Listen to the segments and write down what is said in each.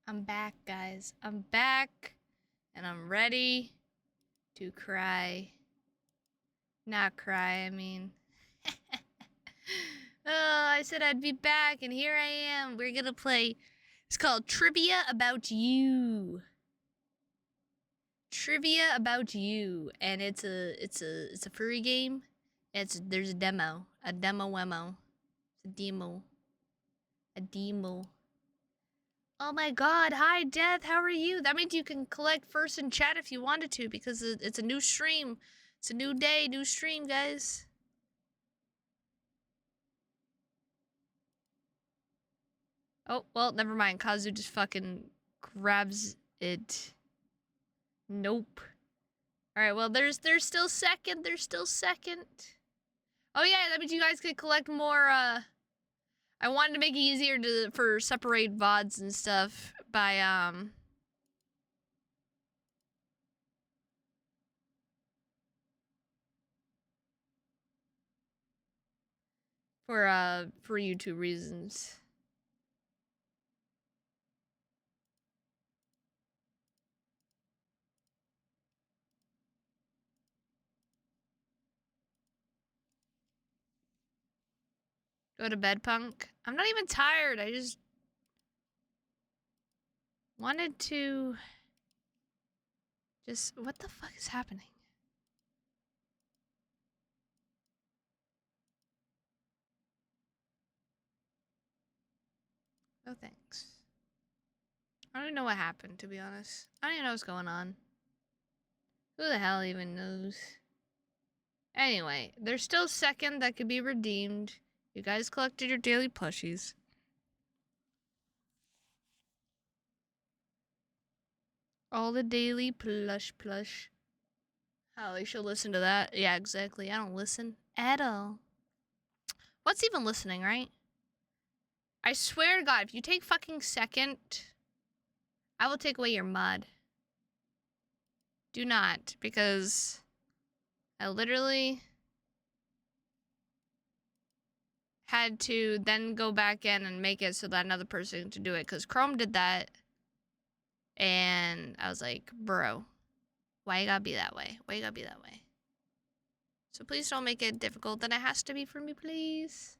I'm back, guys. I'm back, and I'm ready to cry. Not cry, I mean. Oh, I said I'd be back, and here I am. We're gonna play. It's called Trivia About You. Trivia About You, and it's a furry game. There's a demo, wemo. It's a demo. Oh my god, hi Death, how are you? That means you can collect first in chat if you wanted to, because it's a new stream. It's a new day, new stream, guys. Oh, well, never mind. Kazu just fucking grabs it. Nope. Alright, well, there's still second. There's still second. Oh yeah, that means you guys could collect more, I wanted to make it easier for separate VODs and stuff by, for YouTube reasons. Go to bed, punk. I'm not even tired. I just wanted to what the fuck is happening? No thanks. I don't even know what happened, to be honest. I don't even know what's going on. Who the hell even knows? Anyway, there's still second that could be redeemed. You guys collected your daily plushies. All the daily plush. Oh, you should listen to that. Yeah, exactly. I don't listen at all. What's even listening, right? I swear to God, if you take fucking second, I will take away your mod. Do not, because I literally had to then go back in and make it so that another person could do it, because Chrome did that. And I was like, bro, why you gotta be that way? Why you gotta be that way? So please don't make it difficult than it has to be for me, please.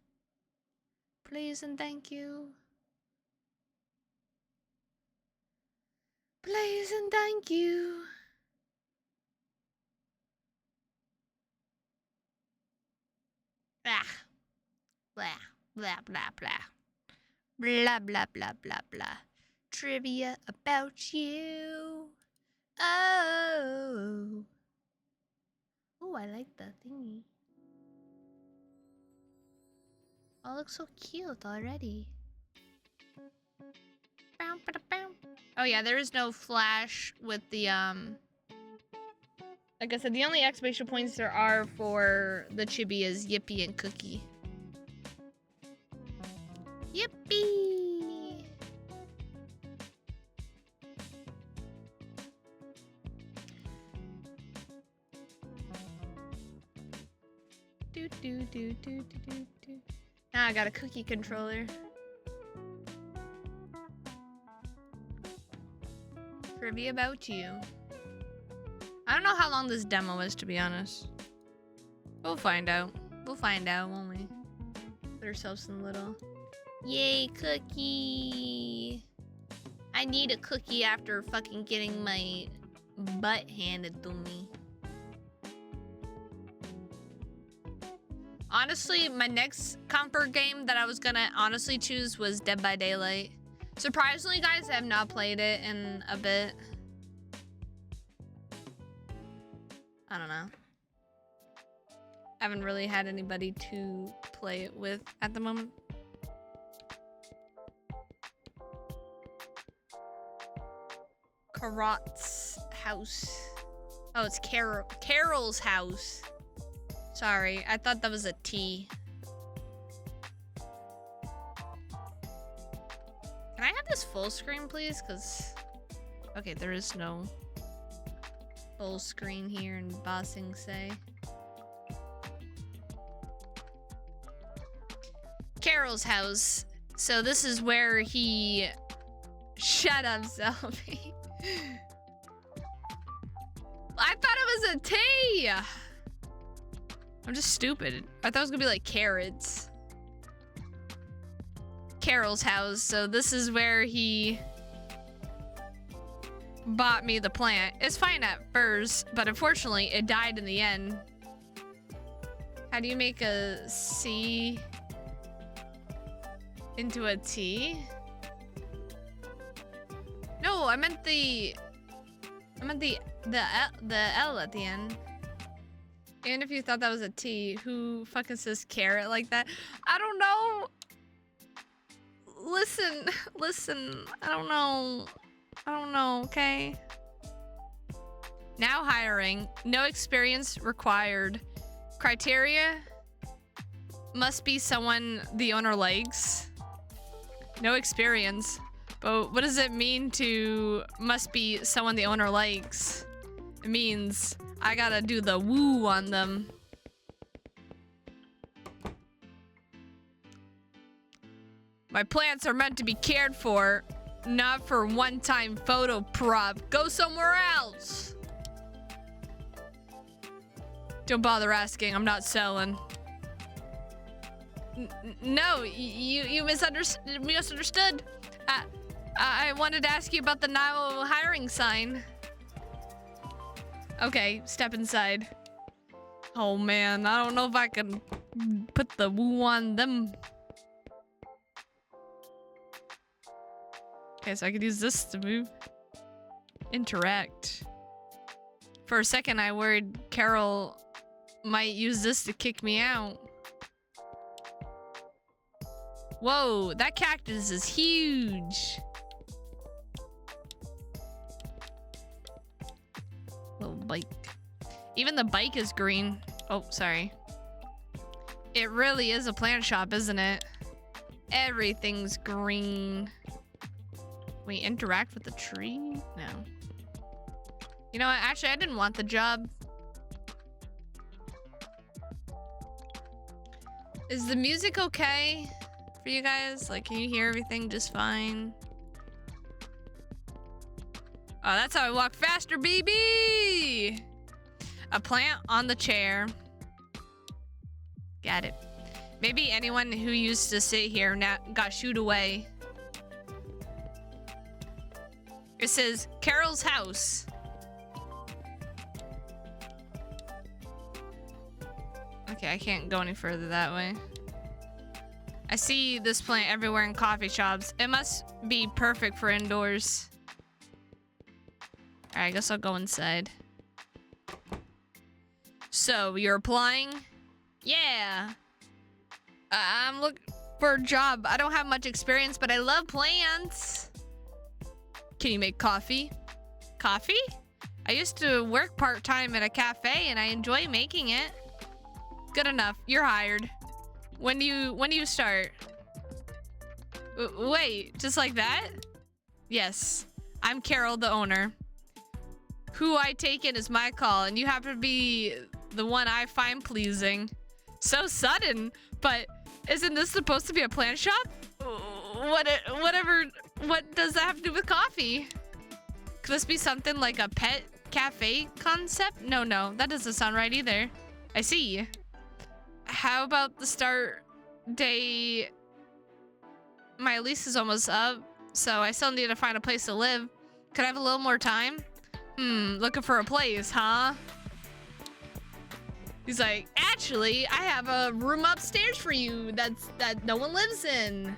Please and thank you. Please and thank you. Blah. Blah, blah, blah, blah. Blah, blah, blah, blah, blah. Trivia about you. Oh. Oh, I like the thingy. Oh, it looks so cute already. Oh yeah, there is no flash with the, like I said, the only exclamation points there are for the chibi is Yippee and Cookie. Yippee! Do. Now I got a Cookie controller. Trivia about you. I don't know how long this demo is, to be honest. We'll find out. We'll find out, won't we? Put ourselves in the little... Yay, cookie! I need a cookie after fucking getting my butt handed to me. Honestly, my next comfort game that I was gonna honestly choose was Dead by Daylight. Surprisingly, guys, I have not played it in a bit. I don't know. I haven't really had anybody to play it with at the moment. Carrot's house. Oh, it's Carol's house. Sorry, I thought that was a T. Can I have this full screen, please? Because, okay, there is no full screen here in Bossing Say. Carol's house. So this is where he Shut up, Selby. I thought it was a T. I'm just stupid. I thought it was gonna be like carrots. Carol's house. So this is where he bought me the plant. It's fine at first, but unfortunately it died in the end. How do you make a C into a T? No, I meant the L at the end. And if you thought that was a T, who fucking says carrot like that? I don't know. Listen, I don't know, okay? Now hiring, no experience required. Criteria, must be someone the owner likes. No experience. But what does it mean to must be someone the owner likes? It means I gotta do the woo on them. My plants are meant to be cared for, not for one-time photo prop. Go somewhere else. Don't bother asking, I'm not selling. No, you misunderstood. I wanted to ask you about the now hiring sign. Okay, step inside. Oh man, I don't know if I can put the woo on them. Okay, so I could use this to move. Interact. For a second, I worried Carol might use this to kick me out. Whoa, that cactus is huge. Little bike. Even the bike is green. Oh, sorry. It really is a plant shop, isn't it? Everything's green. We interact with the tree? No. You know what? Actually, I didn't want the job. Is the music okay for you guys? Like, can you hear everything just fine? Oh, that's how I walk faster, baby! A plant on the chair. Got it. Maybe anyone who used to sit here now got shooed away. It says Carol's house. Okay, I can't go any further that way. I see this plant everywhere in coffee shops. It must be perfect for indoors. Alright, I guess I'll go inside. So, you're applying? Yeah. I'm looking for a job. I don't have much experience, but I love plants. Can you make coffee? Coffee? I used to work part-time at a cafe and I enjoy making it. Good enough. You're hired. When do you start? Wait, just like that? Yes. I'm Carol, the owner. Who I take in is my call, and you happen to be the one I find pleasing. So sudden, but isn't this supposed to be a plant shop? Whatever. What does that have to do with coffee? Could this be something like a pet cafe concept? No, that doesn't sound right either. I see. How about the start day? My lease is almost up, so I still need to find a place to live. Could I have a little more time? Looking for a place, huh? He's like, actually, I have a room upstairs for you that no one lives in.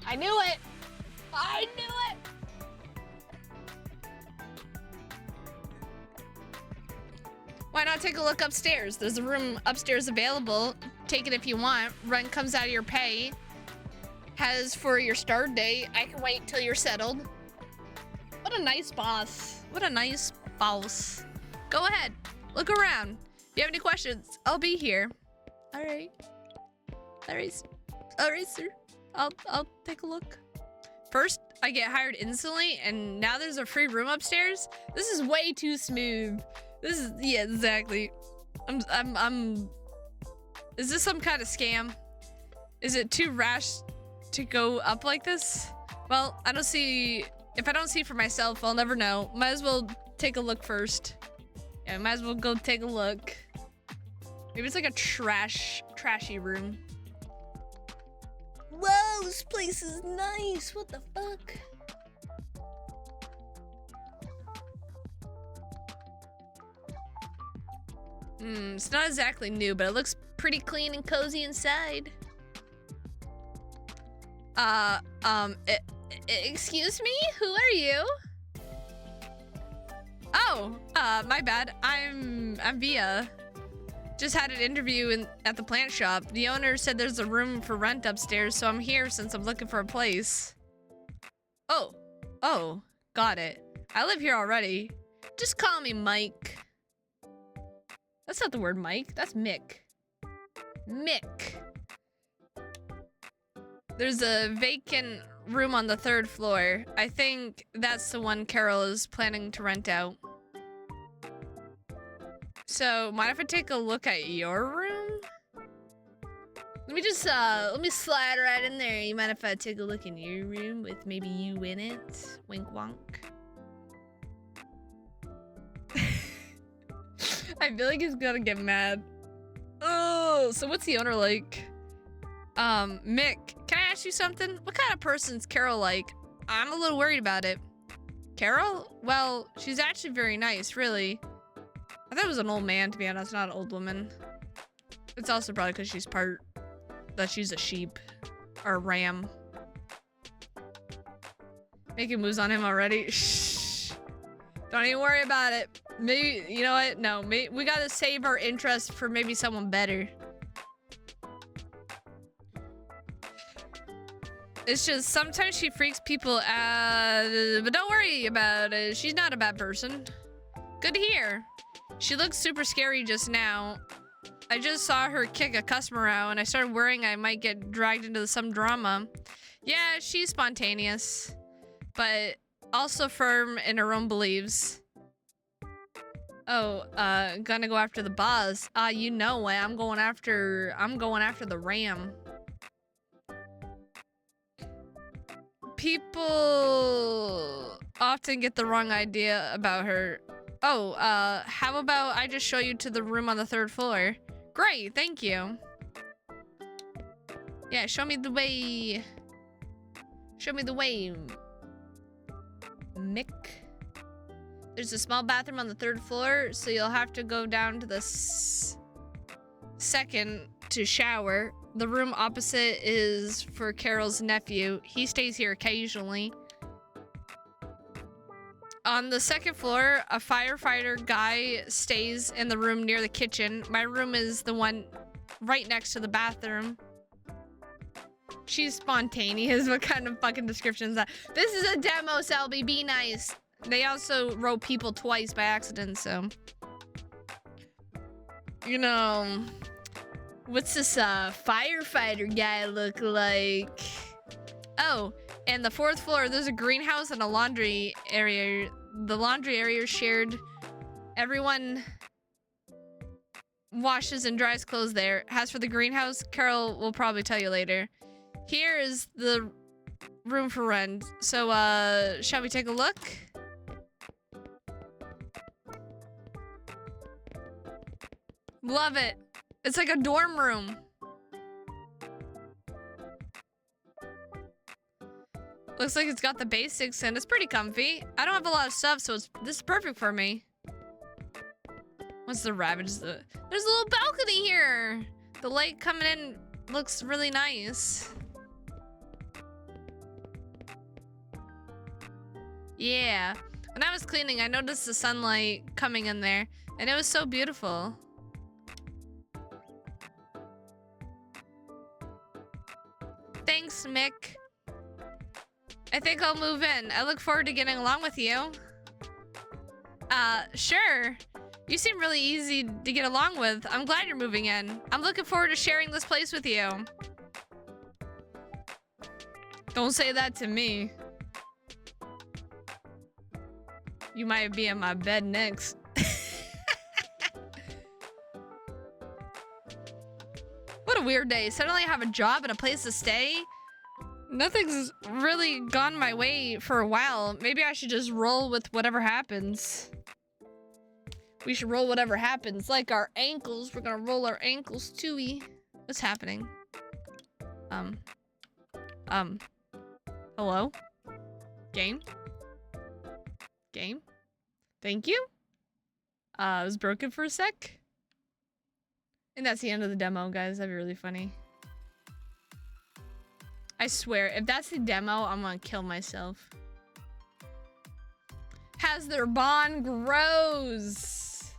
I knew it. I knew it. Why not take a look upstairs? There's a room upstairs available. Take it if you want. Rent comes out of your pay. As for your start date, I can wait till you're settled. What a nice boss. What a nice boss. Go ahead. Look around. If you have any questions, I'll be here. All right. All right, sir. I'll take a look. First, I get hired instantly, and now there's a free room upstairs. This is way too smooth. This is, yeah, exactly. Is this some kind of scam? Is it too rash to go up like this? Well, I don't see... If I don't see for myself, I'll never know. Might as well take a look first. Yeah, might as well go take a look. Maybe it's like a trashy room. Whoa, this place is nice. What the fuck? It's not exactly new, but it looks pretty clean and cozy inside. Excuse me? Who are you? Oh, my bad. I'm Via. Just had an interview at the plant shop. The owner said there's a room for rent upstairs, so I'm here since I'm looking for a place. Oh, got it. I live here already. Just call me Mike. That's not the word Mike, that's Mick. Mick. There's a vacant room on the 3rd floor. I think that's the one Carol is planning to rent out. So, mind if I take a look at your room? Let me just, let me slide right in there. You mind if I take a look in your room with maybe you in it? Wink wonk. I feel like he's gonna get mad. Oh, so what's the owner like? Mick, can I ask you something? What kind of person's Carol like? I'm a little worried about it. Carol? Well, she's actually very nice, really. I thought it was an old man, to be honest, not an old woman. It's also probably because she's a sheep. Or a ram. Making moves on him already. Shh. Don't even worry about it. Maybe, you know what? No, we gotta save our interest for maybe someone better. It's just sometimes she freaks people out, but don't worry about it. She's not a bad person. Good to hear. She looks super scary just now. I just saw her kick a customer out and I started worrying I might get dragged into some drama. Yeah, she's spontaneous, but also firm in her own beliefs. Oh, gonna go after the boss. You know what? I'm going after the ram. People often get the wrong idea about her. Oh, how about I just show you to the room on the 3rd floor? Great, thank you. Yeah, show me the way. Show me the way, Mick. There's a small bathroom on the 3rd floor, so you'll have to go down to the 2nd to shower. The room opposite is for Carol's nephew. He stays here occasionally. On the 2nd floor, a firefighter guy stays in the room near the kitchen. My room is the one right next to the bathroom. She's spontaneous. What kind of fucking description is that? This is a demo, Selby. Be nice. They also wrote people twice by accident, so. You know, what's this firefighter guy look like? Oh, and the 4th floor, there's a greenhouse and a laundry area. The laundry area is shared. Everyone washes and dries clothes there. As for the greenhouse, Carol will probably tell you later. Here is the room for rent. So, shall we take a look? Love it. It's like a dorm room. Looks like it's got the basics and it's pretty comfy. I don't have a lot of stuff, so this is perfect for me. What's the ravage? There's a little balcony here. The light coming in looks really nice. Yeah. When I was cleaning, I noticed the sunlight coming in there, and it was so beautiful. Thanks, Mick. I think I'll move in. I look forward to getting along with you. Sure. You seem really easy to get along with. I'm glad you're moving in. I'm looking forward to sharing this place with you. Don't say that to me. You might be in my bed next. What a weird day. Suddenly I have a job and a place to stay. Nothing's really gone my way for a while. Maybe I should just roll with whatever happens. We should roll whatever happens. Like our ankles. We're gonna roll our ankles too-y. What's happening? Hello? Game? Game? Thank you? It was broken for a sec. And that's the end of the demo, guys. That'd be really funny. I swear, if that's the demo, I'm gonna kill myself. As their bond grows.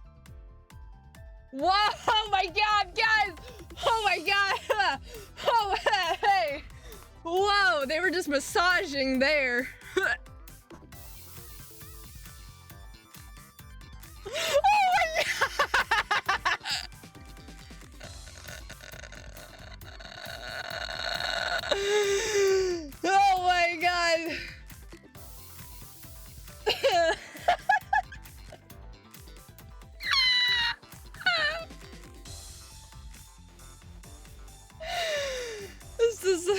Whoa, oh my god, guys! Oh my god! Oh, hey! Whoa, they were just massaging there. Oh my god! Oh my god! This is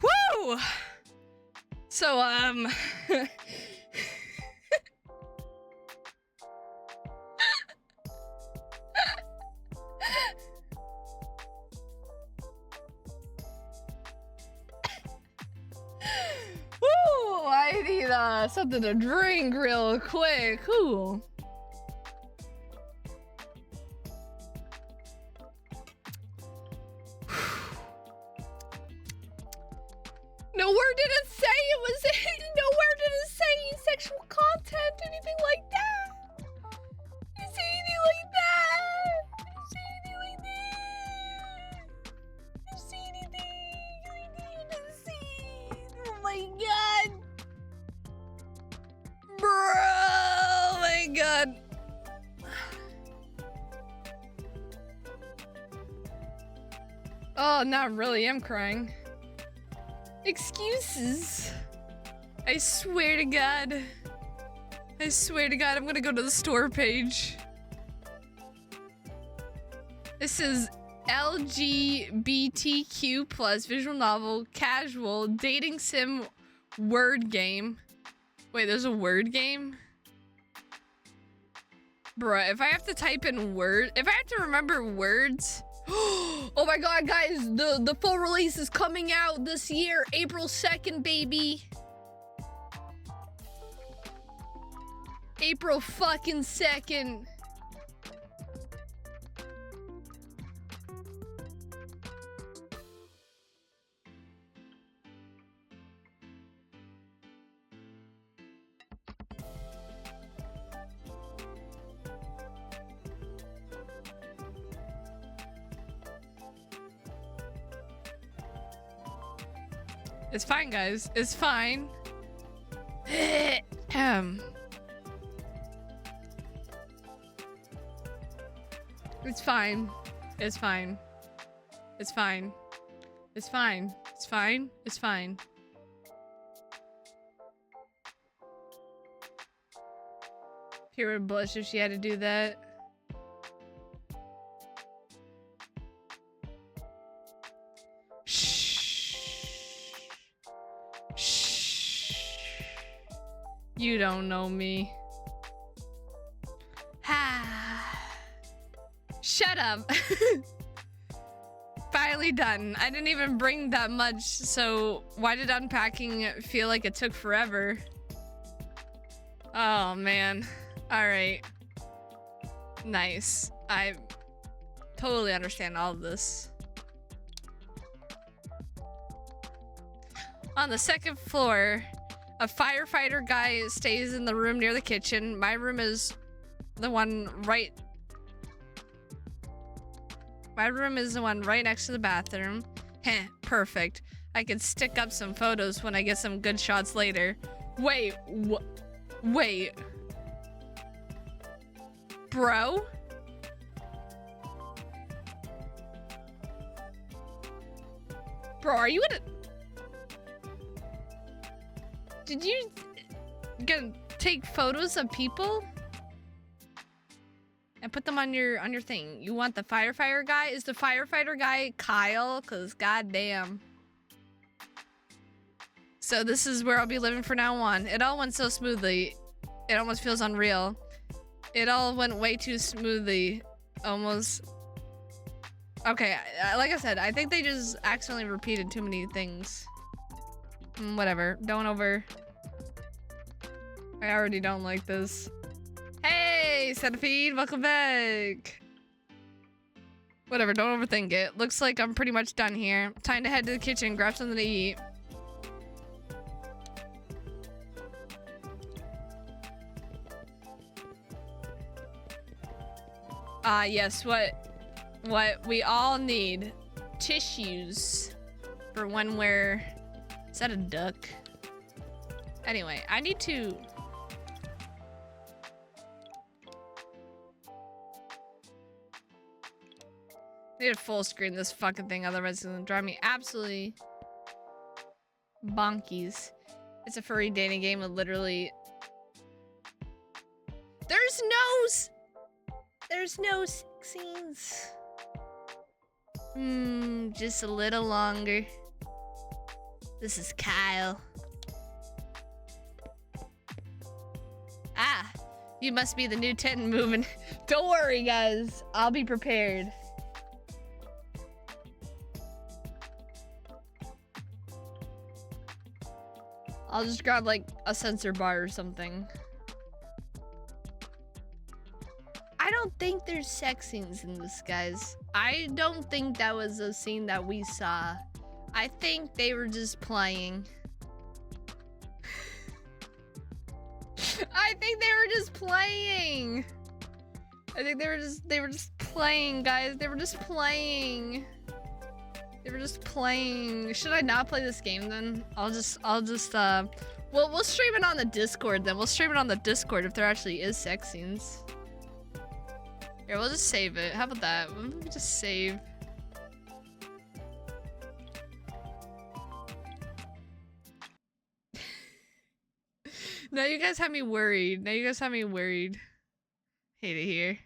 Woo! So, Woo! I need something to drink real quick. Ooh. Nowhere did it say it was. Nowhere did it say sexual content, anything like that. Didn't say anything like that. Didn't say anything like that. Didn't say anything. Didn't say. Oh my god, bro. Oh my god. Oh, not really. I'm crying. Excuses. I swear to God. I swear to God, I'm gonna go to the store page. This is LGBTQ plus visual novel, casual, dating sim, word game. Wait, there's a word game? Bruh, if I have to type in word, if I have to remember words. Oh my god, guys, the full release is coming out this year, April 2nd, baby. April fucking 2nd. It's fine, guys. It's fine. It's fine. It's fine. It's fine. It's fine. It's fine. It's fine. Pure would blush if she had to do that. You don't know me. Shut up. Finally done. I didn't even bring that much, so why did unpacking feel like it took forever? Oh man. Alright. Nice. I totally understand all of this. On the second floor, a firefighter guy stays in the room near the kitchen. My room is the one right... My room is the one right next to the bathroom. Heh, perfect. I could stick up some photos when I get some good shots later. Wait, wait. bro? Bro, are you in a... Did you gonna take photos of people and put them on your thing? You want the firefighter guy? Is the firefighter guy Kyle? Cause goddamn. So this is where I'll be living from now on. It all went so smoothly. It almost feels unreal. It all went way too smoothly. Almost. Okay, like I said, I think they just accidentally repeated too many things. Whatever. Don't over. I already don't like this. Hey, Centipede, welcome back. Whatever, don't overthink it. Looks like I'm pretty much done here. Time to head to the kitchen, grab something to eat. Yes, what we all need. Tissues. For when we're... Is that a duck? Anyway, I need to... I need to full screen this fucking thing, otherwise it's gonna drive me absolutely bonkies. It's a furry dating game with literally... There's no scenes. Just a little longer. This is Kyle. Ah, you must be the new tent moving. Don't worry, guys. I'll be prepared. I'll just grab like a sensor bar or something. I don't think there's sex scenes in this, guys. I don't think that was a scene that we saw. I think they were just playing. I think they were just playing. I think they were just playing, guys. They were just playing. They were just playing. Should I not play this game then? I'll just we'll stream it on the Discord then. We'll stream it on the Discord if there actually is sex scenes. Here, we'll just save it. How about that? We'll just save. Now you guys have me worried. Now you guys have me worried. Hate it here.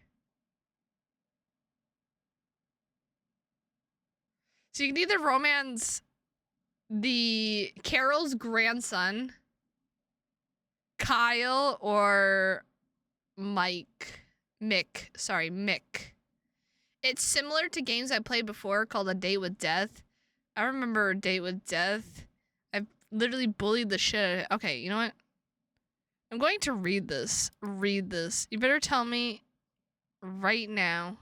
So you can either romance the Carol's grandson, Kyle, or Mick. It's similar to games I played before called A Date with Death. I remember A Date with Death. I literally bullied the shit out of it. Okay, you know what? I'm going to read this. Read this. You better tell me right now.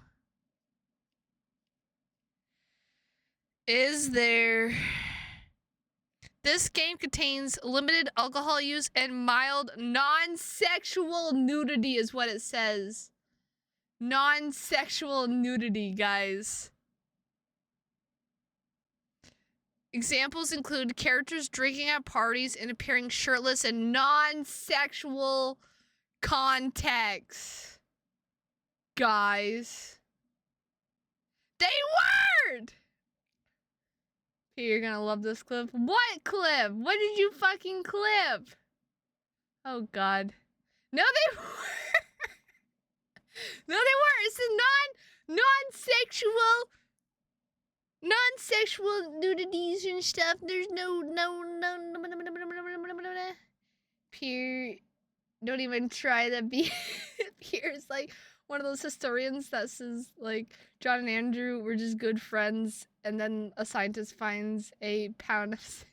Is there... This game contains limited alcohol use and mild non-sexual nudity is what it says. Non-sexual nudity, guys. Examples include characters drinking at parties and appearing shirtless in non-sexual contexts. Guys. They weren't! You're gonna love this clip. What clip? What did you fucking clip? Oh god. No, they weren't. No, they weren't. It's a non-sexual nudities and stuff. There's no Pierre. Don't even try that. Pierre's like one of those historians that says like John and Andrew were just good friends, and then a scientist finds a pound of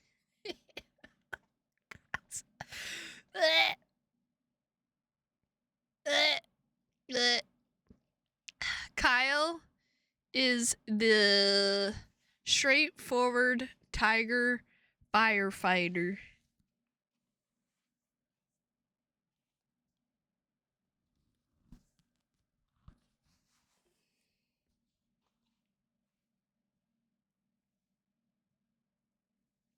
Kyle is the straightforward tiger firefighter.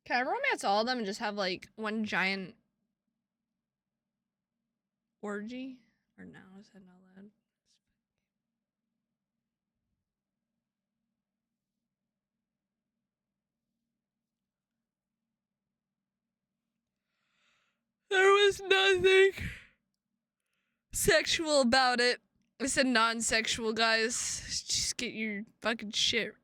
Can I romance all of them and just have like one giant orgy? Or no, is that not allowed? There's nothing sexual about it. I said non-sexual, guys. Just get your fucking shit.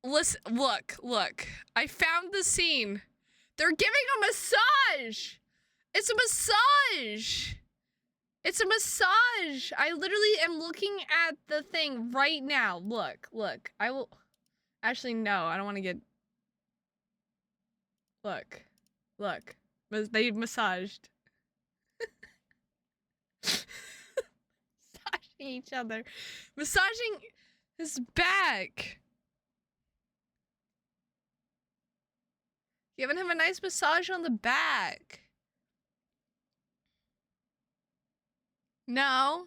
Listen, look. I found the scene. They're giving a massage. It's a massage. It's a massage. I literally am looking at the thing right now. Look. I will. Actually, no. I don't want to get. Look. They massaged. Massaging each other. Massaging his back. Giving him a nice massage on the back. No.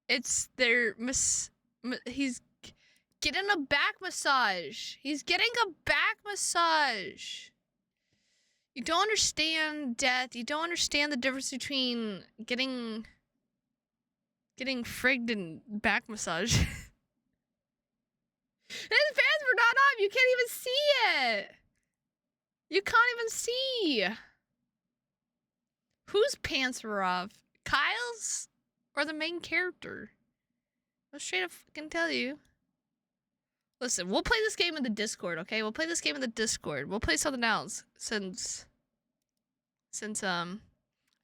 It's their he's getting a back massage. He's getting a back massage. You don't understand death. You don't understand the difference between getting frigged and back massage. His pants were not on. You can't even see it. You can't even see. Whose pants were off? Kyle's or the main character? I'll straight up fucking tell you. Listen, we'll play this game in the Discord, okay? We'll play this game in the Discord. We'll play something else since I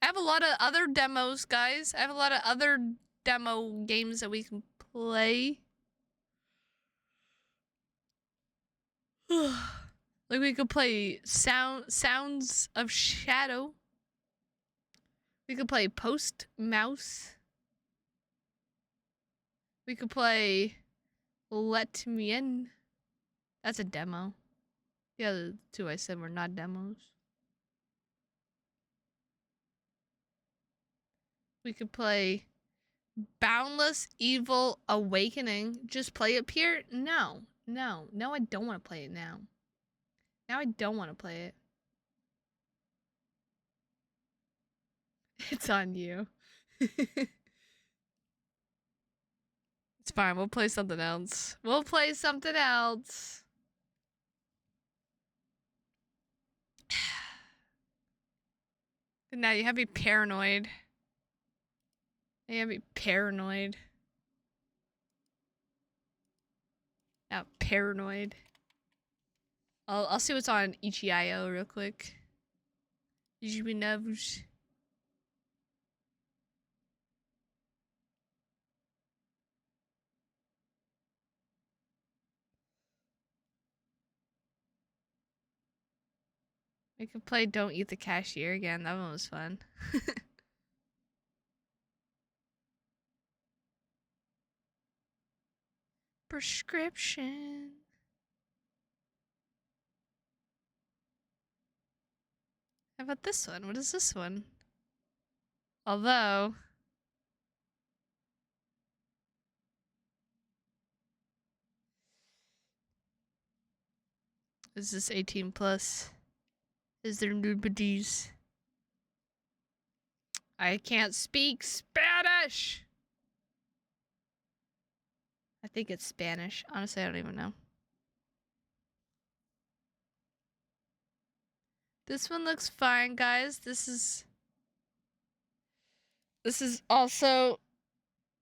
have a lot of other demos, guys. I have a lot of other demo games that we can play. Like we could play Sounds of Shadow. We could play Post Mouse. We could play Let Me In. That's a demo. The other two I said were not demos. We could play Boundless Evil Awakening. Just play it here? No, I don't want to play it now. Now I don't want to play it. It's on you. It's fine. We'll play something else. We'll play something else. Now you have me paranoid. You have me paranoid. Now paranoid. I'll see what's on itch.io real quick. Knows. We could play Don't Eat the Cashier again. That one was fun. Prescription. How about this one? What is this one? Although... Is this 18 plus? Is there nudities? I can't speak Spanish! I think it's Spanish. Honestly, I don't even know. This one looks fine, guys. This is also...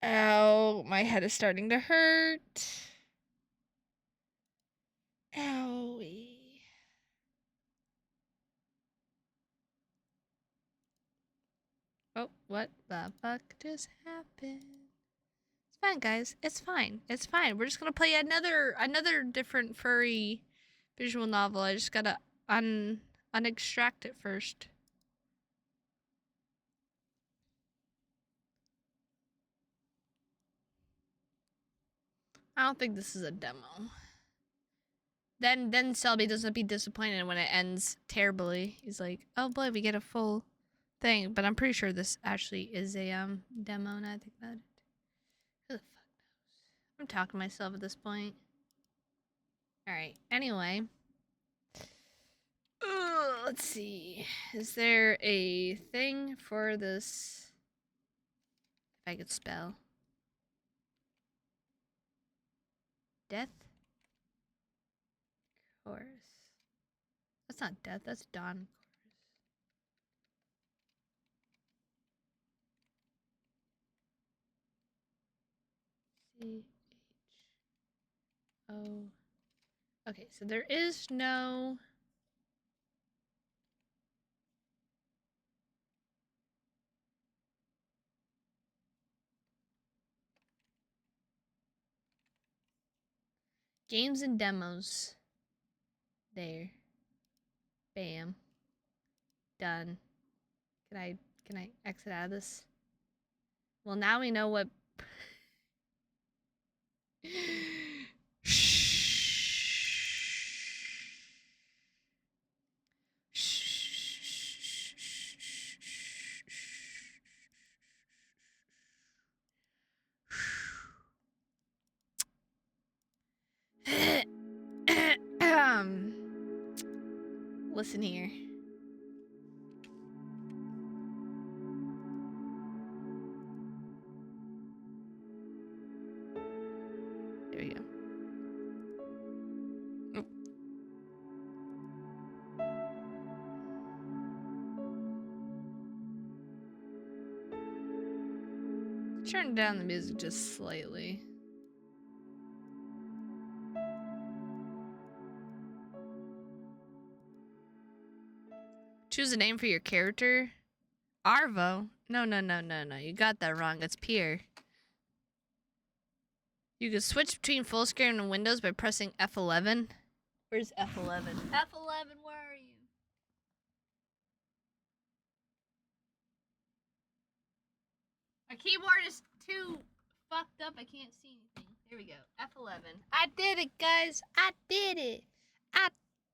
Ow, my head is starting to hurt. Owie. Oh, what the fuck just happened? It's fine, guys. It's fine. It's fine. We're just gonna play another different furry visual novel. I just gotta unextract it first. I don't think this is a demo. Then Selby doesn't be disappointed when it ends terribly. He's like, oh boy, we get a full thing. But I'm pretty sure this actually is a demo now I think about it. Who the fuck knows? I'm talking to myself at this point. Alright, anyway. Let's see. Is there a thing for this? If I could spell. Death? Chorus. That's not death, that's dawn. C-H-O. Okay, so there is no... games and demos. There. Bam. Done. Can I exit out of this? Well, now we know what... Listen here. There we go. Oh. Turn down the music just slightly. Choose a name for your character. Arvo? No. You got that wrong. It's Pierre. You can switch between full screen and Windows by pressing F11. Where's F11? F11, where are you? My keyboard is too fucked up. I can't see anything. There we go. F11. I did it, guys. I did it. I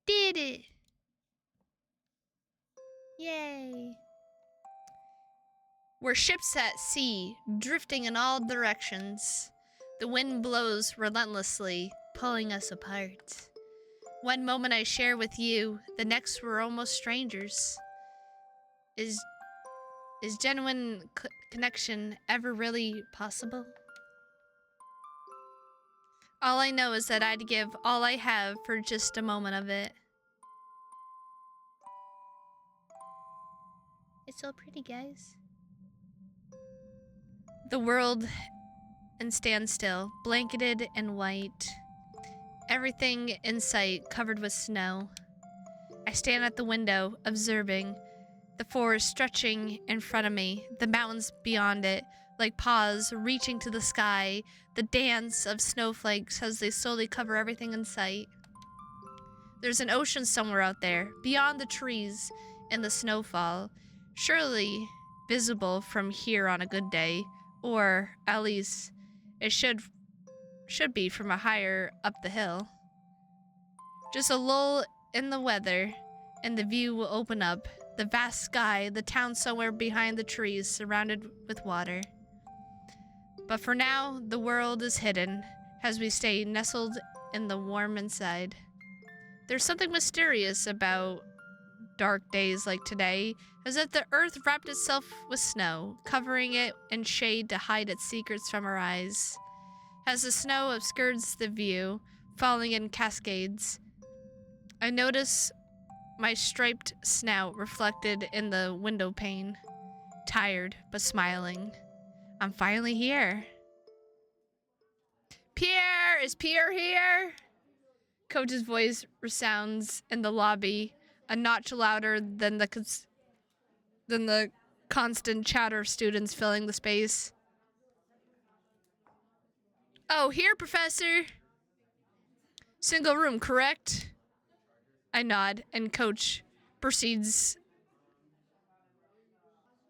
did it. Yay. We're ships at sea, drifting in all directions. The wind blows relentlessly, pulling us apart. One moment I share with you, the next we're almost strangers. Is genuine connection ever really possible? All I know is that I'd give all I have for just a moment of it. It's so pretty, guys. The world in standstill, blanketed in white. Everything in sight covered with snow. I stand at the window, observing. The forest stretching in front of me, the mountains beyond it, like paws reaching to the sky, the dance of snowflakes as they slowly cover everything in sight. There's an ocean somewhere out there, beyond the trees and the snowfall, surely visible from here on a good day, or at least it should be from a higher up the hill. Just a lull in the weather, and the view will open up. The vast sky, the town somewhere behind the trees, surrounded with water. But for now, the world is hidden, as we stay nestled in the warm inside. There's something mysterious about dark days like today, as if the earth wrapped itself with snow, covering it in shade to hide its secrets from our eyes. As the snow obscures the view, falling in cascades, I notice my striped snout reflected in the window pane. Tired, but smiling. I'm finally here. Pierre! Is Pierre here? Coach's voice resounds in the lobby, a notch louder than the constant chatter of students filling the space. Oh, here, Professor. Single room, correct? I nod, and Coach proceeds.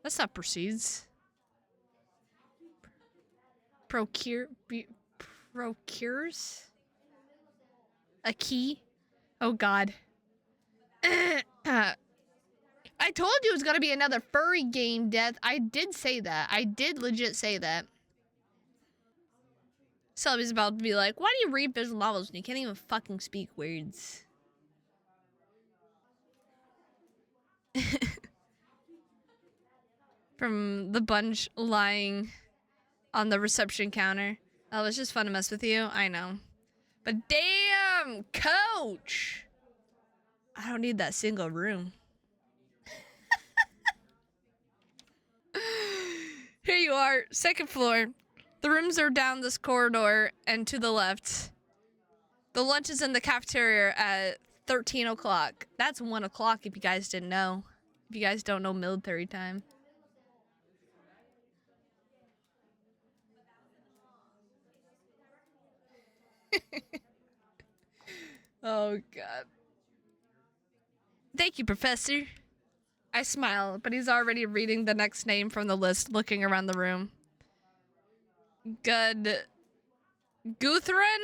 That's not proceeds. Procures? A key? Oh, God. I told you it was gonna be another furry game, Death. I did say that. I did legit say that. Selby's about to be like, why do you read visual novels when you can't even fucking speak words? From the bunch lying on the reception counter. Oh, it's just fun to mess with you. I know. But damn, Coach! I don't need that single room. Here you are, second floor. The rooms are down this corridor and to the left. The lunch is in the cafeteria at 13 o'clock. That's 1 o'clock if you guys didn't know. If you guys don't know military time. Oh, God. Thank you, Professor. I smile, but he's already reading the next name from the list, looking around the room. Good. Guthrin?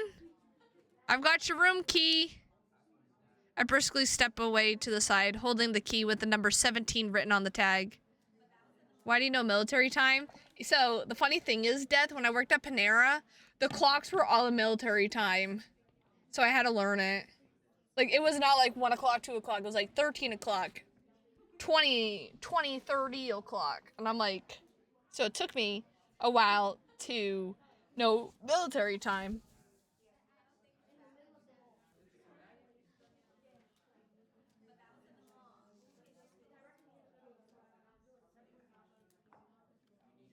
I've got your room key. I briskly step away to the side, holding the key with the number 17 written on the tag. Why do you know military time? So, the funny thing is, Death, when I worked at Panera, the clocks were all in military time. So I had to learn it. Like, it was not like 1 o'clock, 2 o'clock. It was like 13 o'clock, 20, 30 o'clock. And I'm like, so it took me a while to know military time.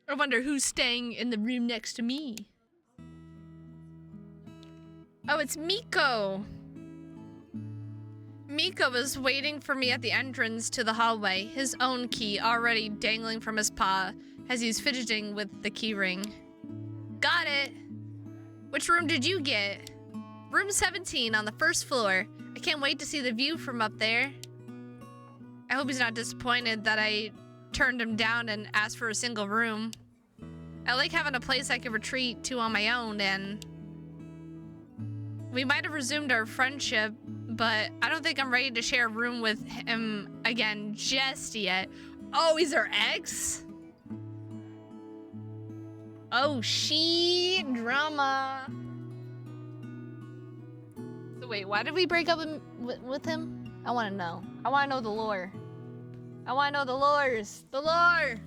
I wonder who's staying in the room next to me. Oh, it's Miko. Miko was waiting for me at the entrance to the hallway, his own key already dangling from his paw as he's fidgeting with the key ring. Got it. Which room did you get? Room 17 on the first floor. I can't wait to see the view from up there. I hope he's not disappointed that I turned him down and asked for a single room. I like having a place I can retreat to on my own, and we might have resumed our friendship, but I don't think I'm ready to share a room with him again just yet. Oh, he's our ex? Oh, she drama. So wait, why did we break up with him? I want to know. I want to know the lore. I want to know the lores. The lore!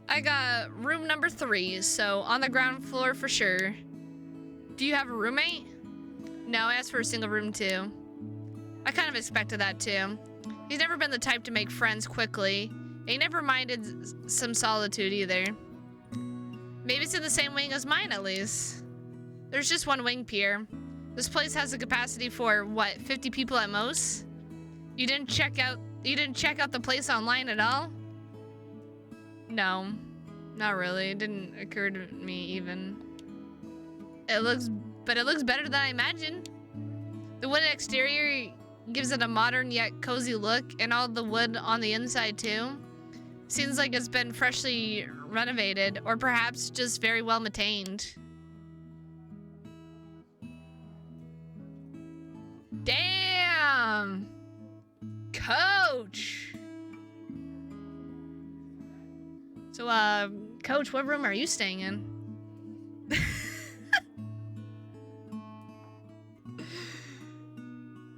I got room number 3, so on the ground floor for sure. Do you have a roommate? No, I asked for a single room too. I kind of expected that too. He's never been the type to make friends quickly. And he never minded some solitude either. Maybe it's in the same wing as mine at least. There's just one wing pier. This place has a capacity for, what, 50 people at most? You didn't check out the place online at all? No, not really. It didn't occur to me even. It looks better than I imagined. The wooden exterior gives it a modern yet cozy look, and all the wood on the inside too. Seems like it's been freshly renovated, or perhaps just very well maintained. Damn! Coach! So, Coach, what room are you staying in?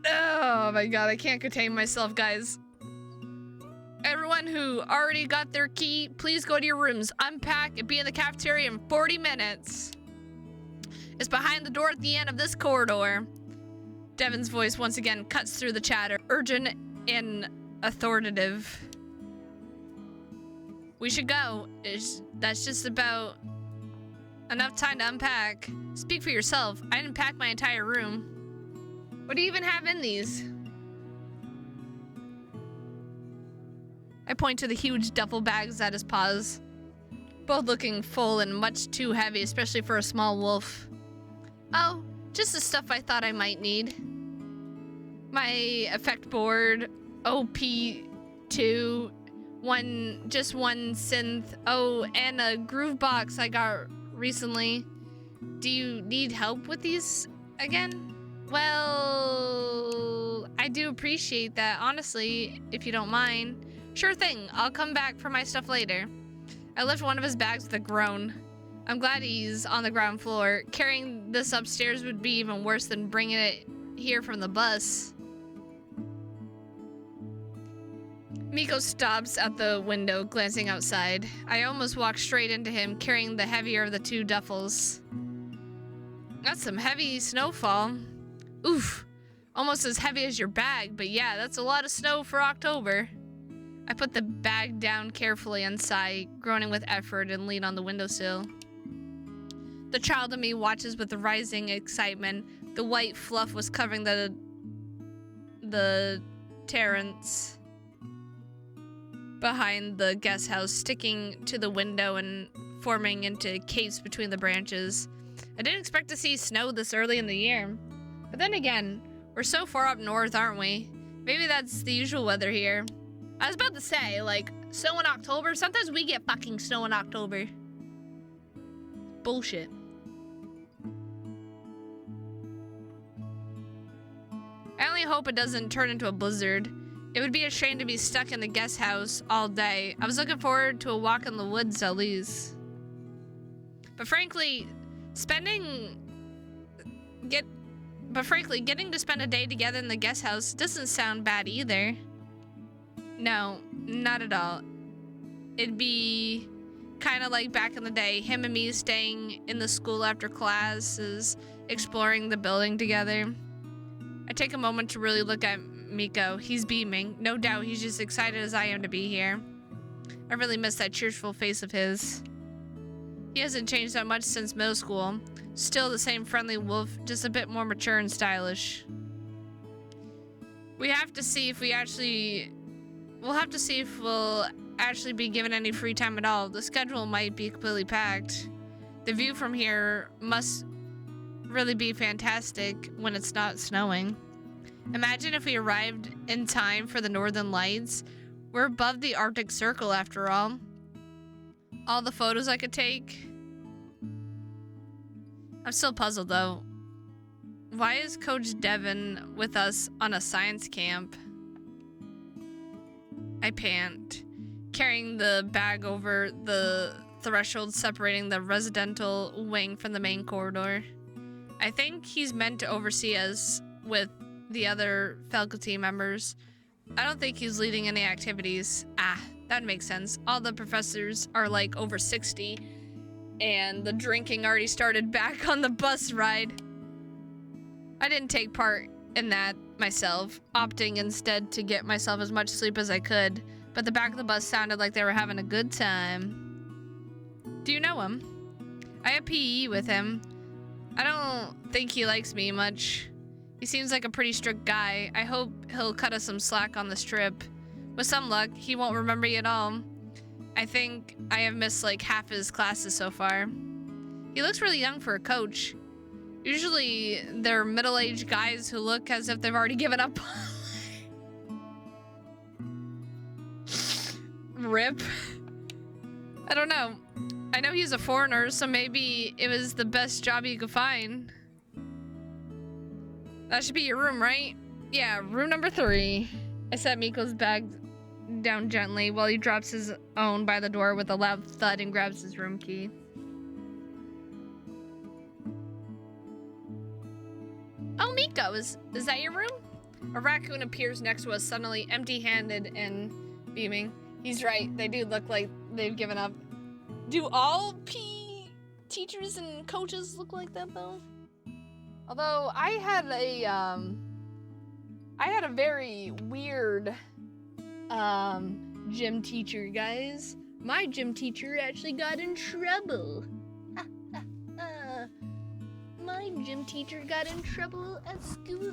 Oh my god, I can't contain myself, guys. Everyone who already got their key, please go to your rooms, unpack, and be in the cafeteria in 40 minutes. It's behind the door at the end of this corridor. Devin's voice once again cuts through the chatter, urgent and authoritative. We should go. That's just about enough time to unpack. Speak for yourself. I didn't pack my entire room. What do you even have in these? I point to the huge duffel bags at his paws, both looking full and much too heavy, especially for a small wolf. Oh, just the stuff I thought I might need. My effect board, OP2, just one synth. Oh, and a groove box I got recently. Do you need help with these again? Well, I do appreciate that, honestly, if you don't mind. Sure thing, I'll come back for my stuff later. I left one of his bags with a groan. I'm glad he's on the ground floor. Carrying this upstairs would be even worse than bringing it here from the bus. Miko stops at the window, glancing outside. I almost walk straight into him, carrying the heavier of the two duffels. That's some heavy snowfall. Oof. Almost as heavy as your bag, but yeah, that's a lot of snow for October. I put the bag down carefully and sigh, groaning with effort, and lean on the windowsill. The child in me watches with rising excitement. The white fluff was covering the terrace behind the guest house, sticking to the window and forming into capes between the branches. I didn't expect to see snow this early in the year. But then again, we're so far up north, aren't we? Maybe that's the usual weather here. I was about to say, like, snow in October? Sometimes we get fucking snow in October. Bullshit. I only hope it doesn't turn into a blizzard. It would be a shame to be stuck in the guest house all day. I was looking forward to a walk in the woods at least. But frankly, getting to spend a day together in the guest house doesn't sound bad either. No, not at all. It'd be kind of like back in the day, him and me staying in the school after classes, exploring the building together. I take a moment to really look at Miko. He's beaming. No doubt he's just excited as I am to be here. I really miss that cheerful face of his. He hasn't changed that much since middle school. Still the same friendly wolf, just a bit more mature and stylish. We'll have to see if we'll actually be given any free time at all. The schedule might be completely packed. The view from here must really be fantastic when it's not snowing. Imagine if we arrived in time for the Northern Lights. We're above the Arctic Circle after all. All the photos I could take. I'm still puzzled though. Why is Coach Devin with us on a science camp? I pant, carrying the bag over the threshold separating the residential wing from the main corridor. I think he's meant to oversee us with the other faculty members. I don't think he's leading any activities. That makes sense. All the professors are like over 60, and the drinking already started back on the bus ride. I didn't take part in that myself, opting instead to get myself as much sleep as I could, but the back of the bus sounded like they were having a good time. Do you know him? I have PE with him. I don't think he likes me much. He seems like a pretty strict guy. I hope he'll cut us some slack on this trip. With some luck, he won't remember me at all. I think I have missed like half his classes so far. He looks really young for a coach. Usually, they're middle-aged guys who look as if they've already given up. Rip. I don't know. I know he's a foreigner, so maybe it was the best job you could find. That should be your room, right? Yeah, room number 3. I set Miko's bag down gently while he drops his own by the door with a loud thud and grabs his room key. Oh, Miko, is that your room? A raccoon appears next to us, suddenly empty-handed and beaming. He's right, they do look like they've given up. Do all PE teachers and coaches look like that, though? Although, I had a very weird, gym teacher, guys. My gym teacher actually got in trouble. My gym teacher got in trouble at school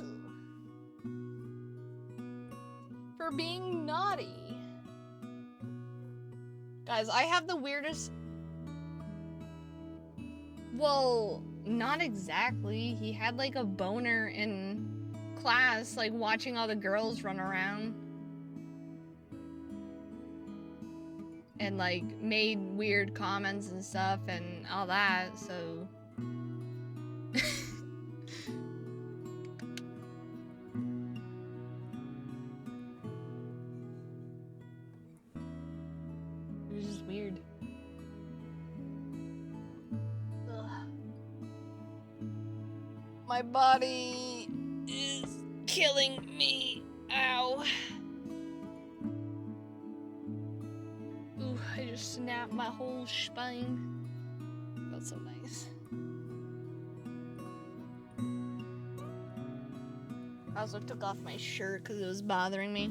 for being naughty. Guys, I have the weirdest... Well, not exactly. He had like a boner in class, like watching all the girls run around. And like made weird comments and stuff and all that, so... It was just weird. Ugh. My body is killing me. Ow. Ooh, I just snapped my whole spine. Felt so nice. also took off my shirt because it was bothering me.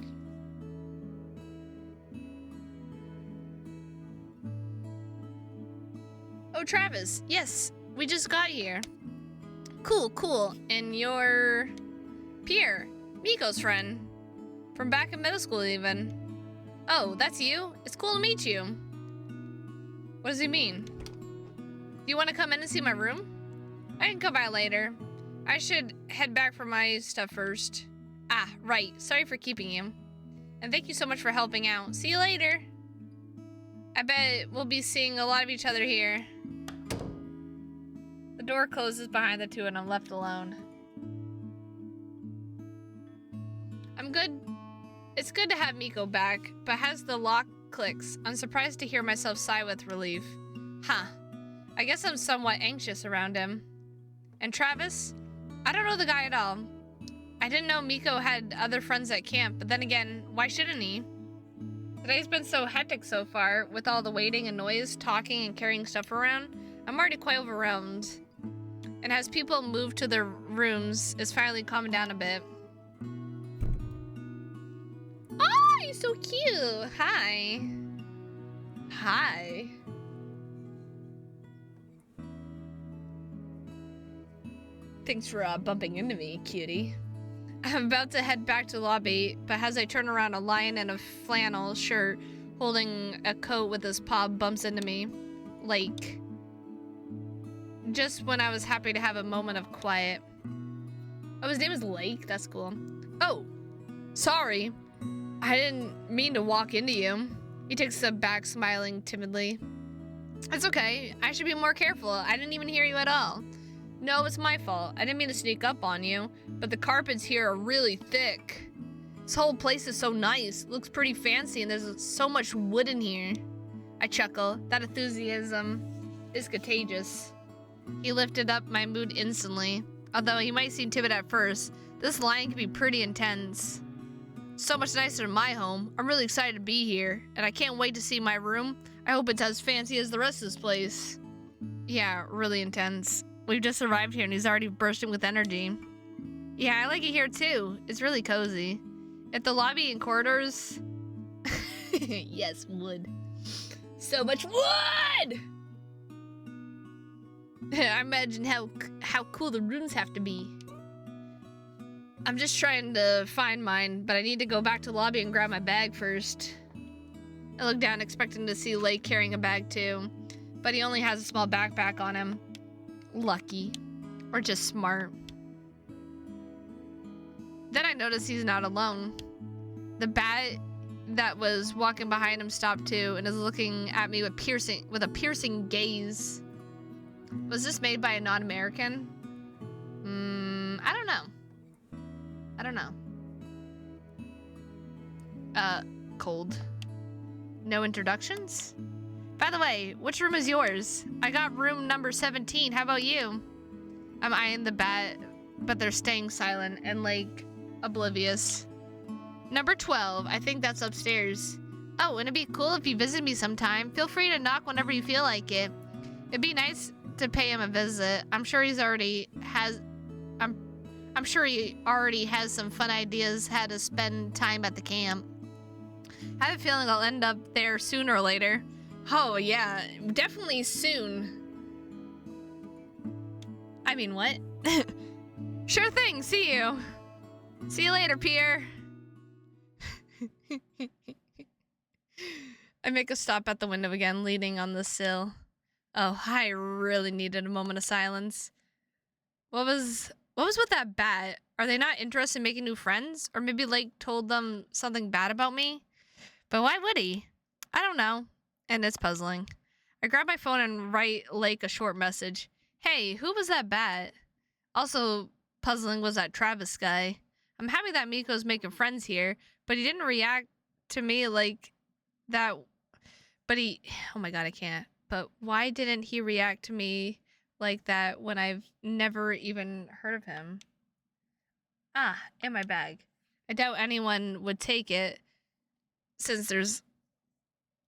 Oh, Travis. Yes, we just got here. Cool, cool. And you're Pierre, Miko's friend. From back in middle school, even. Oh, that's you? It's cool to meet you. What does he mean? Do you want to come in and see my room? I can come by later. I should head back for my stuff first. Ah, right. Sorry for keeping you. And thank you so much for helping out. See you later. I bet we'll be seeing a lot of each other here. The door closes behind the two and I'm left alone. I'm good. It's good to have Miko back, but as the lock clicks, I'm surprised to hear myself sigh with relief. Huh. I guess I'm somewhat anxious around him. And Travis? I don't know the guy at all. I didn't know Miko had other friends at camp, but then again, why shouldn't he? Today's been so hectic so far, with all the waiting and noise, talking and carrying stuff around. I'm already quite overwhelmed. And as people move to their rooms, it's finally calming down a bit. Oh, you're so cute. Hi. Hi. Thanks for bumping into me, cutie. I'm about to head back to the lobby, but as I turn around, a lion in a flannel shirt holding a coat with his paw bumps into me. Like, just when I was happy to have a moment of quiet. Oh, his name is Lake? That's cool. Oh, sorry. I didn't mean to walk into you. He takes a step back, smiling timidly. It's okay. I should be more careful. I didn't even hear you at all. No, it's my fault. I didn't mean to sneak up on you, but the carpets here are really thick. This whole place is so nice. It looks pretty fancy, and there's so much wood in here. I chuckle. That enthusiasm is contagious. He lifted up my mood instantly. Although he might seem timid at first, this lion can be pretty intense. So much nicer than my home. I'm really excited to be here, and I can't wait to see my room. I hope it's as fancy as the rest of this place. Yeah, really intense. We've just arrived here and he's already bursting with energy. Yeah, I like it here too. It's really cozy. If the lobby and corridors... Yes, wood. So much wood! I imagine how cool the rooms have to be. I'm just trying to find mine, but I need to go back to the lobby and grab my bag first. I look down expecting to see Lake carrying a bag too, but he only has a small backpack on him. Lucky. Or just smart. Then I notice he's not alone. The bat that was walking behind him stopped too and is looking at me with a piercing gaze. Was this made by a non-American? I don't know. I don't know. Cold. No introductions? By the way, which room is yours? I got room number 17. How about you? I'm eyeing the bat, but they're staying silent and, like, oblivious. Number 12. I think that's upstairs. Oh, and it'd be cool if you visit me sometime. Feel free to knock whenever you feel like it. It'd be nice to pay him a visit. I'm sure he already has some fun ideas how to spend time at the camp. I have a feeling I'll end up there sooner or later. Oh, yeah, definitely soon. I mean, what? Sure thing, see you. See you later, Pierre. I make a stop at the window again, leaning on the sill. Oh, I really needed a moment of silence. What was with that bat? Are they not interested in making new friends? Or maybe Lake told them something bad about me? But why would he? I don't know. And it's puzzling. I grab my phone and write Lake a short message. Hey, who was that bat? Also puzzling was that Travis guy. I'm happy that Miko's making friends here, but he didn't react to me like that. But oh my god, I can't. But why didn't he react to me like that when I've never even heard of him? Ah, in my bag. I doubt anyone would take it since there's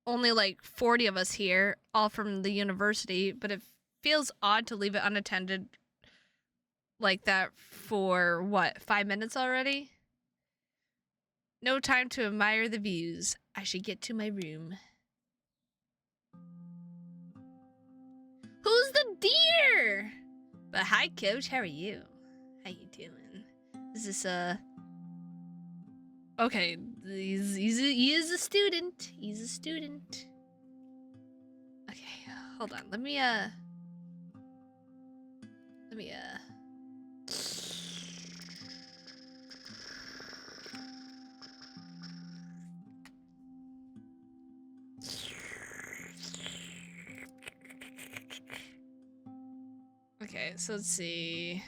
only like 40 of us here, all from the university, but it feels odd to leave it unattended like that for what, 5 minutes already? No time to admire the views. I should get to my room. Who's the deer? But hi, coach. How are you? How you doing? Is this okay, he is a student. He's a student. Okay, hold on. Let me okay, so let's see.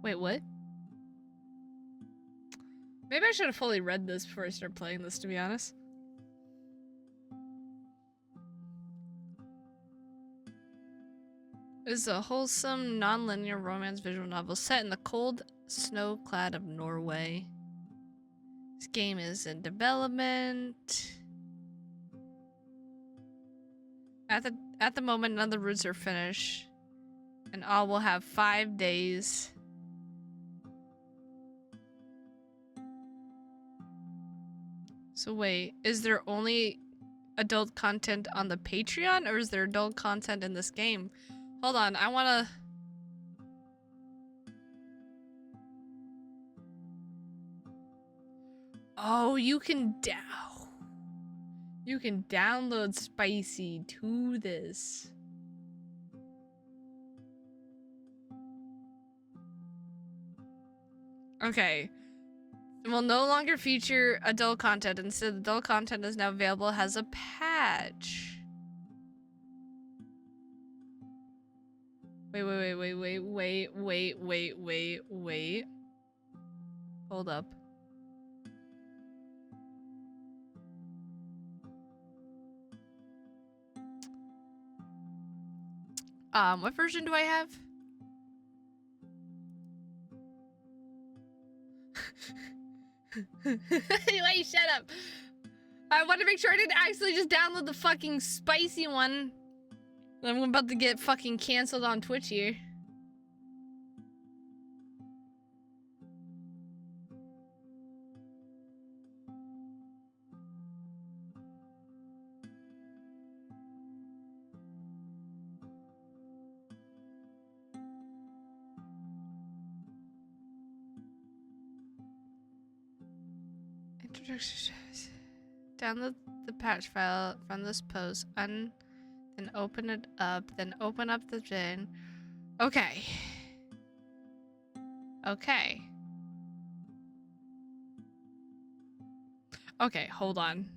Wait, what? Maybe I should have fully read this before I start playing this, to be honest. This is a wholesome, non-linear romance visual novel set in the cold snow-clad of Norway. This game is in development. At the moment, none of the routes are finished, and all will have 5 days. So wait, is there only adult content on the Patreon, or is there adult content in this game? Hold on, I wanna... Oh, you can download spicy to this. Okay. It will no longer feature adult content. Instead, adult content is now available as a patch. Wait. Hold up. What version do I have? Wait, shut up. I want to make sure I didn't actually just download the fucking spicy one. I'm about to get fucking canceled on Twitch here. Introduction. Download the patch file from this post, then open it up, then open up the bin. Okay. Okay. Okay, hold on.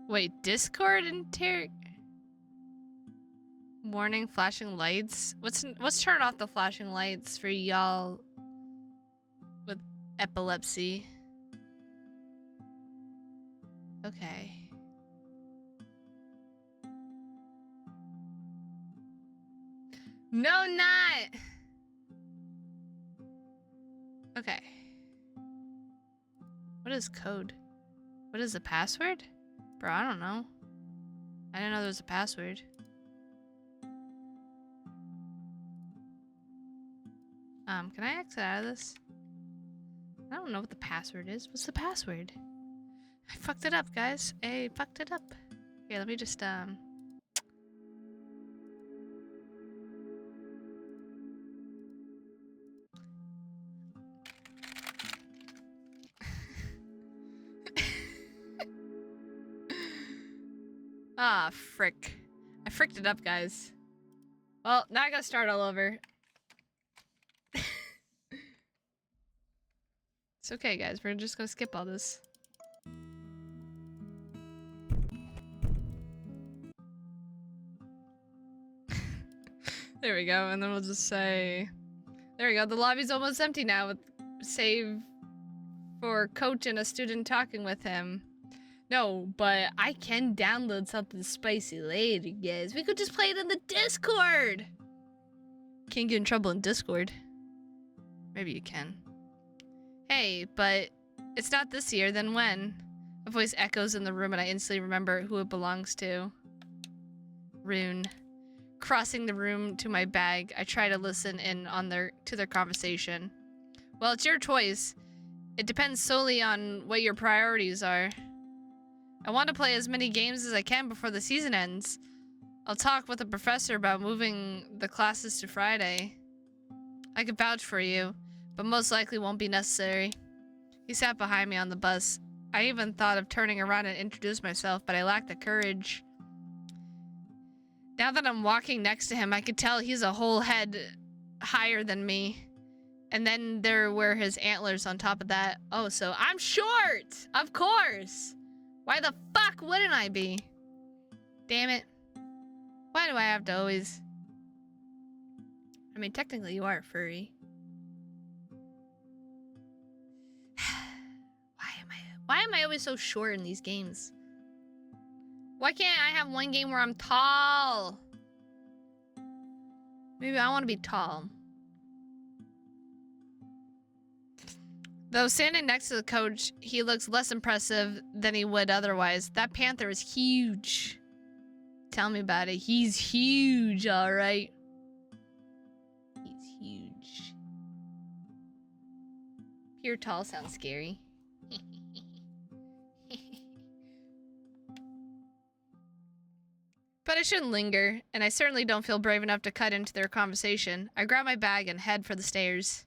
Wait, Discord warning flashing lights? Let's turn off the flashing lights for y'all with epilepsy. Okay. No, not! Okay. What is code? What is the password? Bro, I don't know. I didn't know there was a password. Can I exit out of this? I don't know what the password is. What's the password? I fucked it up, guys. I fucked it up. Okay, let me just, Ah, frick. I fricked it up, guys. Well, now I gotta start all over. It's okay, guys. We're just gonna skip all this. There we go, and then we'll just say... There we go, the lobby's almost empty now, with save for coach and a student talking with him. No, but I can download something spicy later, guys. We could just play it in the Discord! Can't get in trouble in Discord. Maybe you can. Hey, but it's not this year, then when? A voice echoes in the room and I instantly remember who it belongs to. Rune. Crossing the room to my bag, I try to listen in on their conversation. Well, it's your choice. It depends solely on what your priorities are. I want to play as many games as I can before the season ends. I'll talk with the professor about moving the classes to Friday. I could vouch for you, but most likely won't be necessary. He sat behind me on the bus. I even thought of turning around and introduce myself, but I lacked the courage. Now that I'm walking next to him, I could tell he's a whole head higher than me. And then there were his antlers on top of that. Oh, so I'm short! Of course! Why the fuck wouldn't I be? Damn it. Why do I have to always... I mean, technically you are a furry. Why am I always so short in these games? Why can't I have one game where I'm tall? Maybe I want to be tall. Though standing next to the coach, he looks less impressive than he would otherwise. That panther is huge. Tell me about it. He's huge, all right. He's huge. Pure tall sounds scary. But I shouldn't linger, and I certainly don't feel brave enough to cut into their conversation. I grab my bag and head for the stairs.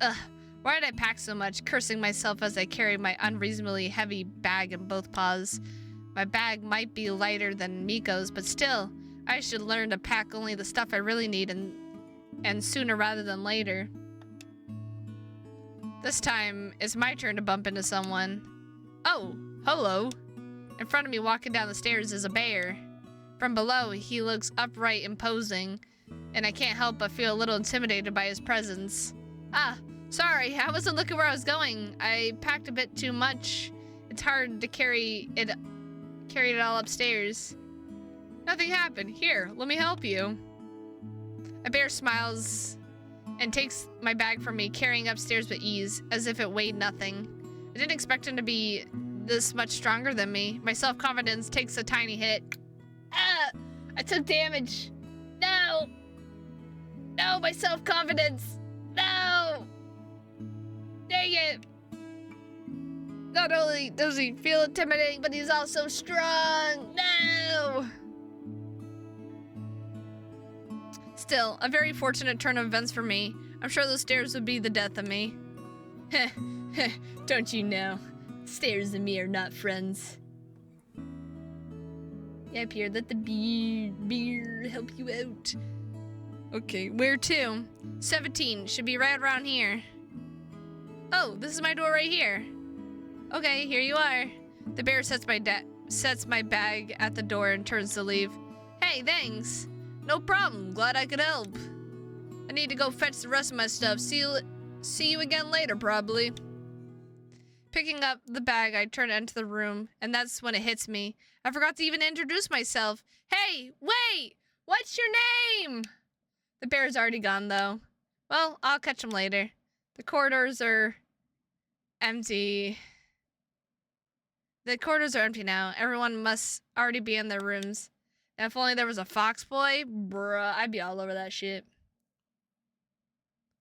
Ugh, why did I pack so much, cursing myself as I carry my unreasonably heavy bag in both paws. My bag might be lighter than Miko's, but still, I should learn to pack only the stuff I really need and sooner rather than later. This time, it's my turn to bump into someone. Oh, hello. In front of me walking down the stairs is a bear. From below, he looks upright, imposing, and I can't help but feel a little intimidated by his presence. Ah, sorry, I wasn't looking where I was going. I packed a bit too much. It's hard to carry it all upstairs. Nothing happened. Here, let me help you. A bear smiles and takes my bag from me, carrying upstairs with ease, as if it weighed nothing. I didn't expect him to be this much stronger than me. My self-confidence takes a tiny hit. Ah! I took damage. No! No, my self-confidence! No! Dang it! Not only does he feel intimidating, but he's also strong! No! Still, a very fortunate turn of events for me. I'm sure those stairs would be the death of me. Heh, heh, don't you know? Stairs and me are not friends. Yeah, Pierre, let the beer help you out. Okay, where to? 17, should be right around here. Oh, this is my door right here. Okay, here you are. The bear sets my bag at the door and turns to leave. Hey, thanks. No problem, glad I could help. I need to go fetch the rest of my stuff. See you again later, probably. Picking up the bag, I turn to enter the room, and that's when it hits me. I forgot to even introduce myself. Hey, wait! What's your name? The bear's already gone, though. Well, I'll catch him later. The corridors are empty. The corridors are empty now. Everyone must already be in their rooms. And if only there was a fox boy, bruh, I'd be all over that shit.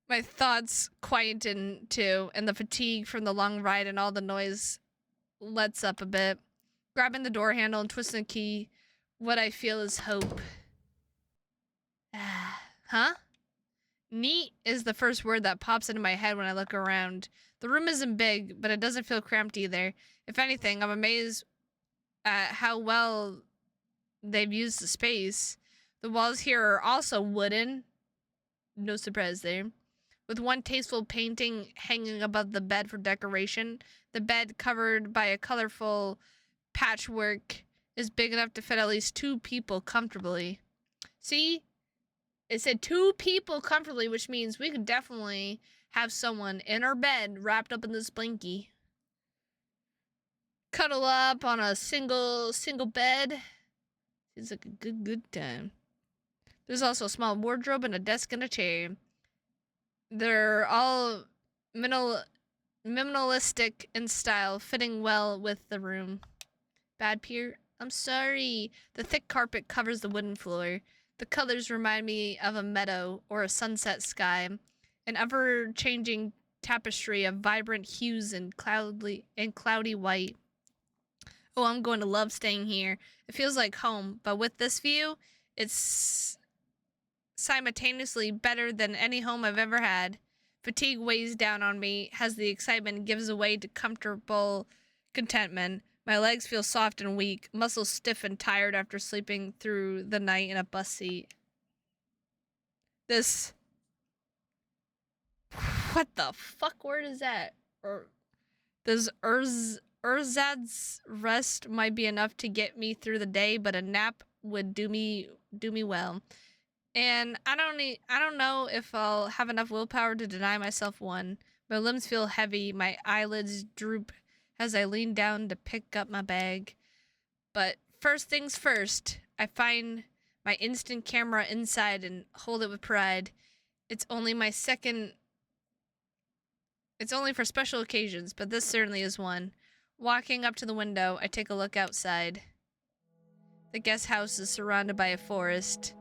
My thoughts quieten too, and the fatigue from the long ride and all the noise lets up a bit. Grabbing the door handle and twisting the key, what I feel is hope. Huh? Neat is the first word that pops into my head when I look around. The room isn't big, but it doesn't feel cramped either. If anything, I'm amazed at how well they've used the space. The walls here are also wooden. No surprise there. With one tasteful painting hanging above the bed for decoration. The bed, covered by a colorful patchwork, is big enough to fit at least 2 people comfortably. See? It said 2 people comfortably, which means we could definitely have someone in our bed wrapped up in this blankie. Cuddle up on a single bed. Seems like a good time. There's also a small wardrobe and a desk and a chair. They're all minimalistic in style, fitting well with the room. Bad Pier? I'm sorry. The thick carpet covers the wooden floor. The colors remind me of a meadow or a sunset sky. An ever-changing tapestry of vibrant hues and cloudy white. Oh, I'm going to love staying here. It feels like home, but with this view, it's simultaneously better than any home I've ever had. Fatigue weighs down on me, as the excitement gives way to comfortable contentment. My legs feel soft and weak, muscles stiff and tired after sleeping through the night in a bus seat. This... What the fuck word is that? This Urzad's rest might be enough to get me through the day, but a nap would do me well. And I don't know if I'll have enough willpower to deny myself one. My limbs feel heavy, my eyelids droop as I lean down to pick up my bag. But first things first, I find my instant camera inside and hold it with pride. It's only for special occasions, but this certainly is one. Walking up to the window, I take a look outside. The guest house is surrounded by a forest.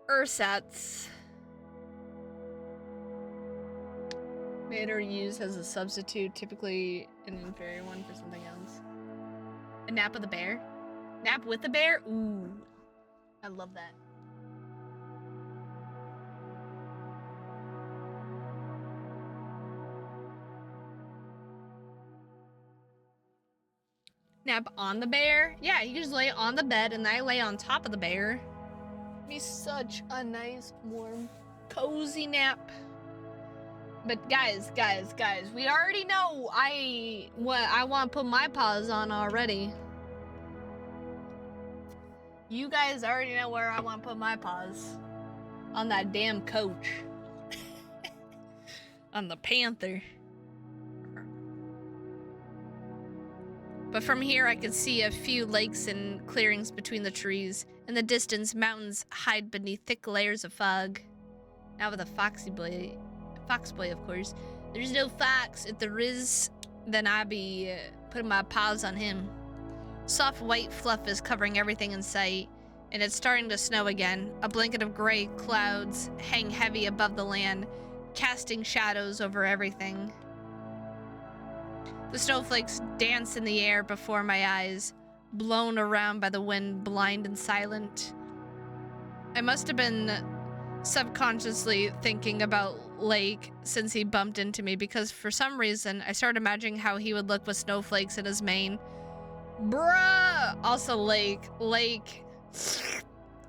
Ersatz. Made or used as a substitute, typically an inferior one for something else. A nap with a bear? Nap with a bear? Ooh. I love that. Nap on the bear? Yeah, you just lay on the bed and I lay on top of the bear. Be such a nice, warm, cozy nap. But guys, we already know I want to put my paws on already. You guys already know where I want to put my paws. On that damn coach. On the panther. But from here I can see a few lakes and clearings between the trees. In the distance, mountains hide beneath thick layers of fog. Now with a fox boy, of course. There's no fox. If there is, then I be putting my paws on him. Soft white fluff is covering everything in sight, and it's starting to snow again. A blanket of gray clouds hang heavy above the land, casting shadows over everything. The snowflakes dance in the air before my eyes, blown around by the wind, blind and silent. I must have been subconsciously thinking about Lake since he bumped into me, because for some reason I started imagining how he would look with snowflakes in his mane. Bruh! Also Lake.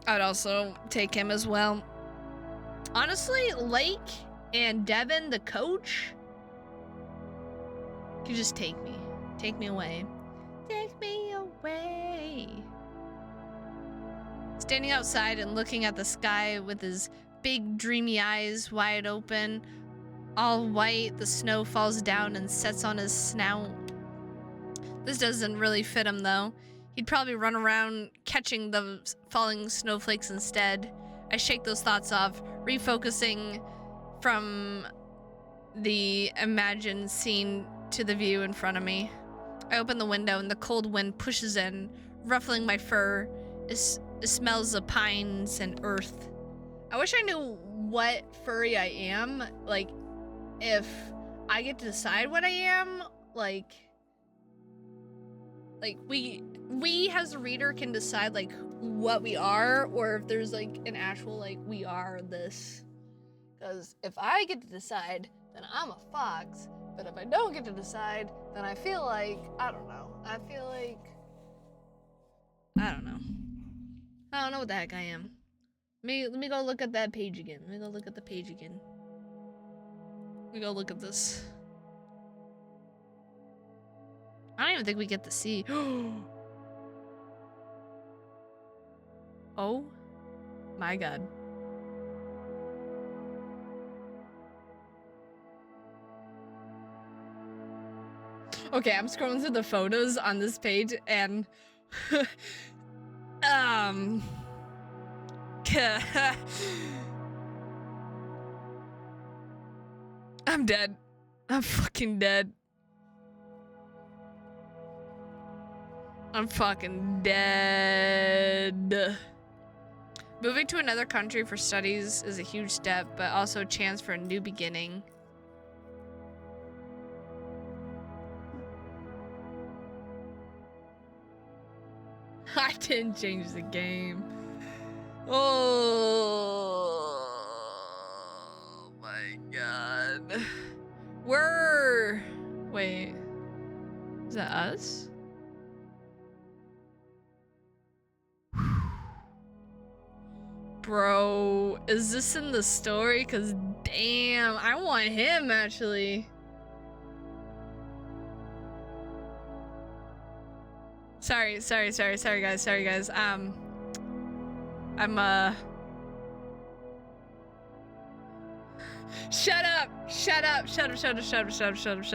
I'd also take him as well. Honestly, Lake and Devin, the coach, you just take me. Take me away. Take me away. Standing outside and looking at the sky with his big dreamy eyes wide open, all white, the snow falls down and sets on his snout. This doesn't really fit him though. He'd probably run around catching the falling snowflakes instead. I shake those thoughts off, refocusing from the imagined scene to the view in front of me. I open the window and the cold wind pushes in, ruffling my fur. It smells of pines and earth. I wish I knew what furry I am. Like, if I get to decide what I am, like we as a reader can decide like what we are, or if there's like an actual like we are this. Because if I get to decide, then I'm a fox. But if I don't get to decide, then I feel like, I don't know. I don't know. I don't know what the heck I am. Let me go look at that page again. Let me go look at the page again. Let me go look at this. I don't even think we get to see. Oh my god. Okay, I'm scrolling through the photos on this page and I'm dead. I'm fucking dead. I'm fucking dead. Moving to another country for studies is a huge step, but also a chance for a new beginning. I didn't change the game. Oh my god. Wait. Is that us? Bro, is this in the story? Cause damn, I want him actually. Sorry guys. Shut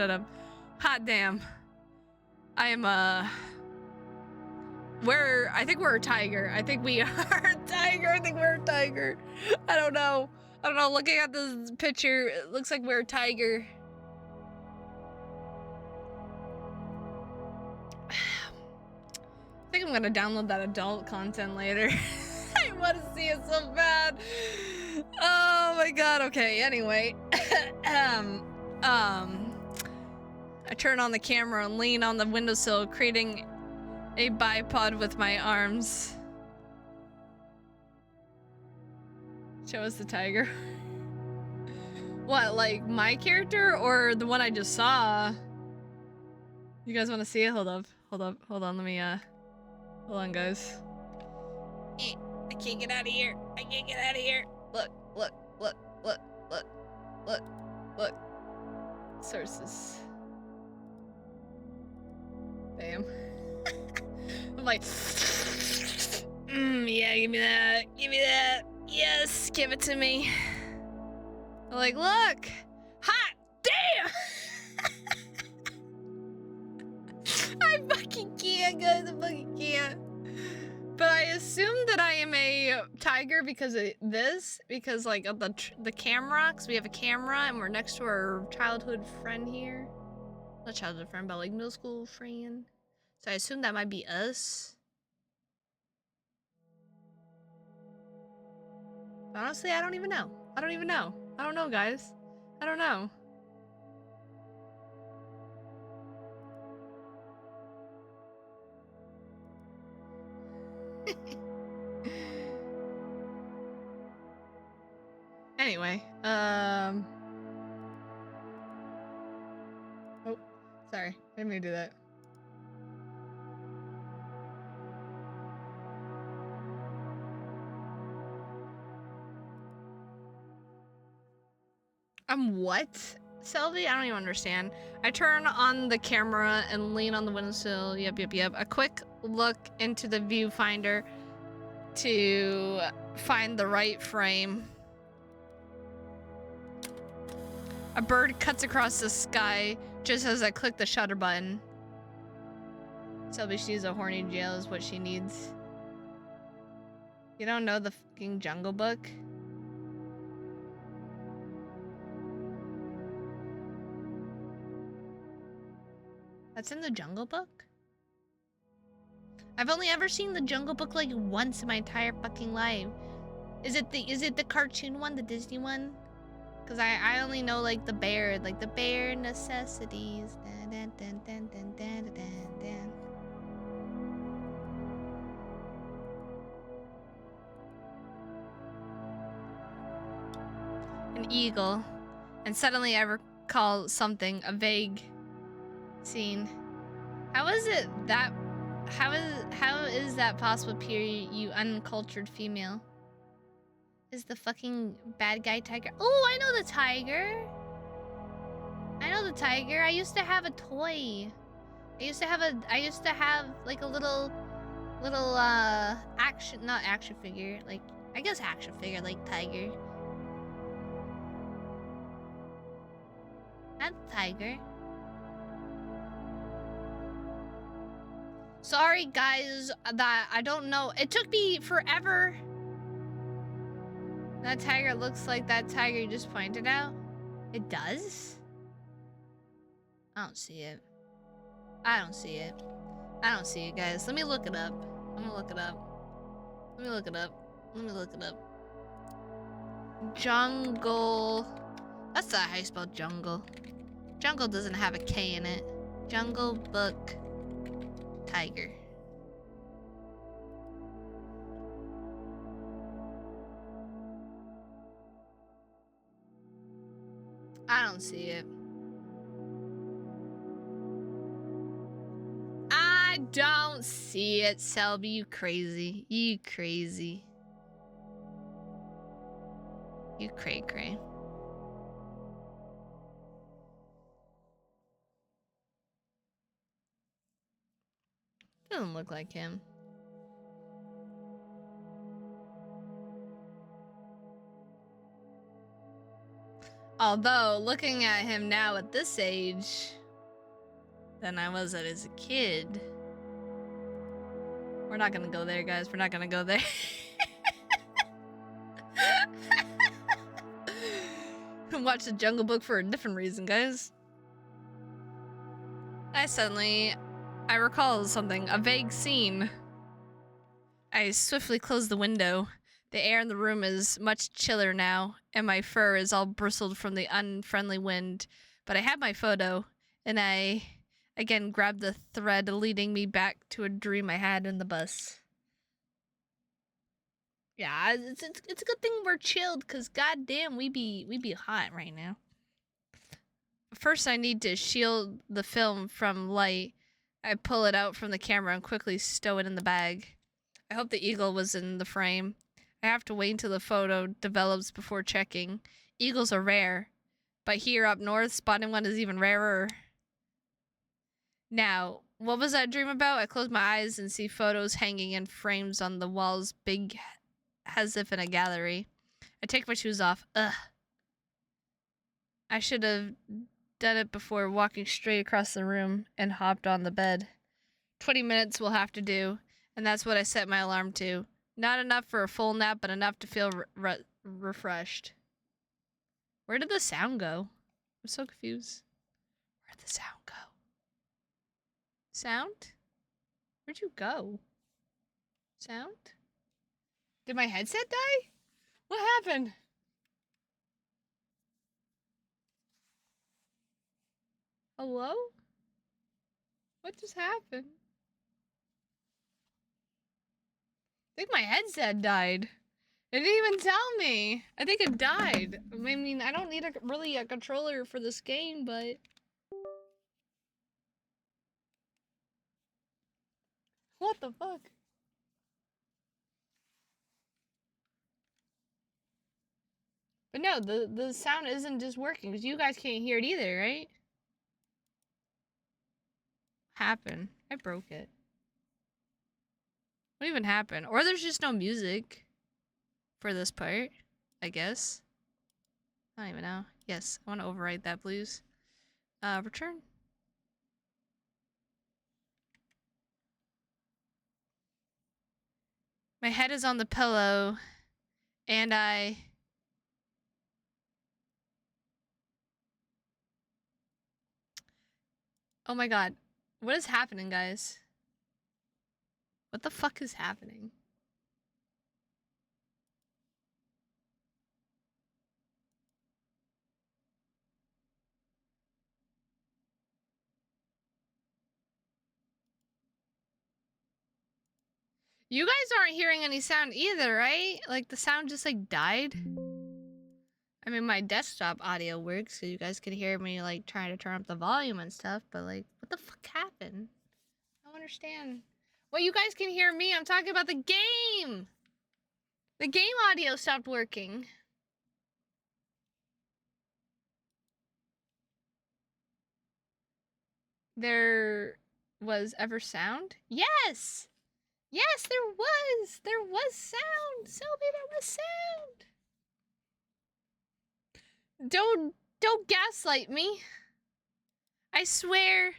up. Hot damn. I think we're a tiger. I think we are a tiger. I don't know. Looking at this picture, it looks like we're a tiger. I think I'm gonna download that adult content later. I want to see it so bad. Oh my god. Okay, anyway. I turn on the camera and lean on the windowsill, creating a bipod with my arms. Show us the tiger. What, like my character or the one I just saw? You guys want to see it? Hold on. Let me, hold on, guys. I can't get out of here. Look. Sources. Bam. I'm like, yeah, give me that. Yes, give it to me. I'm like, look, hot damn. I fucking can't, guys. But I assume that I am a tiger because of this, because like of the camera, because we have a camera and we're next to our childhood friend here. Not childhood friend, but like middle school friend. So I assume that might be us. But honestly, I don't even know. I don't know, guys. I don't know. Anyway, oh, sorry. I didn't mean to do that. What? Selby? I don't even understand. I turn on the camera and lean on the windowsill. Yep. A quick look into the viewfinder to find the right frame. A bird cuts across the sky just as I click the shutter button. Selby, she's a horny jail is what she needs. You don't know the fucking Jungle Book? That's in the Jungle Book? I've only ever seen the Jungle Book like once in my entire fucking life. Is it the cartoon one, the Disney one? Cause I only know like the bare necessities. Dun, dun, dun, dun, dun, dun, dun, dun. An eagle, and suddenly I recall something, a vague scene. How is that possible, period, you uncultured female? Is the fucking bad guy tiger? Oh, I know the tiger. I used to have a toy. I used to have like a little not action figure, like I guess action figure like tiger. That's tiger. Sorry, guys, that I don't know. It took me forever. That tiger looks like that tiger you just pointed out. It does? I don't see it. I don't see it. I don't see it, guys. Let me look it up. I'm gonna look it up. Let me look it up. Let me look it up. Jungle. That's not how you spell jungle. Jungle doesn't have a K in it. Jungle Book Tiger. I don't see it. I don't see it, Selby. You crazy. You crazy. You cray-cray. Doesn't look like him. Although, looking at him now at this age than I was at as a kid. We're not gonna go there, guys. We're not gonna go there. Watch the Jungle Book for a different reason, guys. I recall something, a vague scene. I swiftly closed the window. The air in the room is much chiller now, and my fur is all bristled from the unfriendly wind. But I have my photo, and I again grabbed the thread leading me back to a dream I had in the bus. Yeah, it's a good thing we're chilled, cause goddamn, we be hot right now. First, I need to shield the film from light. I pull it out from the camera and quickly stow it in the bag. I hope the eagle was in the frame. I have to wait until the photo develops before checking. Eagles are rare, but here up north, spotting one is even rarer. Now, what was that dream about? I close my eyes and see photos hanging in frames on the walls, big as if in a gallery. I take my shoes off. Ugh. I should have done it before walking straight across the room and hopped on the bed. 20 minutes will have to do, and that's what I set my alarm to. Not enough for a full nap, but enough to feel refreshed. Where did the sound go? I'm so confused. Where'd the sound go? Sound? Where'd you go? Sound? Did my headset die? What happened? Hello? What just happened? I think my headset died. It didn't even tell me. I think it died. I mean, I don't need really a controller for this game, but... What the fuck? But no, the sound isn't just working, because you guys can't hear it either, right? Happened. I broke it. What even happened? Or there's just no music for this part, I guess. I don't even know. Yes, I want to overwrite that, please. Return. My head is on the pillow, and oh my god. What is happening, guys? What the fuck is happening? You guys aren't hearing any sound either, right? Like, the sound just, like, died? I mean, my desktop audio works, so you guys can hear me, like, trying to turn up the volume and stuff, but, like, what the fuck happened? I don't understand. Well, you guys can hear me. I'm talking about the game! The game audio stopped working. There was ever sound? Yes! Yes, there was! There was sound! Selby, there was sound! Don't gaslight me. I swear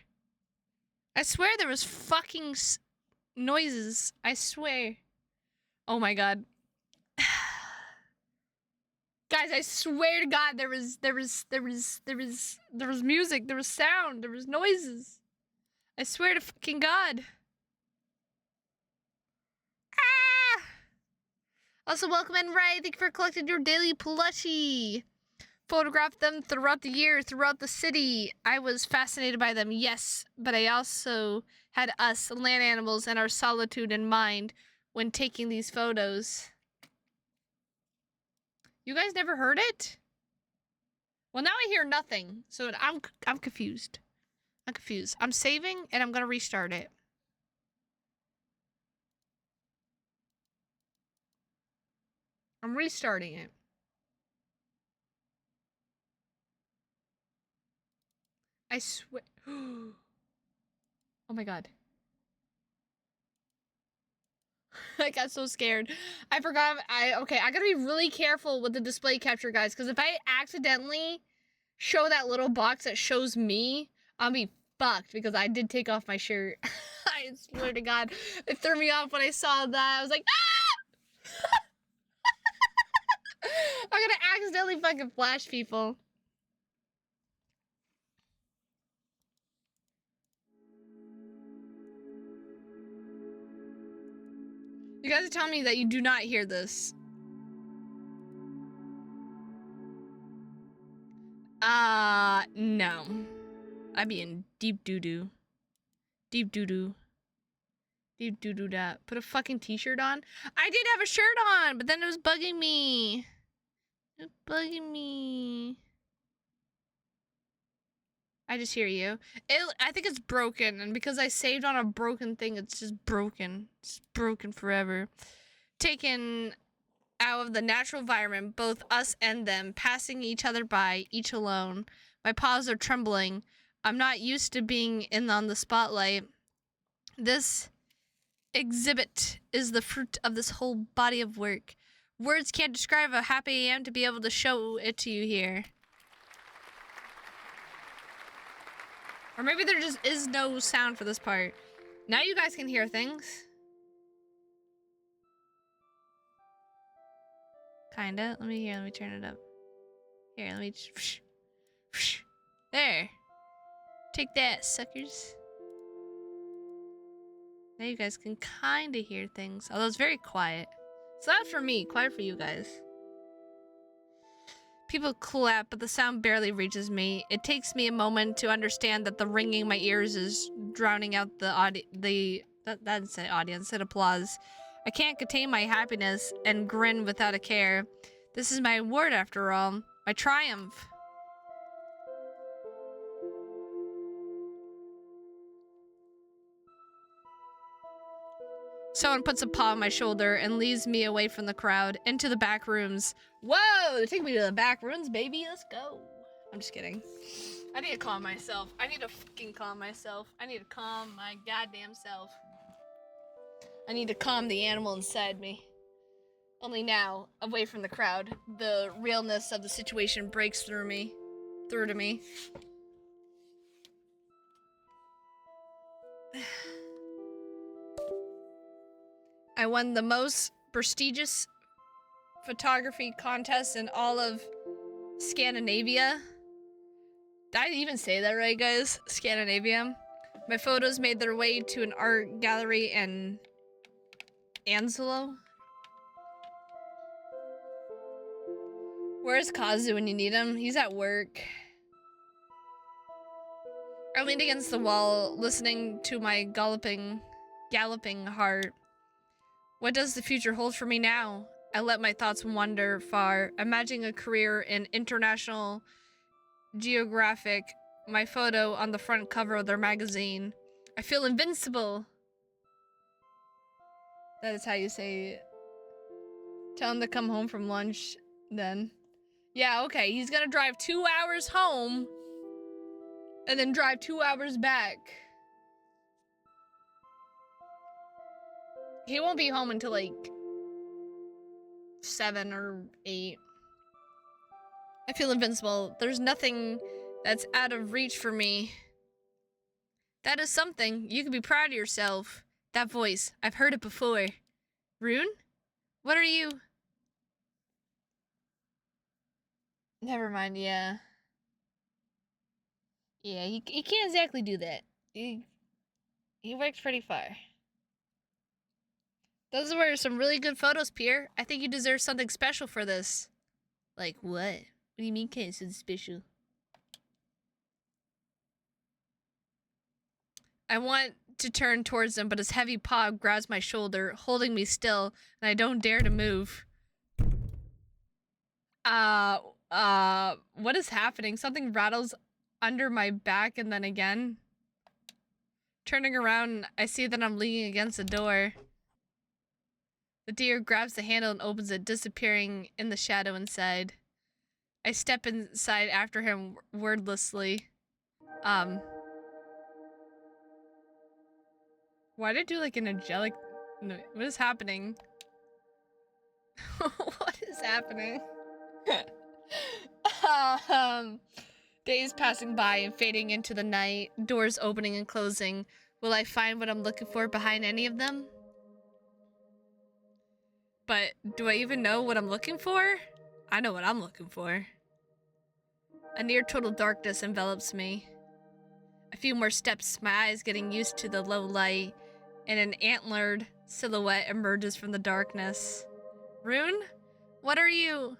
there was fucking noises. I swear. Oh my god. Guys, I swear to God, there was music, there was sound, there was noises. I swear to fucking God. Ah! Also, welcome in, Ray. Thank you for collecting your daily plushie. Photographed them throughout the year, throughout the city. I was fascinated by them, yes, but I also had us, land animals, and our solitude in mind when taking these photos. You guys never heard it? Well, now I hear nothing, so I'm confused. I'm confused. I'm saving, and I'm gonna restart it. I'm restarting it. I swear. Oh my god. I got so scared. I forgot. Okay, I gotta be really careful with the display capture, guys, because if I accidentally show that little box that shows me, I'll be fucked because I did take off my shirt. I swear to God. It threw me off when I saw that. I was like, ah! I'm gonna accidentally fucking flash people. You guys are telling me that you do not hear this. No. I'd be in deep doo-doo. Deep doo-doo. Deep doo-doo that. Put a fucking t-shirt on? I did have a shirt on, but then it was bugging me. It was bugging me. I just hear you. I think it's broken, and because I saved on a broken thing, it's just broken. It's broken forever. Taken out of the natural environment, both us and them, passing each other by, each alone. My paws are trembling. I'm not used to being in on the spotlight. This exhibit is the fruit of this whole body of work. Words can't describe how happy I am to be able to show it to you here. Or maybe there just is no sound for this part. Now you guys can hear things. Kinda. Let me turn it up. Here, let me just... There. Take that, suckers. Now you guys can kinda hear things. Although it's very quiet. So that's for me, quiet for you guys. People clap, but the sound barely reaches me. It takes me a moment to understand that the ringing in my ears is drowning out that's the audience and applause. I can't contain my happiness and grin without a care. This is my award after all. My triumph. Someone puts a paw on my shoulder and leads me away from the crowd into the back rooms. Whoa, they take me to the back rooms, baby. Let's go. I'm just kidding. I need to calm myself. I need to fucking calm myself. I need to calm my goddamn self. I need to calm the animal inside me. Only now, away from the crowd, the realness of the situation breaks through to me. I won the most prestigious photography contest in all of Scandinavia. Did I even say that right, guys? Scandinavia. My photos made their way to an art gallery in Anselo. Where's Kazu when you need him? He's at work. I leaned against the wall, listening to my galloping heart. What does the future hold for me now? I let my thoughts wander far, imagining a career in International Geographic, my photo on the front cover of their magazine. I feel invincible. That is how you say it. Tell him to come home from lunch, then. Yeah, okay, he's gonna drive 2 hours home, and then drive 2 hours back. He won't be home until like 7 or 8. I feel invincible. There's nothing that's out of reach for me. That is something. You can be proud of yourself. That voice. I've heard it before. Rune? What are you? Never mind, yeah. Yeah, he can't exactly do that. He works pretty far. Those were some really good photos, Pierre. I think you deserve something special for this. Like what? What do you mean kind of something special? I want to turn towards him, but his heavy paw grabs my shoulder, holding me still, and I don't dare to move. What is happening? Something rattles under my back and then again. Turning around, I see that I'm leaning against the door. The deer grabs the handle and opens it, disappearing in the shadow inside. I step inside after him wordlessly. Why did I do like an angelic... No, what is happening? What is happening? Days passing by and fading into the night, doors opening and closing. Will I find what I'm looking for behind any of them? But do I even know what I'm looking for? I know what I'm looking for. A near total darkness envelops me. A few more steps, my eyes getting used to the low light, and an antlered silhouette emerges from the darkness. Rune? What are you?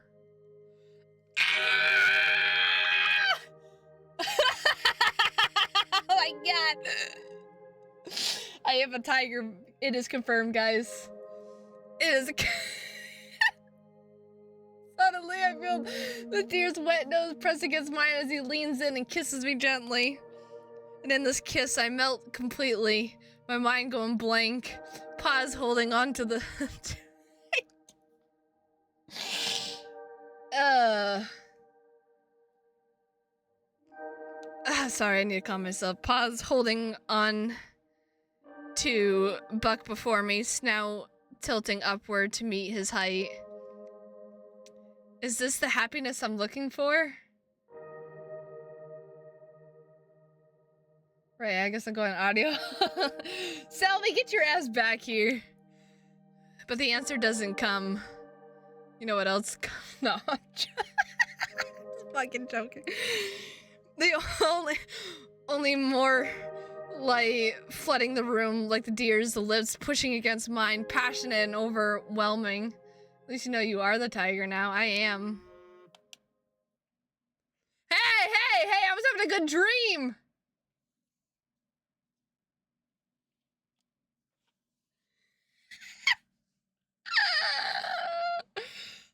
Oh my god! I have a tiger. It is confirmed, guys. It is. Suddenly, I feel the deer's wet nose press against mine as he leans in and kisses me gently. And in this kiss, I melt completely, my mind going blank, paws holding on to the... Sorry, I need to calm myself. Paws holding on to Buck before me, snout tilting upward to meet his height. Is this the happiness I'm looking for? Right, I guess I'm going audio. Selby, get your ass back here. But the answer doesn't come. You know what else? No, I'm just fucking joking. The only more light flooding the room like the deer's, the lips pushing against mine, passionate and overwhelming. At least you know you are the tiger now. I am. Hey, I was having a good dream.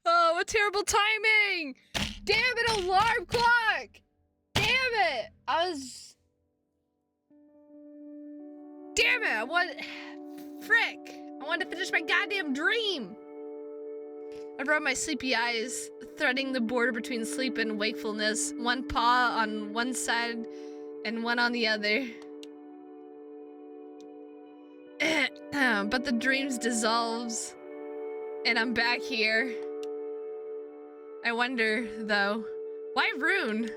Oh, what terrible timing! Damn it, alarm clock! Damn it! Damn it, Frick! I wanted to finish my goddamn dream! I rub my sleepy eyes, threading the border between sleep and wakefulness, one paw on one side and one on the other. But the dreams dissolves, and I'm back here. I wonder, though, why Rune?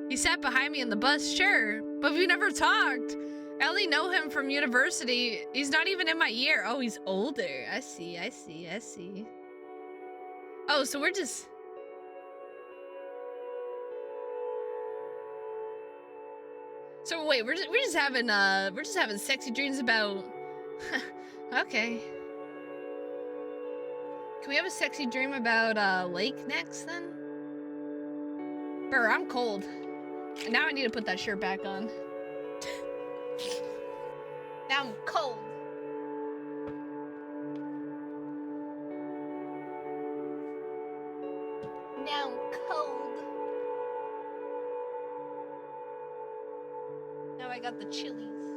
He sat behind me in the bus, sure, but we never talked. I only know him from university. He's not even in my year. Oh, he's older. I see. Oh, so we're just... So wait, we're just having sexy dreams about... Okay. Can we have a sexy dream about lake next then? Brr, I'm cold. And now I need to put that shirt back on. Now I'm cold. Now I'm cold. Now I got the chilies.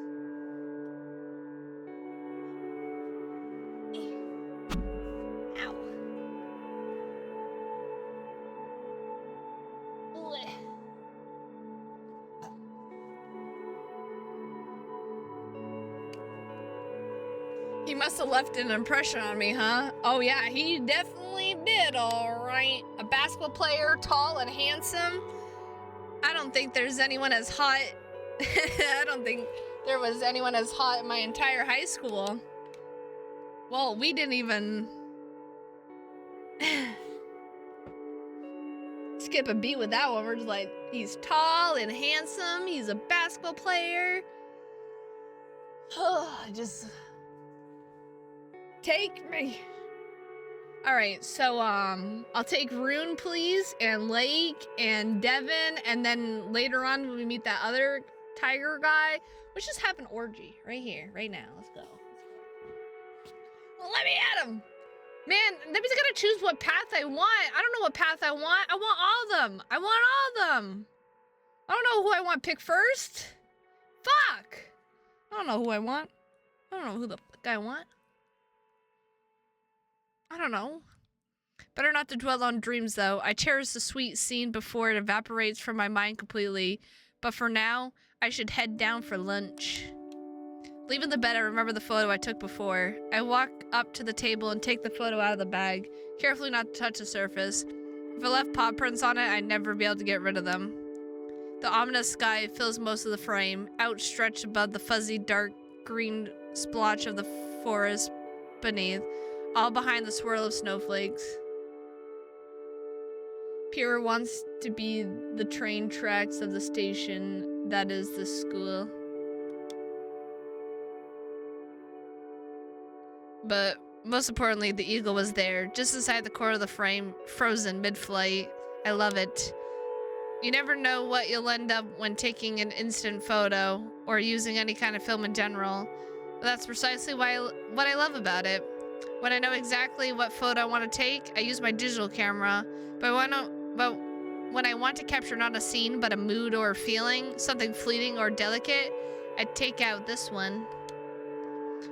Ow. Blech. He must have left an impression on me, huh? Oh yeah, he definitely did, alright. A basketball player, tall and handsome. I don't think there's anyone as hot. I don't think there was anyone as hot in my entire high school. Well, we didn't even skip a beat with that one. We're just like, he's tall and handsome. He's a basketball player. Just take me. All right, so I'll take Rune, please, and Lake and Devin, and then later on when we meet that other tiger guy, let's just have an orgy right here, right now. Let's go. Well, let me at him. Man, that means I gotta choose what path I want. I don't know what path I want. I want all of them. I want all of them. I don't know who I want to pick first. Fuck. I don't know who I want. I don't know who the fuck I want. I don't know. Better not to dwell on dreams, though. I cherish the sweet scene before it evaporates from my mind completely. But for now, I should head down for lunch. Leaving the bed, I remember the photo I took before. I walk up to the table and take the photo out of the bag, carefully not to touch the surface. If I left paw prints on it, I'd never be able to get rid of them. The ominous sky fills most of the frame, outstretched above the fuzzy, dark green splotch of the forest beneath, all behind the swirl of snowflakes. Pure wants to be the train tracks of the station that is the school. But most importantly, the eagle was there, just inside the core of the frame, frozen mid-flight. I love it. You never know what you'll end up when taking an instant photo, or using any kind of film in general. But that's precisely what I love about it. When I know exactly what photo I want to take, I use my digital camera. But when I want to capture not a scene, but a mood or a feeling, something fleeting or delicate, I take out this one.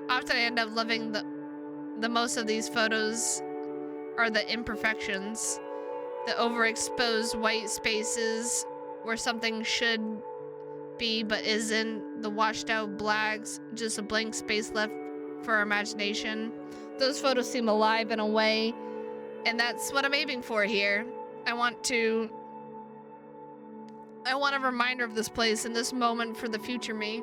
Often I end up loving the most of these photos are the imperfections. The overexposed white spaces where something should be but isn't. The washed out blacks, just a blank space left for our imagination. Those photos seem alive in a way, and that's what I'm aiming for here. I want a reminder of this place and this moment for the future me.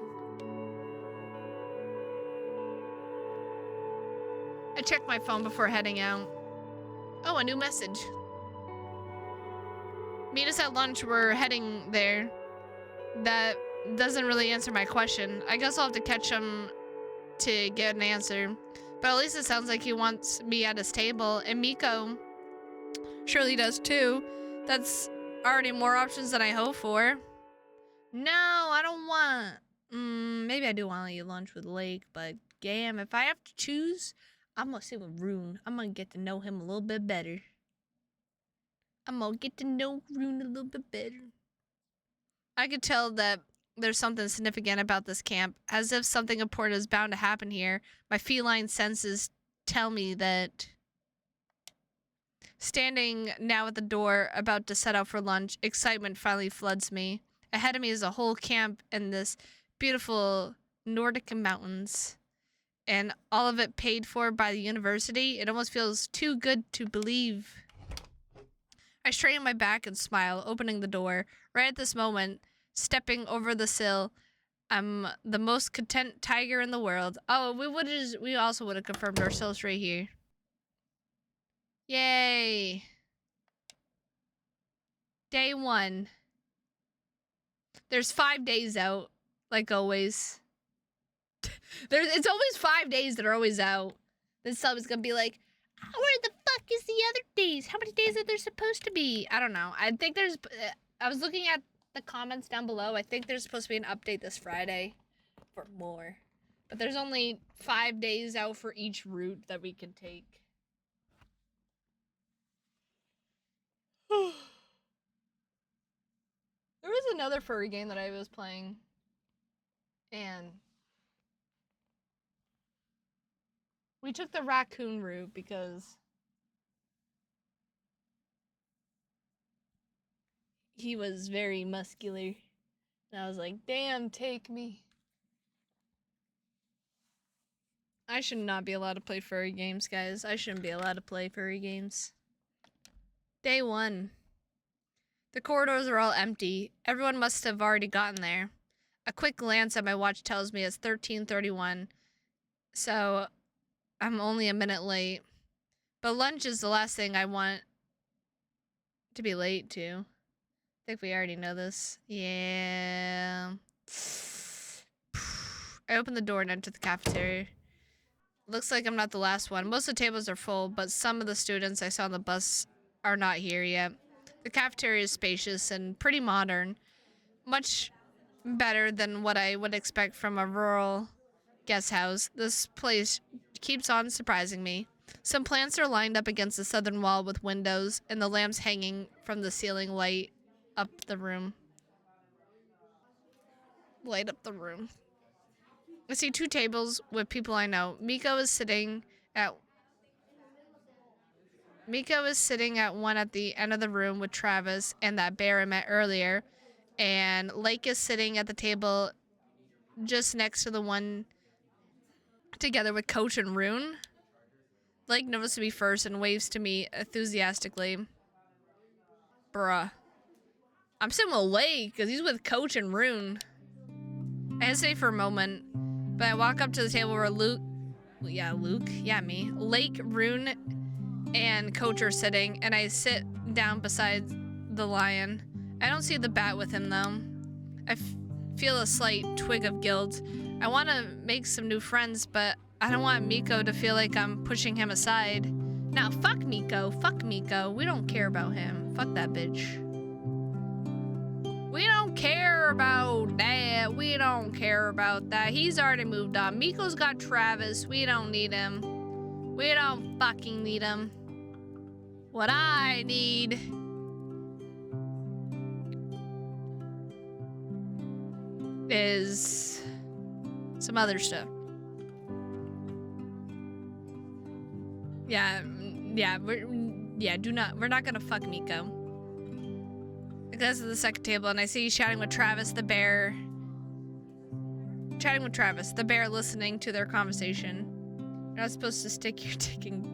I checked my phone before heading out. Oh, a new message. Meet us at lunch, we're heading there. That doesn't really answer my question. I guess I'll have to catch him to get an answer. But at least it sounds like he wants me at his table. And Miko surely does too. That's already more options than I hope for. No, I don't want... maybe I do want to eat lunch with Lake, but damn, if I have to choose, I'm gonna sit with Rune. I'm gonna get to know him a little bit better. I'm gonna get to know Rune a little bit better. I could tell that there's something significant about this camp, as if something important is bound to happen here. My feline senses tell me that. Standing now at the door, about to set out for lunch, excitement finally floods me. Ahead of me is a whole camp in this beautiful Nordic mountains, and all of it paid for by the university. It almost feels too good to believe. I straighten my back and smile, opening the door. Right at this moment, stepping over the sill, I'm the most content tiger in the world. Oh, we also would have confirmed ourselves right here. Yay. Day 1. There's 5 days out, like always. It's always 5 days that are always out. Then someone's gonna be like, where the fuck is the other days? How many days are there supposed to be? I don't know. I think there's... I was looking at the comments down below. I think there's supposed to be an update this Friday for more. But there's only 5 days out for each route that we can take. There was another furry game that I was playing. And... we took the raccoon route because... he was very muscular. And I was like, damn, take me. I should not be allowed to play furry games, guys. I shouldn't be allowed to play furry games. Day 1. The corridors are all empty. Everyone must have already gotten there. A quick glance at my watch tells me it's 13:31, so I'm only a minute late. But lunch is the last thing I want to be late to. I think we already know this. Yeah. I open the door and enter the cafeteria. Looks like I'm not the last one. Most of the tables are full, but some of the students I saw on the bus are not here yet. The cafeteria is spacious and pretty modern. Much better than what I would expect from a rural guest house. This place keeps on surprising me. Some plants are lined up against the southern wall with windows, and the lamps hanging from the ceiling light up the room. Light up the room. I see 2 tables with people I know. Miko is sitting at one at the end of the room with Travis and that bear I met earlier. And Lake is sitting at the table just next to the one together with Coach and Rune. Lake notices me first and waves to me enthusiastically. Bruh. I'm sitting with Lake because he's with Coach and Rune. I hesitate for a moment, but I walk up to the table where Luke, me, Lake, Rune, and Coach are sitting, and I sit down beside the lion. I don't see the bat with him, though. I feel a slight twig of guilt. I want to make some new friends, but I don't want Miko to feel like I'm pushing him aside. Now, fuck Miko. Fuck Miko. We don't care about him. Fuck that bitch. We don't care about that. We don't care about that. He's already moved on. Miko's got Travis. We don't need him. We don't fucking need him. What I need is some other stuff. We're not gonna fuck Miko. I go to the second table and I see you chatting with Travis the bear. Listening to their conversation. You're not supposed to stick your dick in.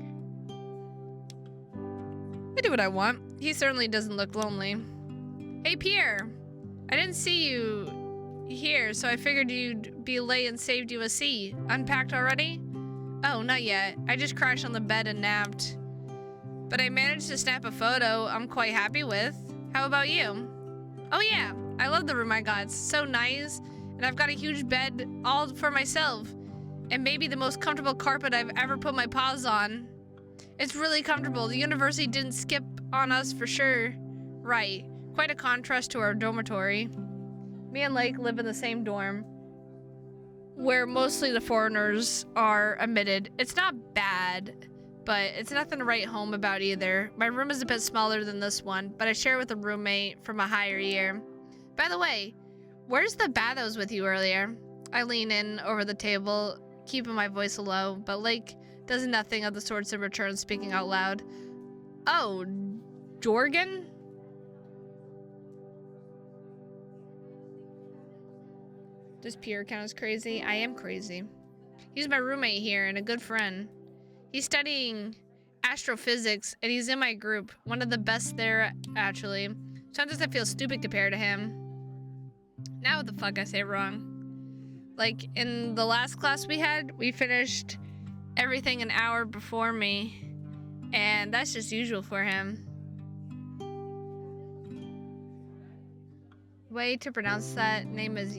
I do what I want. He certainly doesn't look lonely. Hey, Pierre. I didn't see you here, so I figured you'd be late and saved you a seat. Unpacked already? Oh, not yet. I just crashed on the bed and napped. But I managed to snap a photo I'm quite happy with. How about you? Oh yeah, I love the room I got. It's so nice, and I've got a huge bed all for myself, and maybe the most comfortable carpet I've ever put my paws on. It's really comfortable. The university didn't skip on us for sure. Right, quite a contrast to our dormitory. Me and Lake live in the same dorm, where mostly the foreigners are admitted. It's not bad, but it's nothing to write home about either. My room is a bit smaller than this one, but I share it with a roommate from a higher year. By the way, where's the bat that was with you earlier? I lean in over the table, keeping my voice low, but Lake does nothing of the sorts in return, speaking out loud. Oh, Jorgen? Does Pierre count as crazy? I am crazy. He's my roommate here and a good friend. He's studying astrophysics, and he's in my group. One of the best there, actually. Sometimes I feel stupid compared to him. Now what the fuck I say wrong? Like, in the last class we had, we finished everything an hour before me. And that's just usual for him. Way to pronounce that name is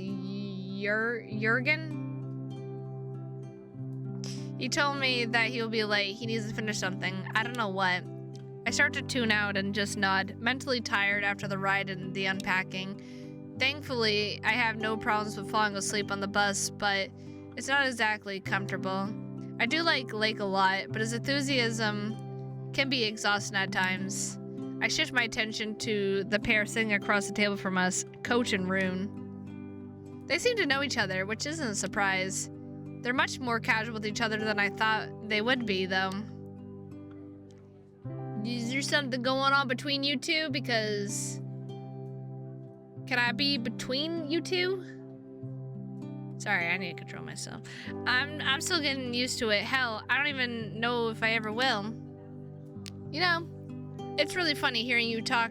Jurgen? He told me that he'll be late. He needs to finish something. I don't know what. I start to tune out and just nod, mentally tired after the ride and the unpacking. Thankfully, I have no problems with falling asleep on the bus, but it's not exactly comfortable. I do like Lake a lot, but his enthusiasm can be exhausting at times. I shift my attention to the pair sitting across the table from us, Coach and Rune. They seem to know each other, which isn't a surprise. They're much more casual with each other than I thought they would be, though. Is there something going on between you two? Because... Can I be between you two? Sorry, I need to control myself. I'm still getting used to it. Hell, I don't even know if I ever will. You know, it's really funny hearing you talk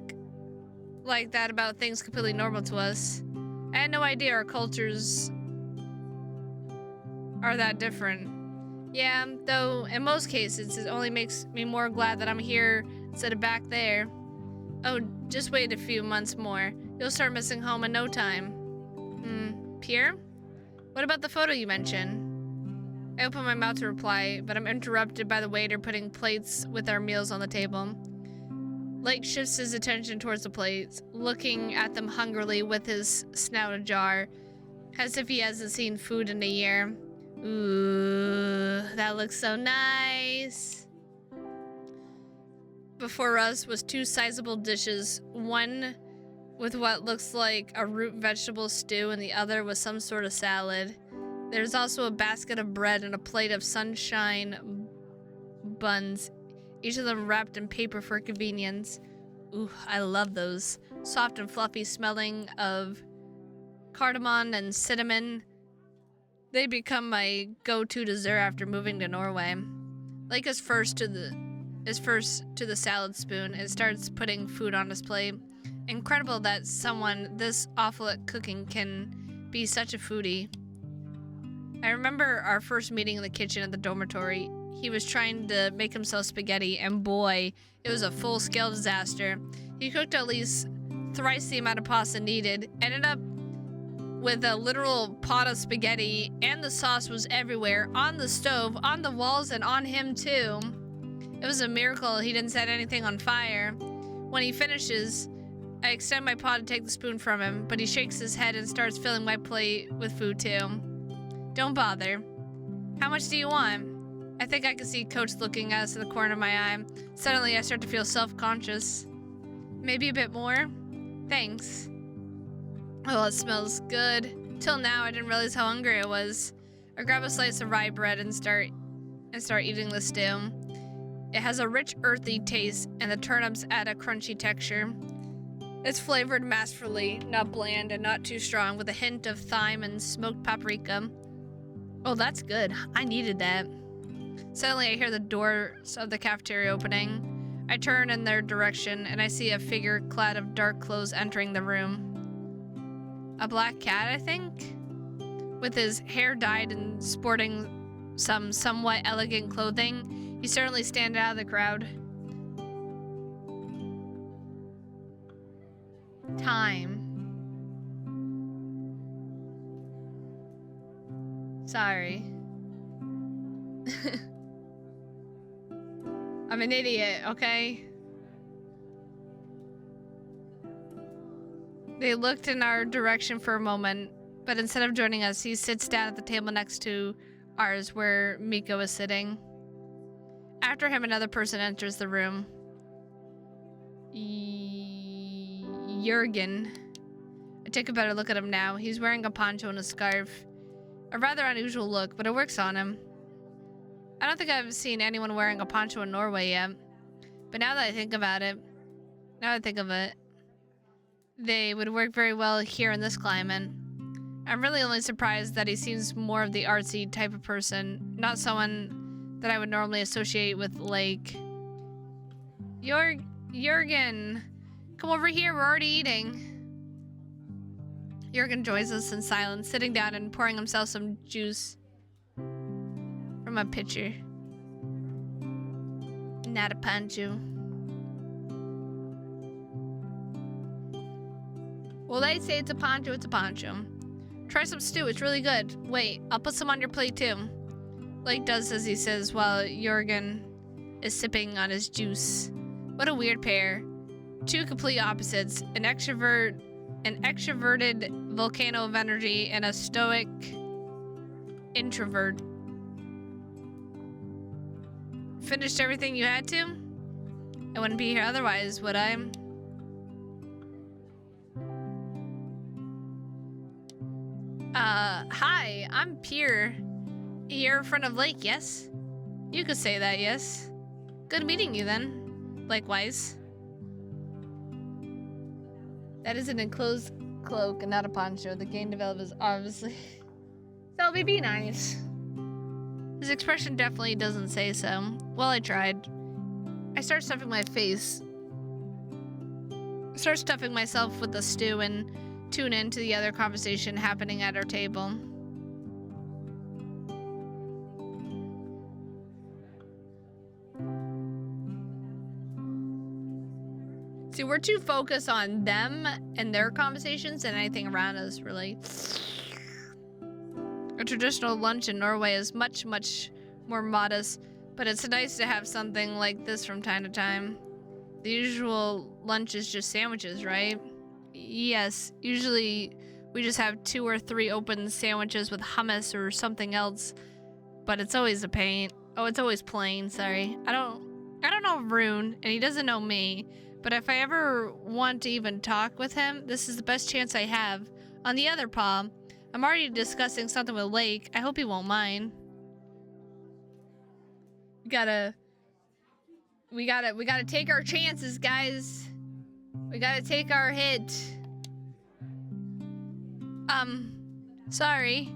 like that about things completely normal to us. I had no idea our cultures are that different. Yeah, though in most cases, it only makes me more glad that I'm here instead of back there. Oh, just wait a few months more. You'll start missing home in no time. Pierre? What about the photo you mentioned? I open my mouth to reply, but I'm interrupted by the waiter putting plates with our meals on the table. Lake shifts his attention towards the plates, looking at them hungrily with his snout ajar, as if he hasn't seen food in a year. Ooh, that looks so nice. Before us was two sizable dishes, one with what looks like a root vegetable stew and the other with some sort of salad. There's also a basket of bread and a plate of sunshine buns, each of them wrapped in paper for convenience. Ooh, I love those. Soft and fluffy, smelling of cardamom and cinnamon. They become my go-to dessert after moving to Norway. Lake is first to the salad spoon and starts putting food on his plate. Incredible that someone this awful at cooking can be such a foodie. I remember our first meeting in the kitchen at the dormitory. He was trying to make himself spaghetti, and boy, it was a full-scale disaster. He cooked at least thrice the amount of pasta needed, ended up with a literal pot of spaghetti, and the sauce was everywhere, on the stove, on the walls, and on him too. It was a miracle he didn't set anything on fire. When he finishes, I extend my paw to take the spoon from him, but he shakes his head and starts filling my plate with food too. Don't bother. How much do you want? I think I can see Coach looking at us in the corner of my eye. Suddenly, I start to feel self-conscious. Maybe a bit more? Thanks. Oh, it smells good. Till now, I didn't realize how hungry I was. I grab a slice of rye bread and start eating the stew. It has a rich, earthy taste, and the turnips add a crunchy texture. It's flavored masterfully, not bland and not too strong, with a hint of thyme and smoked paprika. Oh, that's good. I needed that. Suddenly, I hear the doors of the cafeteria opening. I turn in their direction, and I see a figure clad of dark clothes entering the room. A black cat, I think? With his hair dyed and sporting some somewhat elegant clothing, he certainly stands out of the crowd. Time. Sorry. I'm an idiot, okay? They looked in our direction for a moment, but instead of joining us, he sits down at the table next to ours where Miko is sitting. After him, another person enters the room. Jurgen. I take a better look at him now. He's wearing a poncho and a scarf. A rather unusual look, but it works on him. I don't think I've seen anyone wearing a poncho in Norway yet. But now that I think of it, they would work very well here in this climate. I'm really only surprised that he seems more of the artsy type of person, not someone that I would normally associate with Lake. Jurgen, come over here, we're already eating. Jurgen joins us in silence, sitting down and pouring himself some juice from a pitcher. Not a poncho. Well, they say it's a poncho, it's a poncho. Try some stew, it's really good. Wait, I'll put some on your plate too. Lake does as he says while Jurgen is sipping on his juice. What a weird pair. Two complete opposites. An extroverted volcano of energy and a stoic introvert. Finished everything you had to? I wouldn't be here otherwise, would I? Hi, I'm Pierre. You're in front of Lake, yes? You could say that, yes. Good meeting you then. Likewise. That is an enclosed cloak and not a poncho. The game developers obviously. So be nice. His expression definitely doesn't say so. Well, I tried. I start stuffing myself with the stew and tune into the other conversation happening at our table. See, we're too focused on them and their conversations and anything around us, really. A traditional lunch in Norway is much, much more modest, but it's nice to have something like this from time to time. The usual lunch is just sandwiches, right? Yes, usually we just have 2 or 3 open sandwiches with hummus or something else, but it's always a pain. Oh, it's always plain, sorry. I don't know Rune, and he doesn't know me, but if I ever want to even talk with him, this is the best chance I have. On the other paw, I'm already discussing something with Lake. I hope he won't mind. We gotta take our chances, guys. We gotta take our hit. Sorry.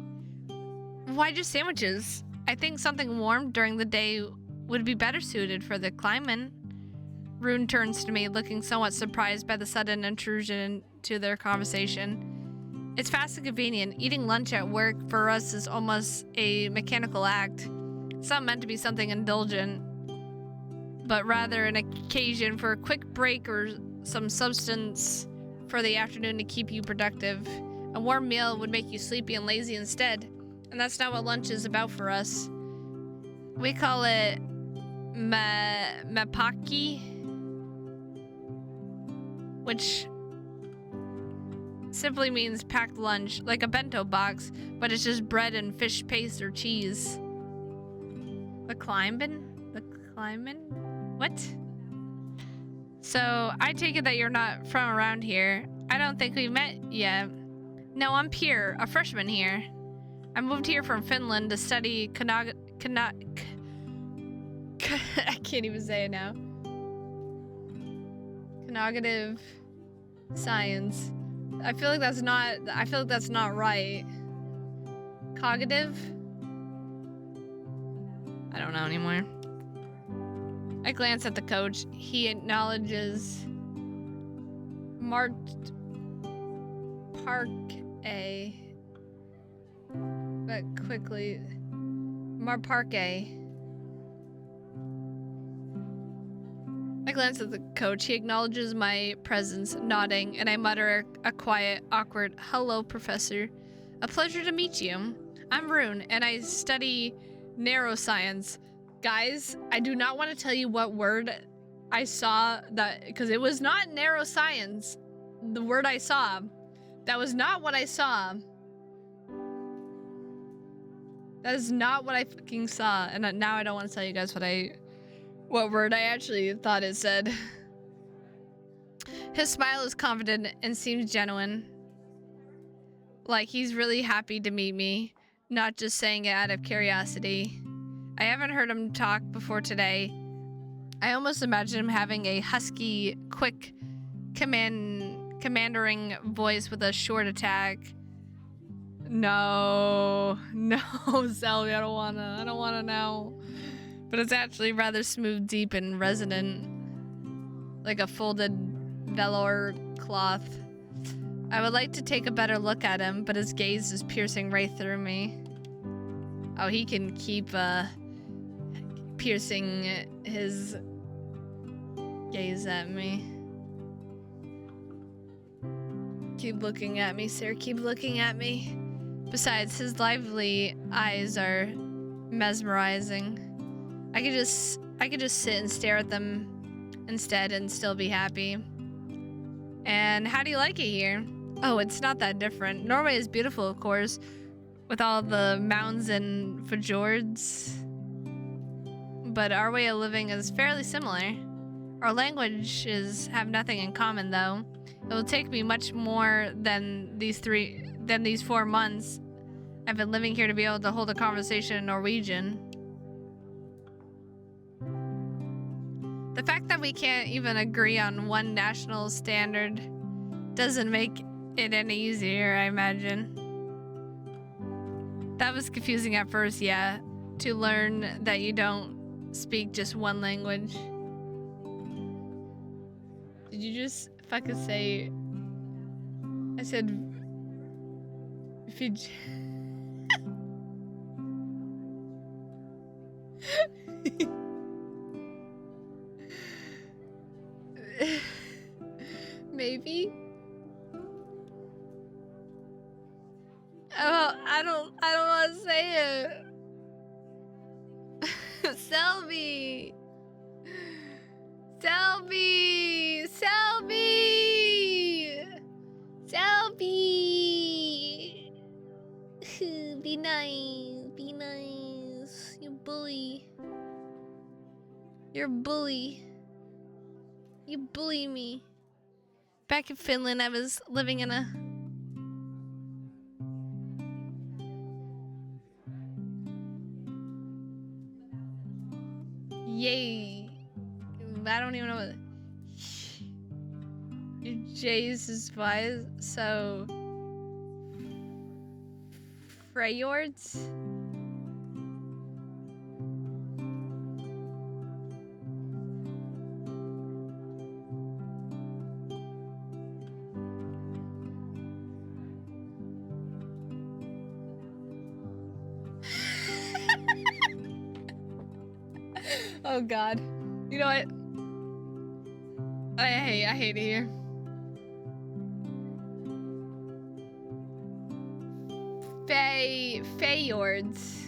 Why just sandwiches? I think something warm during the day would be better suited for the climate. Rune turns to me, looking somewhat surprised by the sudden intrusion into their conversation. It's fast and convenient. Eating lunch at work for us is almost a mechanical act. It's not meant to be something indulgent, but rather an occasion for a quick break or some substance for the afternoon to keep you productive. A warm meal would make you sleepy and lazy instead, and that's not what lunch is about for us. We call it mapaki, which simply means packed lunch, like a bento box, but it's just bread and fish paste or cheese. The Kleinben? What? So, I take it that you're not from around here. I don't think we met yet. No, I'm Pure, a freshman here. I moved here from Finland to study I can't even say it now. Cognitive science. I feel like that's not right. Cognitive? I don't know anymore. I glance at the coach. He acknowledges marked Park A. But quickly. Park A. I glance at the coach. He acknowledges my presence, nodding, and I mutter a quiet, awkward, "Hello, Professor. A pleasure to meet you. I'm Rune, and I study neuroscience." Guys, I do not want to tell you what word I saw that, because it was not neuroscience. The word I saw. That was not what I saw. That is not what I fucking saw. And now I don't want to tell you guys what word I actually thought it said. His smile is confident and seems genuine. Like he's really happy to meet me, not just saying it out of curiosity. I haven't heard him talk before today. I almost imagine him having a husky, quick, commanding voice with a short attack. No, Selby, I don't wanna know. But it's actually rather smooth, deep, and resonant, like a folded velour cloth. I would like to take a better look at him, but his gaze is piercing right through me. Oh, he can keep piercing his gaze at me. Keep looking at me, sir. Keep looking at me. Besides, his lively eyes are mesmerizing. I could just sit and stare at them instead and still be happy. And how do you like it here? Oh, it's not that different. Norway is beautiful, of course, with all the mountains and fjords. But our way of living is fairly similar. Our languages have nothing in common, though. It will take me much more than these 4 months I've been living here to be able to hold a conversation in Norwegian. The fact that we can't even agree on one national standard doesn't make it any easier, I imagine. That was confusing at first, yeah, to learn that you don't speak just one language. Did you just fucking say I said, if you... Maybe? Oh, I don't want to say it. Selby! Selby! Selby! Selby! Be nice. Be nice. You bully. You're a bully. You bully me. Back in Finland, I was living in a... Yay. I don't even know what... Your J's is why, so... Freyords? Oh God. You know what? I hate it here. Feyords.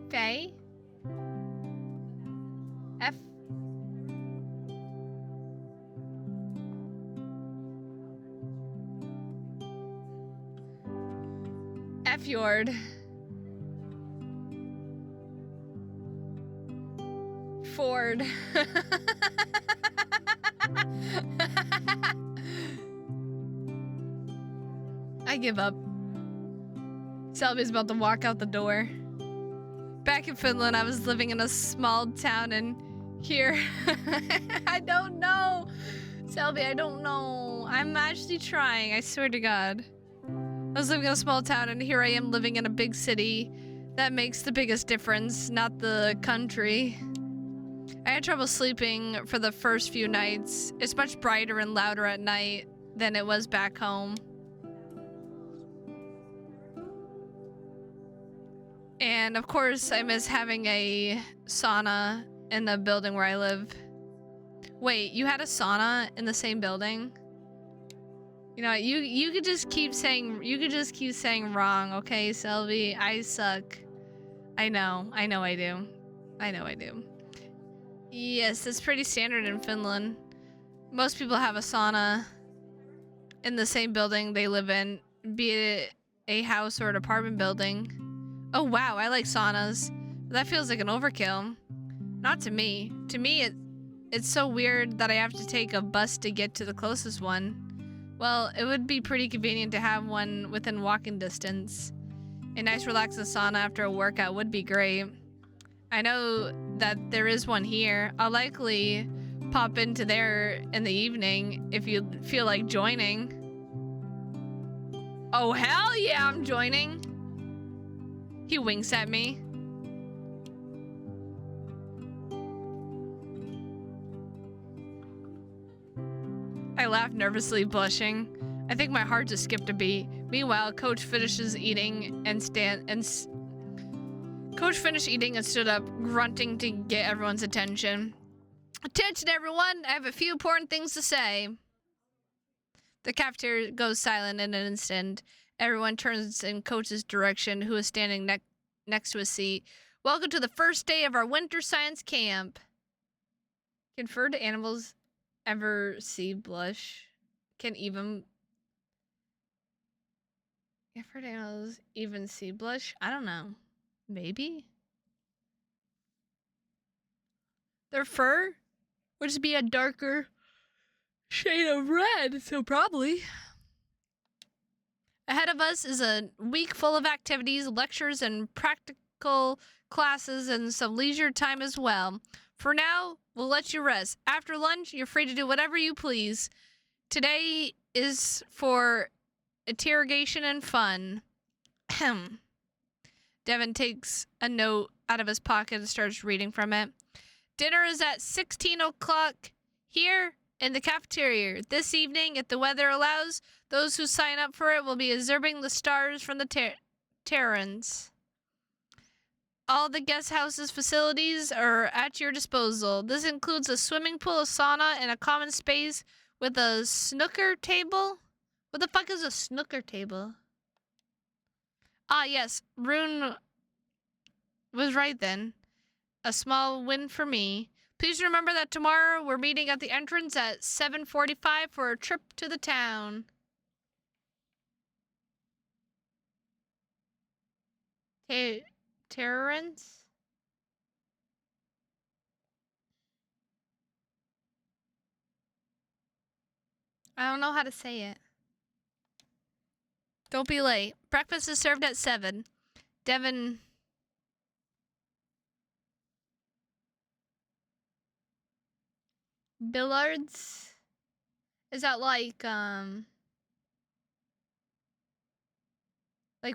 Fey? F? Fjord. Ford. I give up. Selby's about to walk out the door. Back in Finland, I was living in a small town, and here, I don't know. Selby, I don't know. I'm actually trying, I swear to God. I was living in a small town, and here I am living in a big city. That makes the biggest difference, not the country. I had trouble sleeping for the first few nights. It's much brighter and louder at night than it was back home. And of course, I miss having a sauna in the building where I live. Wait, you had a sauna in the same building? You know, you could just keep saying wrong, okay, Selby? I suck. I know I do. I know I do. Yes, it's pretty standard in Finland. Most people have a sauna in the same building they live in, be it a house or an apartment building. Oh wow, I like saunas. That feels like an overkill. Not to me. To me, it's so weird that I have to take a bus to get to the closest one. Well, it would be pretty convenient to have one within walking distance. A nice relaxing sauna after a workout would be great. I know that there is one here. I'll likely pop into there in the evening if you feel like joining. Oh, hell yeah, I'm joining. He winks at me. I laugh nervously, blushing. I think my heart just skipped a beat. Meanwhile, Coach finishes eating and Coach finished eating and stood up, grunting to get everyone's attention. Attention, everyone! I have a few important things to say. The cafeteria goes silent in an instant. Everyone turns in Coach's direction, who is standing next to a seat. Welcome to the first day of our winter science camp. Can furred animals ever see blush? Can furred animals even see blush? I don't know. Maybe? Their fur would just be a darker shade of red, so probably. Ahead of us is a week full of activities, lectures, and practical classes, and some leisure time as well. For now, we'll let you rest. After lunch, you're free to do whatever you please. Today is for interrogation and fun. Devin takes a note out of his pocket and starts reading from it. Dinner is at 16 o'clock here in the cafeteria. This evening, if the weather allows, those who sign up for it will be observing the stars from the terrains. All the guest house's facilities are at your disposal. This includes a swimming pool, a sauna, and a common space with a snooker table. What the fuck is a snooker table? Ah, yes. Rune was right then. A small win for me. Please remember that tomorrow we're meeting at the entrance at 7:45 for a trip to the town. Terrence? I don't know how to say it. Don't be late. Breakfast is served at 7. Devin... Billards? Is that like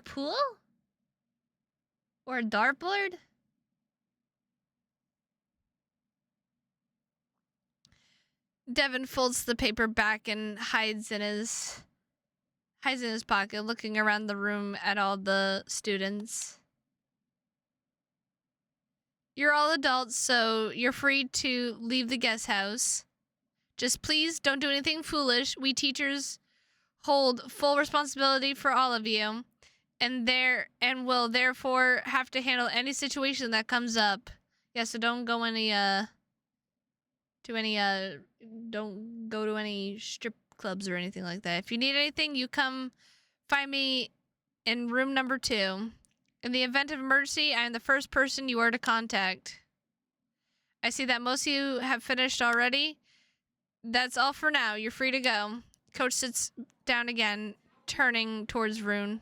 pool? Or a dartboard? Devin folds the paper back and hides in his pocket, looking around the room at all the students. You're all adults, so you're free to leave the guest house. Just please don't do anything foolish. We teachers hold full responsibility for all of you, and will therefore have to handle any situation that comes up. Yeah, so don't go don't go to any strip clubs or anything like that. If you need anything, you come find me in room number 2. In the event of emergency, I am the first person you are to contact. I see that most of you have finished already. That's all for now. You're free to go. Coach sits down again, turning towards Rune.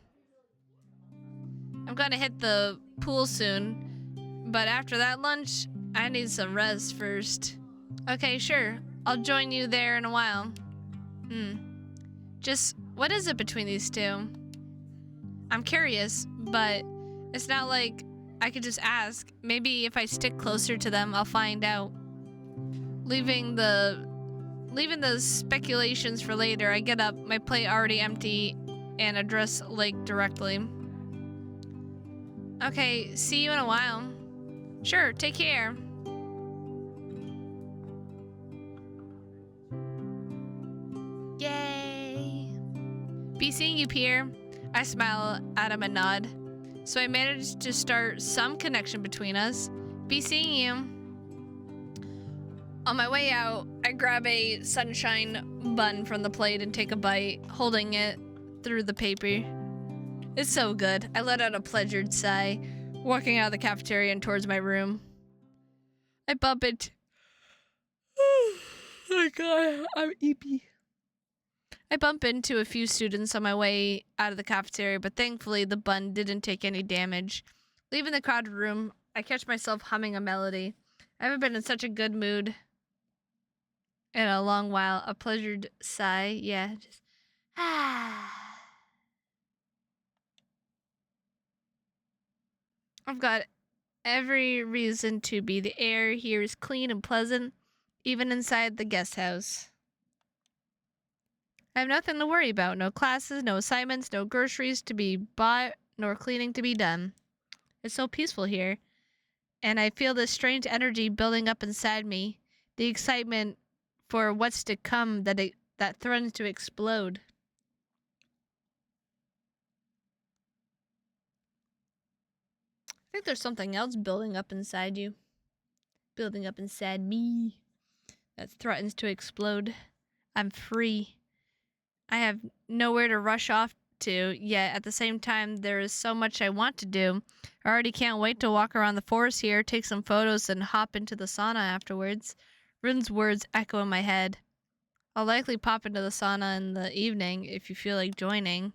I'm gonna hit the pool soon, but after that lunch, I need some rest first. Okay, sure. I'll join you there in a while. Just, what is it between these two? I'm curious, but it's not like I could just ask. Maybe if I stick closer to them, I'll find out. Leaving the speculations for later, I get up, my plate already empty, and address Lake directly. Okay, see you in a while. Sure, take care. Yay! Be seeing you, Pierre. I smile at him and nod. So I managed to start some connection between us. Be seeing you. On my way out, I grab a sunshine bun from the plate and take a bite, holding it through the paper. It's so good. I let out a pleasured sigh, walking out of the cafeteria and towards my room. I bump into... Oh my god, I'm eepy. I bump into a few students on my way out of the cafeteria, but thankfully the bun didn't take any damage. Leaving the crowded room, I catch myself humming a melody. I haven't been in such a good mood in a long while. A pleasured sigh, yeah, just I've got every reason to be. The air here is clean and pleasant, even inside the guest house. I have nothing to worry about. No classes, no assignments, no groceries to be bought, nor cleaning to be done. It's so peaceful here. And I feel this strange energy building up inside me. The excitement for what's to come that threatens to explode. I think there's something else building up inside you. Building up inside me. That threatens to explode. I'm free. I have nowhere to rush off to, yet at the same time, there is so much I want to do. I already can't wait to walk around the forest here, take some photos, and hop into the sauna afterwards. Rune's words echo in my head. I'll likely pop into the sauna in the evening if you feel like joining.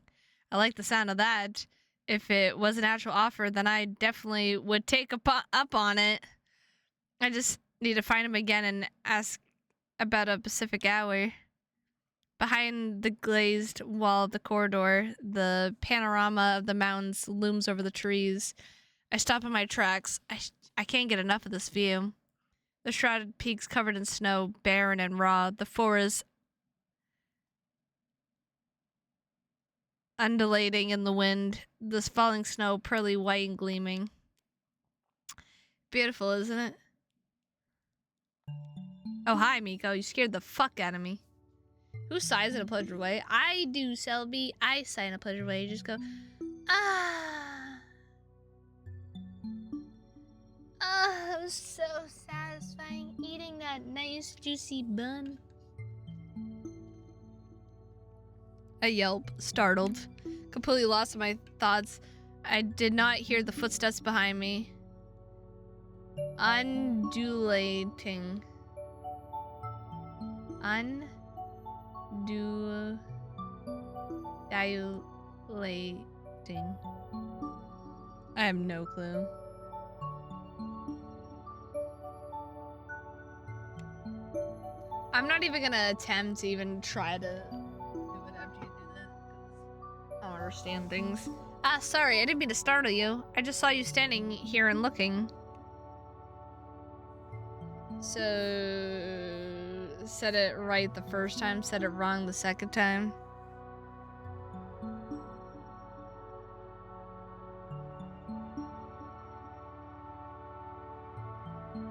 I like the sound of that. If it was an actual offer, then I definitely would take up on it. I just need to find him again and ask about a specific hour. Behind the glazed wall of the corridor, the panorama of the mountains looms over the trees. I stop in my tracks. I can't get enough of this view. The shrouded peaks covered in snow, barren and raw. The forest undulating in the wind. This falling snow, pearly white and gleaming. Beautiful, isn't it? Oh, hi, Miko. You scared the fuck out of me. Who sighs in a pleasure way? I do, Selby. I sigh in a pleasure way. You just go, ah. Ah, that was so satisfying. Eating that nice, juicy bun. I yelp, startled. Completely lost in my thoughts. I did not hear the footsteps behind me. Undulating. Dilating. I have no clue. I'm not even gonna attempt to even try to do it after you do that. I don't understand things. Ah, sorry, I didn't mean to startle you. I just saw you standing here and looking. So, said it right the first time, said it wrong the second time.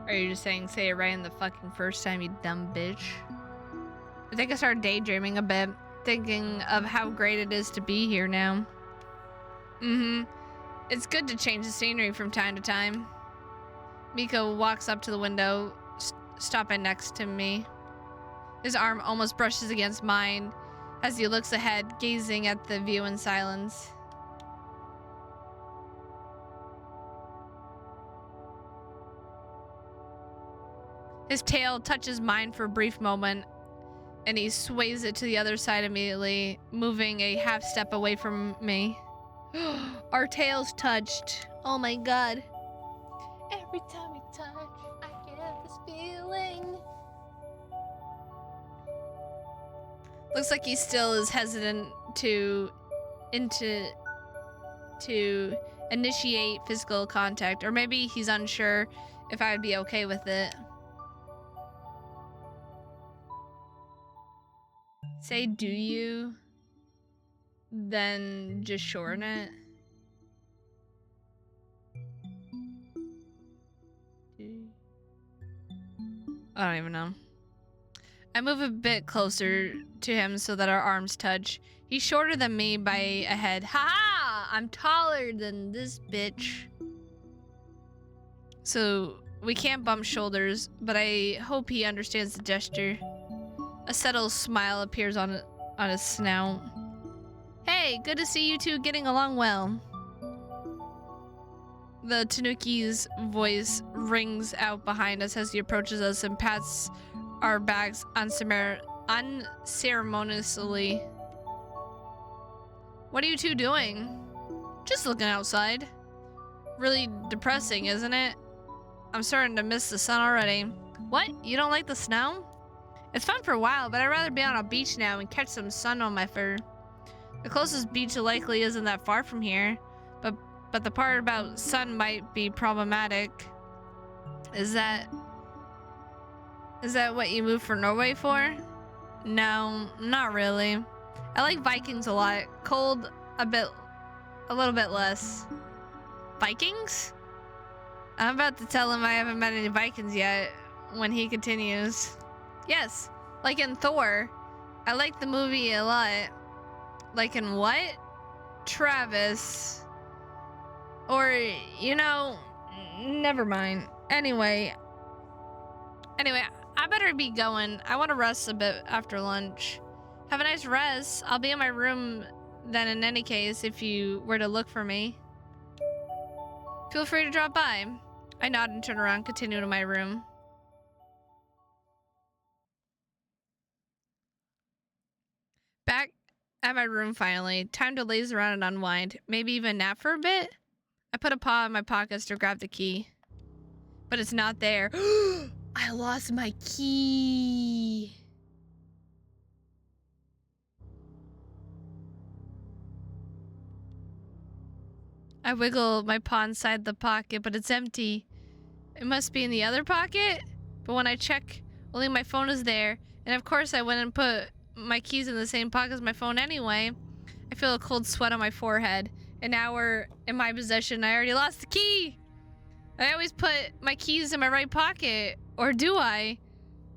Or are you just saying say it right in the fucking first time, you dumb bitch? I think I started daydreaming a bit, thinking of how great it is to be here now. It's good to change the scenery from time to time. Miko walks up to the window, stopping next to me. His arm almost brushes against mine as he looks ahead, gazing at the view in silence. His tail touches mine for a brief moment, and he sways it to the other side immediately, moving a half step away from me. Our tails touched. Oh my god. Every time we touch, I get this feeling. Looks like he still is hesitant to initiate physical contact, or maybe he's unsure if I would be okay with it. Say, do you? Then just shorten it. I don't even know. I move a bit closer to him so that our arms touch. He's shorter than me by a head. Ha! I'm taller than this bitch. So we can't bump shoulders, but I hope he understands the gesture. A subtle smile appears on his snout. Hey, good to see you two getting along well. The Tanuki's voice rings out behind us as he approaches us and pats our backs unceremoniously. What are you two doing? Just looking outside. Really depressing, isn't it? I'm starting to miss the sun already. What? You don't like the snow? It's fun for a while, but I'd rather be on a beach now and catch some sun on my fur. The closest beach likely isn't that far from here, but the part about sun might be problematic. Is that what you moved for Norway for? No, not really. I like Vikings a lot. Cold, a little bit less. Vikings? I'm about to tell him I haven't met any Vikings yet when he continues. Yes, like in Thor. I like the movie a lot. Like in what? Travis. Or, you know, never mind. Anyway, I better be going. I want to rest a bit after lunch. Have a nice rest. I'll be in my room then in any case if you were to look for me. Feel free to drop by. I nod and turn around, continue to my room. Back at my room finally. Time to laze around and unwind. Maybe even nap for a bit? I put a paw in my pockets to grab the key. But it's not there. I lost my key. I wiggle my paw inside the pocket, but it's empty. It must be in the other pocket? But when I check, only my phone is there. And of course I went and put my keys in the same pocket as my phone anyway. I feel a cold sweat on my forehead. And now we're in my possession. I already lost the key. I always put my keys in my right pocket. Or do I?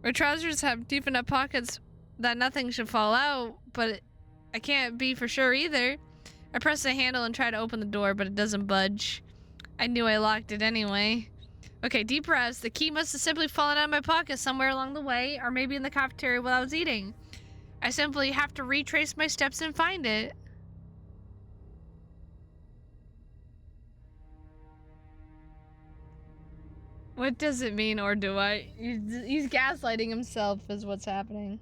My trousers have deep enough pockets that nothing should fall out. But I can't be for sure either. I press the handle and try to open the door, but it doesn't budge. I knew I locked it anyway. Okay, deep breaths. The key must have simply fallen out of my pocket somewhere along the way, or maybe in the cafeteria while I was eating. I simply have to retrace my steps and find it. What does it mean, or do I? He's gaslighting himself is what's happening.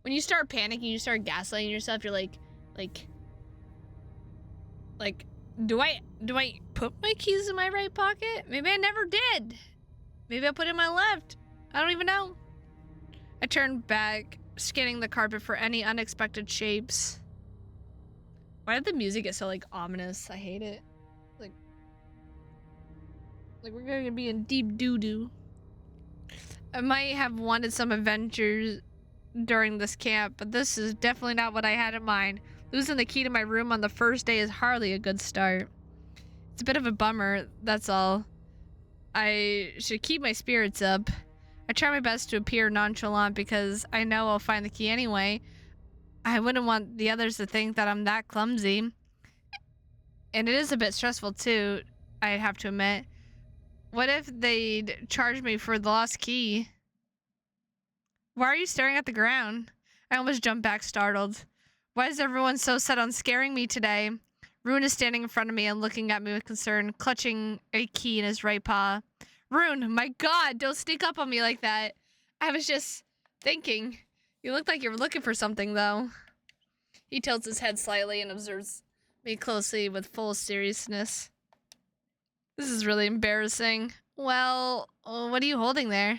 When you start panicking, you start gaslighting yourself, you're like, do I put my keys in my right pocket? Maybe I never did. Maybe I put it in my left. I don't even know. I turned back, scanning the carpet for any unexpected shapes. Why did the music get so, like, ominous? I hate it. Like we're gonna be in deep doo-doo. I might have wanted some adventures during this camp, but this is definitely not what I had in mind. Losing the key to my room on the first day is hardly a good start. It's a bit of a bummer, that's all. I should keep my spirits up. I try my best to appear nonchalant because I know I'll find the key anyway. I wouldn't want the others to think that I'm that clumsy. And it is a bit stressful too, I'd have to admit. What if they'd charge me for the lost key? Why are you staring at the ground? I almost jumped back, startled. Why is everyone so set on scaring me today? Rune is standing in front of me and looking at me with concern, clutching a key in his right paw. Rune, my god, don't sneak up on me like that. I was just thinking. You look like you're looking for something, though. He tilts his head slightly and observes me closely with full seriousness. This is really embarrassing. Well, what are you holding there?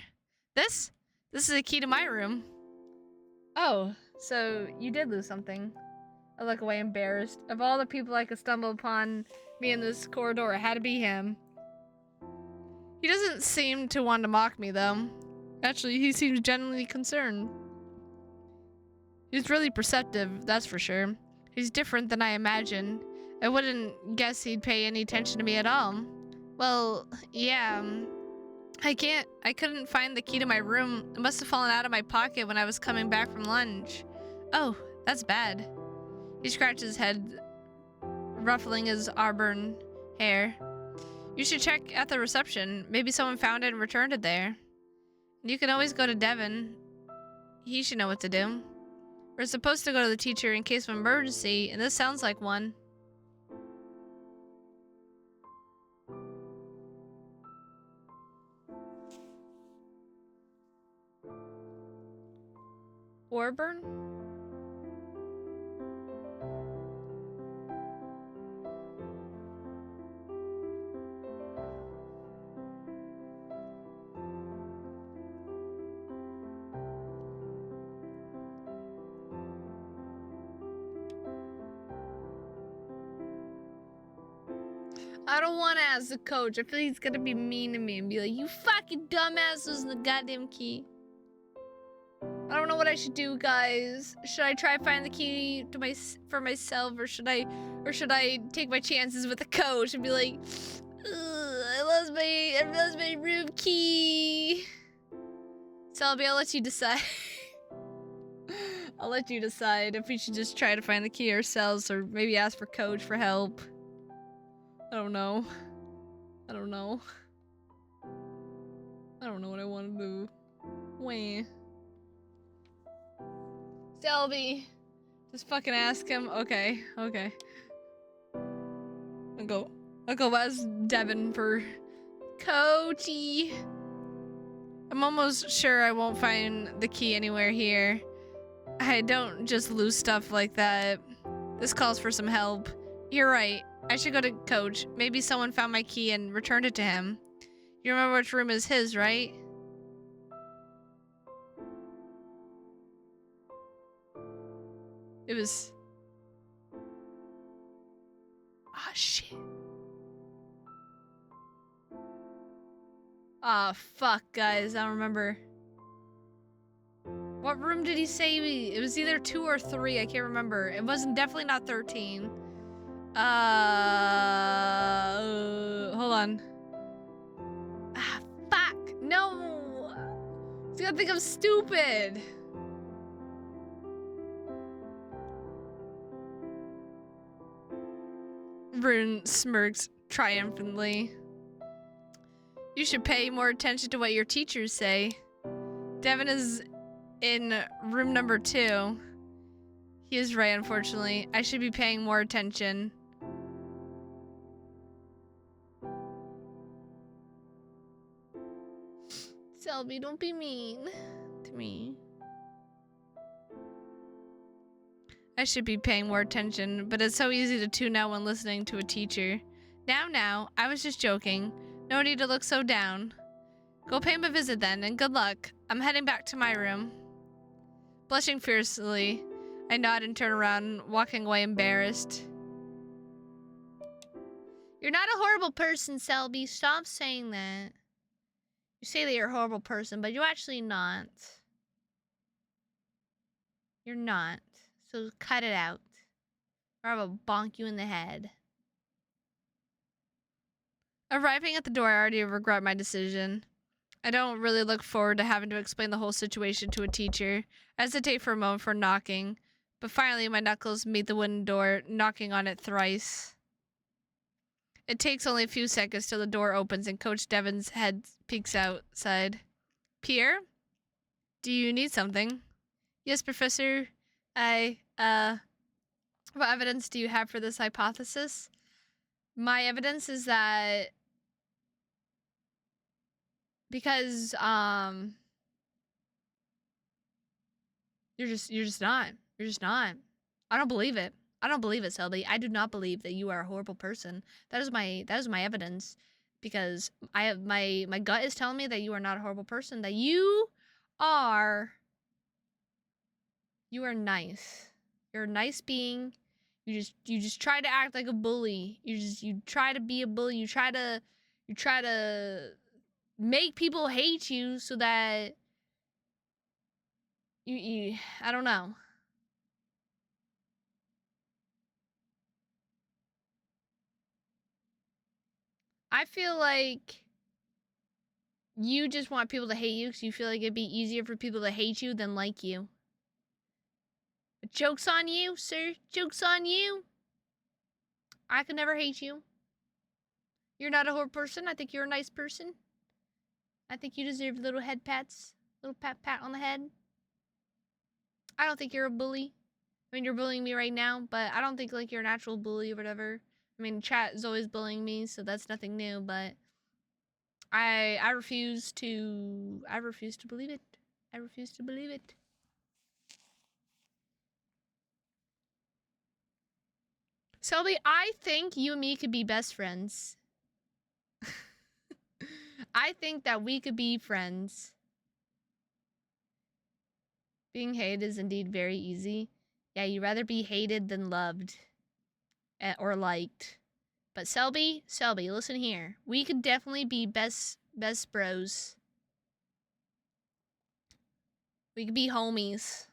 This? This is a key to my room. Oh, so you did lose something. I look away embarrassed. Of all the people I could stumble upon me in this corridor, it had to be him. He doesn't seem to want to mock me, though. Actually, he seems genuinely concerned. He's really perceptive, that's for sure. He's different than I imagined. I wouldn't guess he'd pay any attention to me at all. Well, yeah. I couldn't find the key to my room. It must have fallen out of my pocket when I was coming back from lunch. Oh, that's bad. He scratched his head, ruffling his auburn hair. You should check at the reception. Maybe someone found it and returned it there. You can always go to Devin. He should know what to do. We're supposed to go to the teacher in case of emergency, and this sounds like one. Auburn? I don't want to ask the coach. I feel like he's gonna be mean to me and be like, you fucking dumbass, losing the goddamn key. I don't know what I should do, guys. Should I try to find the key to for myself, or should I take my chances with the coach and be like, I lost my room key. Selby, I'll let you decide. I'll let you decide if we should just try to find the key ourselves, or maybe ask for coach for help. I don't know. I don't know what I want to do. Wait. Selby, just fucking ask him. Okay. I'll go as Devin for Coachy. I'm almost sure I won't find the key anywhere here. I don't just lose stuff like that. This calls for some help. You're right. I should go to Coach. Maybe someone found my key and returned it to him. You remember which room is his, right? It was... Ah, shit. Ah, fuck, guys. I don't remember. What room did he say it was either 2 or 3? I can't remember. It wasn't definitely not 13. Hold on. Ah, fuck. No. He's gonna think I'm stupid. Rune smirks triumphantly. You should pay more attention to what your teachers say. Devin is in room number 2. He is right, unfortunately. I should be paying more attention. Selby, don't be mean to me. I should be paying more attention, but it's so easy to tune out when listening to a teacher. Now, I was just joking. No need to look so down. Go pay him a visit then, and good luck. I'm heading back to my room. Blushing fiercely, I nod and turn around, walking away embarrassed. You're not a horrible person, Selby. Stop saying that. You say that you're a horrible person, but you're actually not. You're not. So cut it out. Or I will bonk you in the head. Arriving at the door, I already regret my decision. I don't really look forward to having to explain the whole situation to a teacher. I hesitate for a moment for knocking, but finally my knuckles meet the wooden door, knocking on it thrice. It takes only a few seconds till the door opens and Coach Devin's head peeks outside. Pierre? Do you need something? Yes, Professor. What evidence do you have for this hypothesis? My evidence is that because you're just not. I don't believe it. I don't believe it, Selby. I do not believe that you are a horrible person. That is my evidence, because my gut is telling me that you are not a horrible person. That you are nice. You're a nice being. You just try to act like a bully. You try to be a bully. You try to make people hate you so that you I don't know. I feel like you just want people to hate you because you feel like it'd be easier for people to hate you than like you. But joke's on you, sir. Joke's on you. I could never hate you. You're not a horrible person. I think you're a nice person. I think you deserve little head pats. Little pat on the head. I don't think you're a bully. I mean, you're bullying me right now, but I don't think like you're a natural bully or whatever. I mean, chat is always bullying me, so that's nothing new, but I refuse to believe it. I refuse to believe it. Selby, I think you and me could be best friends. I think that we could be friends. Being hated is indeed very easy. Yeah, you'd rather be hated than loved. Or liked. But Selby, listen here. We could definitely be best bros. We could be homies.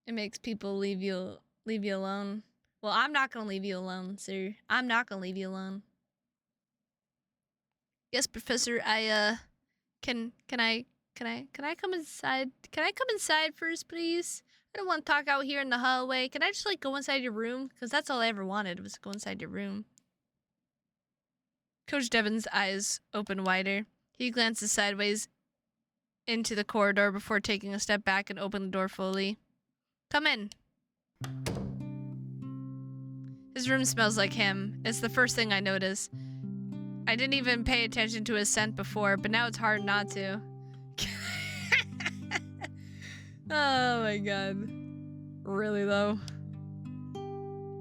It makes people leave you alone. Well, I'm not gonna leave you alone, sir. I'm not gonna leave you alone. Yes, Professor, can I come inside? Can I come inside first, please? I don't want to talk out here in the hallway. Can I just like go inside your room? Because that's all I ever wanted was to go inside your room. Coach Devin's eyes open wider. He glances sideways into the corridor before taking a step back and open the door fully. Come in. His room smells like him. It's the first thing I notice. I didn't even pay attention to his scent before, but now it's hard not to. Oh my god. Really though.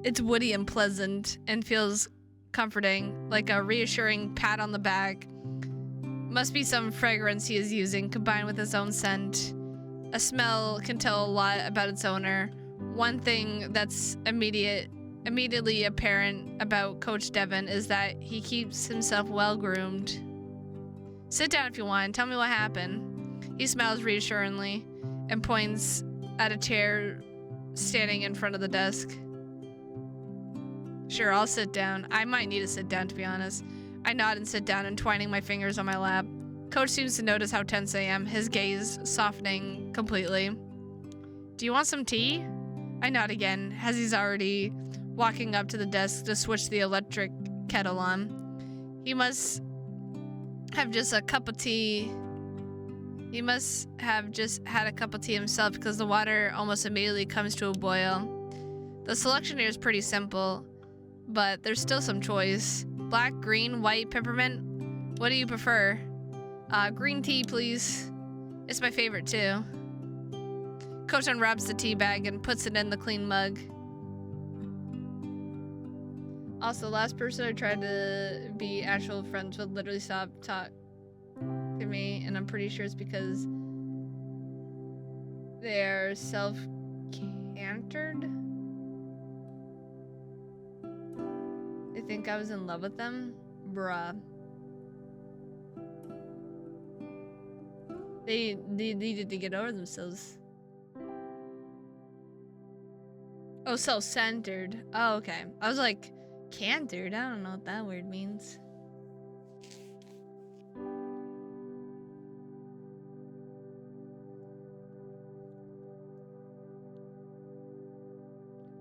It's woody and pleasant and feels comforting, like a reassuring pat on the back. Must be some fragrance he is using combined with his own scent. A smell can tell a lot about its owner. One thing that's immediate immediately apparent about Coach Devon is that he keeps himself well groomed. Sit down if you want. Tell me what happened. He smiles reassuringly and points at a chair standing in front of the desk. Sure, I'll sit down. I might need to sit down, to be honest. I nod and sit down, entwining my fingers on my lap. Coach seems to notice how tense I am, his gaze softening completely. Do you want some tea? I nod again, as he's already walking up to the desk to switch the electric kettle on. He must have just a cup of tea. He must have just had a cup of tea himself because the water almost immediately comes to a boil. The selection here is pretty simple, but there's still some choice. Black, green, white, peppermint. What do you prefer? Green tea, please. It's my favorite too. Coach unwraps the tea bag and puts it in the clean mug. Also, the last person I tried to be actual friends with literally stopped talking to me, and I'm pretty sure it's because they're self-cantered. They think I was in love with them? Bruh. They needed to get over themselves. Oh, self-centered. Oh, okay. I was like, cantered? I don't know what that word means.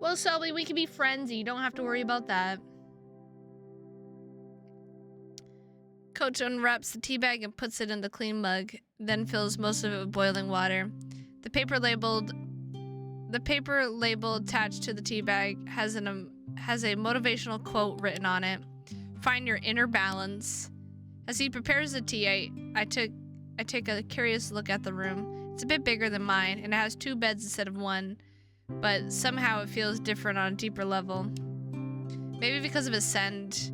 Well, Sully, we can be friends. You don't have to worry about that. Coach unwraps the tea bag and puts it in the clean mug, then fills most of it with boiling water. The paper label attached to the tea bag has a motivational quote written on it. Find your inner balance. As he prepares the tea, I take a curious look at the room. It's a bit bigger than mine, and it has 2 beds instead of 1, but somehow it feels different on a deeper level. Maybe because of his scent,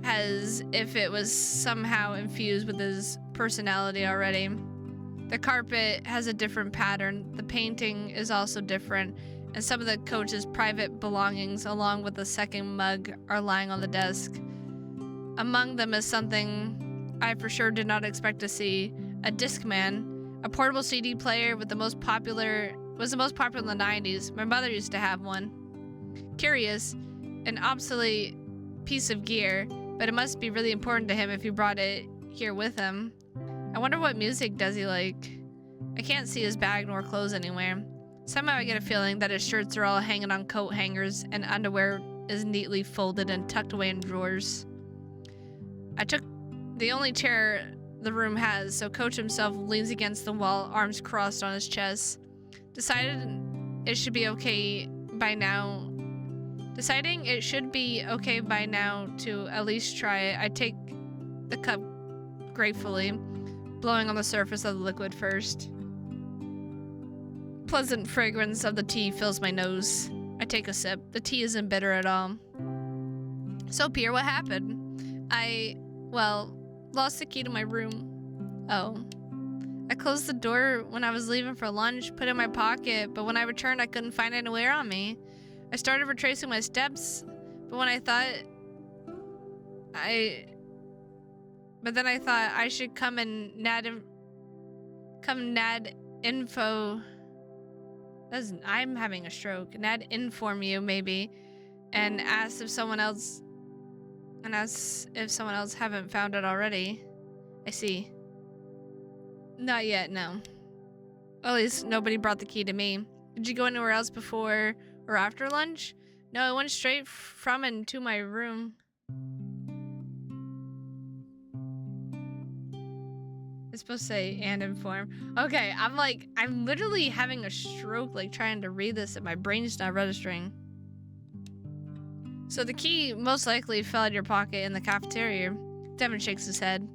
as if it was somehow infused with his personality already. The carpet has a different pattern, the painting is also different, and some of the coach's private belongings, along with the second mug, are lying on the desk. Among them is something I for sure did not expect to see: a Discman, a portable CD player was the most popular in the 90s. My mother used to have one. Curious, an obsolete piece of gear, but it must be really important to him if he brought it here with him. I wonder what music does he like? I can't see his bag nor clothes anywhere. Somehow I get a feeling that his shirts are all hanging on coat hangers and underwear is neatly folded and tucked away in drawers. I took the only chair the room has, so Coach himself leans against the wall, arms crossed on his chest. Deciding it should be okay by now to at least try it, I take the cup gratefully, blowing on the surface of the liquid first. Pleasant fragrance of the tea fills my nose. I take a sip. The tea isn't bitter at all. So, Pierre, what happened? Lost the key to my room. Oh. I closed the door when I was leaving for lunch, put it in my pocket, but when I returned, I couldn't find it anywhere on me. I started retracing my steps, but then I thought I should come nad info. I'm having a stroke. Nad inform you maybe, and ask if someone else haven't found it already. I see. Not yet, no. At least nobody brought the key to me. Did you go anywhere else before or after lunch? No, I went straight from and to my room. It's supposed to say and inform. Okay, I'm literally having a stroke, trying to read this and my brain's not registering. So the key most likely fell in your pocket in the cafeteria. Devin shakes his head.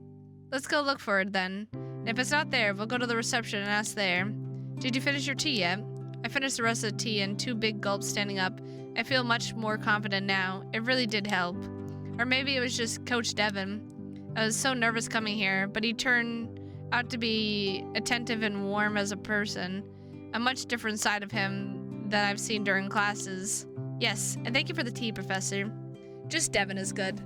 Let's go look for it then. And if it's not there, we'll go to the reception and ask there. Did you finish your tea yet? I finished the rest of the tea in 2 big gulps standing up. I feel much more confident now. It really did help. Or maybe it was just Coach Devin. I was so nervous coming here, but he turned out to be attentive and warm as a person. A much different side of him that I've seen during classes. Yes, and thank you for the tea, Professor. Just Devin is good.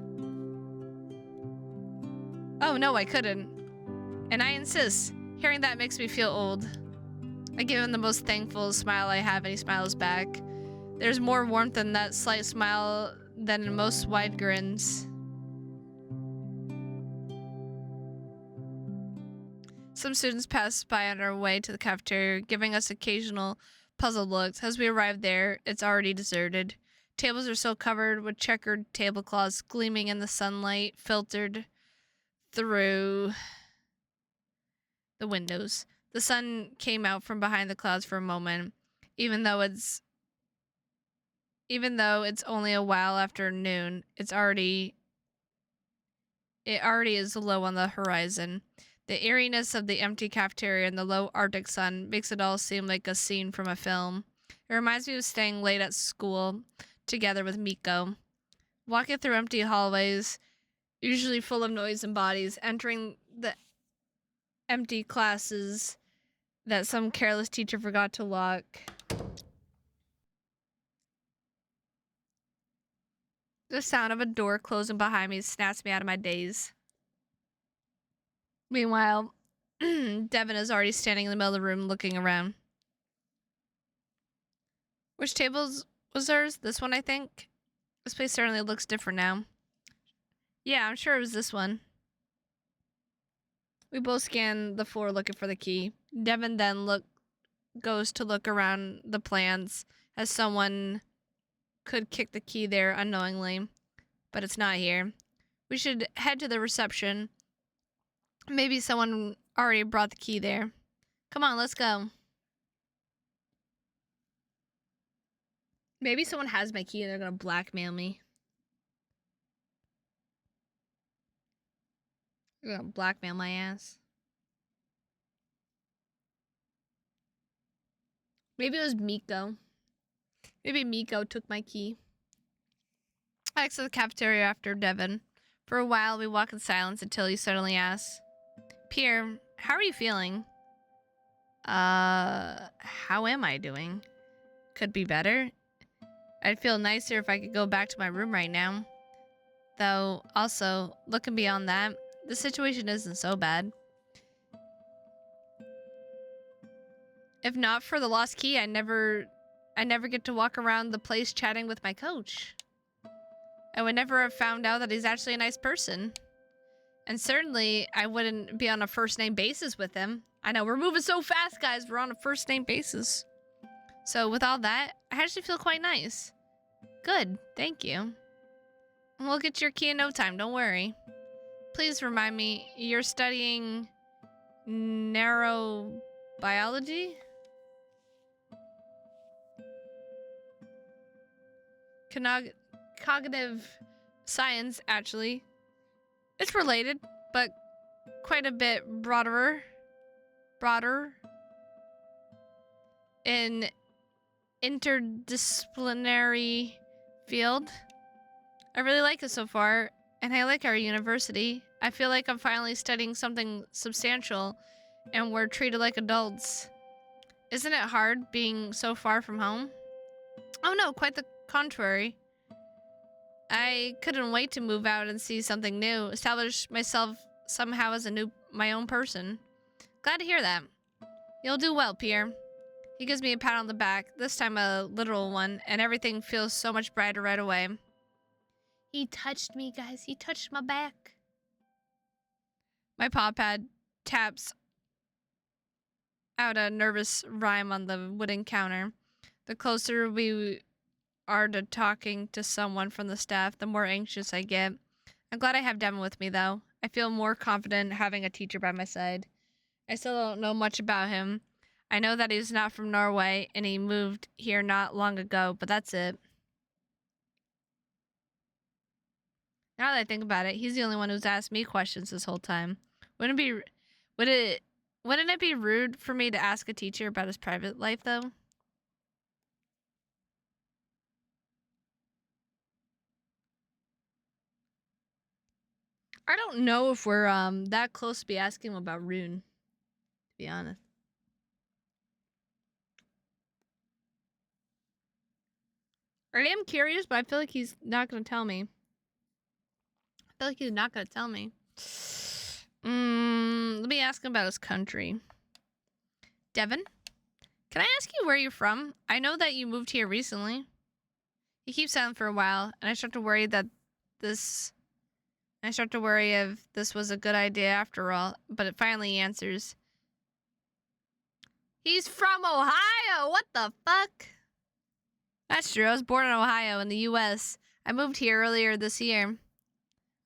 Oh no, I couldn't. And I insist. Hearing that makes me feel old. I give him the most thankful smile I have, and he smiles back. There's more warmth in that slight smile than in most wide grins. Some students pass by on our way to the cafeteria, giving us occasional puzzled looks. As we arrive there, it's already deserted. Tables are still covered with checkered tablecloths gleaming in the sunlight, filtered through the windows. The sun came out from behind the clouds for a moment, even though it's only a while after noon. It already is low on the horizon. The eeriness of the empty cafeteria and the low Arctic sun makes it all seem like a scene from a film. It reminds me of staying late at school together with Miko. Walking through empty hallways, usually full of noise and bodies, entering the empty classes that some careless teacher forgot to lock. The sound of a door closing behind me snaps me out of my daze. Meanwhile, Devin is already standing in the middle of the room looking around. Which tables was ours? This one, I think. This place certainly looks different now. Yeah, I'm sure it was this one. We both scan the floor looking for the key. Devin then goes to look around the plans as someone could kick the key there unknowingly, but it's not here. We should head to the reception. Maybe someone already brought the key there. Come on, let's go. Maybe someone has my key and they're gonna blackmail me. They're gonna blackmail my ass. Maybe it was Miko. Maybe Miko took my key. I exit the cafeteria after Devin. For a while, we walk in silence until he suddenly asks, Pierre, how are you feeling? How am I doing? Could be better. I'd feel nicer if I could go back to my room right now. Though, also, looking beyond that, the situation isn't so bad. If not for the lost key, I never get to walk around the place chatting with my coach. I would never have found out that he's actually a nice person. And certainly, I wouldn't be on a first-name basis with him. I know, we're moving so fast, guys. We're on a first-name basis. So with all that, I actually feel quite nice. Good, thank you. We'll get your key in no time, don't worry. Please remind me, you're studying neurobiology? Cognitive science, actually. It's related, but quite a bit broader. In interdisciplinary field. I really like it so far, and I like our university. I feel like I'm finally studying something substantial, and we're treated like adults. Isn't it hard being so far from home? Oh no, quite the contrary. I couldn't wait to move out and see something new, establish myself somehow as my own person. Glad to hear that. You'll do well, Pierre. He gives me a pat on the back, this time a literal one, and everything feels so much brighter right away. He touched me, guys. He touched my back. My paw pad taps out a nervous rhyme on the wooden counter. The closer we are to talking to someone from the staff, the more anxious I get. I'm glad I have Devin with me, though. I feel more confident having a teacher by my side. I still don't know much about him. I know that he's not from Norway, and he moved here not long ago, but that's it. Now that I think about it, he's the only one who's asked me questions this whole time. Wouldn't it be rude for me to ask a teacher about his private life, though? I don't know if we're that close to be asking him about Rune, to be honest. I am curious, but I feel like he's not gonna tell me. Let me ask him about his country. Devin, can I ask you where you're from? I know that you moved here recently. He keeps silent for a while, and I start to worry if this was a good idea after all, but it finally answers. He's from Ohio! What the fuck? That's true. I was born in Ohio in the US. I moved here earlier this year.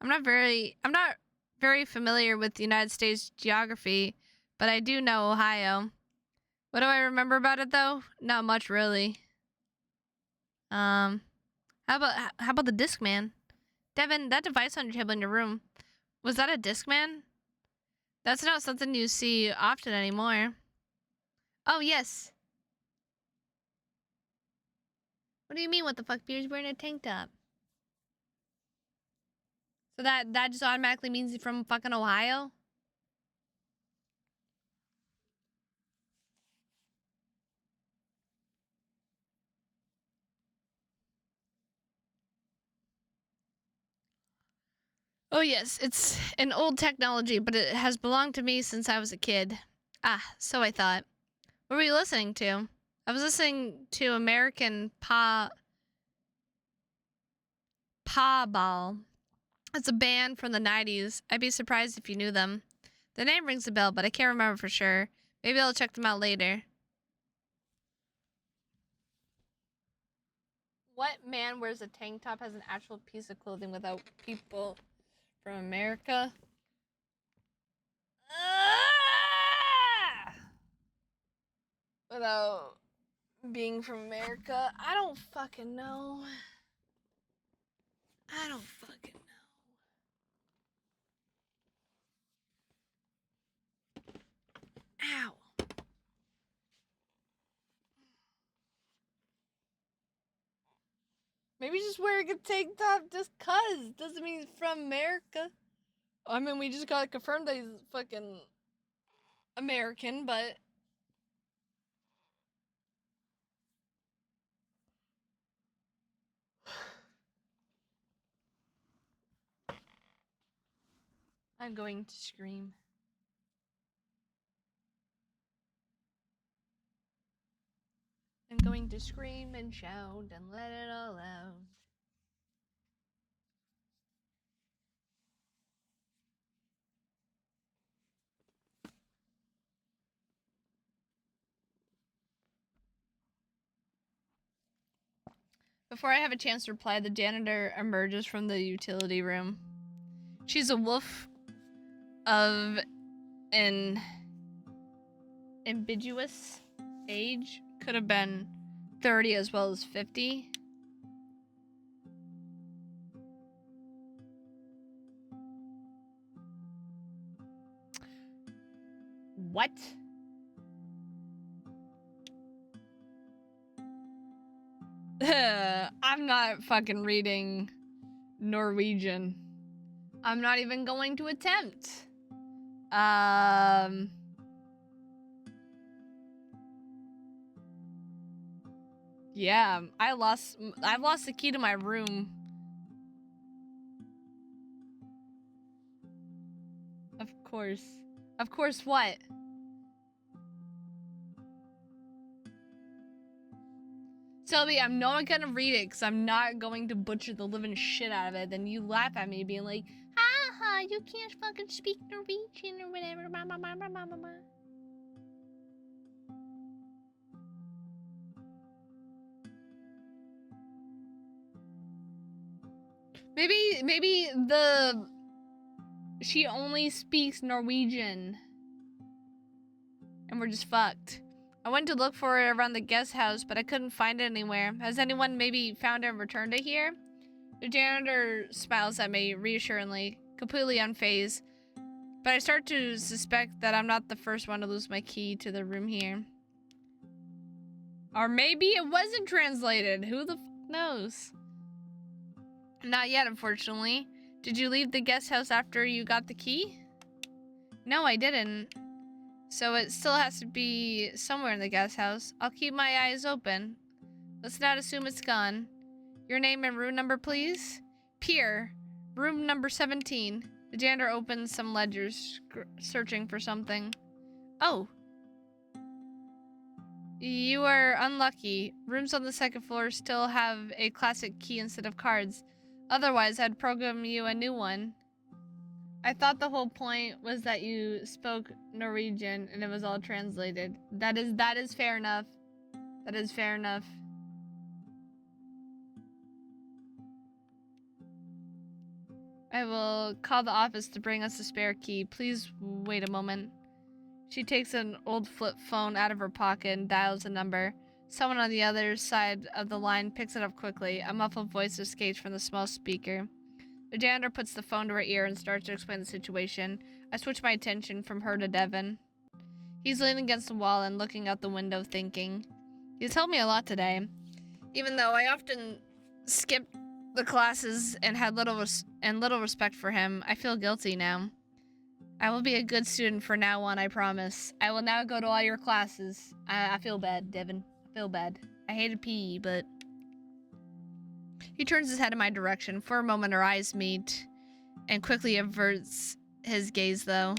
I'm not very familiar with the United States geography, but I do know Ohio. What do I remember about it though? Not much really. How about the Discman? Devin, that device on your table in your room. Was that a Discman? That's not something you see often anymore. Oh, yes. What do you mean, what the fuck? Beer's wearing a tank top. So that just automatically means he's from fucking Ohio? Oh yes, it's an old technology, but it has belonged to me since I was a kid. Ah, so I thought. What were you listening to? I was listening to American Ball. It's a band from the 90s. I'd be surprised if you knew them. The name rings a bell, but I can't remember for sure. Maybe I'll check them out later. What man wears a tank top has an actual piece of clothing without people from America? Without being from America? I don't fucking know. Ow. Maybe just wearing a tank top just cuz. Doesn't mean he's from America. I mean, we just got confirmed that he's fucking American, but... I'm going to scream. I'm going to scream and shout and let it all out. Before I have a chance to reply, the janitor emerges from the utility room. She's a wolf of an ambiguous age. Could have been 30 as well as 50. What? I'm not fucking reading Norwegian. I'm not even going to attempt. Yeah, I've lost the key to my room. Of course. Of course what? Sylvie, I'm not gonna read it because I'm not going to butcher the living shit out of it. Then you laugh at me being like, haha, you can't fucking speak Norwegian or whatever. Blah, blah, blah, blah, blah, blah. Maybe she only speaks Norwegian. And we're just fucked. I went to look for it around the guest house, but I couldn't find it anywhere. Has anyone maybe found it and returned it here? The janitor smiles at me reassuringly, completely unfazed. But I start to suspect that I'm not the first one to lose my key to the room here. Or maybe it wasn't translated. Who the fuck knows? Not yet, unfortunately. Did you leave the guest house after you got the key? No, I didn't. So it still has to be somewhere in the guest house. I'll keep my eyes open. Let's not assume it's gone. Your name and room number, please? Pier, room number 17. The janitor opens some ledgers, searching for something. Oh. You are unlucky. Rooms on the second floor still have a classic key instead of cards. Otherwise, I'd program you a new one. I thought the whole point was that you spoke Norwegian and it was all translated. That is fair enough. That is fair enough. I will call the office to bring us a spare key. Please wait a moment. She takes an old flip phone out of her pocket and dials a number. Someone on the other side of the line picks it up quickly. A muffled voice escapes from the small speaker. The janitor puts the phone to her ear and starts to explain the situation. I switch my attention from her to Devin. He's leaning against the wall and looking out the window thinking. He's helped me a lot today. Even though I often skipped the classes and had little respect for him, I feel guilty now. I will be a good student from now on, I promise. I will now go to all your classes. I feel bad, Devin. I feel bad. I hated PE, but... He turns his head in my direction. For a moment, our eyes meet, and quickly averts his gaze, though.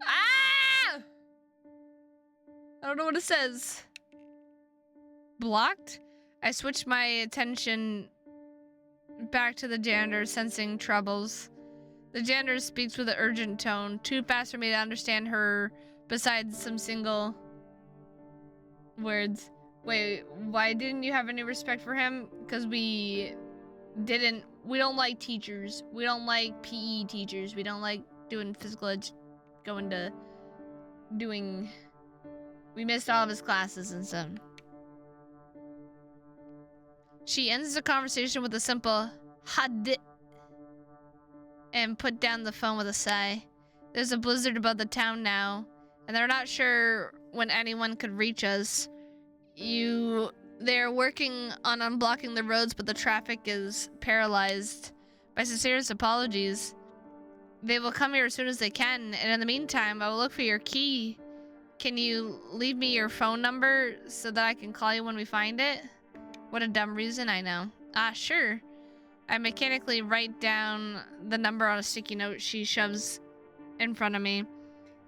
Ah! I don't know what it says. Blocked? I switch my attention back to the janitor, sensing troubles. The janitor speaks with an urgent tone, too fast for me to understand her, besides some single words. Wait, why didn't you have any respect for him? Because we don't like teachers. We don't like PE teachers. We don't like doing physical we missed all of his classes and stuff. She ends the conversation with a simple had and put down the phone with a sigh. There's a blizzard above the town now, and they're not sure when anyone could reach us. They're working on unblocking the roads, but the traffic is paralyzed. My sincerest apologies. They will come here as soon as they can, and in the meantime, I will look for your key. Can you leave me your phone number so that I can call you when we find it? What a dumb reason, I know. Sure. I mechanically write down the number on a sticky note she shoves in front of me.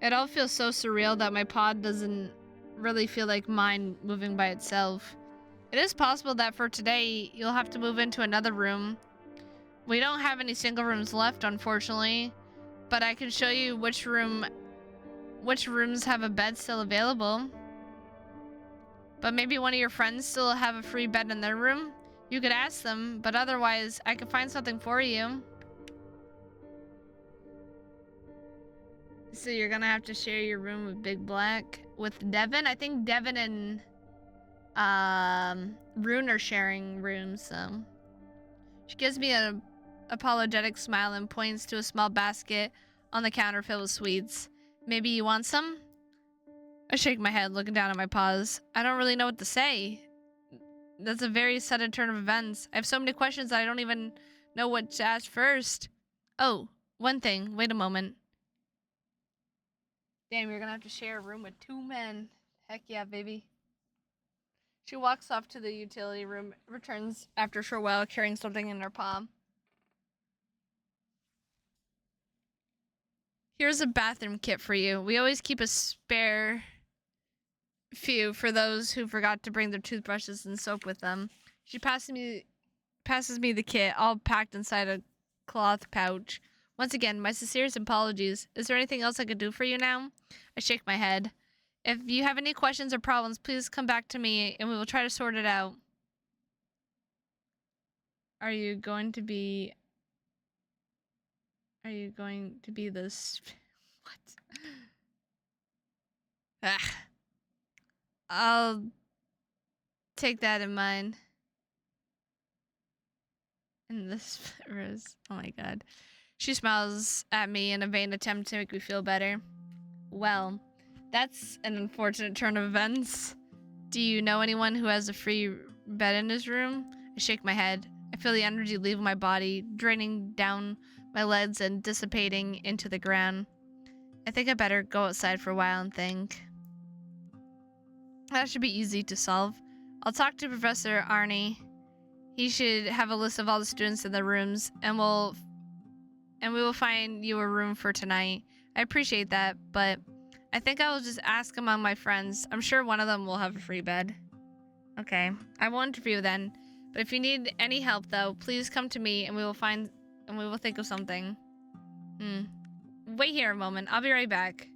It all feels so surreal that my pod doesn't really feel like mine moving by itself. It is possible that for today, you'll have to move into another room. We don't have any single rooms left, unfortunately, but I can show you which rooms have a bed still available. But maybe one of your friends still have a free bed in their room? You could ask them, but otherwise, I could find something for you. So you're gonna have to share your room with Big Black. With Devin? I think Devin and Rune are sharing rooms, so. She gives me an apologetic smile and points to a small basket on the counter filled with sweets. Maybe you want some? I shake my head, looking down at my paws. I don't really know what to say. That's a very sudden turn of events. I have so many questions that I don't even know what to ask first. Oh, one thing. Wait a moment. Damn, you're gonna have to share a room with 2 men. Heck yeah, baby. She walks off to the utility room, returns after a short while carrying something in her palm. Here's a bathroom kit for you. We always keep a spare few for those who forgot to bring their toothbrushes and soap with them. She passes me the kit, all packed inside a cloth pouch. Once again, my sincerest apologies. Is there anything else I could do for you now? I shake my head. If you have any questions or problems, please come back to me and we will try to sort it out. Are you going to be this? What? I'll take that in mind. And this rose. Oh my god. She smiles at me in a vain attempt to make me feel better. Well, that's an unfortunate turn of events. Do you know anyone who has a free bed in his room? I shake my head. I feel the energy leave my body, draining down my legs and dissipating into the ground. I think I better go outside for a while and think. That should be easy to solve. I'll talk to Professor Arnie. He should have a list of all the students in the rooms, and we will find you a room for tonight. I appreciate that, but I think I will just ask among my friends. I'm sure one of them will have a free bed. Okay, I won't interview then. But if you need any help, though, please come to me, and we will think of something. Wait here a moment. I'll be right back.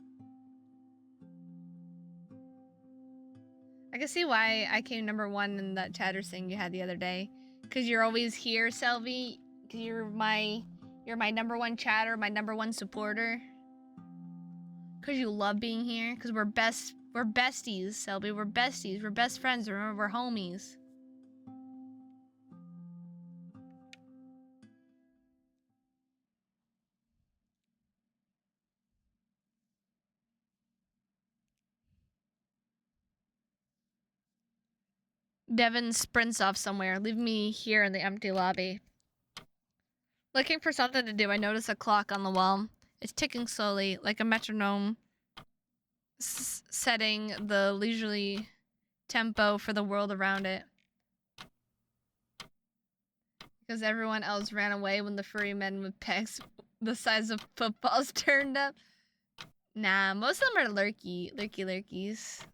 I can see why I came number 1 in that chatter thing you had the other day. Because you're always here, Selby. Because you're my number 1 chatter, my number 1 supporter. Because you love being here. Because we're besties, Selby. We're besties. We're best friends. Remember, we're homies. Devin sprints off somewhere, leaving me here in the empty lobby. Looking for something to do, I notice a clock on the wall. It's ticking slowly, like a metronome, setting the leisurely tempo for the world around it. Because everyone else ran away when the furry men with pecs the size of footballs turned up. Nah, most of them are lurkies.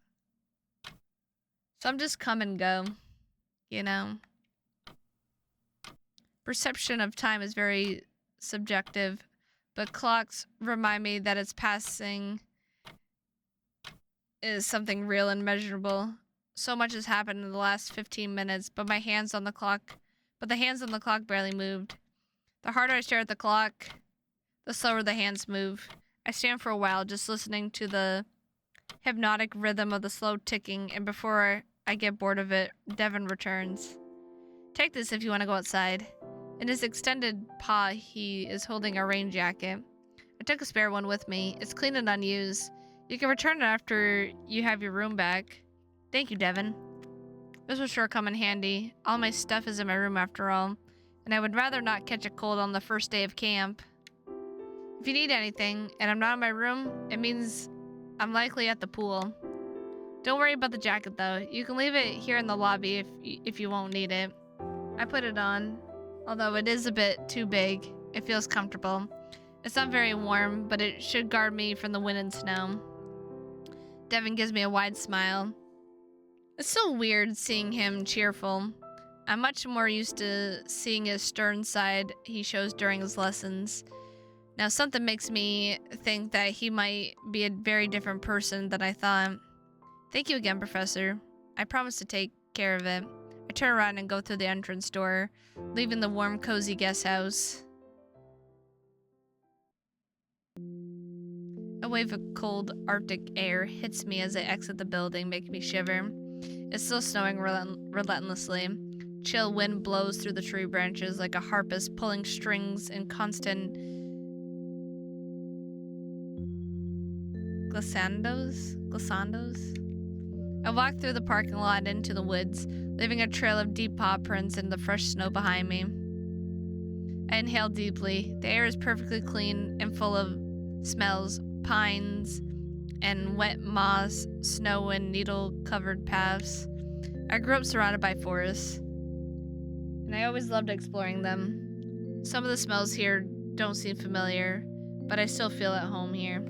Some just come and go, you know. Perception of time is very subjective, but clocks remind me that its passing is something real and measurable. So much has happened in the last 15 minutes, but the hands on the clock barely moved. The harder I stare at the clock, the slower the hands move. I stand for a while just listening to the hypnotic rhythm of the slow ticking, and before I get bored of it, Devin returns. Take this if you want to go outside. In his extended paw, he is holding a rain jacket. I took a spare one with me. It's clean and unused. You can return it after you have your room back. Thank you, Devin. This will sure come in handy. All my stuff is in my room after all, and I would rather not catch a cold on the first day of camp. If you need anything, and I'm not in my room, it means I'm likely at the pool. Don't worry about the jacket, though. You can leave it here in the lobby if you won't need it. I put it on. Although it is a bit too big, it feels comfortable. It's not very warm, but it should guard me from the wind and snow. Devin gives me a wide smile. It's so weird seeing him cheerful. I'm much more used to seeing his stern side he shows during his lessons. Now something makes me think that he might be a very different person than I thought. Thank you again, Professor. I promise to take care of it. I turn around and go through the entrance door, leaving the warm, cozy guest house. A wave of cold Arctic air hits me as I exit the building, making me shiver. It's still snowing relentlessly. Chill wind blows through the tree branches like a harpist pulling strings in constant glissandos? I walk through the parking lot into the woods, leaving a trail of deep paw prints in the fresh snow behind me. I inhale deeply. The air is perfectly clean and full of smells, pines, and wet moss, snow, and needle-covered paths. I grew up surrounded by forests, and I always loved exploring them. Some of the smells here don't seem familiar, but I still feel at home here.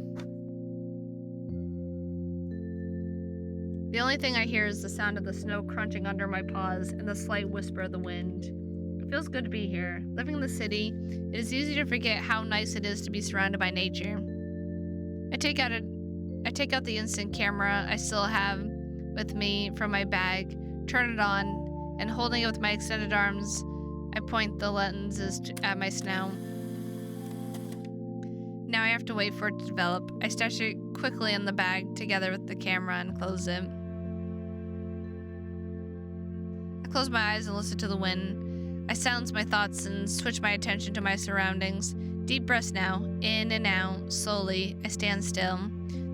The only thing I hear is the sound of the snow crunching under my paws and the slight whisper of the wind. It feels good to be here. Living in the city, it is easy to forget how nice it is to be surrounded by nature. I take out the instant camera I still have with me from my bag, turn it on, and holding it with my extended arms, I point the lenses at my snout. Now I have to wait for it to develop. I stash it quickly in the bag together with the camera and close it. I close my eyes and listen to the wind. I silence my thoughts and switch my attention to my surroundings. Deep breaths now, in and out, slowly. I stand still.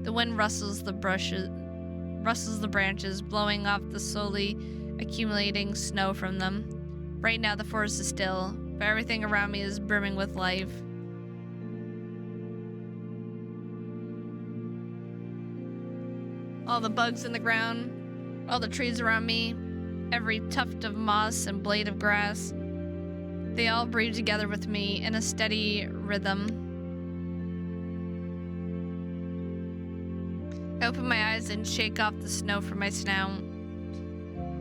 The wind rustles the branches, blowing off the slowly accumulating snow from them. Right now the forest is still, but everything around me is brimming with life. All the bugs in the ground, all the trees around me, every tuft of moss and blade of grass. They all breathe together with me in a steady rhythm. I open my eyes and shake off the snow from my snout.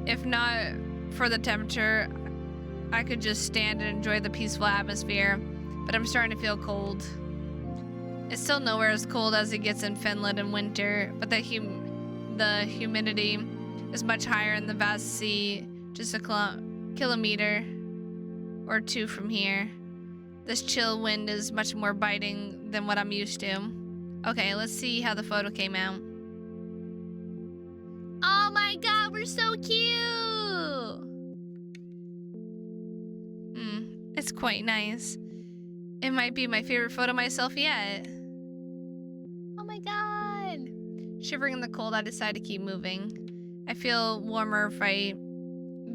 If not for the temperature, I could just stand and enjoy the peaceful atmosphere, but I'm starting to feel cold. It's still nowhere as cold as it gets in Finland in winter, but the humidity is much higher in the vast sea, just a kilometer or two from here. This chill wind is much more biting than what I'm used to. Okay, let's see how the photo came out. Oh my god, we're so cute! It's quite nice. It might be my favorite photo of myself yet. Oh my god! Shivering in the cold, I decide to keep moving. I feel warmer if I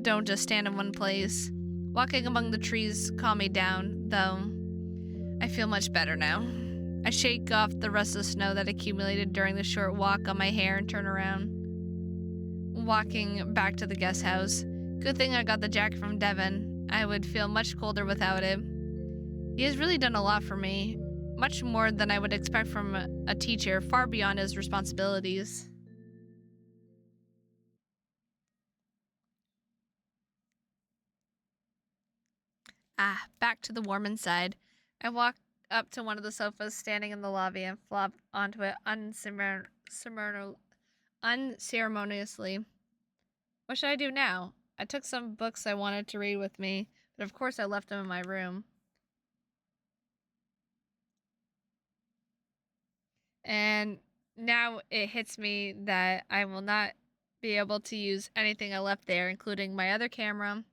don't just stand in one place. Walking among the trees calm me down, though. I feel much better now. I shake off the rest of the snow that accumulated during the short walk on my hair and turn around. Walking back to the guest house. Good thing I got the jacket from Devin. I would feel much colder without it. He has really done a lot for me. Much more than I would expect from a teacher, far beyond his responsibilities. Back to the warm inside. I walk up to one of the sofas standing in the lobby and flop onto it unceremoniously. What should I do now? I took some books I wanted to read with me, but of course I left them in my room. And now it hits me that I will not be able to use anything I left there, including my other camera,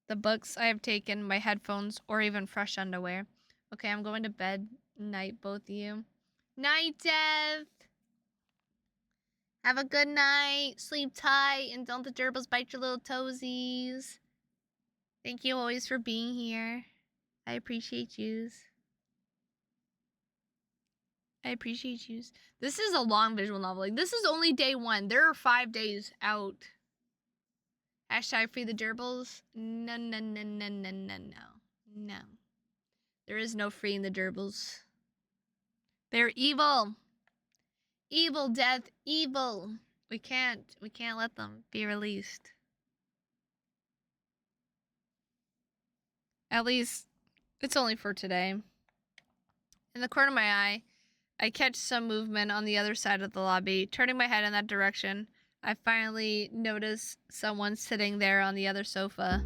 the books I have taken, my headphones, or even fresh underwear. Okay, I'm going to bed. Night, both of you. Night, Dev! Have a good night. Sleep tight, and don't the gerbils bite your little toesies. Thank you always for being here. I appreciate yous. I appreciate yous. This is a long visual novel. Like, this is only day 1. There are 5 days out. Hashtag free the gerbils. No, no, no, no, no, no, no. No. There is no freeing the gerbils. They're evil. Evil, death, evil. We can't let them be released. At least, it's only for today. In the corner of my eye, I catch some movement on the other side of the lobby. Turning my head in that direction, I finally notice someone sitting there on the other sofa.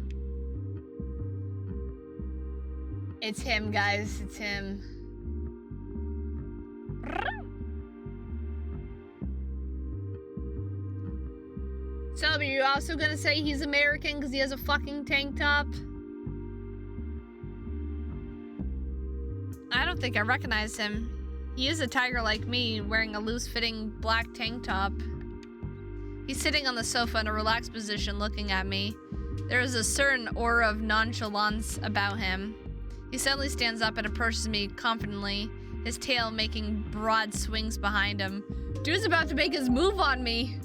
It's him, guys. It's him. So, are you also gonna say he's American because he has a fucking tank top? I don't think I recognize him. He is a tiger like me, wearing a loose-fitting black tank top. He's sitting on the sofa in a relaxed position looking at me. There is a certain aura of nonchalance about him. He suddenly stands up and approaches me confidently, his tail making broad swings behind him. Dude's about to make his move on me.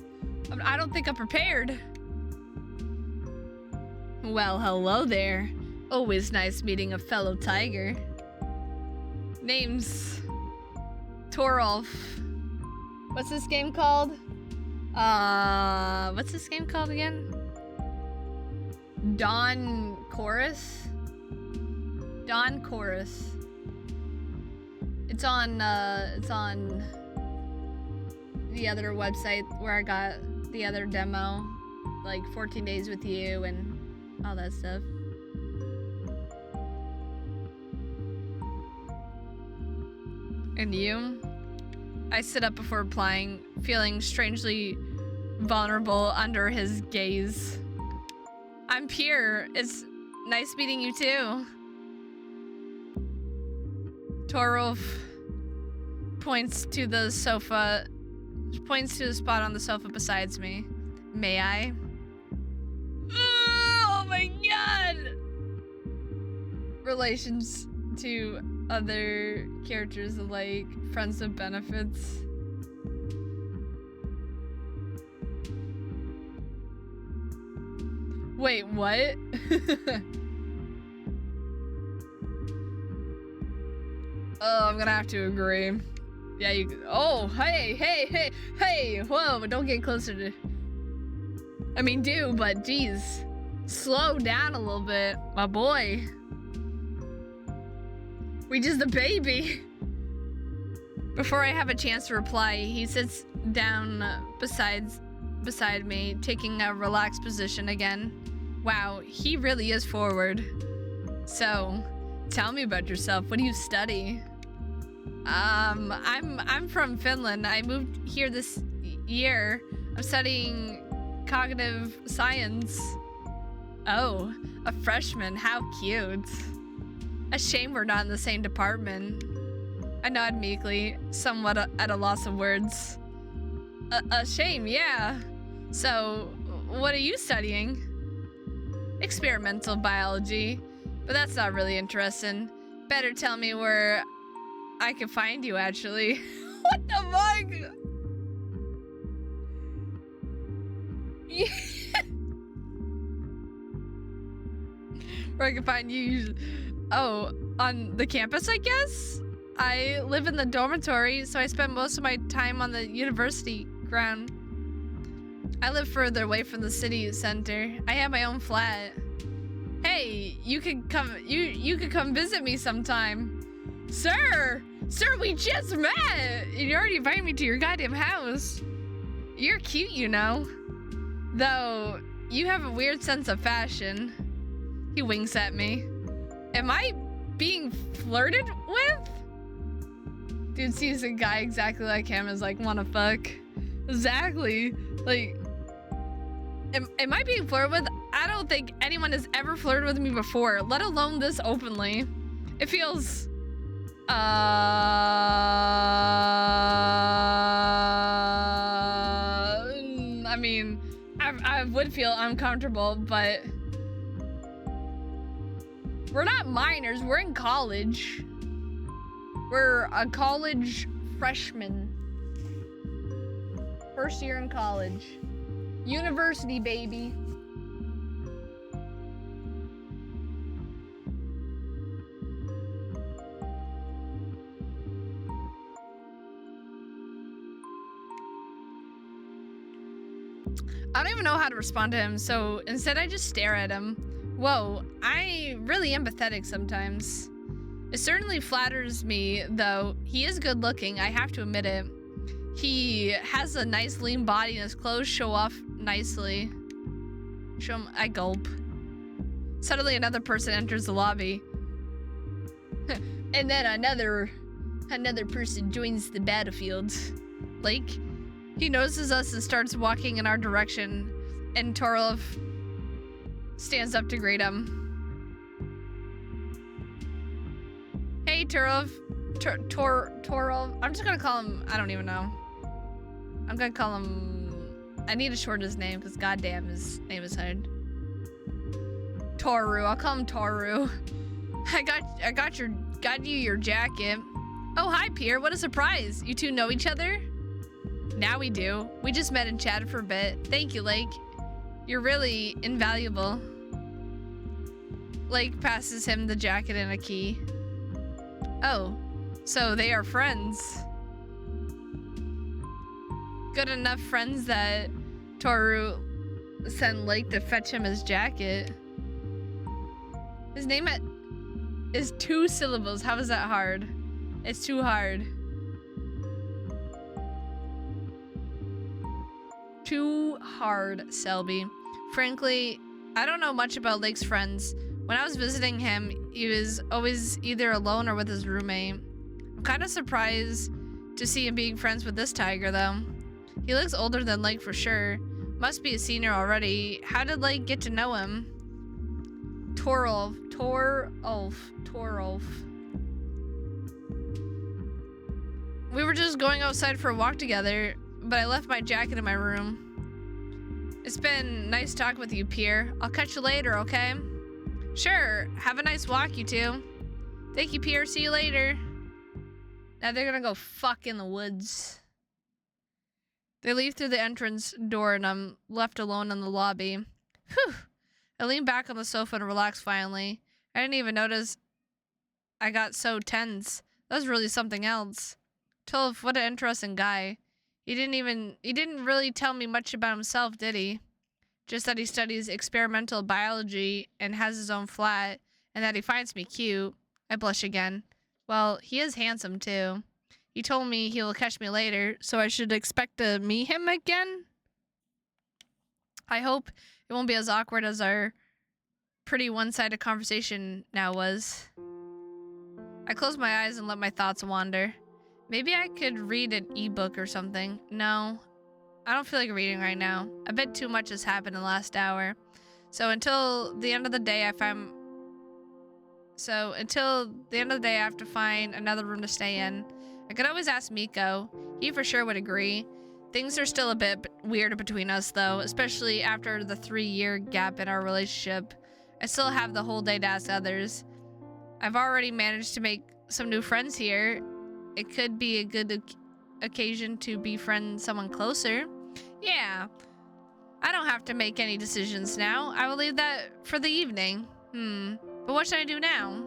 I don't think I'm prepared. Well, hello there. Always nice meeting a fellow tiger. Name's Torolf. What's this game called? What's this game called again? Dawn Chorus? Dawn Chorus. It's on the other website where I got the other demo, like 14 Days with You and all that stuff. And you? I sit up before replying, feeling strangely vulnerable under his gaze. I'm Pure. It's nice meeting you too. Torolf points to the sofa, points to the spot on the sofa beside me. May I? Oh my god! Relations to other characters like friends with benefits. Wait, what? Oh, I'm gonna have to agree. Yeah, you. Oh, hey! Whoa, don't get closer to. I mean, do, but geez, slow down a little bit, my boy. We just a baby. Before I have a chance to reply, he sits down beside me, taking a relaxed position again. Wow, he really is forward. So, tell me about yourself. What do you study? I'm from Finland. I moved here this year. I'm studying cognitive science. Oh, a freshman. How cute. A shame we're not in the same department. I nod meekly, somewhat at a loss of words. A shame, yeah. So, what are you studying? Experimental biology. But that's not really interesting. Better tell me where I can find you, actually. What the fuck? Where I can find you. Oh, on the campus, I guess? I live in the dormitory, so I spend most of my time on the university ground. I live further away from the city center. I have my own flat. Hey, you could come visit me sometime. Sir, we just met. You already invited me to your goddamn house. You're cute, you know. Though, you have a weird sense of fashion. He winks at me. Am I being flirted with? Dude sees a guy exactly like him is like, wanna fuck? Exactly. Like, am I being flirted with? I don't think anyone has ever flirted with me before, let alone this openly. It feels, I mean, I would feel uncomfortable, but we're not minors, we're in college. We're a college freshman. First year in college. University, baby. I don't even know how to respond to him, so instead I just stare at him. Whoa, I really am pathetic sometimes. It certainly flatters me, though. He is good looking, I have to admit it. He has a nice lean body and his clothes show off nicely. I gulp. Suddenly another person enters the lobby. And then another person joins the battlefield. Like, he notices us and starts walking in our direction, and Torolov stands up to greet him. Hey, Torolov. Torolov. I'm just gonna call him, I don't even know. I'm gonna call him, I need to shorten his name because goddamn his name is hard. Toru, I'll call him Toru. I got you your jacket. Oh, hi, Pierre, what a surprise. You two know each other? Now we do. We just met and chatted for a bit. Thank you, Lake. You're really invaluable. Lake passes him the jacket and a key. Oh, so they are friends. Good enough friends that Toru sent Lake to fetch him his jacket. His name is 2 syllables. How is that hard? It's too hard. Too hard, Selby. Frankly, I don't know much about Lake's friends. When I was visiting him, he was always either alone or with his roommate. I'm kind of surprised to see him being friends with this tiger, though. He looks older than Lake for sure. Must be a senior already. How did Lake get to know him? Torolf. We were just going outside for a walk together, but I left my jacket in my room. It's been nice talking with you, Pierre. I'll catch you later, okay? Sure. Have a nice walk, you two. Thank you, Pierre. See you later. Now they're gonna go fuck in the woods. They leave through the entrance door and I'm left alone in the lobby. Whew. I leaned back on the sofa and relaxed finally. I didn't even notice I got so tense. That was really something else. Tolf, what an interesting guy. He didn't really tell me much about himself, did he? Just that he studies experimental biology and has his own flat, and that he finds me cute. I blush again. Well, he is handsome too. He told me he will catch me later, so I should expect to meet him again? I hope it won't be as awkward as our pretty one-sided conversation now was. I closed my eyes and let my thoughts wander. Maybe I could read an ebook or something. No, I don't feel like reading right now. A bit too much has happened in the last hour. So until the end of the day, I have to find another room to stay in. I could always ask Miko. He for sure would agree. Things are still a bit weird between us, though, especially after the 3-year gap in our relationship. I still have the whole day to ask others. I've already managed to make some new friends here. It could be a good occasion to befriend someone closer. Yeah. I don't have to make any decisions now. I will leave that for the evening. But what should I do now?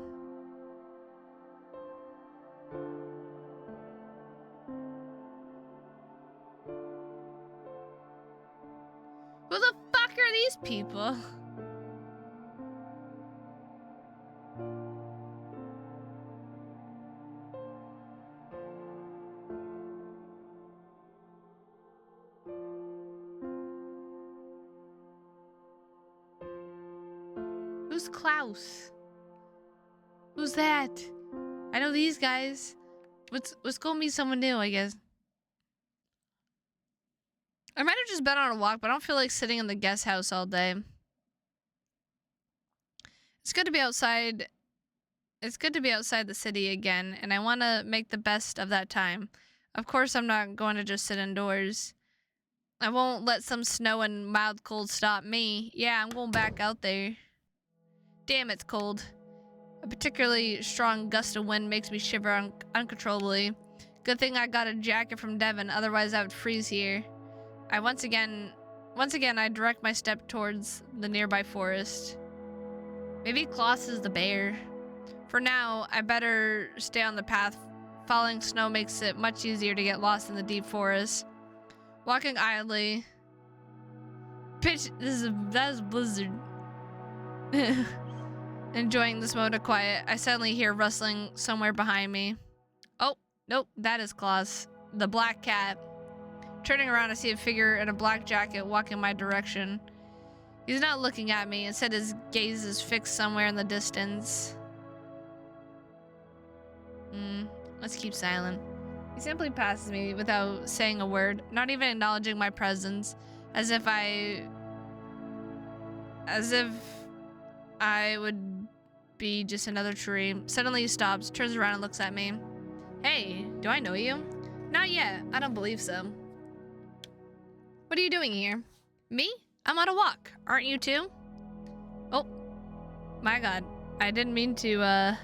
Who the fuck are these people? Who's Klaus? Who's that? I know these guys. Let's go meet someone new, I guess. I might have just been on a walk, but I don't feel like sitting in the guest house all day. It's good to be outside. It's good to be outside the city again, and I want to make the best of that time. Of course, I'm not going to just sit indoors. I won't let some snow and mild cold stop me. Yeah, I'm going back out there. Damn, it's cold. A particularly strong gust of wind makes me shiver uncontrollably. Good thing I got a jacket from Devon, otherwise I would freeze here. Once again, I direct my step towards the nearby forest. Maybe Klaus is the bear. For now, I better stay on the path. Falling snow makes it much easier to get lost in the deep forest. Walking idly. Pitch, that is blizzard. Enjoying this moment of quiet, I suddenly hear rustling somewhere behind me. Oh, nope, that is Klaus, the black cat. Turning around, I see a figure in a black jacket walking my direction. He's not looking at me, instead his gaze is fixed somewhere in the distance. Let's keep silent. He simply passes me without saying a word, not even acknowledging my presence, as if I would be just another tree. Suddenly he stops, turns around and looks at me. Hey, do I know you? Not yet, I don't believe so. What are you doing here? Me? I'm on a walk. Aren't you too? Oh, my God. I didn't mean to,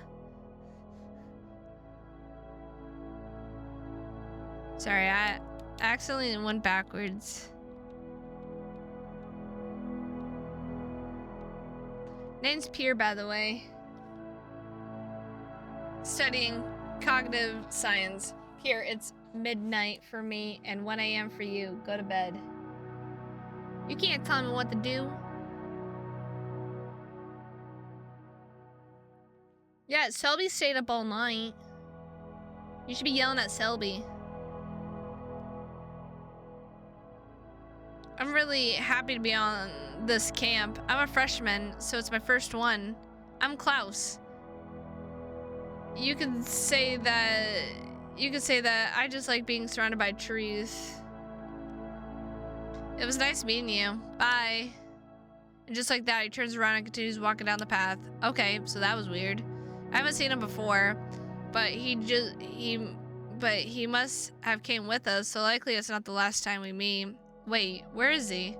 Sorry, I accidentally went backwards. Name's Pierre, by the way. Studying cognitive science. Here, it's midnight for me and 1 a.m. for you. Go to bed. You can't tell me what to do. Yeah, Selby stayed up all night. You should be yelling at Selby. I'm really happy to be on this camp. I'm a freshman, so it's my first one. I'm Klaus. You could say that I just like being surrounded by trees. It was nice meeting you. Bye. And just like that, he turns around and continues walking down the path. Okay, so that was weird. I haven't seen him before, but he must have came with us, so likely it's not the last time we meet. Wait, where is he?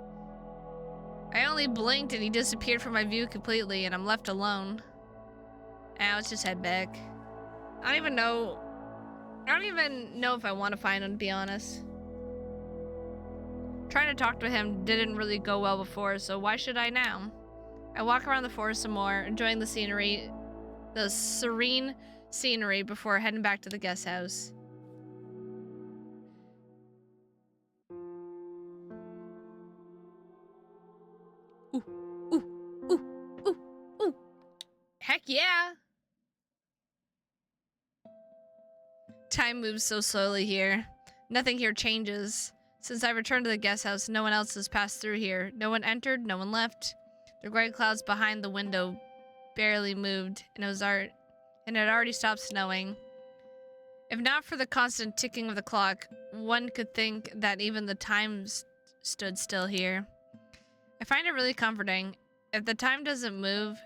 I only blinked and he disappeared from my view completely, and I'm left alone. Let's just head back. I don't even know if I want to find him, to be honest. Trying to talk to him didn't really go well before, so why should I now? I walk around the forest some more, enjoying the scenery, the serene scenery before heading back to the guest house. Ooh, ooh, ooh, ooh, ooh. Heck yeah! Time moves so slowly here. Nothing here changes. Since I returned to the guest house, no one else has passed through here. No one entered, no one left. The gray clouds behind the window barely moved, and it had already stopped snowing. If not for the constant ticking of the clock, one could think that even the time stood still here. I find it really comforting. If the time doesn't move,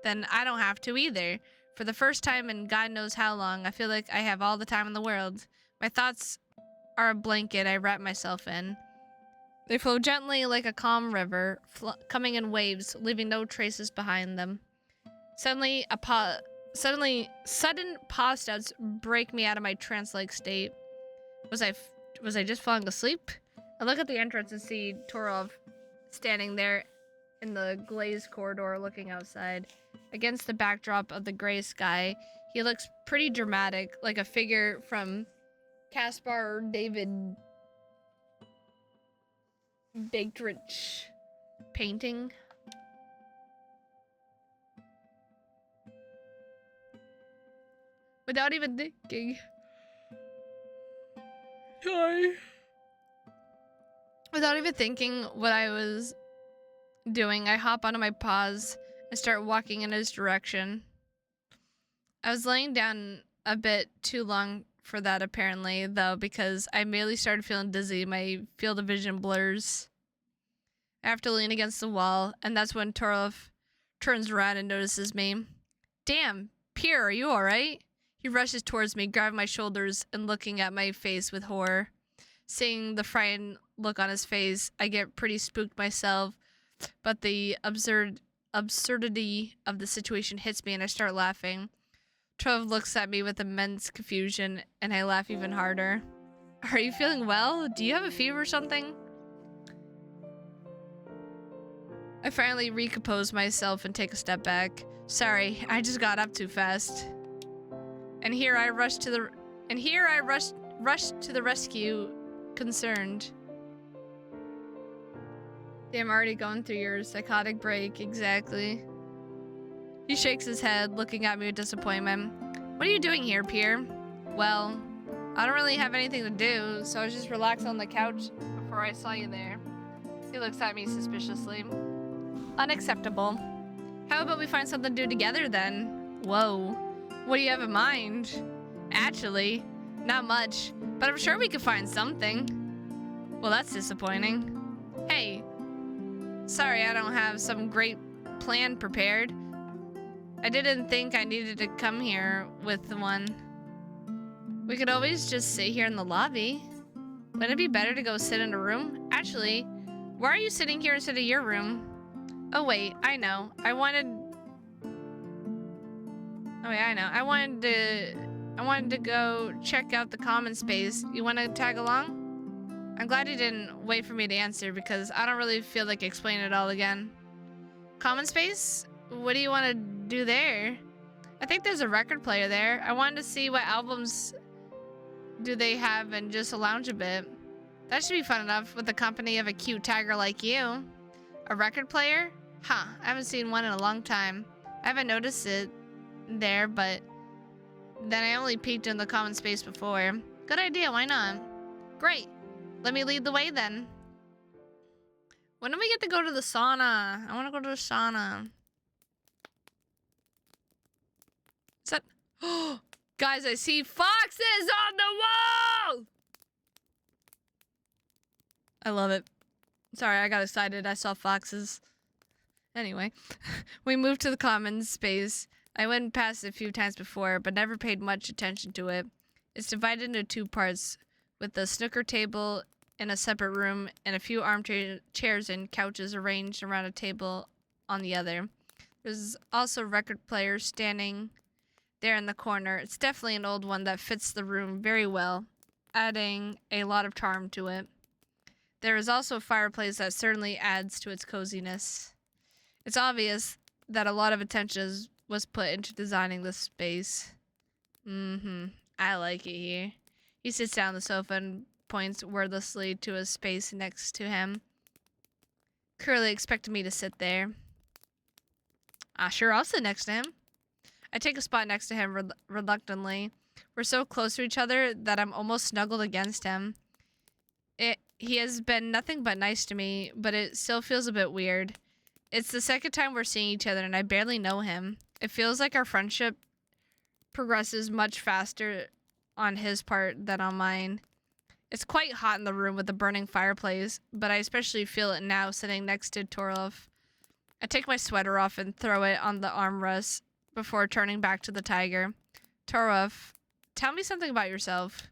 then I don't have to either. For the first time in God knows how long, I feel like I have all the time in the world. My thoughts are a blanket I wrap myself in. They flow gently like a calm river, coming in waves, leaving no traces behind them. Sudden pause starts break me out of my trance-like state. Was I just falling asleep? I look at the entrance and see Torov standing there in the glazed corridor looking outside. Against the backdrop of the gray sky, he looks pretty dramatic, like a figure from Caspar David Baked Rich painting. Without even thinking. Sorry. Without even thinking what I was doing, I hop onto my paws and start walking in his direction. I was laying down a bit too long for that apparently, though, because I immediately started feeling dizzy. My field of vision blurs. I have to lean against the wall, and that's when Torov turns around and notices me. Damn, Pierre, are you alright? He rushes towards me, grabbing my shoulders and looking at my face with horror. Seeing the frightened look on his face, I get pretty spooked myself, but the absurdity of the situation hits me and I start laughing. Torov looks at me with immense confusion, and I laugh even harder. Are you feeling well? Do you have a fever or something? I finally recompose myself and take a step back. Sorry, I just got up too fast. And here I rush to the rescue, concerned. Damn, already going through your psychotic break, exactly. He shakes his head, looking at me with disappointment. What are you doing here, Pierre? Well, I don't really have anything to do, so I was just relaxed on the couch before I saw you there. He looks at me suspiciously. Unacceptable. How about we find something to do together then? Whoa. What do you have in mind? Actually, not much, but I'm sure we could find something. Well, that's disappointing. Hey, sorry I don't have some great plan prepared. I didn't think I needed to come here with one. We could always just sit here in the lobby. Wouldn't it be better to go sit in a room? Actually, why are you sitting here instead of your room? Oh wait, I know. I wanted to go check out the common space. You want to tag along? I'm glad you didn't wait for me to answer because I don't really feel like explaining it all again. Common space? What do you want to do there? I think there's a record player there. I wanted to see what albums do they have and just lounge a bit. That should be fun enough with the company of a cute tiger like you. A record player? Huh, I haven't seen one in a long time. I haven't noticed it there, but then I only peeked in the common space before. Good idea, why not? Great. Let me lead the way then. When do we get to go to the sauna? I want to go to the sauna. Is that... Oh, guys, I see foxes on the wall! I love it. Sorry, I got excited. I saw foxes. Anyway, we moved to the common space. I went past it a few times before, but never paid much attention to it. It's divided into two parts, with the snooker table in a separate room and a few armchair chairs and couches arranged around a table on the other. There's also record players standing there in the corner. It's definitely an old one that fits the room very well, adding a lot of charm to it. There is also a fireplace that certainly adds to its coziness. It's obvious that a lot of attention was put into designing this space. I like it here. He sits down on the sofa and points wordlessly to a space next to him. Clearly expected me to sit there. Sure, I'll sit next to him. I take a spot next to him reluctantly. We're so close to each other that I'm almost snuggled against him. He has been nothing but nice to me, but it still feels a bit weird. It's the second time we're seeing each other and I barely know him. It feels like our friendship progresses much faster on his part than on mine. It's quite hot in the room with the burning fireplace, but I especially feel it now sitting next to Torov. I take my sweater off and throw it on the armrest before turning back to the tiger. Torov, tell me something about yourself.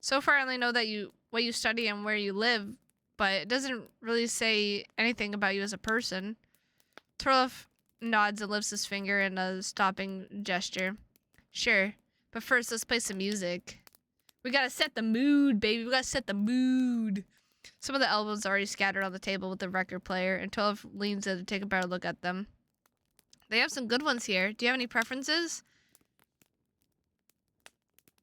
So far I only know that what you study and where you live, but it doesn't really say anything about you as a person. Torov nods and lifts his finger in a stopping gesture. Sure, but first let's play some music. We gotta set the mood, baby. We gotta set the mood. Some of the albums are already scattered on the table with the record player, and 12 leans in to take a better look at them. They have some good ones here. Do you have any preferences?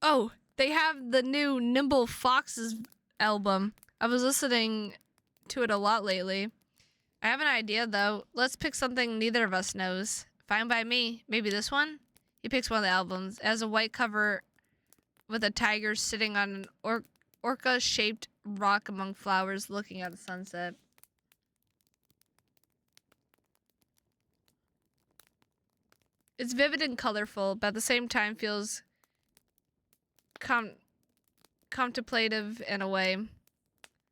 Oh, they have the new Nimble Foxes album. I was listening to it a lot lately. I have an idea, though. Let's pick something neither of us knows. Fine by me. Maybe this one? He picks one of the albums. It has a white cover with a tiger sitting on an orca-shaped rock among flowers looking at the sunset. It's vivid and colorful, but at the same time feels contemplative in a way.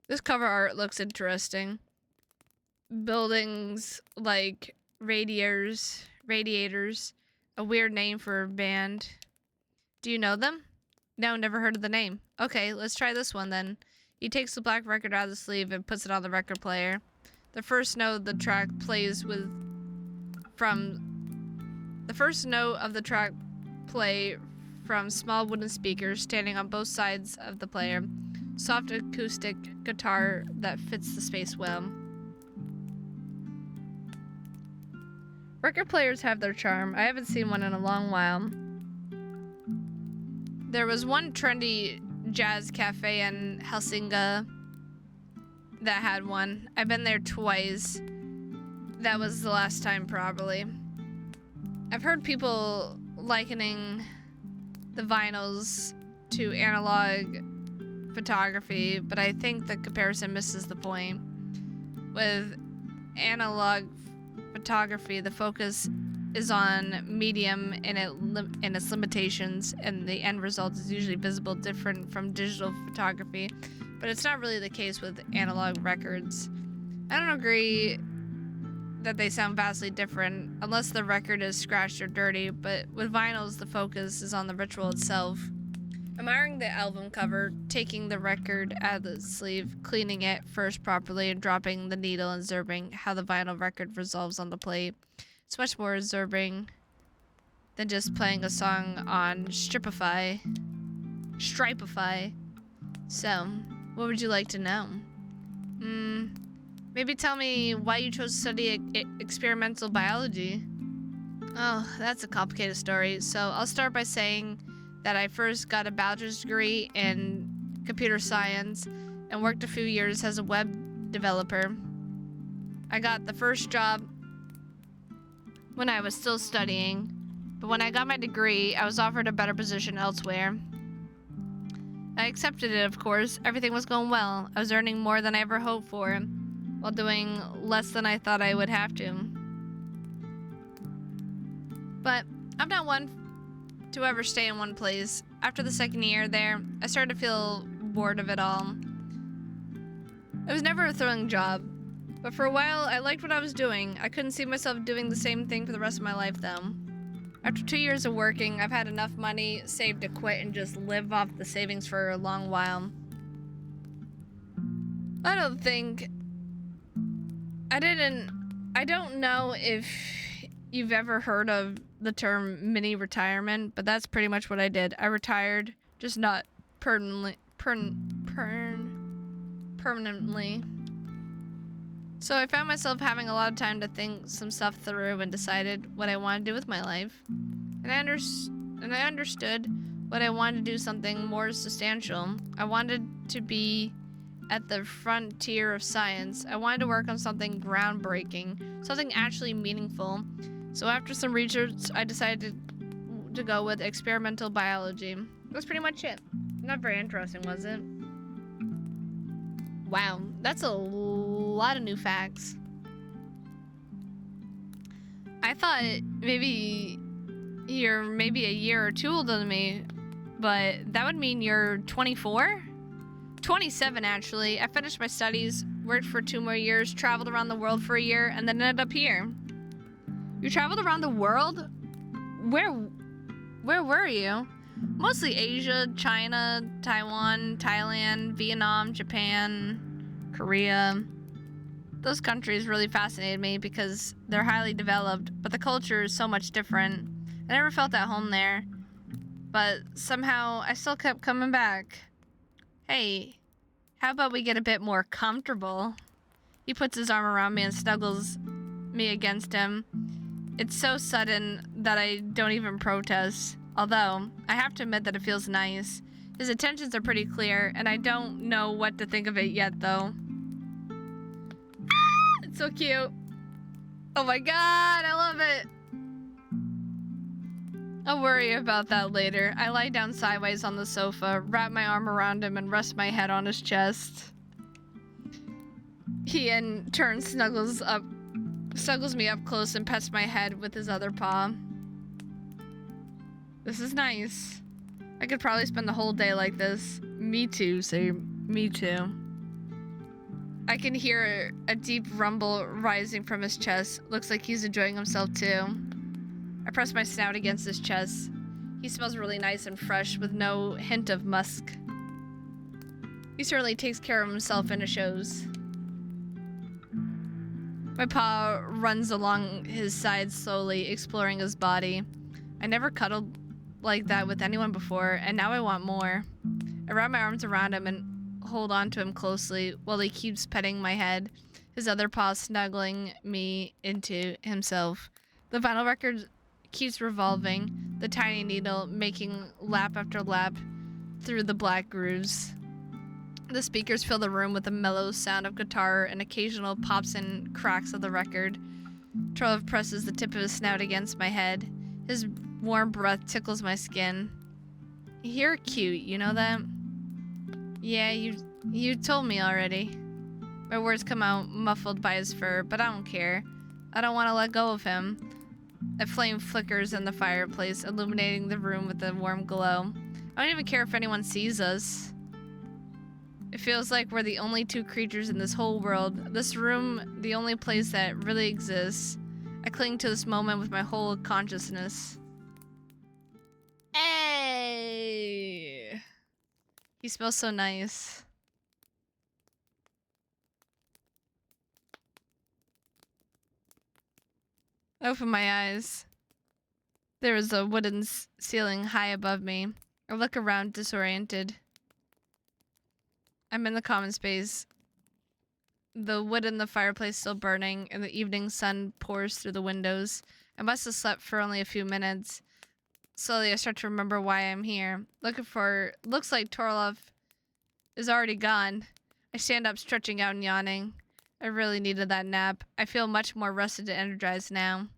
This cover art looks interesting. Buildings like radiators, a weird name for a band. Do you know them? No, never heard of the name. Okay, let's try this one then. He takes the black record out of the sleeve and puts it on the record player. The first note of the track plays from small wooden speakers standing on both sides of the player. Soft acoustic guitar that fits the space well. Record players have their charm. I haven't seen one in a long while. There was one trendy jazz cafe in Helsinki that had one. I've been there twice. That was the last time, probably. I've heard people likening the vinyls to analog photography, but I think the comparison misses the point. With analog photography, the focus is on medium and its limitations, and the end result is usually visible different from digital photography, but it's not really the case with analog records. I don't agree that they sound vastly different unless the record is scratched or dirty, but with vinyls the focus is on the ritual itself. Admiring the album cover, taking the record out of the sleeve, cleaning it first properly, and dropping the needle and observing how the vinyl record resolves on the plate. It's much more observing than just playing a song on Stripify. So, what would you like to know? Maybe tell me why you chose to study experimental biology. Oh, that's a complicated story. So I'll start by saying that I first got a bachelor's degree in computer science and worked a few years as a web developer. I got the first job when I was still studying, but when I got my degree, I was offered a better position elsewhere. I accepted it, of course. Everything was going well. I was earning more than I ever hoped for, while doing less than I thought I would have to. But I'm not one to ever stay in one place. After the second year there, I started to feel bored of it all. It was never a thrilling job, but for a while I liked what I was doing. I couldn't see myself doing the same thing for the rest of my life though. After 2 years of working, I've had enough money saved to quit and just live off the savings for a long while. I don't know if you've ever heard of the term mini retirement, but that's pretty much what I did. I retired, just not permanently. So I found myself having a lot of time to think some stuff through and decided what I wanted to do with my life. And I understood what I wanted to do something more substantial. I wanted to be at the frontier of science. I wanted to work on something groundbreaking, something actually meaningful. So after some research, I decided to go with experimental biology. That's pretty much it. Not very interesting, was it? Wow, that's a lot of new facts. I thought maybe you're maybe a year or two older than me, but that would mean you're 24? 27, actually. I finished my studies, worked for 2 more years, traveled around the world for a year, and then ended up here. You traveled around the world? Where were you? Mostly Asia, China, Taiwan, Thailand, Vietnam, Japan, Korea. Those countries really fascinated me because they're highly developed, but the culture is so much different. I never felt at home there, but somehow I still kept coming back. Hey, how about we get a bit more comfortable? He puts his arm around me and snuggles me against him. It's so sudden that I don't even protest. Although, I have to admit that it feels nice. His intentions are pretty clear, and I don't know what to think of it yet, though. Ah, it's so cute. Oh my god, I love it. I'll worry about that later. I lie down sideways on the sofa, wrap my arm around him, and rest my head on his chest. He in turn snuggles me up close and pets my head with his other paw. This is nice. I could probably spend the whole day like this. Me too, say me too. I can hear a deep rumble rising from his chest. Looks like he's enjoying himself too. I press my snout against his chest. He smells really nice and fresh with no hint of musk. He certainly takes care of himself and it shows. My paw runs along his side slowly, exploring his body. I never cuddled like that with anyone before, and now I want more. I wrap my arms around him and hold on to him closely while he keeps petting my head, his other paw snuggling me into himself. The vinyl record keeps revolving, the tiny needle making lap after lap through the black grooves. The speakers fill the room with the mellow sound of guitar and occasional pops and cracks of the record. Trolov presses the tip of his snout against my head. His warm breath tickles my skin. You're cute, you know that? Yeah, you told me already. My words come out muffled by his fur, but I don't care. I don't want to let go of him. A flame flickers in the fireplace, illuminating the room with a warm glow. I don't even care if anyone sees us. It feels like we're the only two creatures in this whole world. This room, the only place that really exists. I cling to this moment with my whole consciousness. Hey! He smells so nice. I open my eyes. There is a wooden ceiling high above me. I look around disoriented. I'm in the common space. The wood in the fireplace still burning, and the evening sun pours through the windows. I must have slept for only a few minutes. Slowly, I start to remember why I'm here. Looks like Torlov is already gone. I stand up, stretching out and yawning. I really needed that nap. I feel much more rested and energized now.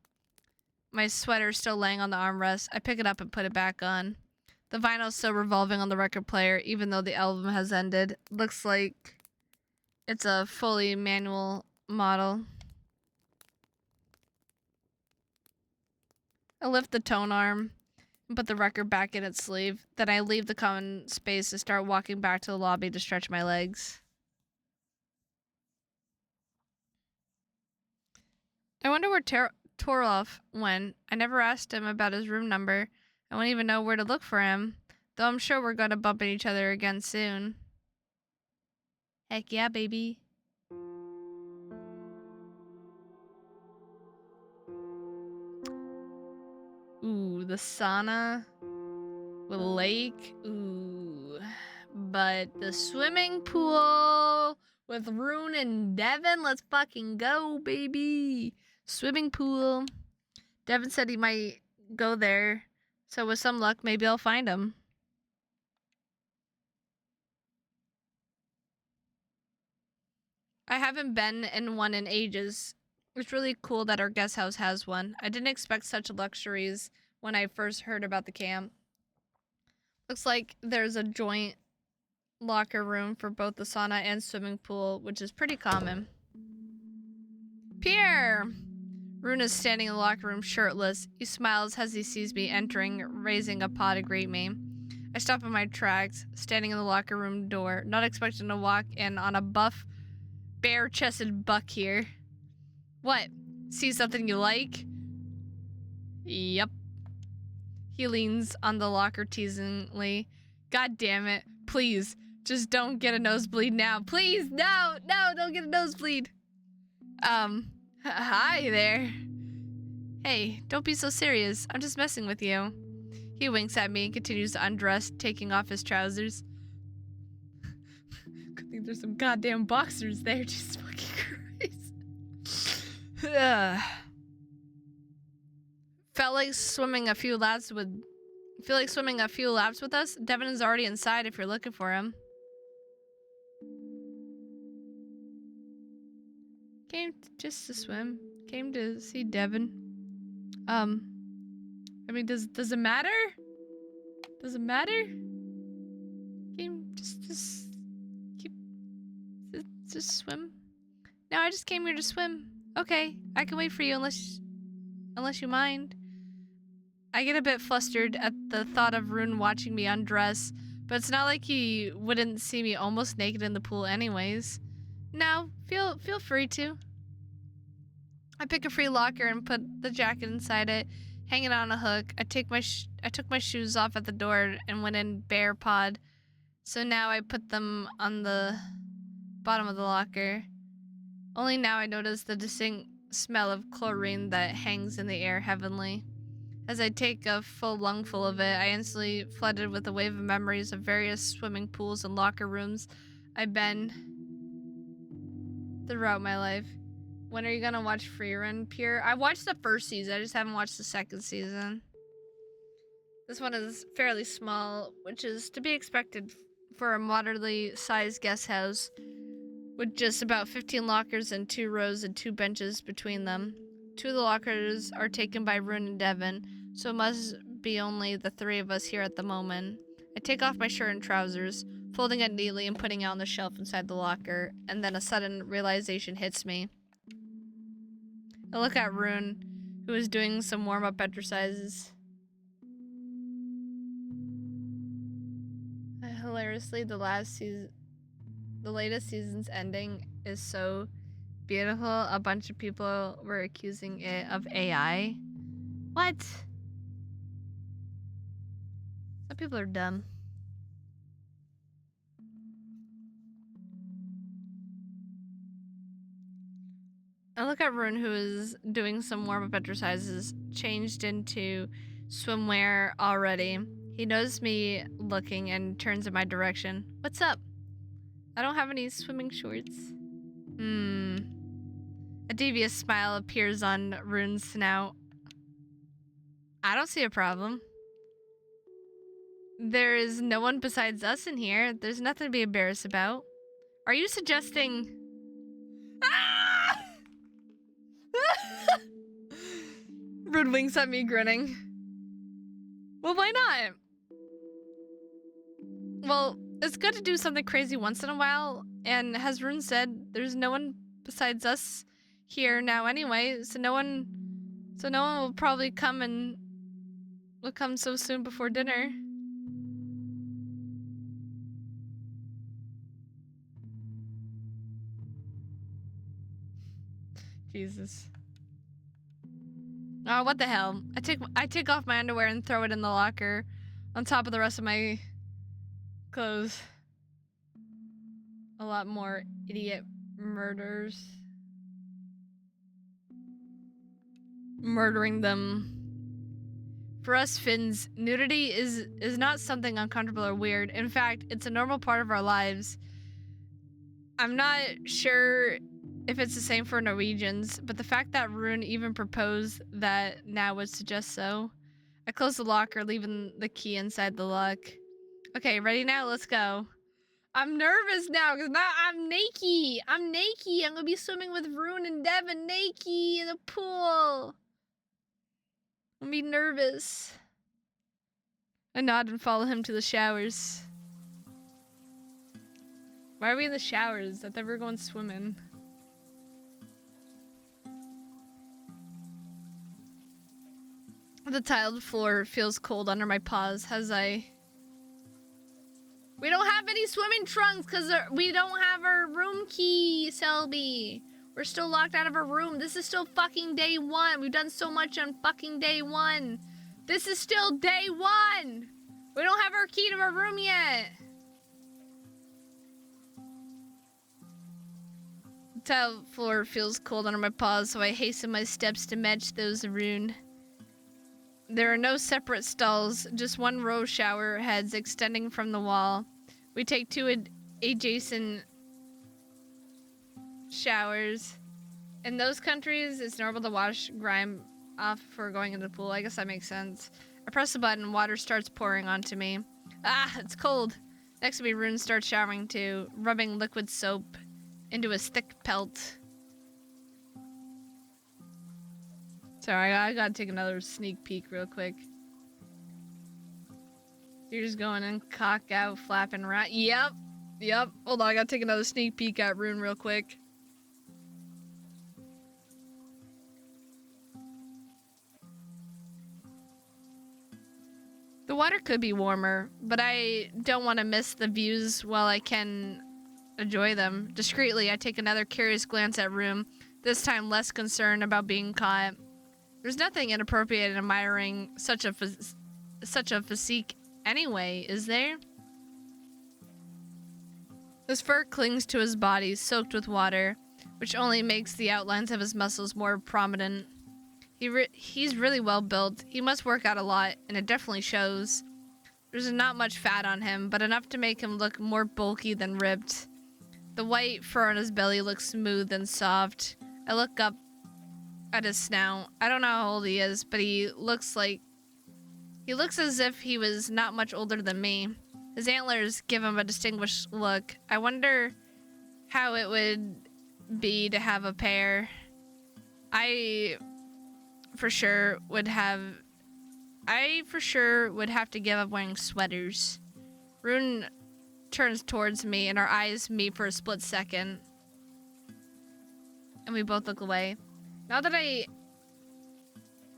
My sweater is still laying on the armrest. I pick it up and put it back on. The vinyl is still revolving on the record player, even though the album has ended. Looks like it's a fully manual model. I lift the tone arm and put the record back in its sleeve. Then I leave the common space and start walking back to the lobby to stretch my legs. I wonder where Torov went. I never asked him about his room number. I won't even know where to look for him, though I'm sure we're going to bump into each other again soon. Heck yeah, baby. Ooh, the sauna with a lake. Ooh. But the swimming pool with Rune and Devin. Let's fucking go, baby. Swimming pool. Devin said he might go there, so with some luck, maybe I'll find him. I haven't been in one in ages. It's really cool that our guest house has one. I didn't expect such luxuries when I first heard about the camp. Looks like there's a joint locker room for both the sauna and swimming pool, which is pretty common. Pierre! Rune is standing in the locker room shirtless. He smiles as he sees me entering, raising a paw to greet me. I stop in my tracks, standing in the locker room door, not expecting to walk in on a buff, bare-chested buck here. What? See something you like? Yep. He leans on the locker teasingly. God damn it. Please, just don't get a nosebleed now. Please, no, don't get a nosebleed. Hi there. Hey, don't be so serious. I'm just messing with you. He winks at me and continues to undress, taking off his trousers. Good thing there's some goddamn boxers there. Jesus fucking Christ. Feel like swimming a few laps with us? Devin is already inside if you're looking for him. Came just to swim. Came to see Devin. I mean, does it matter? Does it matter? Came just swim. No, I just came here to swim. Okay, I can wait for you unless you mind. I get a bit flustered at the thought of Rune watching me undress, but it's not like he wouldn't see me almost naked in the pool anyways. No, feel free to. I pick a free locker and put the jacket inside it, hanging on a hook. I took my shoes off at the door and went in bare pod. So now I put them on the bottom of the locker. Only now I notice the distinct smell of chlorine that hangs in the air heavenly. As I take a full lungful of it, I instantly flooded with a wave of memories of various swimming pools and locker rooms I've been throughout my life. When are you gonna watch Free Run, Pure? I watched the first season, I just haven't watched the second season. This one is fairly small, which is to be expected for a moderately sized guest house, with just about 15 lockers and 2 rows and 2 benches between them. 2 of the lockers are taken by Rune and Devin, so it must be only the 3 of us here at the moment. I take off my shirt and trousers, folding it neatly and putting it on the shelf inside the locker, and then a sudden realization hits me. I look at Rune, who is doing some warm-up exercises. Hilariously, the latest season's ending is so beautiful. A bunch of people were accusing it of AI. What? Some people are dumb. I look at Rune, who is doing some warm-up exercises, changed into swimwear already. He knows me looking and turns in my direction. What's up? I don't have any swimming shorts. A devious smile appears on Rune's snout. I don't see a problem. There is no one besides us in here. There's nothing to be embarrassed about. Are you suggesting... Ah! Rune winks at me, grinning. Well, why not? Well, it's good to do something crazy once in a while, and as Rune said, there's no one besides us here now anyway, so no one will probably come so soon before dinner. Jesus. Oh, what the hell? I take off my underwear and throw it in the locker on top of the rest of my clothes. A lot more idiot murders. Murdering them. For us Finns, nudity is not something uncomfortable or weird. In fact, it's a normal part of our lives. I'm not sure if it's the same for Norwegians, but the fact that Rune even proposed that now would suggest so. I closed the locker, leaving the key inside the lock. Okay, ready now? Let's go. I'm nervous now because now I'm naked. I'm naked. I'm gonna be swimming with Rune and Devin naked in the pool. I'm gonna be nervous. I nod and follow him to the showers. Why are we in the showers? I thought we were going swimming. The tiled floor feels cold under my paws as We don't have any swimming trunks because we don't have our room key, Selby. We're still locked out of our room. This is still fucking day one. We've done so much on fucking day one. This is still day one. We don't have our key to our room yet. The tile floor feels cold under my paws, so I hasten my steps to match those of Rune. There are no separate stalls, just one row of shower heads extending from the wall. We take two adjacent showers. In those countries, it's normal to wash grime off before going into the pool. I guess that makes sense. I press the button, water starts pouring onto me. Ah, it's cold. Next to me, Rune starts showering too, rubbing liquid soap into his thick pelt. Sorry, I gotta take another sneak peek real quick. You're just going in, cock out, flapping around. Yep. Hold on, I gotta take another sneak peek at Rune real quick. The water could be warmer, but I don't want to miss the views while I can enjoy them. Discreetly, I take another curious glance at Rune, this time less concerned about being caught. There's nothing inappropriate in admiring such a physique anyway, is there? His fur clings to his body, soaked with water, which only makes the outlines of his muscles more prominent. He's really well built. He must work out a lot, and it definitely shows. There's not much fat on him, but enough to make him look more bulky than ripped. The white fur on his belly looks smooth and soft. I look up at his snout. I don't know how old he is, but he looks as if he was not much older than me. His antlers give him a distinguished look. I wonder how it would be to have a pair. I for sure would have to give up wearing sweaters. Rune turns towards me and our eyes meet for a split second. And we both look away. Not that I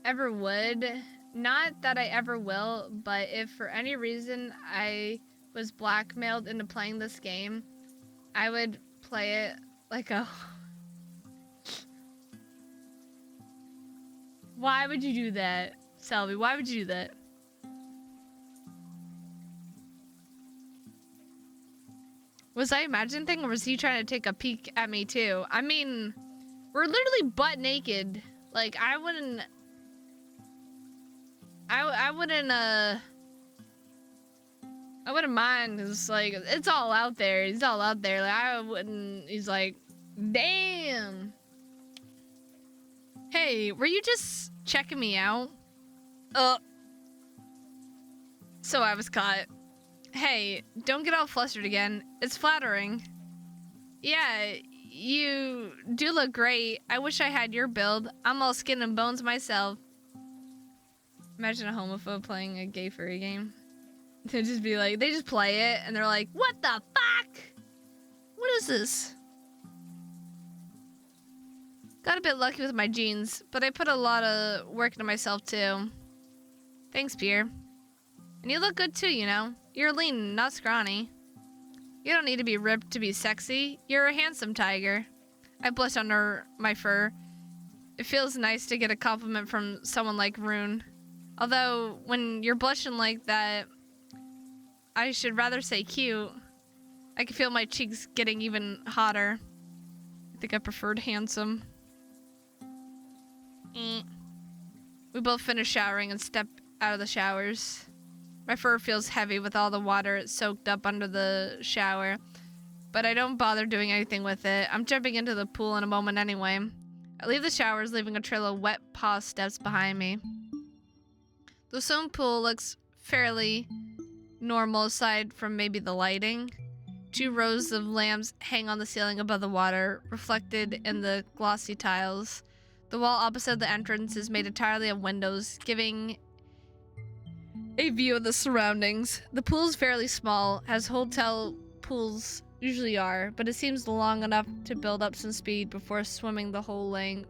ever would, not that I ever will, but if for any reason I was blackmailed into playing this game, I would play it like a... Why would you do that, Selby? Why would you do that? Was I imagining thing, or was he trying to take a peek at me too? I mean, we're literally butt naked. Like, I wouldn't mind, cause like, it's all out there. He's all out there. Like, he's like, damn. Hey, were you just checking me out? So I was caught. Hey, don't get all flustered again. It's flattering. Yeah, you do look great. I wish I had your build. I'm all skin and bones myself. Imagine a homophobe playing a gay furry game. They'd just be like, they just play it and they're like, what the fuck? What is this? Got a bit lucky with my jeans, but I put a lot of work into myself too. Thanks, Pierre. And you look good too, you know? You're lean, not scrawny. You don't need to be ripped to be sexy. You're a handsome tiger. I blush under my fur. It feels nice to get a compliment from someone like Rune. Although, when you're blushing like that, I should rather say cute. I can feel my cheeks getting even hotter. I think I preferred handsome. We both finish showering and step out of the showers. My fur feels heavy with all the water it soaked up under the shower. but I don't bother doing anything with it. I'm jumping into the pool in a moment anyway. I leave the showers, leaving a trail of wet paw steps behind me. The swimming pool looks fairly normal aside from maybe the lighting. 2 rows of lamps hang on the ceiling above the water, reflected in the glossy tiles. The wall opposite the entrance is made entirely of windows, giving a view of the surroundings. The pool is fairly small, as hotel pools usually are, but it seems long enough to build up some speed before swimming the whole length.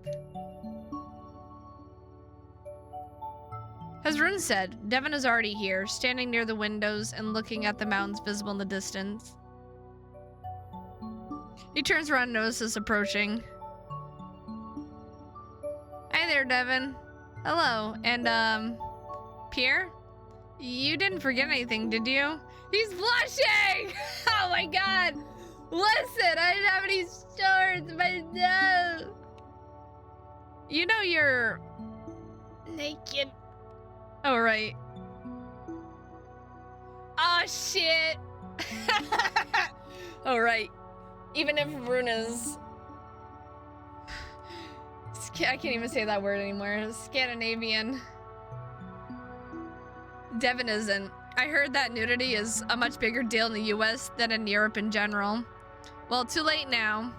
As Rune said, Devin is already here, standing near the windows and looking at the mountains visible in the distance. He turns around and notices us approaching. Hi there, Devin. Hello, and Pierre? You didn't forget anything, did you? He's blushing! Oh my god! Listen, I didn't have any shorts, but no! You know you're naked. Oh, right. Oh, shit! Oh, right. Even if Rune is... I can't even say that word anymore. Scandinavian. Devin isn't. I heard that nudity is a much bigger deal in the US than in Europe in general. Well, too late now.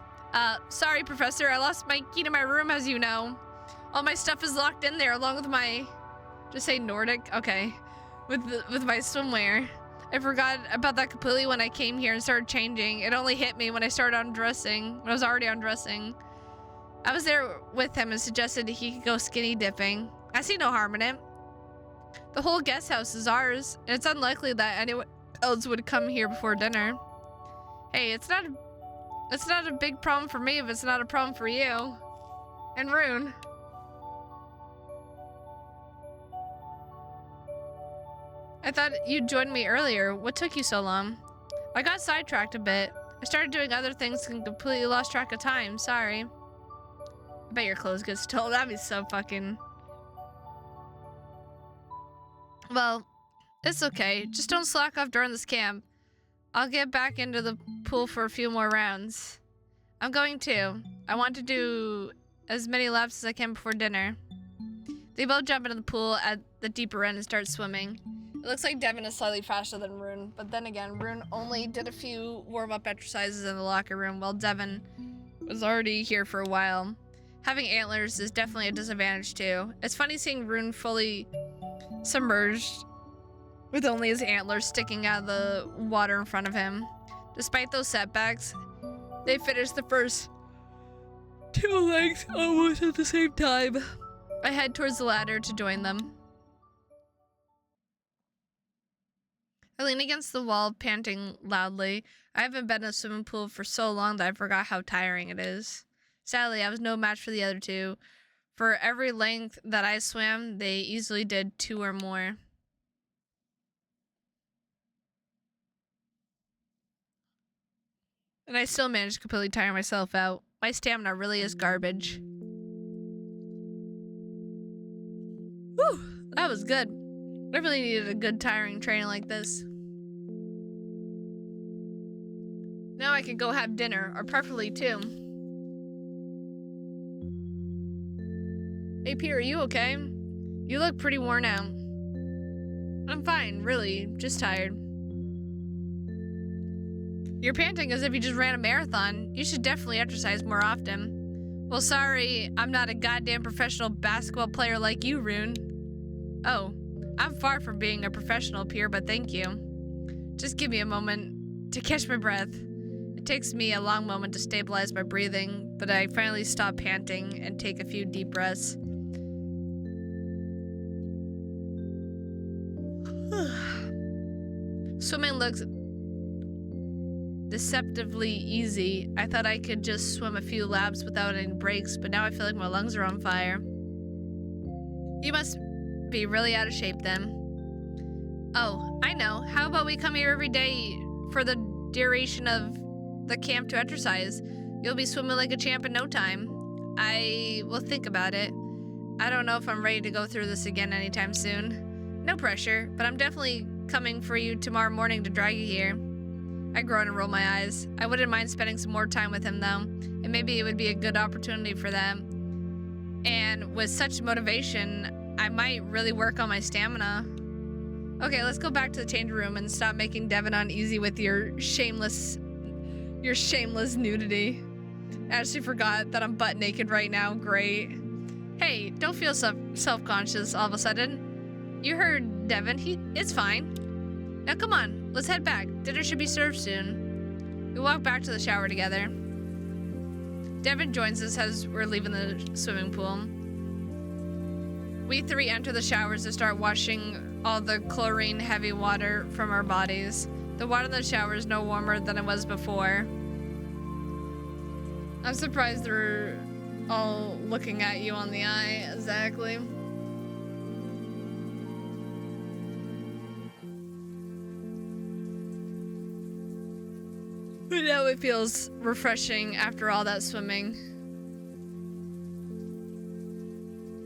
Sorry, Professor. I lost my key to my room, as you know. All my stuff is locked in there, along with my... Just say Nordic? Okay. With my swimwear. I forgot about that completely when I came here and started changing. It only hit me when I started undressing. When I was already undressing. I was there with him and suggested he could go skinny dipping. I see no harm in it. The whole guest house is ours, and it's unlikely that anyone else would come here before dinner. Hey, it's not a big problem for me if it's not a problem for you. And Rune. I thought you'd joined me earlier. What took you so long? I got sidetracked a bit. I started doing other things and completely lost track of time. Sorry. I bet your clothes get stolen. That'd be so fucking... Well, it's okay. Just don't slack off during this camp. I'll get back into the pool for a few more rounds. I'm going to. I want to do as many laps as I can before dinner. They both jump into the pool at the deeper end and start swimming. It looks like Devin is slightly faster than Rune, but then again, Rune only did a few warm-up exercises in the locker room while Devin was already here for a while. Having antlers is definitely a disadvantage too. It's funny seeing Rune fully submerged with only his antlers sticking out of the water in front of him. Despite those setbacks, they finished the first 2 legs almost at the same time. I head towards the ladder to join them. I lean against the wall, panting loudly. I haven't been in a swimming pool for so long that I forgot how tiring it is. Sadly, I was no match for the other two. For every length that I swam, they easily did 2 or more. And I still managed to completely tire myself out. My stamina really is garbage. Whew, that was good. I really needed a good tiring training like this. Now I can go have dinner, or preferably 2. Hey Peter, are you okay? You look pretty worn out. I'm fine, really, just tired. You're panting as if you just ran a marathon. You should definitely exercise more often. Well, sorry, I'm not a goddamn professional basketball player like you, Rune. Oh, I'm far from being a professional, Pierre, but thank you. Just give me a moment to catch my breath. It takes me a long moment to stabilize my breathing, but I finally stop panting and take a few deep breaths. Swimming looks deceptively easy. I thought I could just swim a few laps without any breaks, but now I feel like my lungs are on fire. You must be really out of shape then. Oh, I know. How about we come here every day for the duration of the camp to exercise? You'll be swimming like a champ in no time. I will think about it. I don't know if I'm ready to go through this again anytime soon. No pressure, but I'm definitely coming for you tomorrow morning to drag you here. I groan and roll my eyes. I wouldn't mind spending some more time with him, though, and maybe it would be a good opportunity for that. And with such motivation, I might really work on my stamina. Okay, let's go back to the change room and stop making Devin uneasy with your shameless nudity. I actually forgot that I'm butt naked right now. Great. Hey, don't feel self-conscious all of a sudden. You heard Devin. It's fine. Now come on, let's head back. Dinner should be served soon. We walk back to the shower together. Devin joins us as we're leaving the swimming pool. We three enter the showers and start washing all the chlorine-heavy water from our bodies. The water in the shower is no warmer than it was before. I'm surprised they're all looking at you on the eye, exactly. But now it feels refreshing after all that swimming.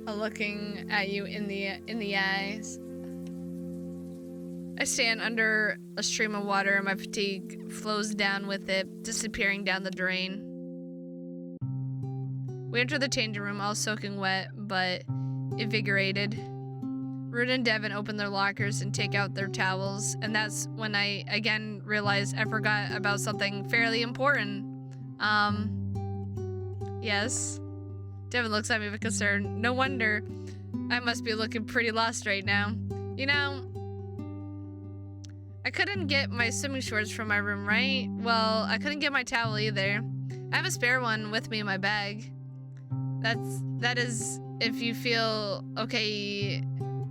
Looking at you in the eyes. I stand under a stream of water and my fatigue flows down with it, disappearing down the drain. We enter the changing room all soaking wet, but invigorated. Rune and Devin open their lockers and take out their towels, and that's when I again realized I forgot about something fairly important. Yes. Devin looks at me with concern. No wonder I must be looking pretty lost right now. You know, I couldn't get my swimming shorts from my room, right? Well, I couldn't get my towel either. I have a spare one with me in my bag. That is if you feel okay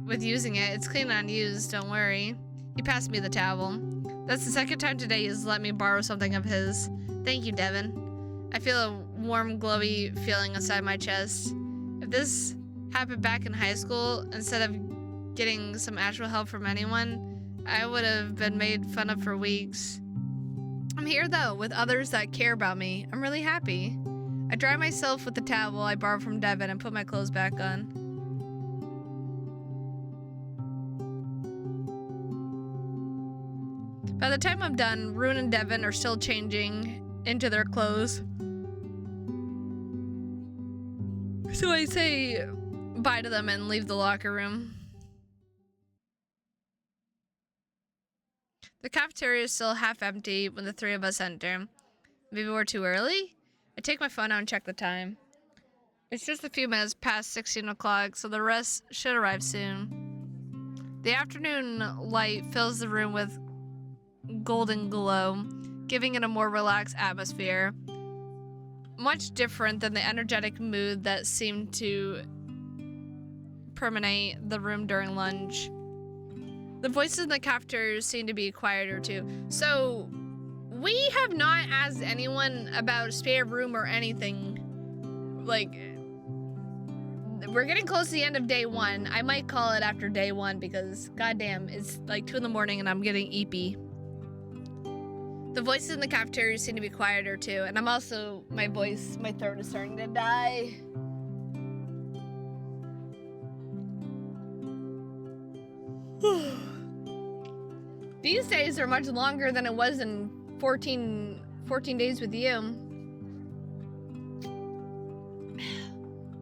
with using it. It's clean and unused, don't worry. He passed me the towel. That's the second time today he's let me borrow something of his. Thank you, Devin. I feel a warm, glowy feeling inside my chest. If this happened back in high school, instead of getting some actual help from anyone, I would have been made fun of for weeks. I'm here though, with others that care about me. I'm really happy. I dry myself with the towel I borrowed from Devin and put my clothes back on. By the time I'm done, Rune and Devin are still changing into their clothes. So I say bye to them and leave the locker room. The cafeteria is still half empty when the three of us enter. Maybe we're too early? I take my phone out and check the time. It's just a few minutes past 16 o'clock, so the rest should arrive soon. The afternoon light fills the room with golden glow, giving it a more relaxed atmosphere. Much different than the energetic mood that seemed to permeate the room during lunch. The voices in the cafeteria seem to be quieter too. So, we have not asked anyone about a spare room or anything. Like, we're getting close to the end of day one. I might call it after day one because, goddamn, it's like 2 in the morning and I'm getting eepy. The voices in the cafeteria seem to be quieter too, and I'm also, my throat is starting to die. These days are much longer than it was in 14 days with you.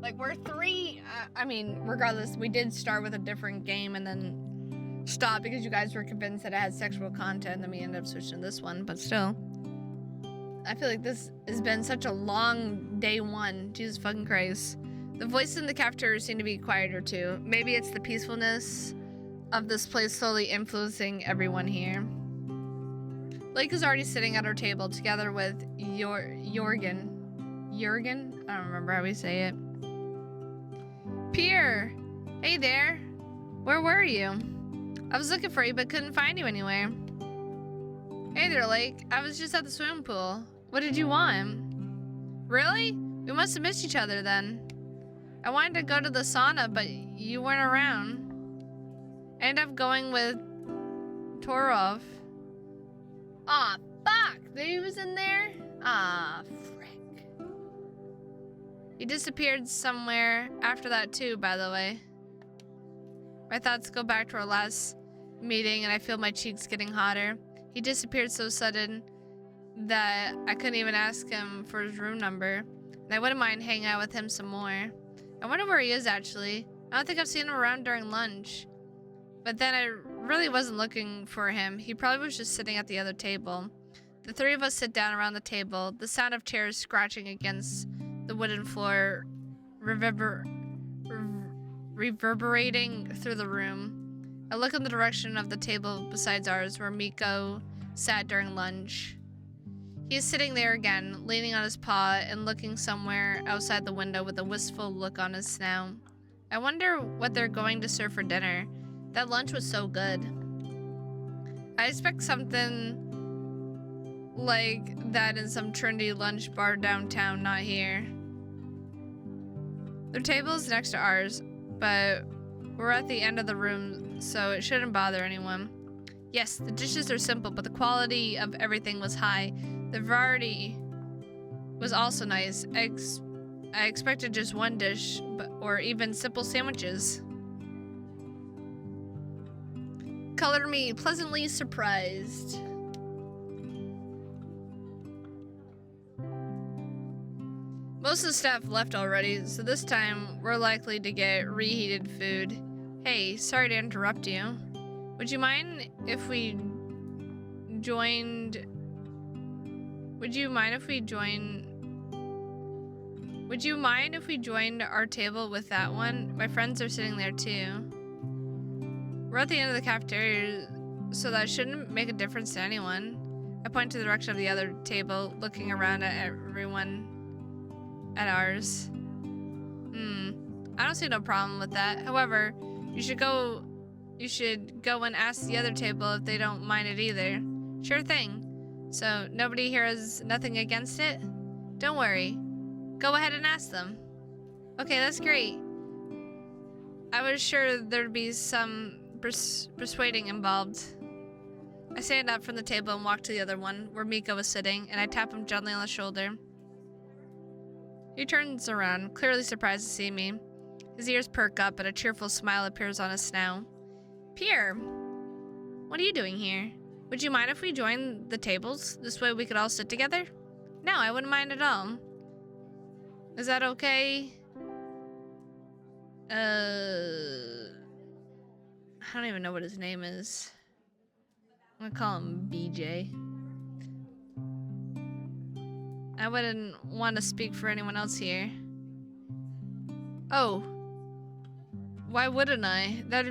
Like, we're three, I mean, regardless, we did start with a different game and then stop because you guys were convinced that it had sexual content, and then we ended up switching to this one, but still. I feel like this has been such a long day one. Jesus fucking Christ. The voices in the cafeteria seem to be quieter too. Maybe it's the peacefulness of this place slowly influencing everyone here. Lake is already sitting at our table together with Jorgen? I don't remember how we say it. Pierre! Hey there! Where were you? I was looking for you but couldn't find you anywhere. Hey there, Lake. I was just at the swimming pool. What did you want? Really? We must have missed each other then. I wanted to go to the sauna, but you weren't around. I ended up going with Torov. Aw, fuck! He was in there? Ah, frick. He disappeared somewhere after that too, by the way. My thoughts go back to our last meeting and I feel my cheeks getting hotter. He disappeared so sudden that I couldn't even ask him for his room number. And I wouldn't mind hanging out with him some more. I wonder where he is actually. I don't think I've seen him around during lunch. But then I really wasn't looking for him. He probably was just sitting at the other table. The three of us sit down around the table, the sound of chairs scratching against the wooden floor reverberating through the room. I look in the direction of the table beside ours where Miko sat during lunch. He is sitting there again, leaning on his paw and looking somewhere outside the window with a wistful look on his snout. I wonder what they're going to serve for dinner. That lunch was so good. I expect something like that in some trendy lunch bar downtown, not here. Their table is next to ours, but we're at the end of the room, so it shouldn't bother anyone. Yes, the dishes are simple, but the quality of everything was high. The variety was also nice. I expected just one dish, or even simple sandwiches. Colored me pleasantly surprised. Most of the staff left already, so this time we're likely to get reheated food. Hey, sorry to interrupt you. Would you mind if we joined... Would you mind if we joined our table with that one? My friends are sitting there too. We're at the end of the cafeteria, so that shouldn't make a difference to anyone. I point to the direction of the other table, looking around at everyone at ours. I don't see no problem with that. However, you should go and ask the other table if they don't mind it either. Sure thing. So nobody here has nothing against it? Don't worry. Go ahead and ask them. Okay, that's great. I was sure there'd be some persuading involved. I stand up from the table and walk to the other one, where Miko was sitting, and I tap him gently on the shoulder. He turns around, clearly surprised to see me. His ears perk up, and a cheerful smile appears on his snout. Pierre, what are you doing here? Would you mind if we join the tables? This way we could all sit together? No, I wouldn't mind at all. Is that okay? I don't even know what his name is. I'm gonna call him BJ. I wouldn't want to speak for anyone else here. Oh. Why wouldn't I? That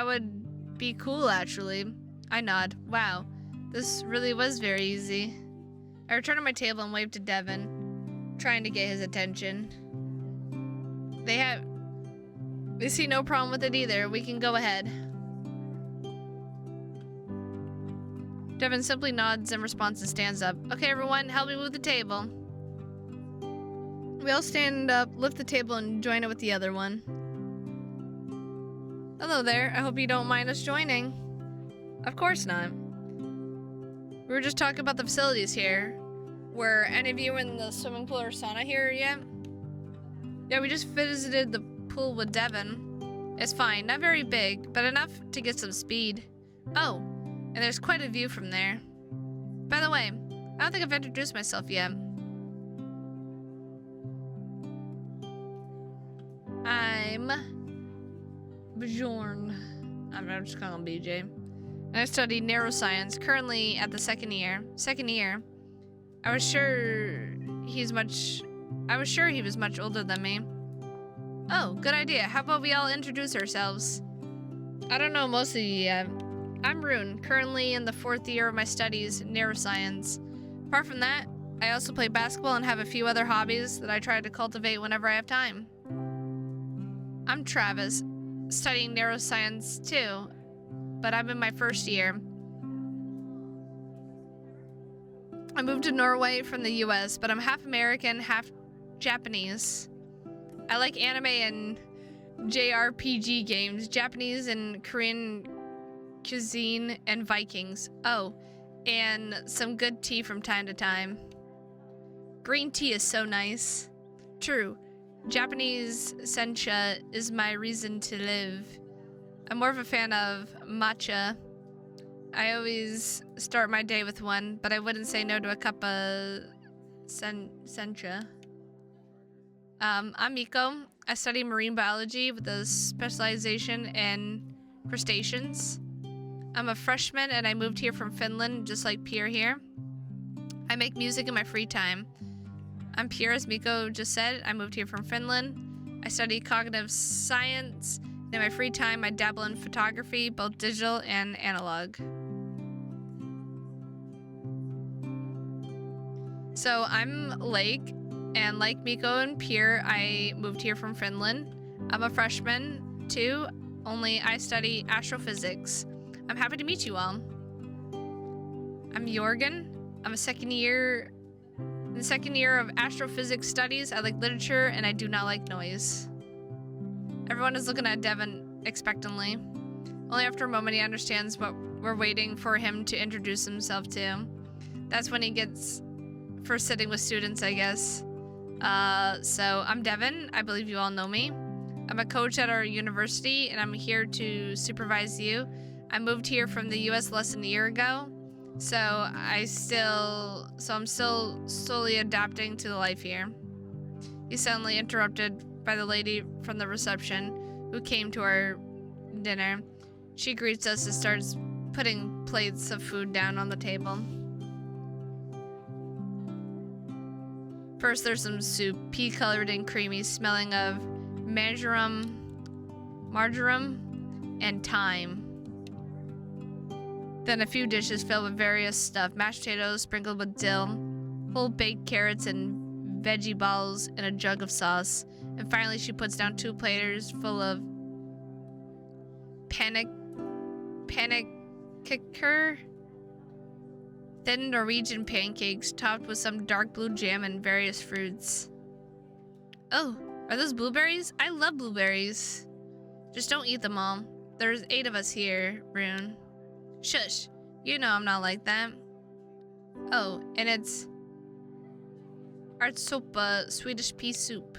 would be cool, actually. I nod. Wow. This really was very easy. I return to my table and wave to Devin, trying to get his attention. They see no problem with it either. We can go ahead. Devin simply nods in response and stands up. Okay, everyone, help me move the table. We all stand up, lift the table, and join it with the other one. Hello there. I hope you don't mind us joining. Of course not. We were just talking about the facilities here. Were any of you in the swimming pool or sauna here yet? Yeah, we just visited the pool with Devin. It's fine, not very big, but enough to get some speed. Oh, and there's quite a view from there. By the way, I don't think I've introduced myself yet. I'm Bjorn. I'm just calling him BJ. And I study neuroscience, currently at the second year. I was sure he was much older than me. Oh, good idea. How about we all introduce ourselves? I don't know most of you yet. I'm Rune, currently in the 4th year of my studies, neuroscience. Apart from that, I also play basketball and have a few other hobbies that I try to cultivate whenever I have time. I'm Travis, studying neuroscience too, but I'm in my 1st year. I moved to Norway from the US, but I'm half American, half Japanese. I like anime and JRPG games, Japanese and Korean cuisine, and Vikings. Oh, and some good tea from time to time. Green tea is so nice. True. Japanese sencha is my reason to live. I'm more of a fan of matcha. I always start my day with one, but I wouldn't say no to a cup of sencha. I'm Miko. I study marine biology with a specialization in crustaceans. I'm a freshman and I moved here from Finland, just like Pierre here. I make music in my free time. I'm Pierre, as Miko just said. I moved here from Finland. I study cognitive science. And in my free time, I dabble in photography, both digital and analog. So I'm Lake, and like Miko and Pierre, I moved here from Finland. I'm a freshman too, only I study astrophysics. I'm happy to meet you all. I'm Jorgen. I'm in the second year of astrophysics studies. I like literature and I do not like noise. Everyone is looking at Devin expectantly. Only after a moment he understands what we're waiting for him to introduce himself to. That's when he gets for sitting with students, I guess. So I'm Devin. I believe you all know me. I'm a coach at our university and I'm here to supervise you. I moved here from the US less than a year ago. So I'm still slowly adapting to the life here. He's suddenly interrupted by the lady from the reception who came to our dinner. She greets us and starts putting plates of food down on the table. First, there's some soup, pea-colored and creamy, smelling of marjoram, and thyme. Then a few dishes filled with various stuff, mashed potatoes sprinkled with dill, whole baked carrots and veggie balls in a jug of sauce. And finally, she puts down 2 platters full of pancake, thin Norwegian pancakes topped with some dark blue jam and various fruits. Oh, are those blueberries? I love blueberries. Just don't eat them all. There's 8 of us here, Rune. Shush, you know I'm not like that. Oh, and it's artsoppa, Swedish pea soup,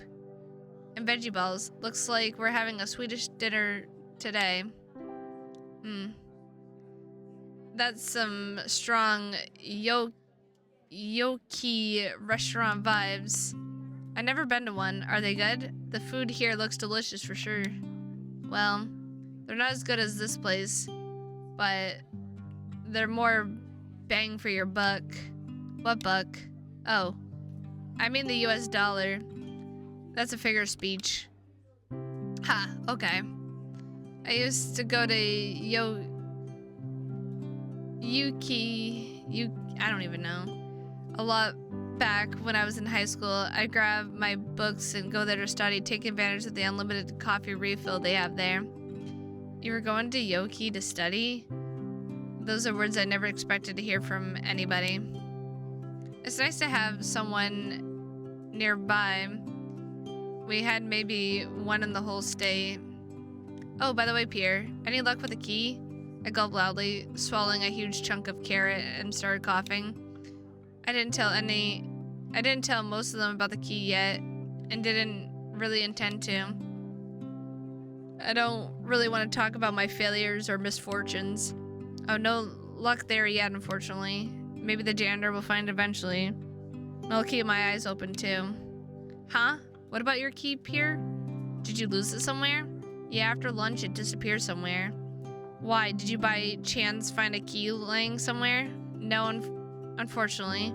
and veggie balls. Looks like we're having a Swedish dinner today. That's some strong yoki restaurant vibes. I've never been to one. Are they good? The food here looks delicious for sure. Well, they're not as good as this place, but they're more bang for your buck. What buck? Oh, I mean the US dollar. That's a figure of speech. Ha, okay. I used to go to I don't even know. A lot back when I was in high school. I grab my books and go there to study, take advantage of the unlimited coffee refill they have there. You were going to Yoki to study? Those are words I never expected to hear from anybody. It's nice to have someone nearby. We had maybe one in the whole state. Oh, by the way, Pierre, any luck with the key? I gulped loudly, swallowing a huge chunk of carrot and started coughing. I didn't tell most of them about the key yet, and didn't really intend to. I don't really want to talk about my failures or misfortunes. Oh, no luck there yet, unfortunately. Maybe the janitor will find eventually. I'll keep my eyes open too. Huh? What about your key, Pierre? Did you lose it somewhere? Yeah, after lunch it disappeared somewhere. Why? Did you by chance find a key laying somewhere? No, unfortunately.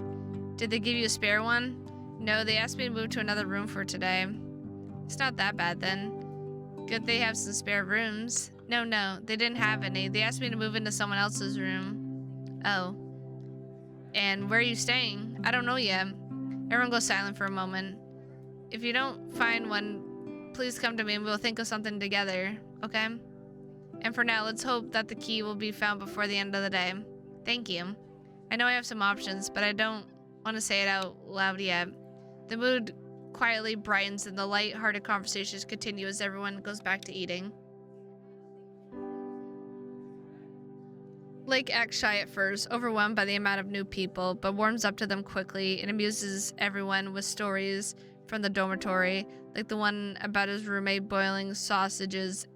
Did they give you a spare one? No, they asked me to move to another room for today. It's not that bad then. Good they have some spare rooms. No, they didn't have any. They asked me to move into someone else's room. Oh. And where are you staying? I don't know yet. Everyone goes silent for a moment. If you don't find one, please come to me and we'll think of something together, okay? And for now, let's hope that the key will be found before the end of the day. Thank you. I know I have some options, but I don't want to say it out loud yet. The mood quietly brightens and the light-hearted conversations continue as everyone goes back to eating. Lake acts shy at first, overwhelmed by the amount of new people, but warms up to them quickly and amuses everyone with stories from the dormitory, like the one about his roommate boiling sausages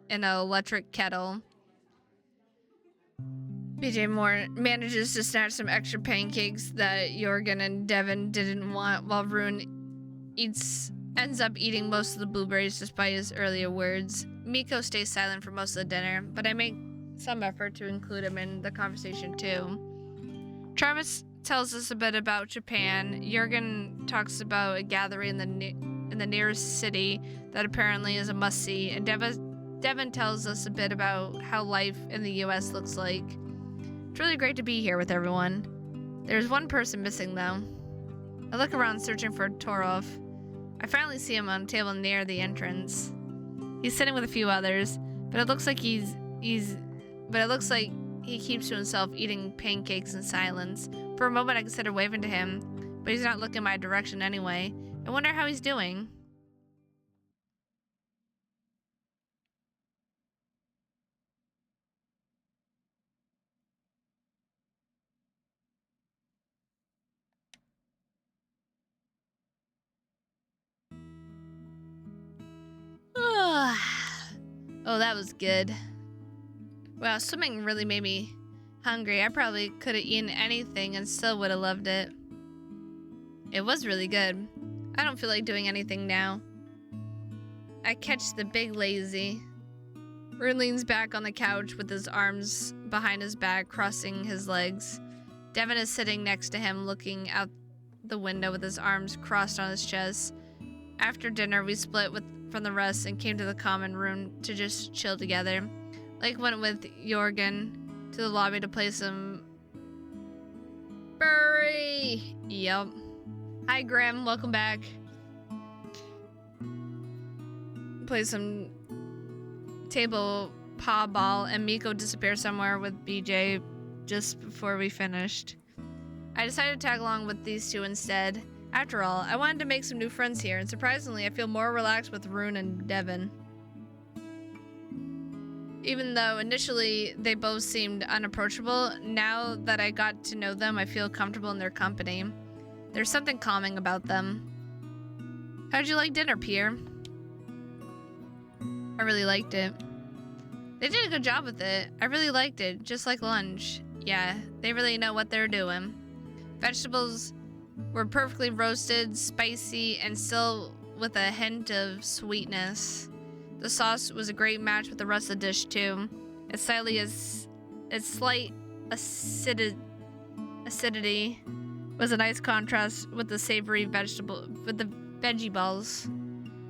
in an electric kettle. BJ Moore manages to snatch some extra pancakes that Jorgen and Devin didn't want, while Rune ends up eating most of the blueberries despite his earlier words. Miko stays silent for most of the dinner, but I make some effort to include him in the conversation too. Travis tells us a bit about Japan. Jorgen talks about a gathering in the nearest city that apparently is a must-see, and Devin tells us a bit about how life in the US looks like. It's really great to be here with everyone. There's one person missing though. I look around searching for Torov. I finally see him on a table near the entrance. He's sitting with a few others, but it looks like he keeps to himself, eating pancakes in silence. For a moment I consider waving to him, but he's not looking my direction anyway. I wonder how he's doing. Oh, that was good. Wow, swimming really made me hungry. I probably could have eaten anything and still would have loved it. It was really good. I don't feel like doing anything now. I catch the big lazy. Rune leans back on the couch with his arms behind his back, crossing his legs. Devin is sitting next to him, looking out the window with his arms crossed on his chest. After dinner, we split from the rest and came to the common room to just chill together. Like went with Jorgen to the lobby to play some furry. Yup. Hi Graham, welcome back. Play some table paw ball, and Miko disappeared somewhere with BJ just before we finished. I decided to tag along with these two instead. After all, I wanted to make some new friends here, and surprisingly, I feel more relaxed with Rune and Devin. Even though initially they both seemed unapproachable, now that I got to know them, I feel comfortable in their company. There's something calming about them. How'd you like dinner, Pierre? I really liked it. They did a good job with it. I really liked it, just like lunch. Yeah, they really know what they're doing. Vegetables were perfectly roasted, spicy, and still with a hint of sweetness. The sauce was a great match with the rest of the dish too. Its slight acidity was a nice contrast with the savory veggie balls.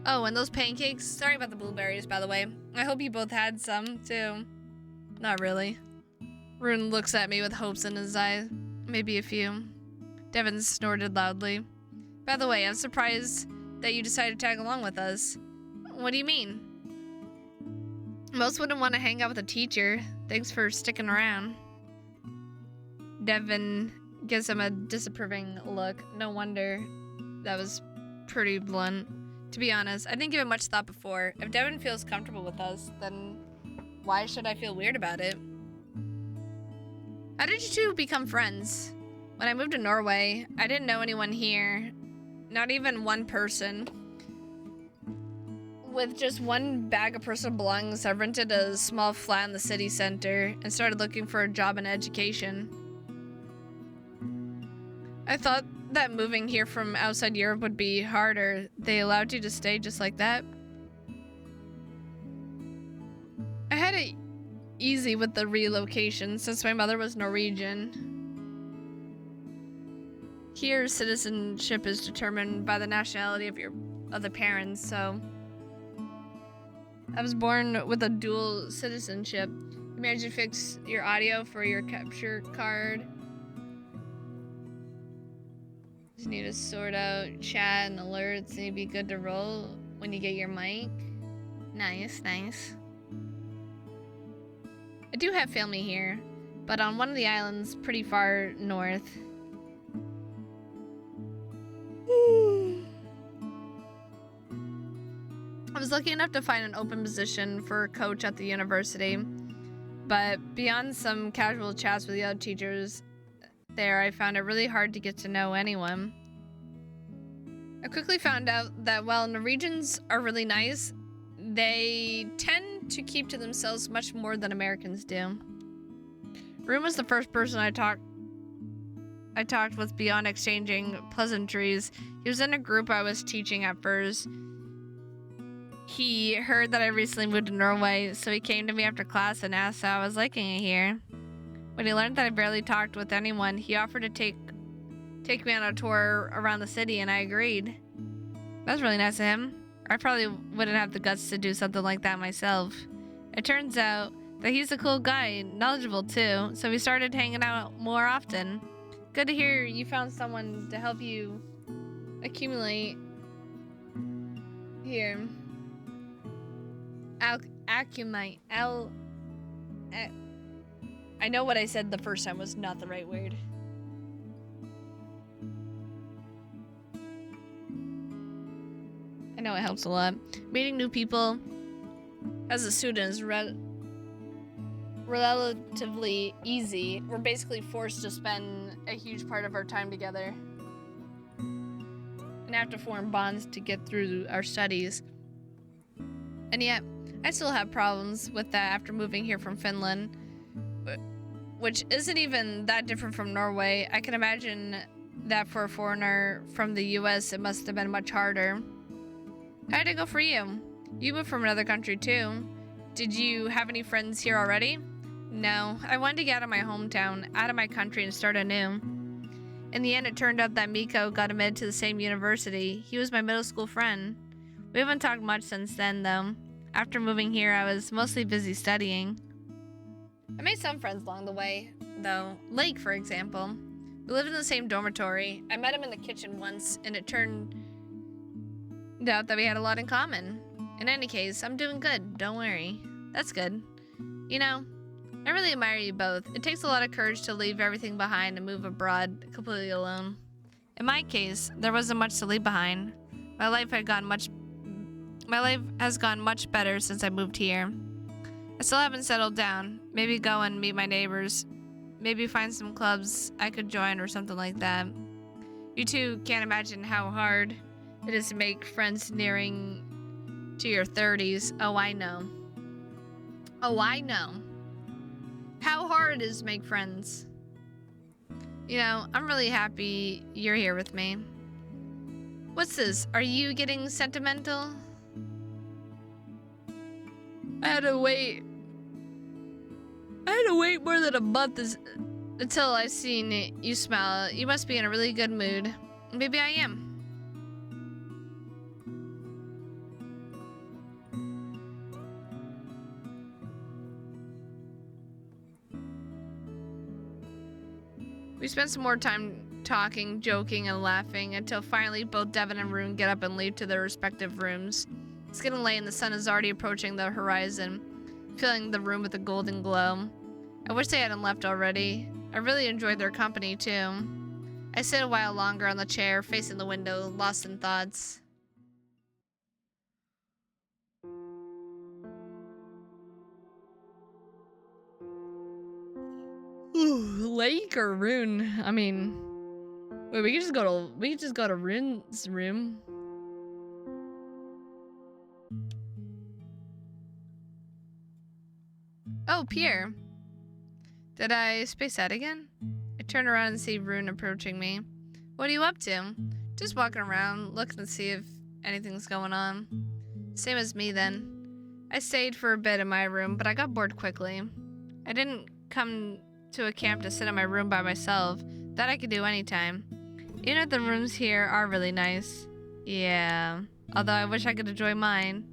Oh, and those pancakes. Sorry about the blueberries, by the way. I hope you both had some too. Not really. Rune looks at me with hopes in his eyes. Maybe a few. Devin snorted loudly. By the way, I'm surprised that you decided to tag along with us. What do you mean? Most wouldn't want to hang out with a teacher. Thanks for sticking around. Devin gives him a disapproving look. No wonder. That was pretty blunt. To be honest, I didn't give it much thought before. If Devin feels comfortable with us, then why should I feel weird about it? How did you two become friends? When I moved to Norway, I didn't know anyone here. Not even one person. With just one bag of personal belongings, I rented a small flat in the city center and started looking for a job and education. I thought that moving here from outside Europe would be harder. They allowed you to stay just like that? I had it easy with the relocation since my mother was Norwegian. Here, citizenship is determined by the nationality of the parents, so I was born with a dual citizenship. You managed to fix your audio for your capture card. Just need to sort out chat and alerts, and you'd be good to roll when you get your mic. Nice, nice. I do have family here, but on one of the islands pretty far north. I was lucky enough to find an open position for a coach at the university, but beyond some casual chats with the other teachers there, I found it really hard to get to know anyone. I quickly found out that while Norwegians are really nice, they tend to keep to themselves much more than Americans do. Rune was the first person I talked with beyond exchanging pleasantries. He was in a group I was teaching at first. He heard that I recently moved to Norway, so he came to me after class and asked how I was liking it here. When he learned that I barely talked with anyone, he offered to take me on a tour around the city, and I agreed. That was really nice of him. I probably wouldn't have the guts to do something like that myself. It turns out that he's a cool guy, knowledgeable too, so we started hanging out more often. Good to hear you found someone to help you accumulate here. Accumulate. I know what I said the first time was not the right word. I know it helps a lot. Meeting new people as a student is relatively easy. We're basically forced to spend a huge part of our time together and have to form bonds to get through our studies. And yet, I still have problems with that after moving here from Finland, which isn't even that different from Norway. I can imagine that for a foreigner from the US, it must have been much harder. How did it go for you? You moved from another country too. Did you have any friends here already? No, I wanted to get out of my hometown, out of my country, and start anew. In the end, it turned out that Miko got admitted to the same university. He was my middle school friend. We haven't talked much since then, though. After moving here, I was mostly busy studying. I made some friends along the way, though. Lake, for example. We lived in the same dormitory. I met him in the kitchen once, and it turned out that we had a lot in common. In any case, I'm doing good. Don't worry. That's good. You know, I really admire you both. It takes a lot of courage to leave everything behind and move abroad completely alone. In my case, there wasn't much to leave behind. My life has gone much better since I moved here. I still haven't settled down. Maybe go and meet my neighbors. Maybe find some clubs I could join or something like that. You two can't imagine how hard it is to make friends nearing to your 30s. Oh, I know. How hard it is to make friends. You know, I'm really happy you're here with me. What's this? Are you getting sentimental? I had to wait more than a month until I seen you smile. You must be in a really good mood. Maybe I am. We spent some more time talking, joking, and laughing until finally both Devin and Rune get up and leave to their respective rooms. It's getting late and the sun is already approaching the horizon, filling the room with a golden glow. I wish they hadn't left already. I really enjoyed their company too. I sit a while longer on the chair, facing the window, lost in thoughts. Ooh, Lake or Rune? I mean, wait, we could just go to Rune's room. Oh, Pierre. Did I space out again? I turn around and see Rune approaching me. What are you up to? Just walking around, looking to see if anything's going on. Same as me then. I stayed for a bit in my room, but I got bored quickly. I didn't come to a camp to sit in my room by myself. That I could do anytime. Even if the rooms here are really nice. Yeah. Although I wish I could enjoy mine.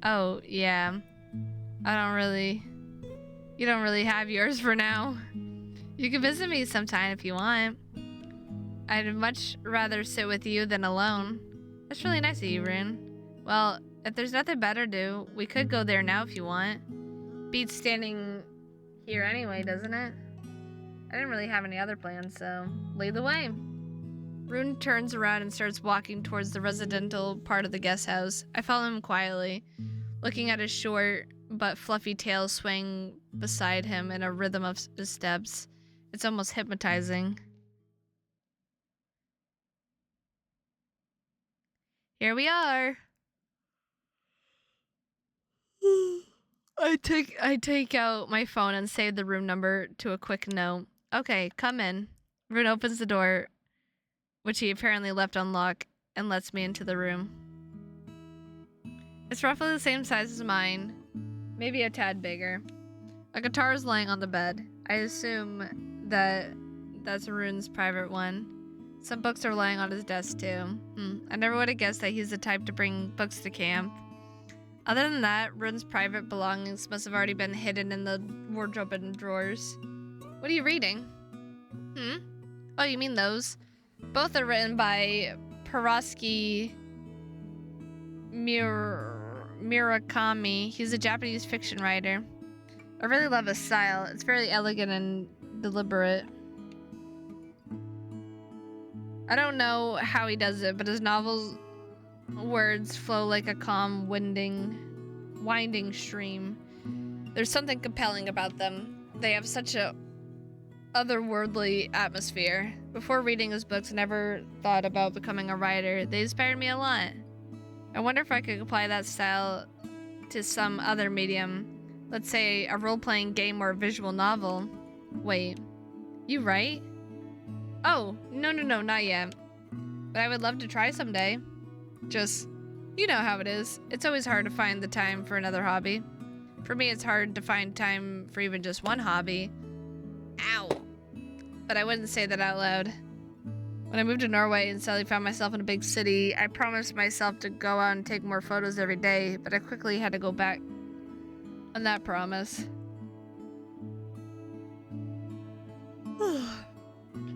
Oh, yeah. You don't really have yours for now. You can visit me sometime if you want. I'd much rather sit with you than alone. That's really nice of you, Rune. Well, if there's nothing better to do, we could go there now if you want. Beats standing here anyway, doesn't it? I didn't really have any other plans, so lead the way. Rune turns around and starts walking towards the residential part of the guest house. I follow him quietly, looking at his short but fluffy tail swing beside him in a rhythm of his steps. It's almost hypnotizing. Here we are. I take out my phone and save the room number to a quick note. Okay, come in. Rune opens the door, which he apparently left unlocked, and lets me into the room. It's roughly the same size as mine, maybe a tad bigger. A guitar is lying on the bed. I assume that's Rune's private one. Some books are lying on his desk too. I never would have guessed that he's the type to bring books to camp. Other than that, Rune's private belongings must have already been hidden in the wardrobe and drawers. What are you reading? Oh, you mean those? Both are written by Parasky Murakami. He's a Japanese fiction writer. I really love his style. It's very elegant and deliberate. I don't know how he does it, but his novels' words flow like a calm, winding stream. There's something compelling about them. They have such a otherworldly atmosphere. Before reading his books, I never thought about becoming a writer. They inspired me a lot. I wonder if I could apply that style to some other medium. Let's say a role-playing game or a visual novel. Wait, you write? Oh, no, not yet. But I would love to try someday. Just, you know how it is. It's always hard to find the time for another hobby. For me, it's hard to find time for even just one hobby. Ow. But I wouldn't say that out loud. When I moved to Norway and suddenly found myself in a big city, I promised myself to go out and take more photos every day, but I quickly had to go back on that promise.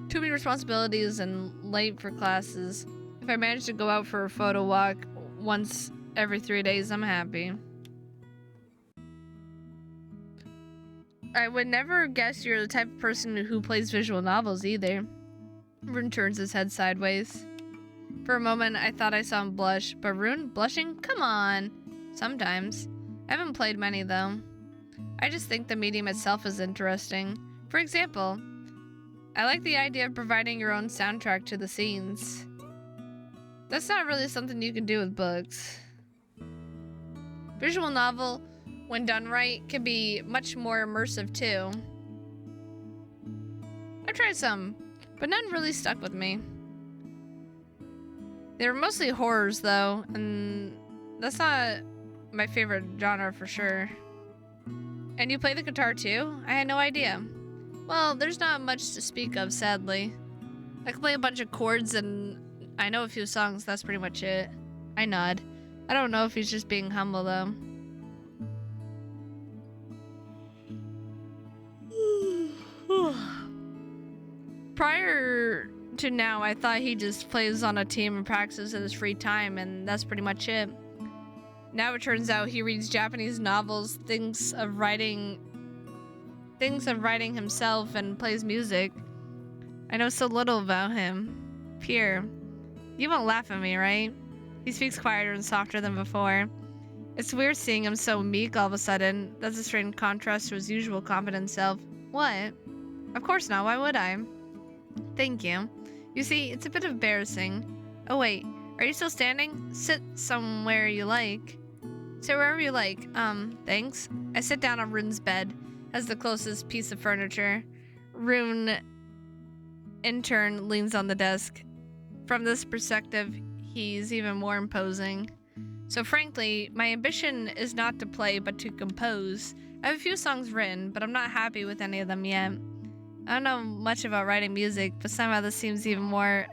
Too many responsibilities and late for classes. If I manage to go out for a photo walk once every 3 days, I'm happy. I would never guess you're the type of person who plays visual novels either. Rune turns his head sideways. For a moment, I thought I saw him blush, but Rune blushing? Come on. Sometimes. I haven't played many though. I just think the medium itself is interesting. For example, I like the idea of providing your own soundtrack to the scenes. That's not really something you can do with books. Visual novel, when done right, can be much more immersive too. I've tried some, but none really stuck with me. They were mostly horrors though, and that's not my favorite genre for sure. And you play the guitar too? I had no idea. Well, there's not much to speak of, sadly. I can play a bunch of chords and I know a few songs, that's pretty much it. I nod. I don't know if he's just being humble though. Prior to now, I thought he just plays on a team and practices in his free time, and that's pretty much it. Now it turns out he reads Japanese novels, thinks of writing himself, and plays music. I know so little about him. Pierre, you won't laugh at me, right? He speaks quieter and softer than before. It's weird seeing him so meek all of a sudden. That's a strange contrast to his usual confident self. What? Of course not, why would I? Thank you. You see, it's a bit embarrassing. Oh wait, are you still standing? Sit somewhere you like. Sit wherever you like. Thanks. I sit down on Rune's bed, as the closest piece of furniture. Rune, in turn, leans on the desk. From this perspective, he's even more imposing. So frankly, my ambition is not to play, but to compose. I have a few songs written, but I'm not happy with any of them yet. I don't know much about writing music, but somehow this seems even more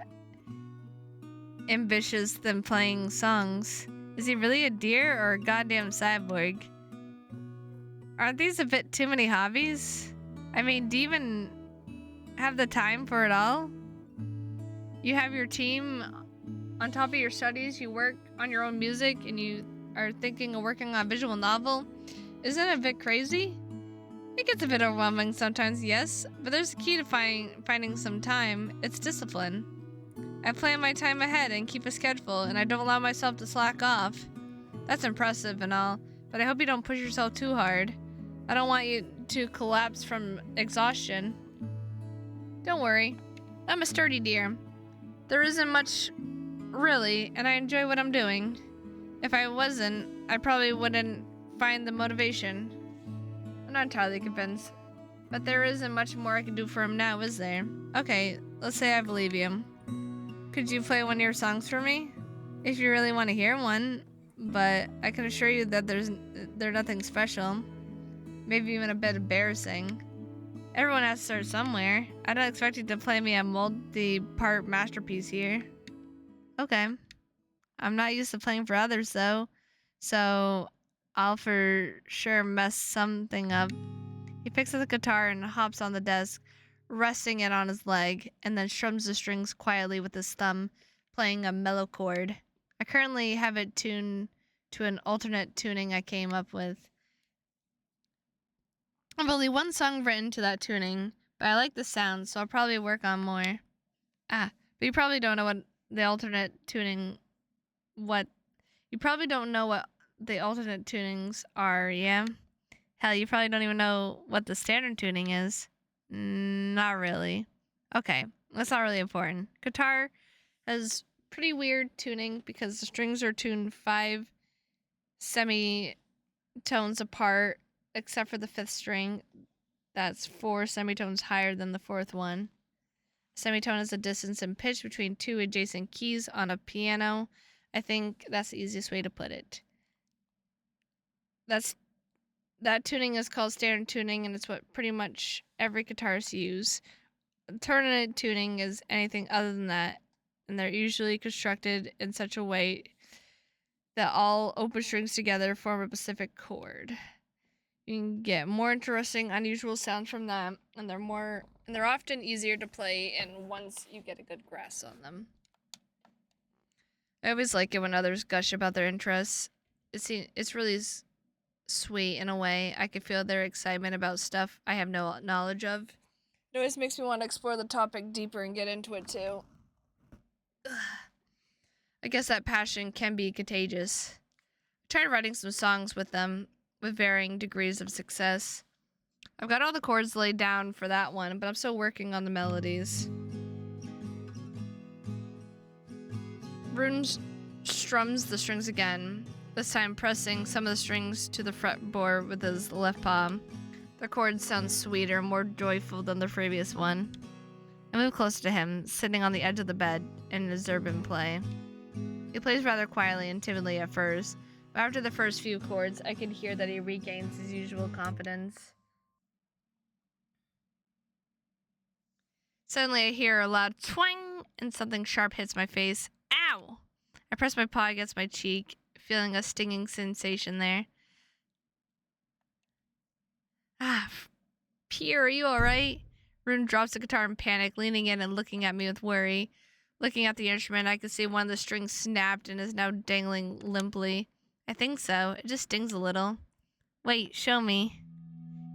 ambitious than playing songs. Is he really a deer or a goddamn cyborg? Aren't these a bit too many hobbies? I mean, do you even have the time for it all? You have your team on top of your studies, you work on your own music, and you are thinking of working on a visual novel. Isn't it a bit crazy? It gets a bit overwhelming sometimes, yes, but there's a key to finding some time. It's discipline. I plan my time ahead and keep a schedule, and I don't allow myself to slack off. That's impressive and all, but I hope you don't push yourself too hard. I don't want you to collapse from exhaustion. Don't worry. I'm a sturdy deer. There isn't much, really, and I enjoy what I'm doing. If I wasn't, I probably wouldn't find the motivation. not entirely convinced. But there isn't much more I can do for him now, is there? Okay, let's say I believe you. Could you play one of your songs for me? If you really want to hear one, but I can assure you that they're nothing special. Maybe even a bit embarrassing. Everyone has to start somewhere. I don't expect you to play me a multi-part masterpiece here. Okay. I'm not used to playing for others though, so I'll for sure mess something up. He picks up the guitar and hops on the desk, resting it on his leg, and then strums the strings quietly with his thumb, playing a mellow chord. I currently have it tuned to an alternate tuning I came up with. I've only one song written to that tuning, but I like the sound, so I'll probably work on more. But you probably don't know what the alternate tuning... You probably don't know what the alternate tunings are, yeah? Hell, you probably don't even know what the standard tuning is. Not really. Okay, that's not really important. Guitar has pretty weird tuning because the strings are tuned 5 semitones apart, except for the 5th string. That's 4 semitones higher than the 4th one. Semitone is the distance in pitch between 2 adjacent keys on a piano. I think that's the easiest way to put it. That tuning is called standard tuning, and it's what pretty much every guitarist use. Alternate tuning is anything other than that, and they're usually constructed in such a way that all open strings together form a specific chord. You can get more interesting, unusual sounds from them, and they're often easier to play and once you get a good grasp on them. I always like it when others gush about their interests. It's really sweet in a way. I can feel their excitement about stuff I have no knowledge of. It always makes me want to explore the topic deeper and get into it too. I guess that passion can be contagious. I tried writing some songs with them, with varying degrees of success. I've got all the chords laid down for that one, but I'm still working on the melodies. Rune strums the strings again, this time pressing some of the strings to the fretboard with his left palm. The chords sound sweeter, more joyful than the previous one. I move closer to him, sitting on the edge of the bed and observe him play. He plays rather quietly and timidly at first, but after the first few chords, I can hear that he regains his usual confidence. Suddenly I hear a loud twang and something sharp hits my face. Ow! I press my paw against my cheek, feeling a stinging sensation there. Pierre, are you alright? Rune drops the guitar in panic, leaning in and looking at me with worry. Looking at the instrument, I can see one of the strings snapped and is now dangling limply. I think so. It just stings a little. Wait, show me.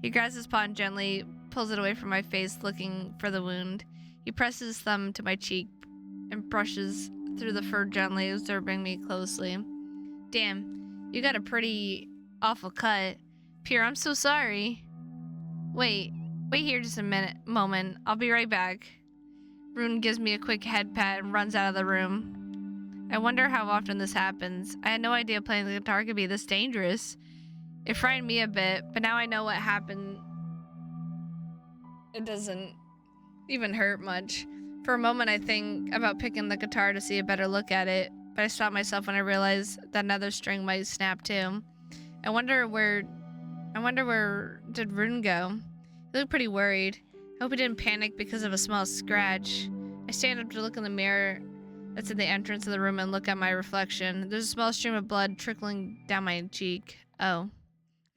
He grabs his paw and gently pulls it away from my face, looking for the wound. He presses his thumb to my cheek and brushes through the fur gently, observing me closely. Damn, you got a pretty awful cut. Pierre, I'm so sorry. Wait here just a moment. I'll be right back. Rune gives me a quick head pat and runs out of the room. I wonder how often this happens. I had no idea playing the guitar could be this dangerous. It frightened me a bit, but now I know what happened. It doesn't even hurt much. For a moment I think about picking the guitar to see a better look at it, but I stop myself when I realize that another string might snap too. I wonder where did Rune go? He looked pretty worried. I hope he didn't panic because of a small scratch. I stand up to look in the mirror that's at the entrance of the room and look at my reflection. There's a small stream of blood trickling down my cheek. Oh.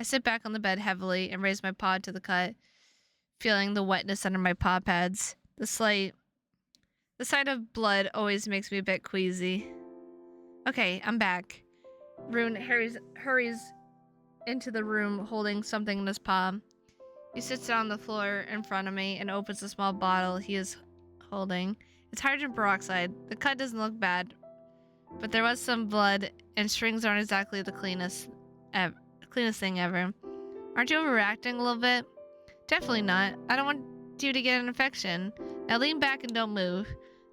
I sit back on the bed heavily and raise my paw to the cut, feeling the wetness under my paw pads. The sight of blood always makes me a bit queasy. Okay, I'm back. Rune hurries into the room holding something in his palm. He sits down on the floor in front of me and opens the small bottle he is holding. It's hydrogen peroxide. The cut doesn't look bad, but there was some blood and strings aren't exactly the cleanest thing ever. Aren't you overreacting a little bit? Definitely not. I don't want you to get an infection. Now lean back and don't move.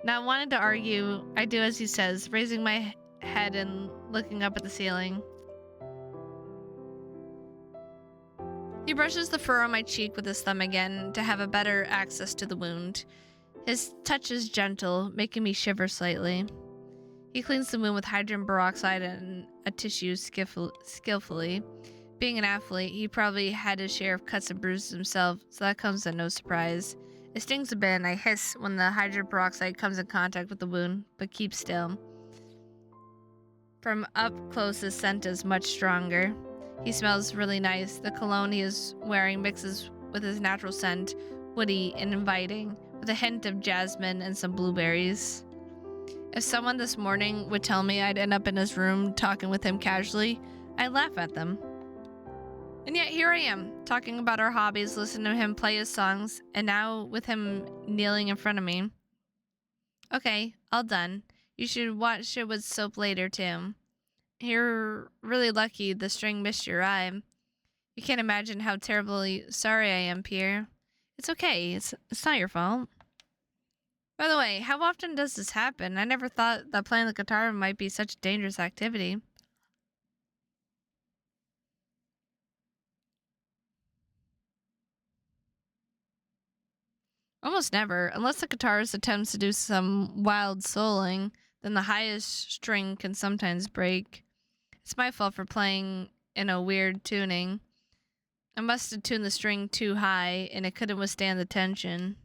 Not wanting to argue, I do as he says, raising my head and looking up at the ceiling. He brushes the fur on my cheek with his thumb again to have a better access to the wound. His touch is gentle, making me shiver slightly. He cleans the wound with hydrogen peroxide and a tissue skillfully. Being an athlete, he probably had his share of cuts and bruises himself, so that comes at no surprise. It stings a bit and I hiss when the hydrogen peroxide comes in contact with the wound, but keep still. From up close, his scent is much stronger. He smells really nice. The cologne he is wearing mixes with his natural scent, woody and inviting, with a hint of jasmine and some blueberries. If someone this morning would tell me I'd end up in his room talking with him casually, I'd laugh at them. And yet here I am, talking about our hobbies, listening to him play his songs, and now with him kneeling in front of me. Okay, all done. You should watch it with soap later, too. You're really lucky the string missed your eye. You can't imagine how terribly sorry I am, Pierre. It's okay. It's not your fault. By the way, how often does this happen? I never thought that playing the guitar might be such a dangerous activity. Almost never, unless the guitarist attempts to do some wild soloing, then the highest string can sometimes break. It's my fault for playing in a weird tuning. I must have tuned the string too high, and it couldn't withstand the tension.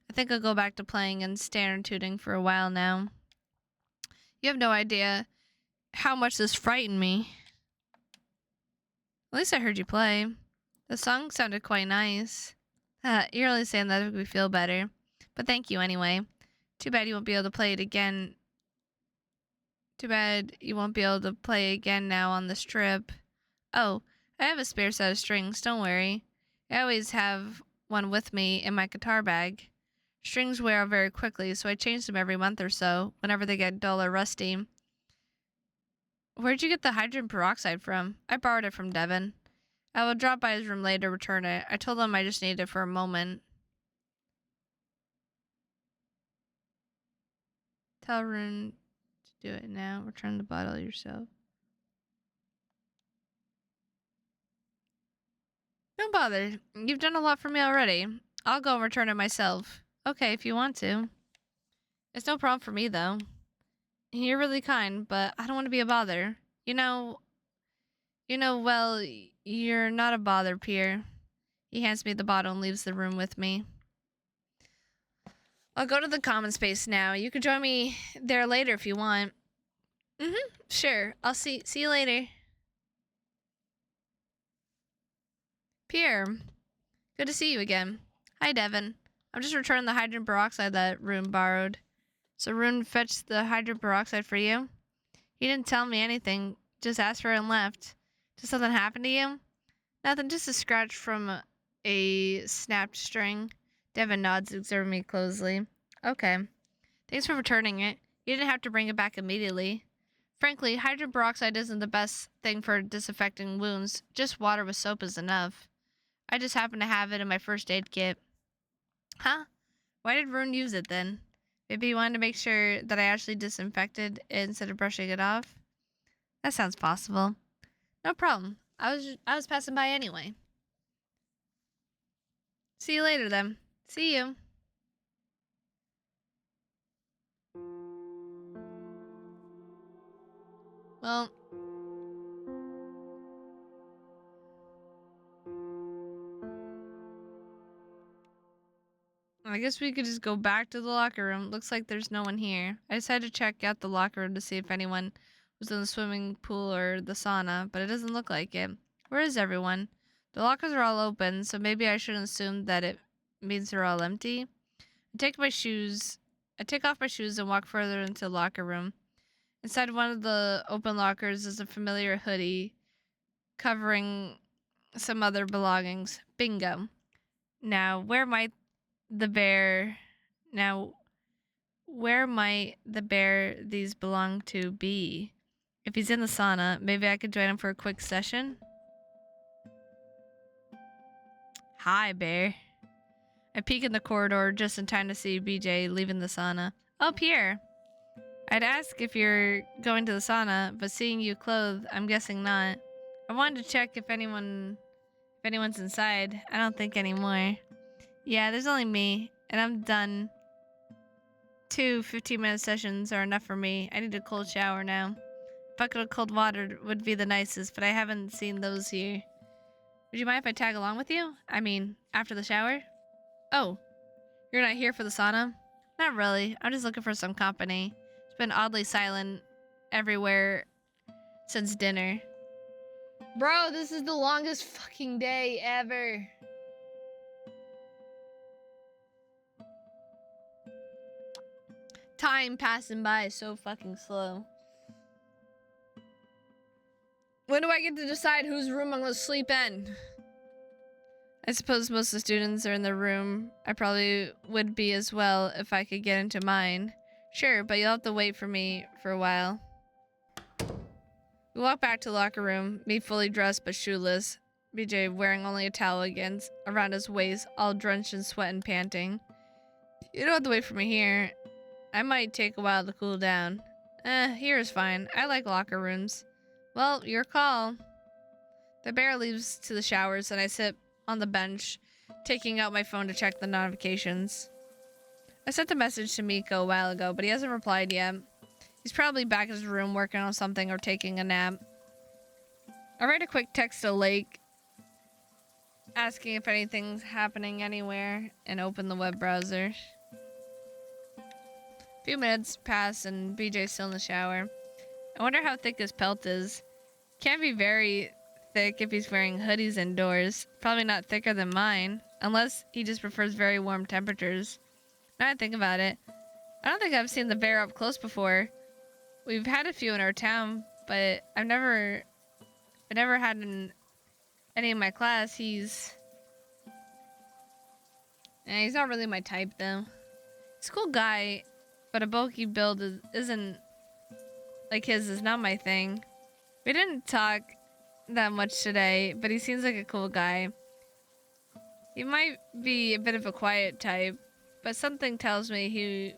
I think I'll go back to playing in standard tuning for a while now. You have no idea how much this frightened me. At least I heard you play. The song sounded quite nice. You're only saying that to make me feel better. But thank you anyway. Too bad you won't be able to play it again. Too bad you won't be able to play again now on this trip. Oh, I have a spare set of strings, don't worry. I always have one with me in my guitar bag. Strings wear out very quickly, so I change them every month or so, whenever they get dull or rusty. Where'd you get the hydrogen peroxide from? I borrowed it from Devin. I will drop by his room later to return it. I told him I just needed it for a moment. Tell Rune to do it now. Return the bottle yourself. Don't bother. You've done a lot for me already. I'll go and return it myself. Okay, if you want to. It's no problem for me, though. You're really kind, but I don't want to be a bother. Well, you're not a bother, Pierre. He hands me the bottle and leaves the room with me. I'll go to the common space now. You can join me there later if you want. Sure. I'll see you later. Pierre, good to see you again. Hi, Devin. I'm just returning the hydrogen peroxide that Rune borrowed. So Rune fetched the hydrogen peroxide for you? He didn't tell me anything, just asked for it and left. Did something happen to you? Nothing, just a scratch from a snapped string. Devin nods, observing me closely. Okay. Thanks for returning it. You didn't have to bring it back immediately. Frankly, hydrogen peroxide isn't the best thing for disinfecting wounds. Just water with soap is enough. I just happen to have it in my first aid kit. Huh? Why did Rune use it then? Maybe he wanted to make sure that I actually disinfected it instead of brushing it off? That sounds possible. No problem. I was passing by anyway. See you later then. See you. Well, I guess we could just go back to the locker room. Looks like there's no one here. I decided to check out the locker room to see if anyone was in the swimming pool or the sauna, but it doesn't look like it. Where is everyone? The lockers are all open, so maybe I shouldn't assume that it means they're all empty. I take off my shoes and walk further into the locker room. Inside one of the open lockers is a familiar hoodie covering some other belongings. Bingo. Now, where might the bear these belong to be? If he's in the sauna, maybe I could join him for a quick session? Hi, bear. I peek in the corridor just in time to see BJ leaving the sauna. Oh, Pierre. I'd ask if you're going to the sauna, but seeing you clothed, I'm guessing not. I wanted to check if anyone anyone's inside. I don't think anymore. Yeah, there's only me, and I'm done. 2 15-minute sessions are enough for me. I need a cold shower now. A bucket of cold water would be the nicest, but I haven't seen those here. Would you mind if I tag along with you? I mean, after the shower? Oh, you're not here for the sauna? Not really. I'm just looking for some company. It's been oddly silent everywhere since dinner. Bro, this is the longest fucking day ever. Time passing by so fucking slow. When do I get to decide whose room I'm gonna sleep in? I suppose most of the students are in their room. I probably would be as well if I could get into mine. Sure, but you'll have to wait for me for a while. We walk back to the locker room, me fully dressed but shoeless. BJ wearing only a towel around his waist, all drenched in sweat and panting. You don't have to wait for me here. I might take a while to cool down. Here is fine. I like locker rooms. Well, your call. The bear leaves to the showers and I sit on the bench, taking out my phone to check the notifications. I sent a message to Miko a while ago, but he hasn't replied yet. He's probably back in his room working on something or taking a nap. I write a quick text to Lake, asking if anything's happening anywhere, and open the web browser. A few minutes pass and BJ's still in the shower. I wonder how thick his pelt is. Can't be very thick if he's wearing hoodies indoors. Probably not thicker than mine, unless he just prefers very warm temperatures. Now I think about it, I don't think I've seen the bear up close before. We've had a few in our town, but I've never had any in my class. He's not really my type though. He's a cool guy, but a bulky build isn't like his is not my thing. We didn't talk that much today, but he seems like a cool guy. He might be a bit of a quiet type, but something tells me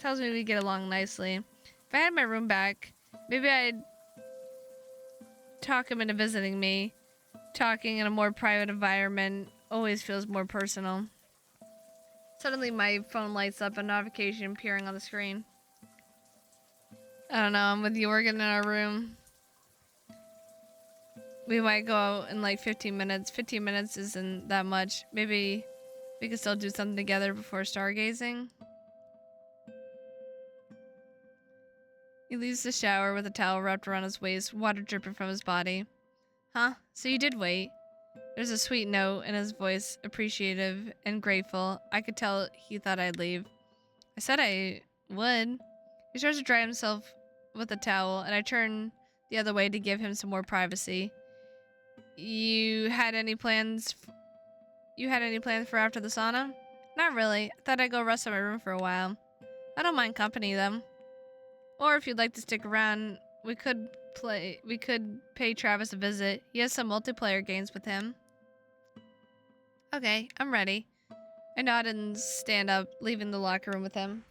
we get along nicely. If I had my room back, maybe I'd talk him into visiting me. Talking in a more private environment always feels more personal. Suddenly my phone lights up, a notification appearing on the screen. I don't know, I'm with Jorgen in our room. We might go out in like 15 minutes. 15 minutes isn't that much. Maybe we could still do something together before stargazing. He leaves the shower with a towel wrapped around his waist, water dripping from his body. Huh? So you did wait. There's a sweet note in his voice, appreciative and grateful. I could tell he thought I'd leave. I said I would. He starts to dry himself with a towel, and I turn the other way to give him some more privacy. You had any plans for after the sauna? Not really. I thought I'd go rest in my room for a while. I don't mind company though. Or if you'd like to stick around, we could pay Travis a visit. He has some multiplayer games with him. Okay, I'm ready. I nod and stand up, leaving the locker room with him.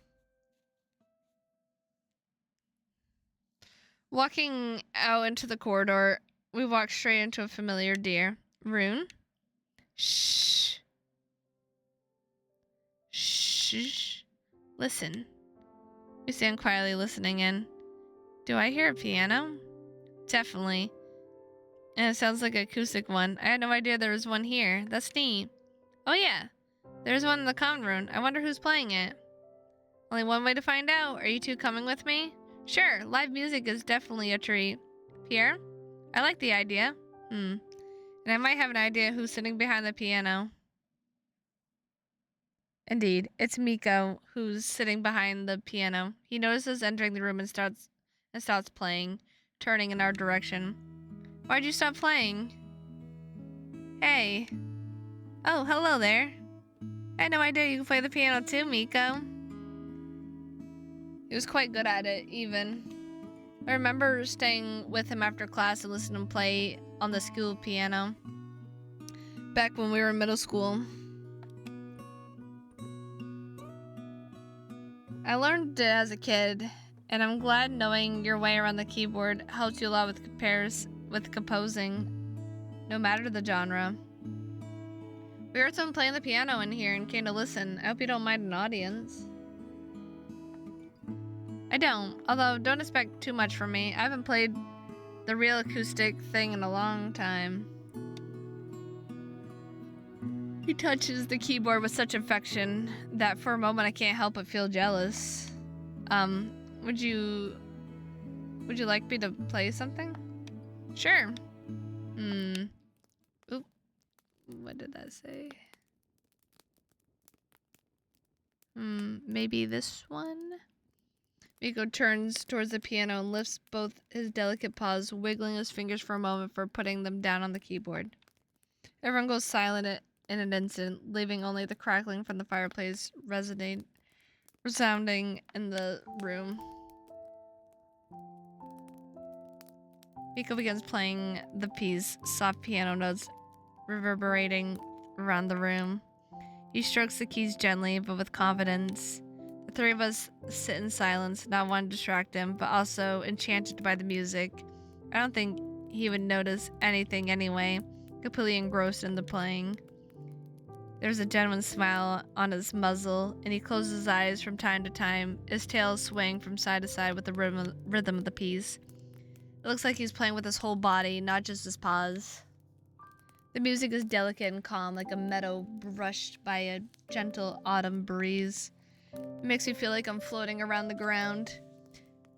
Walking out into the corridor, we walk straight into a familiar deer. Rune? Shh. Shh. Listen. We stand quietly listening in. Do I hear a piano? Definitely. And it sounds like an acoustic one. I had no idea there was one here. That's neat. Oh yeah. There's one in the common room. I wonder who's playing it. Only one way to find out. Are you two coming with me? Sure. Live music is definitely a treat. Pierre? I like the idea. And I might have an idea who's sitting behind the piano. Indeed, it's Miko who's sitting behind the piano. He notices entering the room and starts playing, turning in our direction. Why'd you stop playing? Hey. Oh, hello there. I had no idea you could play the piano too, Miko. He was quite good at it, even. I remember staying with him after class and listening to him play on the school piano back when we were in middle school. I learned it as a kid, and I'm glad knowing your way around the keyboard helped you a lot with composing, no matter the genre. We heard someone playing the piano in here and came to listen. I hope you don't mind an audience. I don't, although don't expect too much from me. I haven't played the real acoustic thing in a long time. He touches the keyboard with such affection that for a moment I can't help but feel jealous. Would you like me to play something? Sure. Oop. What did that say? Maybe this one? Miko turns towards the piano and lifts both his delicate paws, wiggling his fingers for a moment before putting them down on the keyboard. Everyone goes silent in an instant, leaving only the crackling from the fireplace resounding in the room. Miko begins playing the piece, soft piano notes reverberating around the room. He strokes the keys gently, but with confidence. The three of us sit in silence, not wanting to distract him, but also enchanted by the music. I don't think he would notice anything anyway, completely engrossed in the playing. There's a genuine smile on his muzzle, and he closes his eyes from time to time, his tail swaying from side to side with the rhythm of the piece. It looks like he's playing with his whole body, not just his paws. The music is delicate and calm, like a meadow brushed by a gentle autumn breeze. It makes me feel like I'm floating around the ground,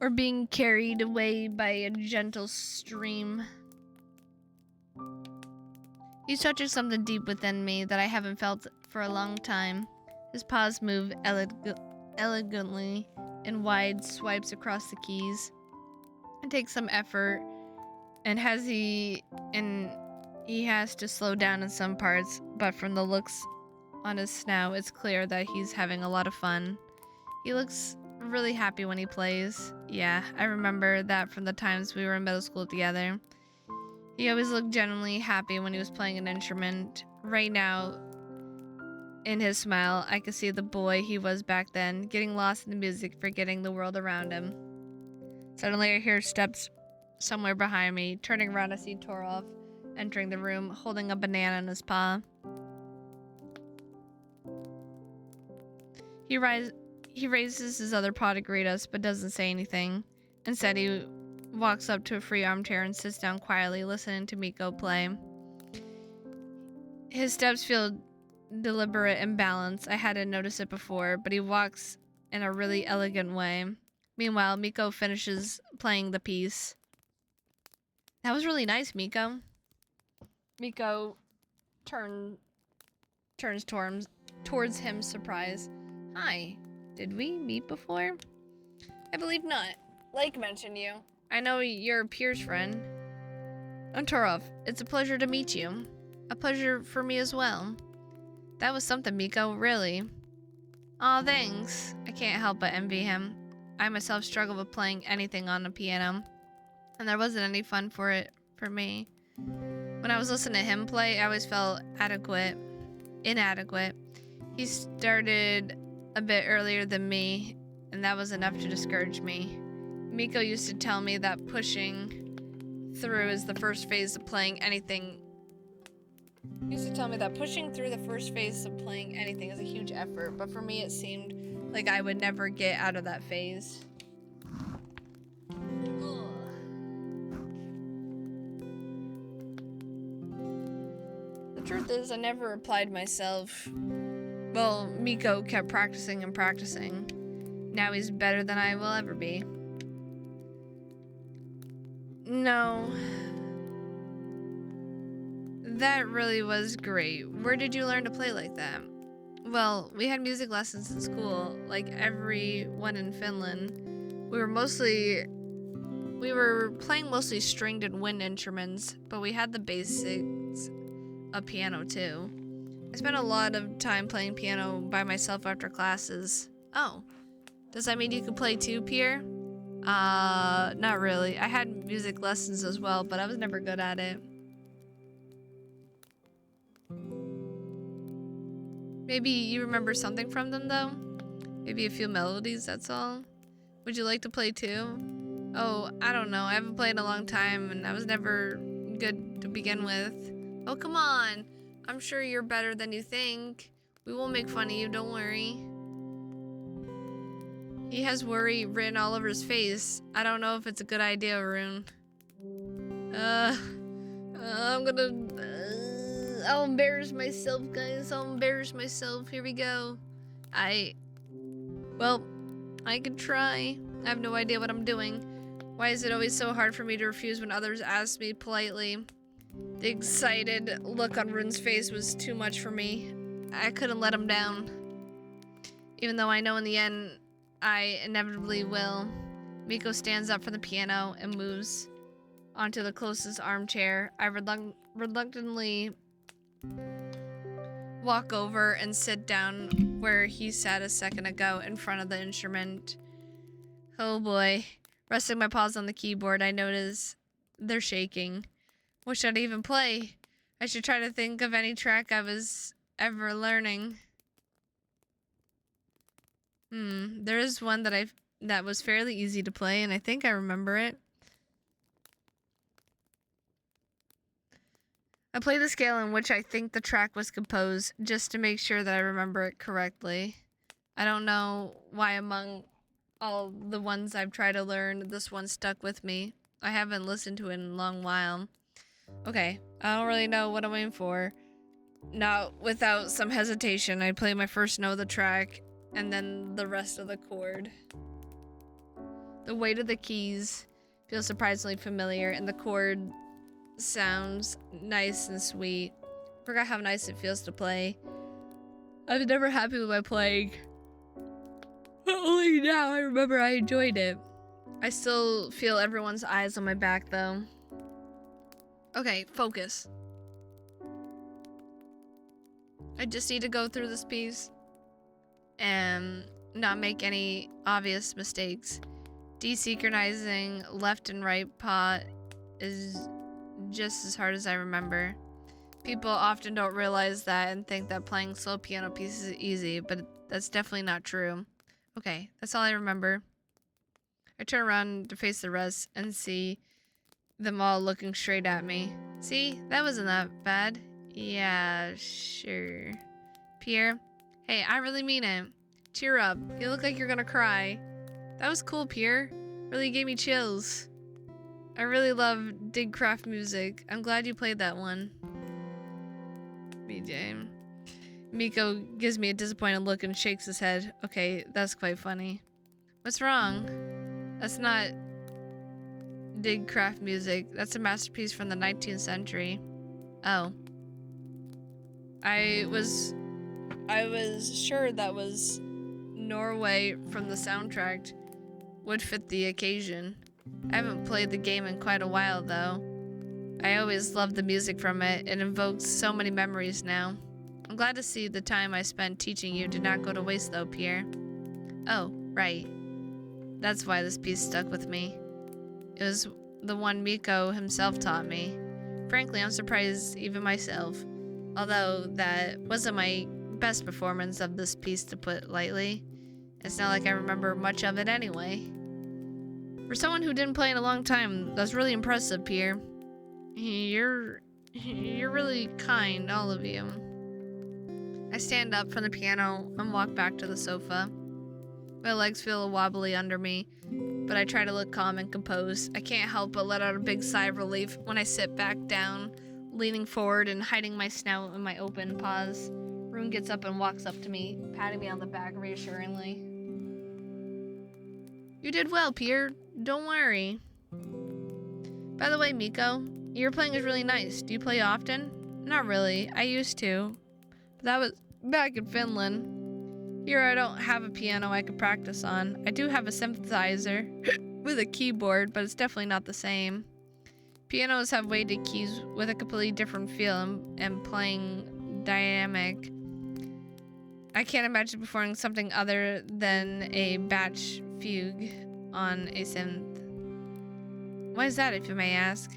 or being carried away by a gentle stream. He's touching something deep within me that I haven't felt for a long time. His paws move elegantly in wide swipes across the keys. It takes some effort, and he has to slow down in some parts, but from the looks on his snout, it's clear that he's having a lot of fun. He looks really happy when he plays. Yeah, I remember that from the times we were in middle school together. He always looked genuinely happy when he was playing an instrument. Right now, in his smile, I could see the boy he was back then, getting lost in the music, forgetting the world around him. Suddenly, I hear steps somewhere behind me. Turning around, I see Torov entering the room, holding a banana in his paw. He raises his other paw to greet us, but doesn't say anything. Instead, he walks up to a free armchair and sits down quietly, listening to Miko play. His steps feel deliberate and balanced. I hadn't noticed it before, but he walks in a really elegant way. Meanwhile, Miko finishes playing the piece. That was really nice, Miko. Miko turns towards him, surprised. Hi, did we meet before? I believe not. Lake mentioned you. I know you're Pierre's friend. I'm Torov. It's a pleasure to meet you. A pleasure for me as well. That was something, Miko, really. Aw, thanks. I can't help but envy him. I myself struggle with playing anything on the piano, and there wasn't any fun for me. When I was listening to him play, I always felt inadequate. He started a bit earlier than me, and that was enough to discourage me. Miko used to tell me that pushing through is the first phase of playing anything. He used to tell me that pushing through the first phase of playing anything is a huge effort, but for me it seemed like I would never get out of that phase. The truth is, I never applied myself. Well, Miko kept practicing and practicing. Now he's better than I will ever be. No. That really was great. Where did you learn to play like that? Well, we had music lessons in school, like everyone in Finland. We were playing mostly stringed and wind instruments, but we had the basics of piano too. I spent a lot of time playing piano by myself after classes. Oh, does that mean you could play too, Pierre? Not really. I had music lessons as well, but I was never good at it. Maybe you remember something from them, though? Maybe a few melodies, that's all? Would you like to play too? Oh, I don't know. I haven't played in a long time, and I was never good to begin with. Oh, come on. I'm sure you're better than you think. We won't make fun of you, don't worry. He has worry written all over his face. I don't know if it's a good idea, Arun. I'm gonna... I'll embarrass myself, guys. I'll embarrass myself. Here we go. Well, I could try. I have no idea what I'm doing. Why is it always so hard for me to refuse when others ask me politely? The excited look on Arun's face was too much for me. I couldn't let him down. Even though I know in the end, I inevitably will. Miko stands up from the piano and moves onto the closest armchair. I reluctantly walk over and sit down where he sat a second ago in front of the instrument. Oh boy. Resting my paws on the keyboard, I notice they're shaking. What should I even play? I should try to think of any track I was ever learning. There is one that was fairly easy to play, and I think I remember it. I play the scale in which I think the track was composed, just to make sure that I remember it correctly. I don't know why among all the ones I've tried to learn, this one stuck with me. I haven't listened to it in a long while. Okay, I don't really know what I'm aiming for. Not without some hesitation, I play my first note of the track, and then the rest of the chord. The weight of the keys feels surprisingly familiar, and the chord sounds nice and sweet. Forgot how nice it feels to play. I was never happy with my playing. But only now I remember I enjoyed it. I still feel everyone's eyes on my back though. Okay, focus. I just need to go through this piece and not make any obvious mistakes. Desynchronizing left and right paw is just as hard as I remember. People often don't realize that and think that playing slow piano pieces is easy, but that's definitely not true. Okay, that's all I remember. I turn around to face the rest and see them all looking straight at me. See, that wasn't that bad. Yeah, sure. Pierre, hey, I really mean it. Cheer up. You look like you're gonna cry. That was cool, Pierre. Really gave me chills. I really love Digcraft music. I'm glad you played that one. BJ. Miko gives me a disappointed look and shakes his head. Okay, that's quite funny. What's wrong? That's not Digcraft music. That's a masterpiece from the 19th century. Oh. I was sure that was Norway from the soundtrack. Would fit the occasion. I haven't played the game in quite a while though. I always loved the music from it. It invokes so many memories now. I'm glad to see the time I spent teaching you did not go to waste though, Pierre. Oh, right. That's why this piece stuck with me. It was the one Miko himself taught me. Frankly, I'm surprised even myself. Although that wasn't my best performance of this piece, to put lightly. It's not like I remember much of it anyway. For someone who didn't play in a long time, that's really impressive, Pierre. You're really kind, all of you. I stand up from the piano and walk back to the sofa. My legs feel wobbly under me, but I try to look calm and composed. I can't help but let out a big sigh of relief when I sit back down, leaning forward and hiding my snout in my open paws. Rune gets up and walks up to me, patting me on the back reassuringly. You did well, Pierre. Don't worry. By the way, Miko, your playing is really nice. Do you play often? Not really. I used to. But that was back in Finland. Here I don't have a piano I could practice on. I do have a synthesizer with a keyboard, but it's definitely not the same. Pianos have weighted keys with a completely different feel and playing dynamic. I can't imagine performing something other than a batch fugue on a synth. Why is that, if you may ask?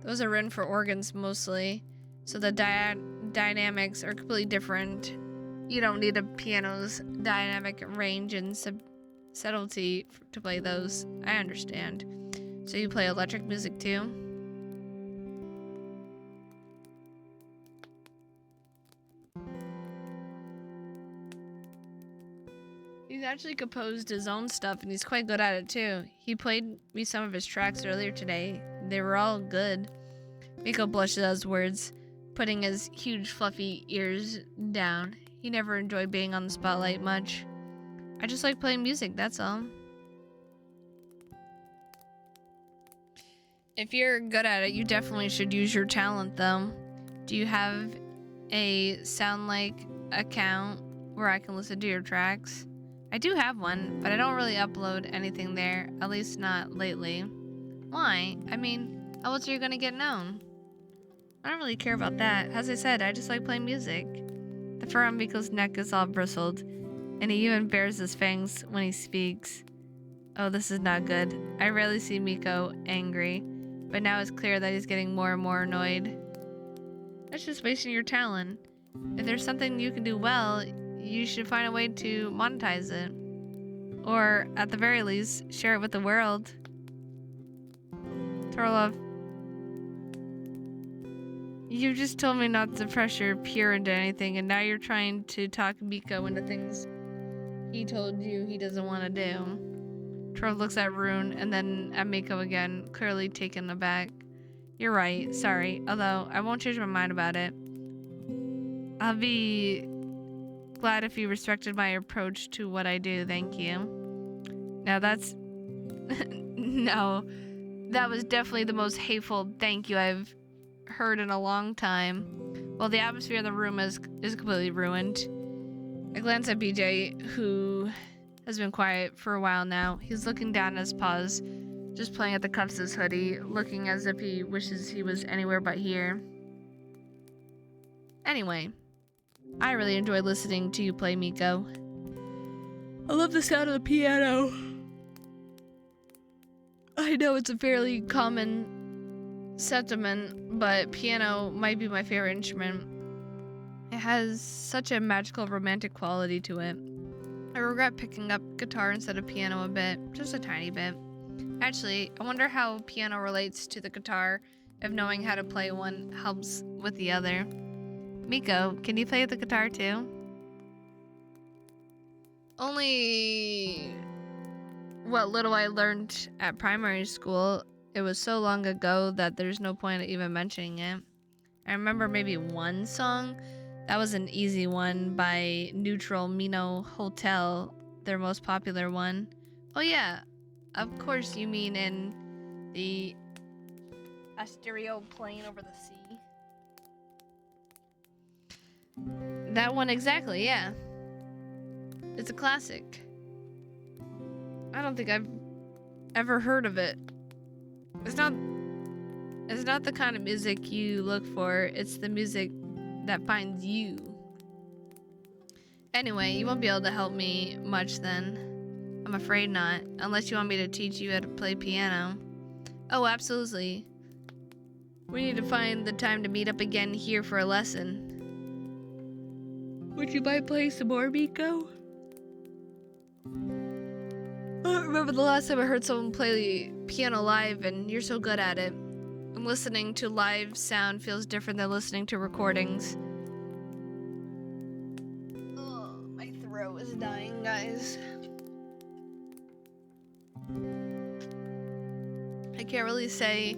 Those are written for organs mostly, so the dynamics are completely different. You don't need a piano's dynamic range and subtlety to play those. I understand. So you play electric music too? actually composed his own stuff, and he's quite good at it too. He played me some of his tracks earlier today. They were all good. Miko blushed at those words, putting his huge fluffy ears down. He never enjoyed being on the spotlight much. I just like playing music, that's all. If you're good at it, you definitely should use your talent though. Do you have a SoundLike account where I can listen to your tracks? I do have one, but I don't really upload anything there, at least not lately. Why? I mean, how else are you gonna get known? I don't really care about that. As I said, I just like playing music. The fur on Miko's neck is all bristled, and he even bares his fangs when he speaks. Oh, this is not good. I rarely see Miko angry, but now it's clear that he's getting more and more annoyed. That's just wasting your talent. If there's something you can do well, you should find a way to monetize it. Or, at the very least, share it with the world. Torlov, you just told me not to pressure Pure into anything, and now you're trying to talk Miko into things he told you he doesn't want to do. Torlov looks at Rune and then at Miko again, clearly taken aback. You're right, sorry, although I won't change my mind about it. I'll be glad if you respected my approach to what I do, thank you. Now that's... No, that was definitely the most hateful thank you I've heard in a long time. Well, the atmosphere in the room is completely ruined. I glance at BJ, who has been quiet for a while now. He's looking down at his paws, just playing at the cuffs of his hoodie, looking as if he wishes he was anywhere but here. Anyway, I really enjoy listening to you play, Miko. I love the sound of the piano. I know it's a fairly common sentiment, but piano might be my favorite instrument. It has such a magical romantic quality to it. I regret picking up guitar instead of piano a bit, just a tiny bit. Actually, I wonder how piano relates to the guitar, if knowing how to play one helps with the other. Miko, can you play the guitar too? Only what little I learned at primary school. It was so long ago that there's no point even mentioning it. I remember maybe one song. That was an easy one by Neutral Mino Hotel, their most popular one. Oh yeah, of course you mean in the Asterio plane over the sea. That one exactly, yeah. It's a classic. I don't think I've ever heard of it. It's not the kind of music you look for, it's the music that finds you. Anyway, you won't be able to help me much then. I'm afraid not, unless you want me to teach you how to play piano. Oh, absolutely. We need to find the time to meet up again here for a lesson. Would you mind playing some more, Miko? I don't remember the last time I heard someone play piano live, and you're so good at it. And listening to live sound feels different than listening to recordings. Oh, my throat is dying, guys. I can't really say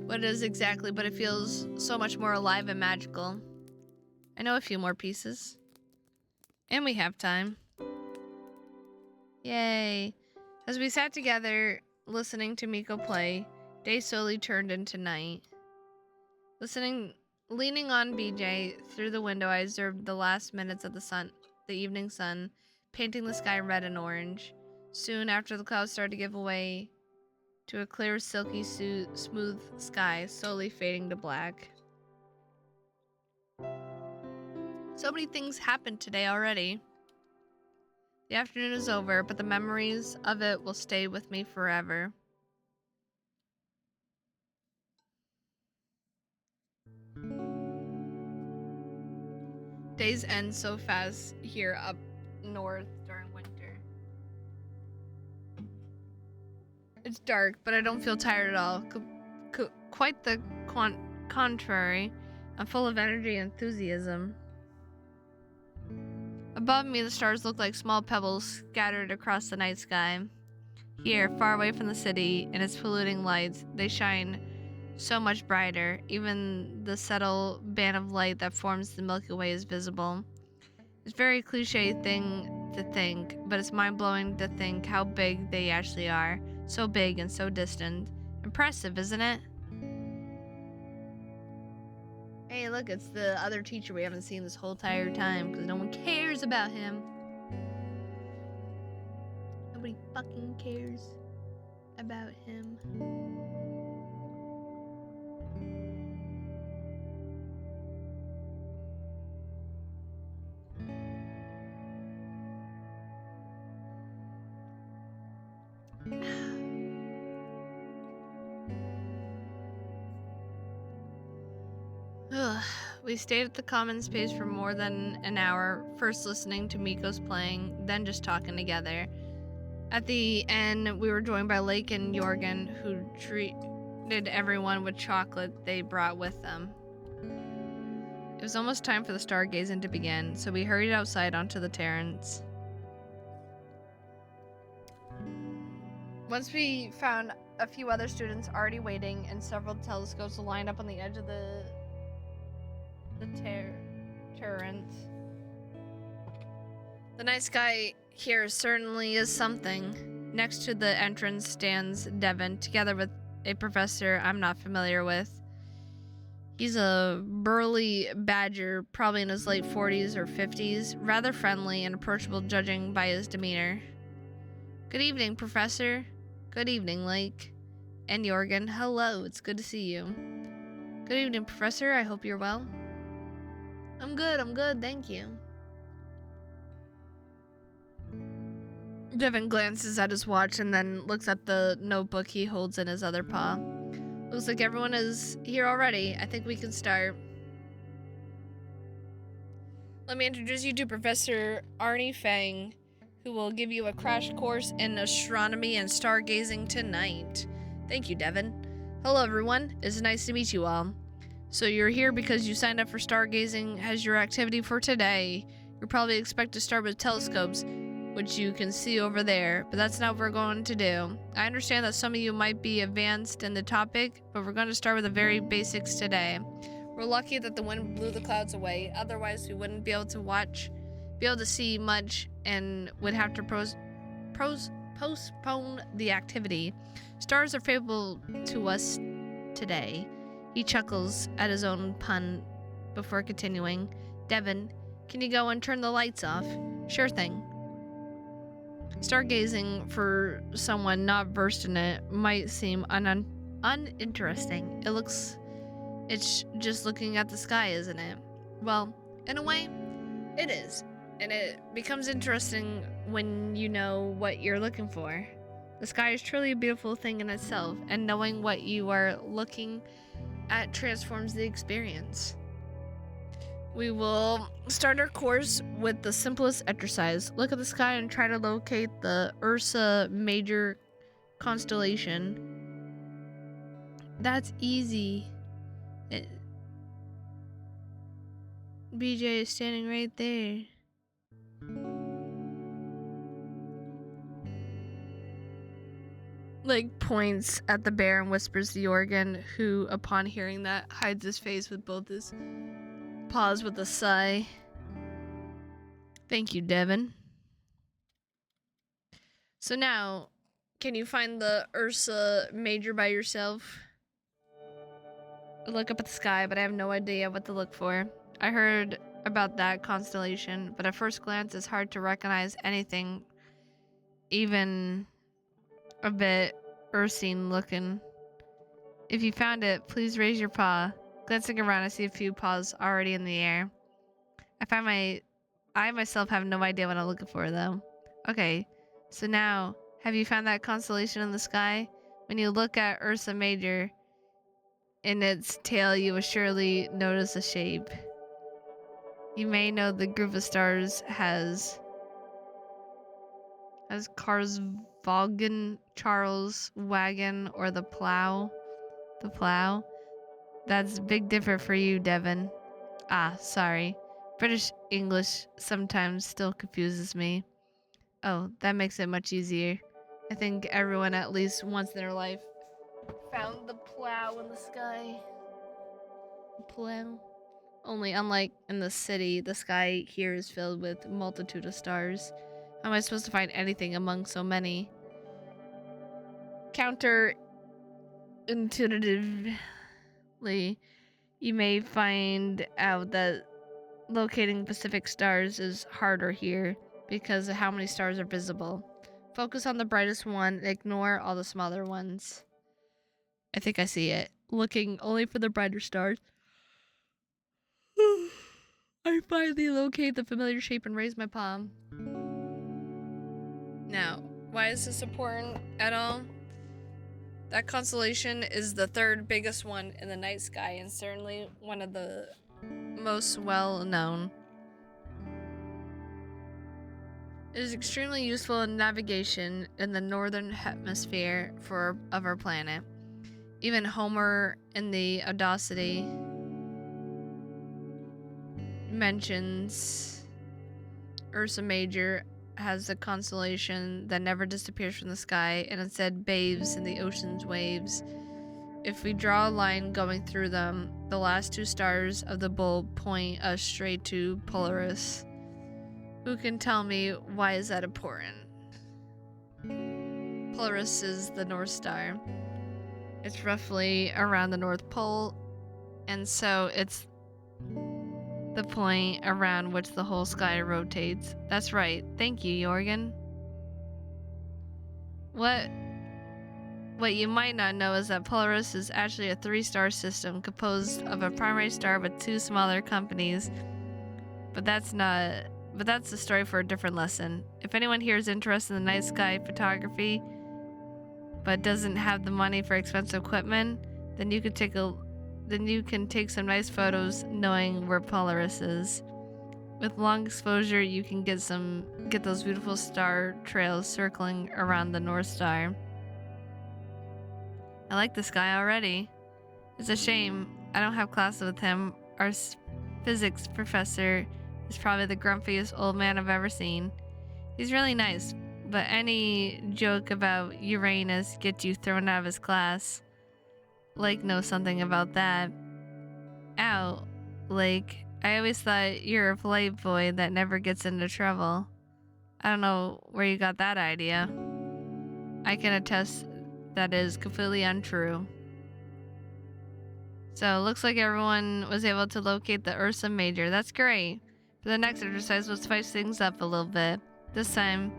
what it is exactly, but it feels so much more alive and magical. I know a few more pieces. And we have time. Yay. As we sat together, listening to Miko play, day slowly turned into night. Leaning on BJ through the window, I observed the last minutes of the evening sun, painting the sky red and orange. Soon after, the clouds started to give way to a clear, silky, smooth sky, slowly fading to black. So many things happened today already. The afternoon is over, but the memories of it will stay with me forever. Days end so fast here up north during winter. It's dark, but I don't feel tired at all. Quite the contrary. I'm full of energy and enthusiasm. Above me, the stars look like small pebbles scattered across the night sky. Here, far away from the city and its polluting lights, they shine so much brighter. Even the subtle band of light that forms the Milky Way is visible. It's a very cliche thing to think, but it's mind-blowing to think how big they actually are. So big and so distant. Impressive, isn't it? Hey, look, it's the other teacher we haven't seen this whole entire time because no one cares about him. Nobody fucking cares about him. We stayed at the common space for more than an hour, first listening to Miko's playing, then just talking together. At the end, we were joined by Lake and Jorgen, who treated everyone with chocolate they brought with them. It was almost time for the stargazing to begin, so we hurried outside onto the terrace. Once we found a few other students already waiting and several telescopes lined up on the edge of the terrace. The night sky here certainly is something. Next to the entrance stands Devin, together with a professor I'm not familiar with. He's a burly badger, probably in his late 40s or 50s, rather friendly and approachable judging by his demeanor. Good evening, Professor. Good evening, Lake. And Jorgen, hello, it's good to see you. Good evening, Professor, I hope you're well. I'm good, thank you. Devin glances at his watch and then looks at the notebook he holds in his other paw. Looks like everyone is here already. I think we can start. Let me introduce you to Professor Arnie Fang, who will give you a crash course in astronomy and stargazing tonight. Thank you, Devin. Hello, everyone. It's nice to meet you all. So you're here because you signed up for stargazing as your activity for today. You'll probably expect to start with telescopes, which you can see over there, but that's not what we're going to do. I understand that some of you might be advanced in the topic, but we're going to start with the very basics today. We're lucky that the wind blew the clouds away, otherwise we wouldn't be able to see much and would have to postpone the activity. Stars are favorable to us today. He chuckles at his own pun before continuing. Devin, can you go and turn the lights off? Sure thing. Stargazing, for someone not versed in it, might seem uninteresting. It's just looking at the sky, isn't it? Well, in a way, it is. And it becomes interesting when you know what you're looking for. The sky is truly a beautiful thing in itself, and knowing what you are looking at transforms the experience. We will start our course with the simplest exercise. Look at the sky and try to locate the Ursa Major constellation. That's easy. BJ is standing right there. Lake points at the bear and whispers to Jorgen, who, upon hearing that, hides his face with both his paws with a sigh. Thank you, Devin. So now, can you find the Ursa Major by yourself? I look up at the sky, but I have no idea what to look for. I heard about that constellation, but at first glance it's hard to recognize anything, even a bit Ursine looking. If you found it, please raise your paw. Glancing around, I see a few paws already in the air. I myself have no idea what I'm looking for, though. Okay, so now, have you found that constellation in the sky? When you look at Ursa Major, in its tail, you will surely notice a shape. You may know the group of stars has Karsvagen, Charles, Wagon, or the Plow. The Plow? That's a big difference for you, Devin. Ah, sorry. British English sometimes still confuses me. Oh, that makes it much easier. I think everyone at least once in their life found the plow in the sky. Plow. Only unlike in the city, the sky here is filled with a multitude of stars. How am I supposed to find anything among so many? Counterintuitively, you may find out that locating Pacific stars is harder here because of how many stars are visible. Focus on the brightest one, ignore all the smaller ones. I think I see it. Looking only for the brighter stars. I finally locate the familiar shape and raise my palm. Now, why is this important at all? That constellation is the third biggest one in the night sky and certainly one of the most well known. It is extremely useful in navigation in the northern hemisphere of our planet. Even Homer in the Odyssey mentions Ursa Major has a constellation that never disappears from the sky and instead bathes in the ocean's waves. If we draw a line going through them, the last two stars of the bull point us straight to Polaris. Who can tell me why is that important? Polaris is the North Star. It's roughly around the North Pole, and so it's the point around which the whole sky rotates. That's right. Thank you, Jorgen. What you might not know is that Polaris is actually a 3-star system composed of a primary star with 2 smaller companies. But that's the story for a different lesson. If anyone here is interested in the night sky photography but doesn't have the money for expensive equipment, then you can take some nice photos knowing where Polaris is. With long exposure, you can get those beautiful star trails circling around the North Star. I like this guy already. It's a shame I don't have classes with him. Our physics professor is probably the grumpiest old man I've ever seen. He's really nice, but any joke about Uranus gets you thrown out of his class. Lake knows something about that. Ow, Lake. I always thought you're a polite boy that never gets into trouble. I don't know where you got that idea. I can attest that is completely untrue. So it looks like everyone was able to locate the Ursa Major. That's great. For the next exercise, let's spice things up a little bit. This time,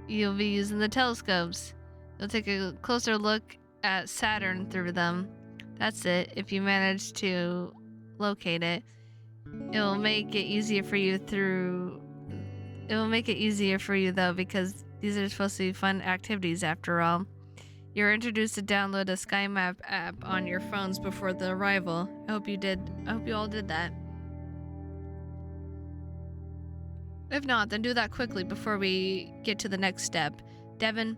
you'll be using the telescopes. You'll take a closer look at Saturn through them. That's it. If you manage to locate it, it'll make it easier for you though, because these are supposed to be fun activities after all. You're introduced to download a Sky Map app on your phones before the arrival. I hope you all did that. If not, then do that quickly before we get to the next step. Devin,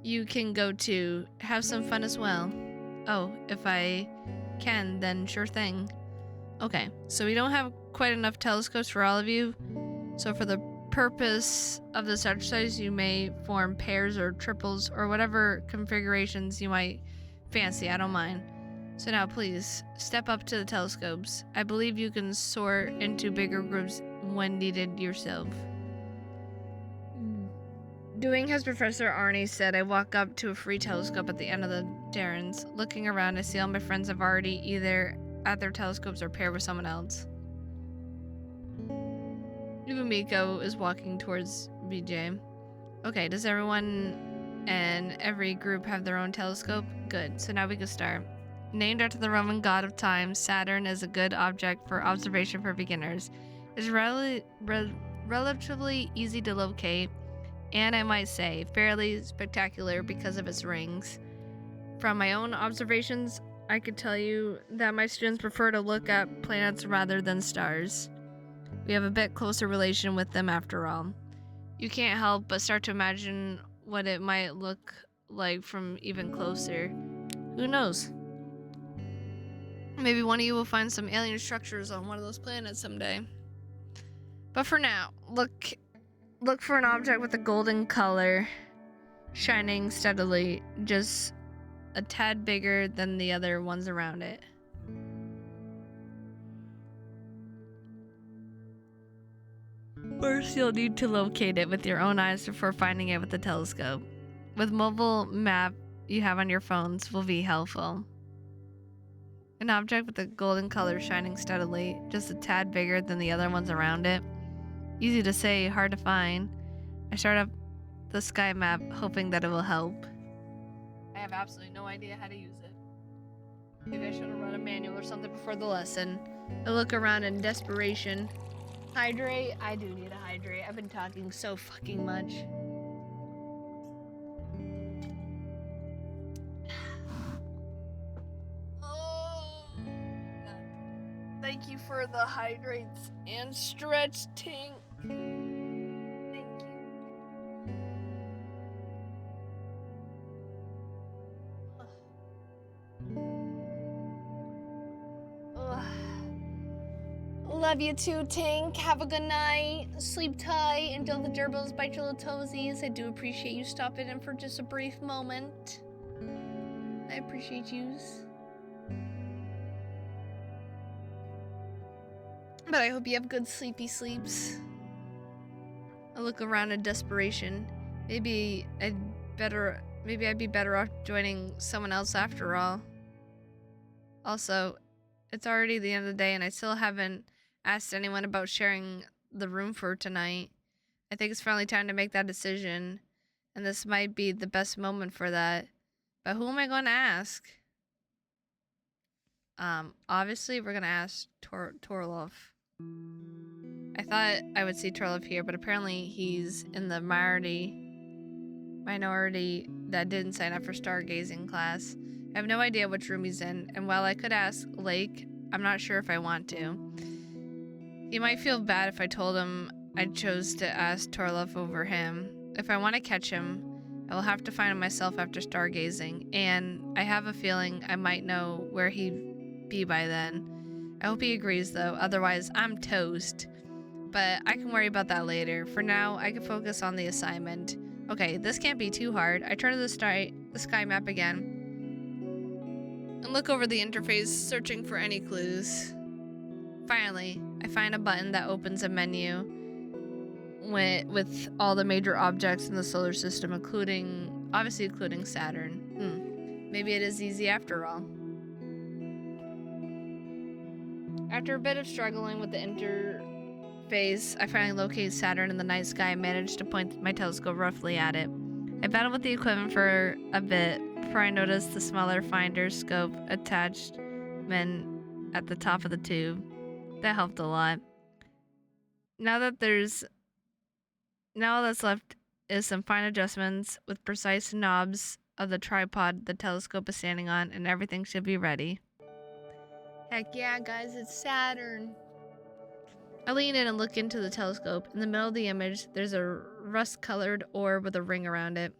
you can go too. Have some fun as well. Oh, if I can, then sure thing. Okay, so we don't have quite enough telescopes for all of you. So for the purpose of this exercise, you may form pairs or triples or whatever configurations you might fancy. I don't mind. So now please, step up to the telescopes. I believe you can sort into bigger groups when needed yourself. Doing as Professor Arnie said, I walk up to a free telescope at the end of the terrains. Looking around, I see all my friends have already either at their telescopes or paired with someone else. Yumiko is walking towards BJ. Okay, does everyone and every group have their own telescope? Good, so now we can start. Named after the Roman god of time, Saturn is a good object for observation for beginners. It's relatively easy to locate, and I might say, fairly spectacular because of its rings. From my own observations, I could tell you that my students prefer to look at planets rather than stars. We have a bit closer relation with them after all. You can't help but start to imagine what it might look like from even closer. Who knows? Maybe one of you will find some alien structures on one of those planets someday. But for now, look for an object with a golden color shining steadily, just a tad bigger than the other ones around it. First, you'll need to locate it with your own eyes before finding it with the telescope. With mobile map you have on your phones will be helpful. An object with a golden color shining steadily, just a tad bigger than the other ones around it. Easy to say, hard to find. I start up the sky map hoping that it will help. I have absolutely no idea how to use it. Maybe I should have run a manual or something before the lesson. I look around in desperation. Hydrate? I do need to hydrate. I've been talking so fucking much. Oh, God. Thank you for the hydrates and stretch tank. Thank you. Ugh. Love you too, Tank. Have a good night. Sleep tight until the gerbils bite your little toesies. I do appreciate you stopping in for just a brief moment. I appreciate yous. But I hope you have good sleepy sleeps. I look around in desperation. Maybe I'd be better off joining someone else after all. Also, it's already the end of the day and I still haven't asked anyone about sharing the room for tonight. I think it's finally time to make that decision, and this might be the best moment for that. But who am I going to ask? Obviously we're gonna ask Torlov. I thought I would see Torlov here, but apparently he's in the minority that didn't sign up for stargazing class. I have no idea which room he's in, and while I could ask Lake, I'm not sure if I want to. He might feel bad if I told him I chose to ask Torlov over him. If I want to catch him, I will have to find him myself after stargazing, and I have a feeling I might know where he'd be by then. I hope he agrees though, otherwise I'm toast. But I can worry about that later. For now, I can focus on the assignment. Okay, this can't be too hard. I turn to the sky map again and look over the interface, searching for any clues. Finally, I find a button that opens a menu with all the major objects in the solar system, obviously including Saturn. Maybe it is easy after all. After a bit of struggling with the interface, I finally locate Saturn in the night sky and manage to point my telescope roughly at it. I battled with the equipment for a bit before I noticed the smaller finder scope attachment at the top of the tube. That helped a lot. Now all that's left is some fine adjustments with precise knobs of the tripod the telescope is standing on, and everything should be ready. Heck yeah, guys, it's Saturn. I lean in and look into the telescope. In the middle of the image, there's a rust-colored orb with a ring around it.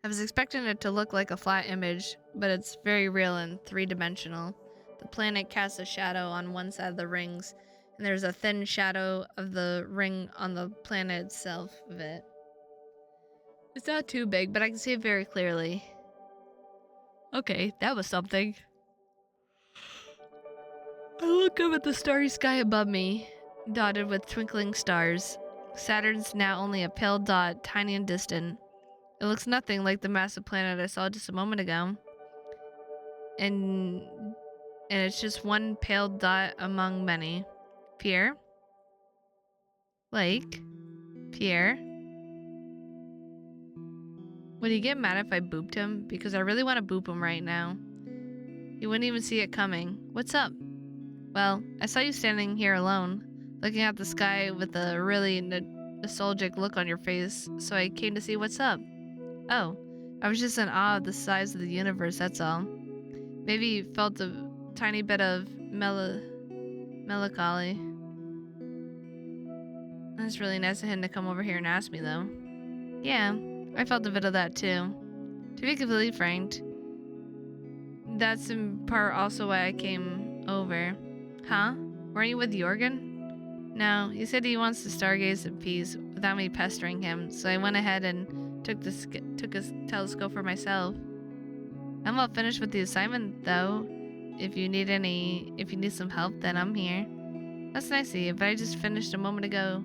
I was expecting it to look like a flat image, but it's very real and three-dimensional. The planet casts a shadow on one side of the rings, and there's a thin shadow of the ring on the planet itself of it. It's not too big, but I can see it very clearly. Okay, that was something. I look up at the starry sky above me, dotted with twinkling stars. Saturn's now only a pale dot, tiny and distant. It looks nothing like the massive planet I saw just a moment ago. And it's just one pale dot among many. Pierre? Lake? Pierre? Would he get mad if I booped him? Because I really want to boop him right now. He wouldn't even see it coming. What's up? Well, I saw you standing here alone, looking at the sky with a really nostalgic look on your face, so I came to see what's up. Oh, I was just in awe of the size of the universe, that's all. Maybe you felt a tiny bit of melancholy. That's really nice of him to come over here and ask me, though. Yeah, I felt a bit of that, too. To be completely frank, that's in part also why I came over. Huh? Weren't you with Jorgen? No, he said he wants to stargaze in peace without me pestering him, so I went ahead and took his telescope for myself. I'm all finished with the assignment, though. If you need some help, then I'm here. That's nice of you, but I just finished a moment ago.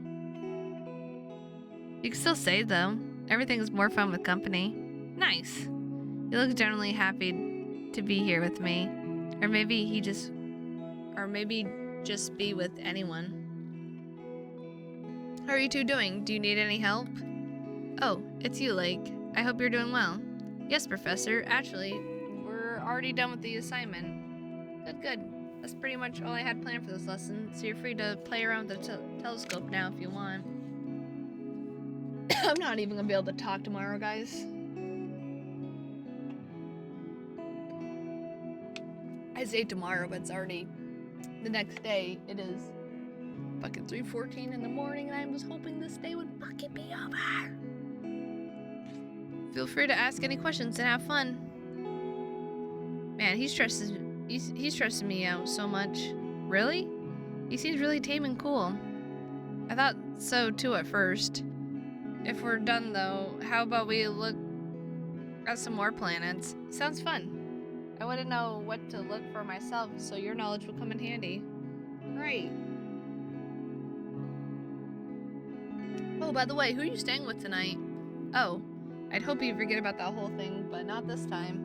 You can still stay, though. Everything's more fun with company. Nice. You look generally happy to be here with me. Or maybe just be with anyone. How are you two doing? Do you need any help? Oh, it's you, Lake. I hope you're doing well. Yes, Professor. Actually, we're already done with the assignment. Good. That's pretty much all I had planned for this lesson, so you're free to play around with the telescope now if you want. I'm not even gonna be able to talk tomorrow, guys. I say tomorrow, but it's already the next day. It is fucking 3:14 in the morning, and I was hoping this day would fucking be over. Feel free to ask any questions and have fun. Man, he's stressing me out so much. Really? He seems really tame and cool. I thought so too at first. If we're done though, how about we look at some more planets? Sounds fun. I wouldn't know what to look for myself, so your knowledge will come in handy. Great. Oh, by the way, who are you staying with tonight? Oh, I'd hope you forget about that whole thing, but not this time.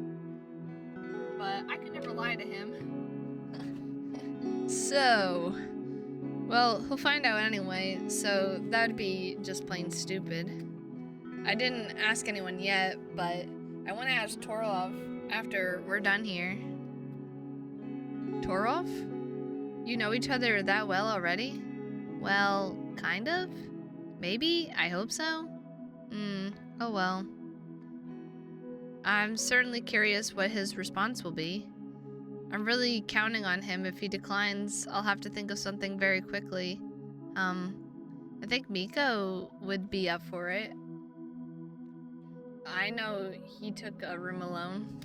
But I could never lie to him. So, well, he'll find out anyway, so that'd be just plain stupid. I didn't ask anyone yet, but I want to ask Torov after we're done here. Torov? You know each other that well already? Well, kind of? Maybe? I hope so? Oh well. I'm certainly curious what his response will be. I'm really counting on him. If he declines, I'll have to think of something very quickly. I think Miko would be up for it. I know he took a room alone.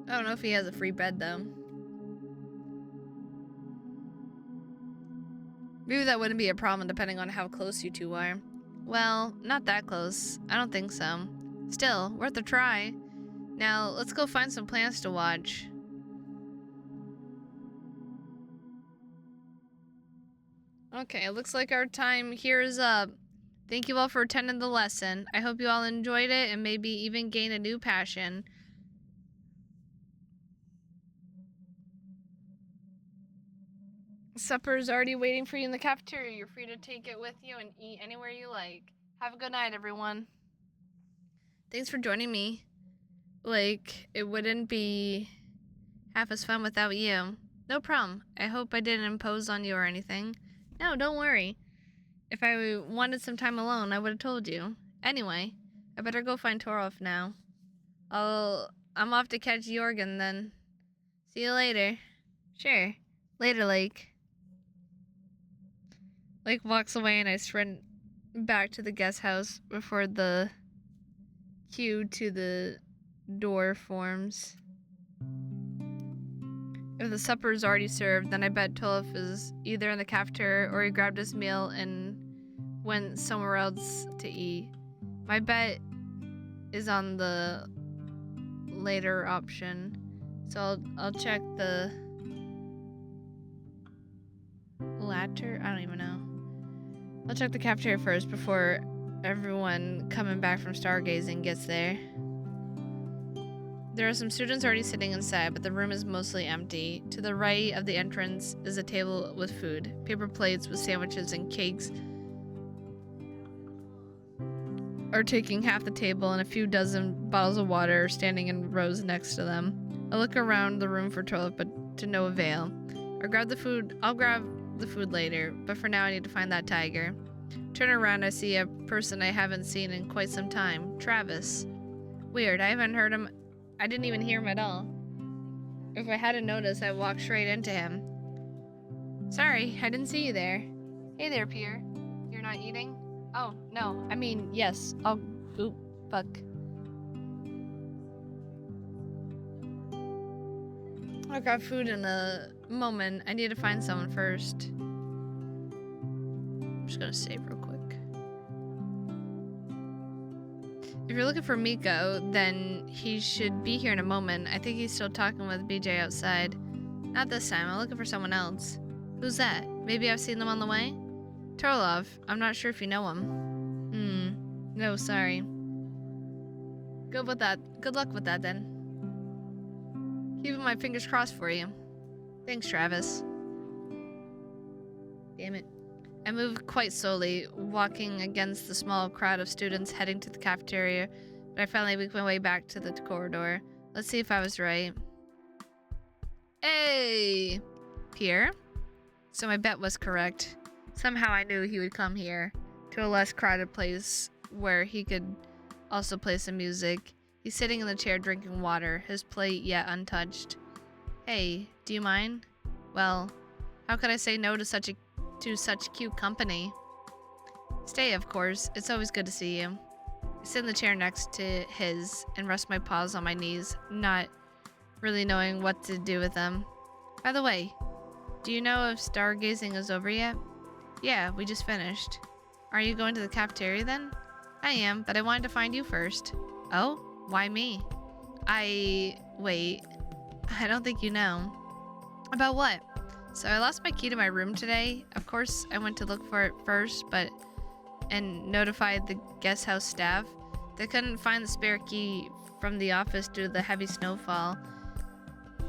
I don't know if he has a free bed though. Maybe that wouldn't be a problem depending on how close you two are. Well, not that close. I don't think so. Still, worth a try. Now, let's go find some plants to watch. Okay, it looks like our time here is up. Thank you all for attending the lesson. I hope you all enjoyed it and maybe even gain a new passion. Supper is already waiting for you in the cafeteria. You're free to take it with you and eat anywhere you like. Have a good night, everyone. Thanks for joining me. Like, it wouldn't be half as fun without you. No problem. I hope I didn't impose on you or anything. No, don't worry. If I wanted some time alone, I would have told you. Anyway, I better go find Torov now. I'm off to catch Jorgen then. See you later. Sure. Later, Lake. Lake walks away and I sprint back to the guest house before the queue to the door forms. If the supper is already served, then I bet Tolif is either in the cafeteria or he grabbed his meal and went somewhere else to eat. My bet is on the later option, so I'll check the latter. I don't even know. I'll check the cafeteria first before everyone coming back from stargazing gets there. There are some students already sitting inside, but the room is mostly empty. To the right of the entrance is a table with food. Paper plates with sandwiches and cakes are taking half the table, and a few dozen bottles of water are standing in rows next to them. I look around the room for toilet, but to no avail. I'll grab the food later, but for now I need to find that tiger. Turn around, I see a person I haven't seen in quite some time. Travis. Weird, I haven't heard him. I didn't even hear him at all. If I hadn't noticed, I walked straight into him. Sorry, I didn't see you there. Hey there, Pierre. You're not eating? Oh, no. I mean, yes. Oop, fuck. I got food in a moment. I need to find someone first. I'm just gonna save real quick. If you're looking for Miko, then he should be here in a moment. I think he's still talking with BJ outside. Not this time. I'm looking for someone else. Who's that? Maybe I've seen them on the way? Torlov. I'm not sure if you know him. No, sorry. Good with that. Good luck with that, then. Keeping my fingers crossed for you. Thanks, Travis. Damn it. I moved quite slowly, walking against the small crowd of students heading to the cafeteria, but I finally worked my way back to the corridor. Let's see if I was right. Hey! Pierre? So my bet was correct. Somehow I knew he would come here, to a less crowded place where he could also play some music. He's sitting in the chair drinking water, his plate yet untouched. Hey, do you mind? Well, how could I say no to such cute company? Stay, of course. It's always good to see you. I sit in the chair next to his and rest my paws on my knees, not really knowing what to do with them. By the way, do you know if stargazing is over yet? Yeah, we just finished. Are you going to the cafeteria then? I am, but I wanted to find you first. Oh? Why me? Wait. I don't think you know. About what? So I lost my key to my room today. Of course, I went to look for it first, and notified the guest house staff. They couldn't find the spare key from the office due to the heavy snowfall.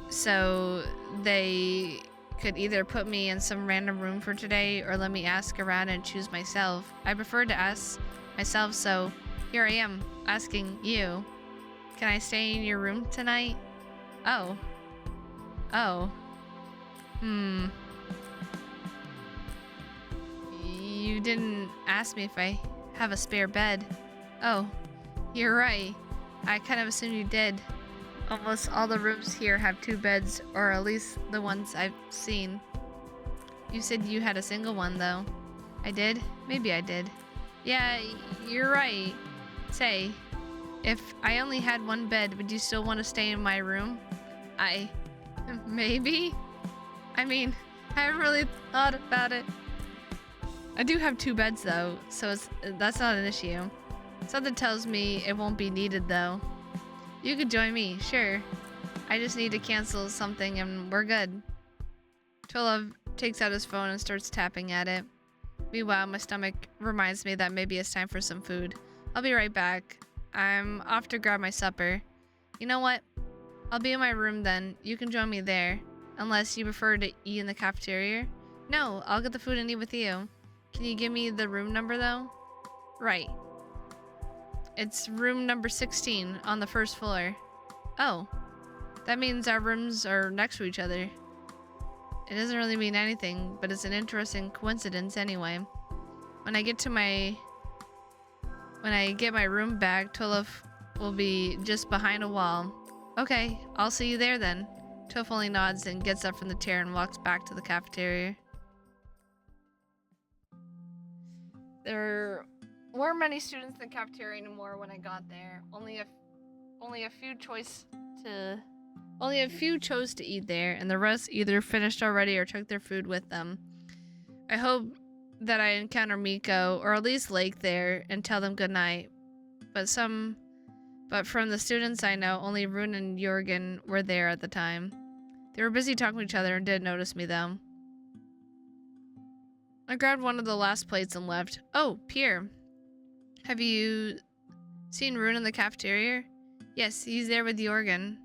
So they could either put me in some random room for today or let me ask around and choose myself. I preferred to ask myself, so here I am asking you. Can I stay in your room tonight? Oh. You didn't ask me if I have a spare bed. Oh, you're right. I kind of assumed you did. Almost all the rooms here have 2 beds, or at least the ones I've seen. You said you had a single one, though. I did? Maybe I did. Yeah, you're right. Say, if I only had 1 bed, would you still want to stay in my room? Maybe? I mean, I haven't really thought about it. I do have 2 beds, though, so that's not an issue. Something tells me it won't be needed, though. You could join me, sure. I just need to cancel something and we're good. Tolov takes out his phone and starts tapping at it. Meanwhile, my stomach reminds me that maybe it's time for some food. I'll be right back. I'm off to grab my supper. You know what? I'll be in my room then. You can join me there. Unless you prefer to eat in the cafeteria? No, I'll get the food and eat with you. Can you give me the room number though? Right. It's room number 16 on the 1st floor. Oh, that means our rooms are next to each other. It doesn't really mean anything, but it's an interesting coincidence anyway. When I get my room back, Tolov will be just behind a wall. Okay, I'll see you there then. Tolov only nods and gets up from the chair and walks back to the cafeteria. There weren't many students in the cafeteria anymore when I got there. Only a few chose to eat there, and the rest either finished already or took their food with them. I hope that I encounter Miko or at least Lake there and tell them goodnight. But from the students I know, only Rune and Jorgen were there at the time. They were busy talking to each other and didn't notice me though. I grabbed one of the last plates and left. Oh, Pierre. Have you seen Rune in the cafeteria? Yes, he's there with Jorgen.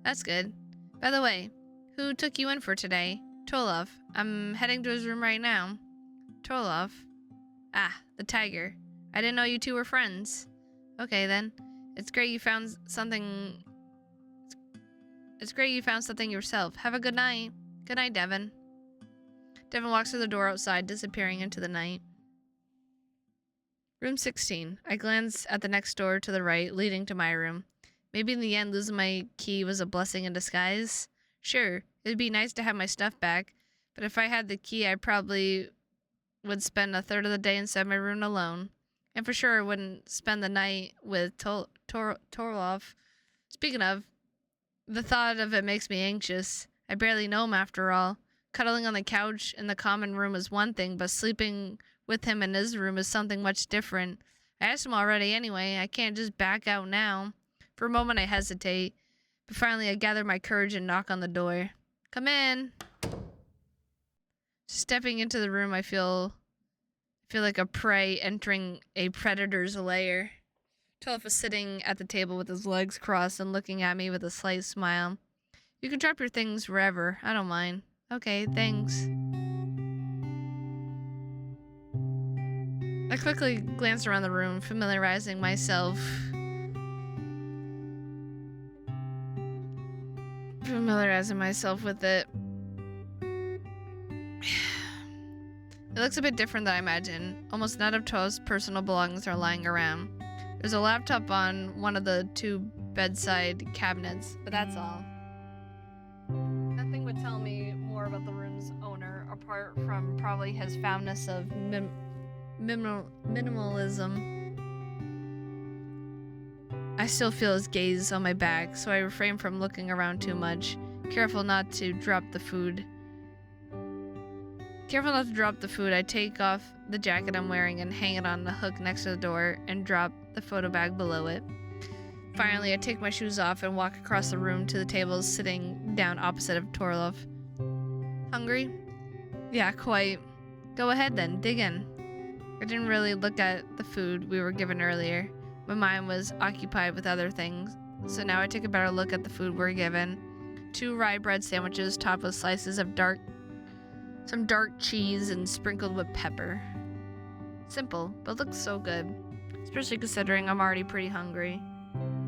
That's good. By the way, who took you in for today? Tolov. I'm heading to his room right now. Tolov? Ah, the tiger. I didn't know you two were friends. Okay then. It's great you found something yourself. Have a good night. Good night, Devin. Devin walks through the door outside, disappearing into the night. Room 16. I glance at the next door to the right, leading to my room. Maybe in the end, losing my key was a blessing in disguise. Sure, it'd be nice to have my stuff back, but if I had the key, I probably would spend a third of the day inside my room alone. And for sure, I wouldn't spend the night with Torlov. Speaking of, the thought of it makes me anxious. I barely know him after all. Cuddling on the couch in the common room is one thing, but sleeping with him in his room is something much different. I asked him already anyway. I can't just back out now. For a moment I hesitate, but finally I gather my courage and knock on the door. Come in. Stepping into the room, I feel like a prey entering a predator's lair. Tolf is sitting at the table with his legs crossed and looking at me with a slight smile. You can drop your things wherever. I don't mind. Okay, thanks. I quickly glanced around the room, familiarizing myself with it. It looks a bit different than I imagined. Almost none of To's personal belongings are lying around. There's a laptop on one of the two bedside cabinets, but that's all. Nothing would tell me more about the room's owner, apart from probably his fondness of minimalism. I still feel his gaze on my back, so I refrain from looking around too much, careful not to drop the food. I take off the jacket I'm wearing and hang it on the hook next to the door and drop the photo bag below it. Finally, I take my shoes off and walk across the room to the table sitting down opposite of Torlov. Hungry? Yeah, quite. Go ahead then, dig in. I didn't really look at the food we were given earlier. My mind was occupied with other things, so now I take a better look at the food we're given. 2 rye bread sandwiches topped with slices of some dark cheese and sprinkled with pepper. Simple, but looks so good, especially considering I'm already pretty hungry.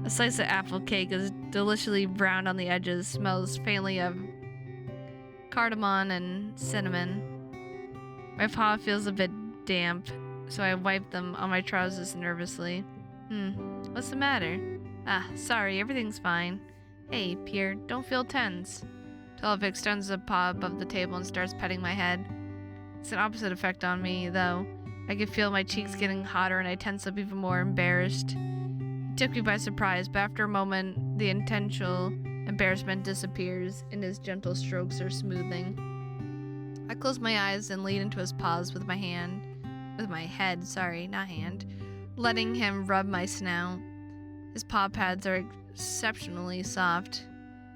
A slice of apple cake is deliciously browned on the edges, smells faintly of cardamom and cinnamon. My paw feels a bit damp, so I wipe them on my trousers nervously. What's the matter? Sorry, everything's fine. Hey, Pierre, don't feel tense. Tolov extends a paw above the table and starts petting my head. It's an opposite effect on me, though. I can feel my cheeks getting hotter and I tense up even more, embarrassed. He took me by surprise, but after a moment, the intentional embarrassment disappears and his gentle strokes are smoothing. I close my eyes and lean into his paws with my head, letting him rub my snout. His paw pads are exceptionally soft.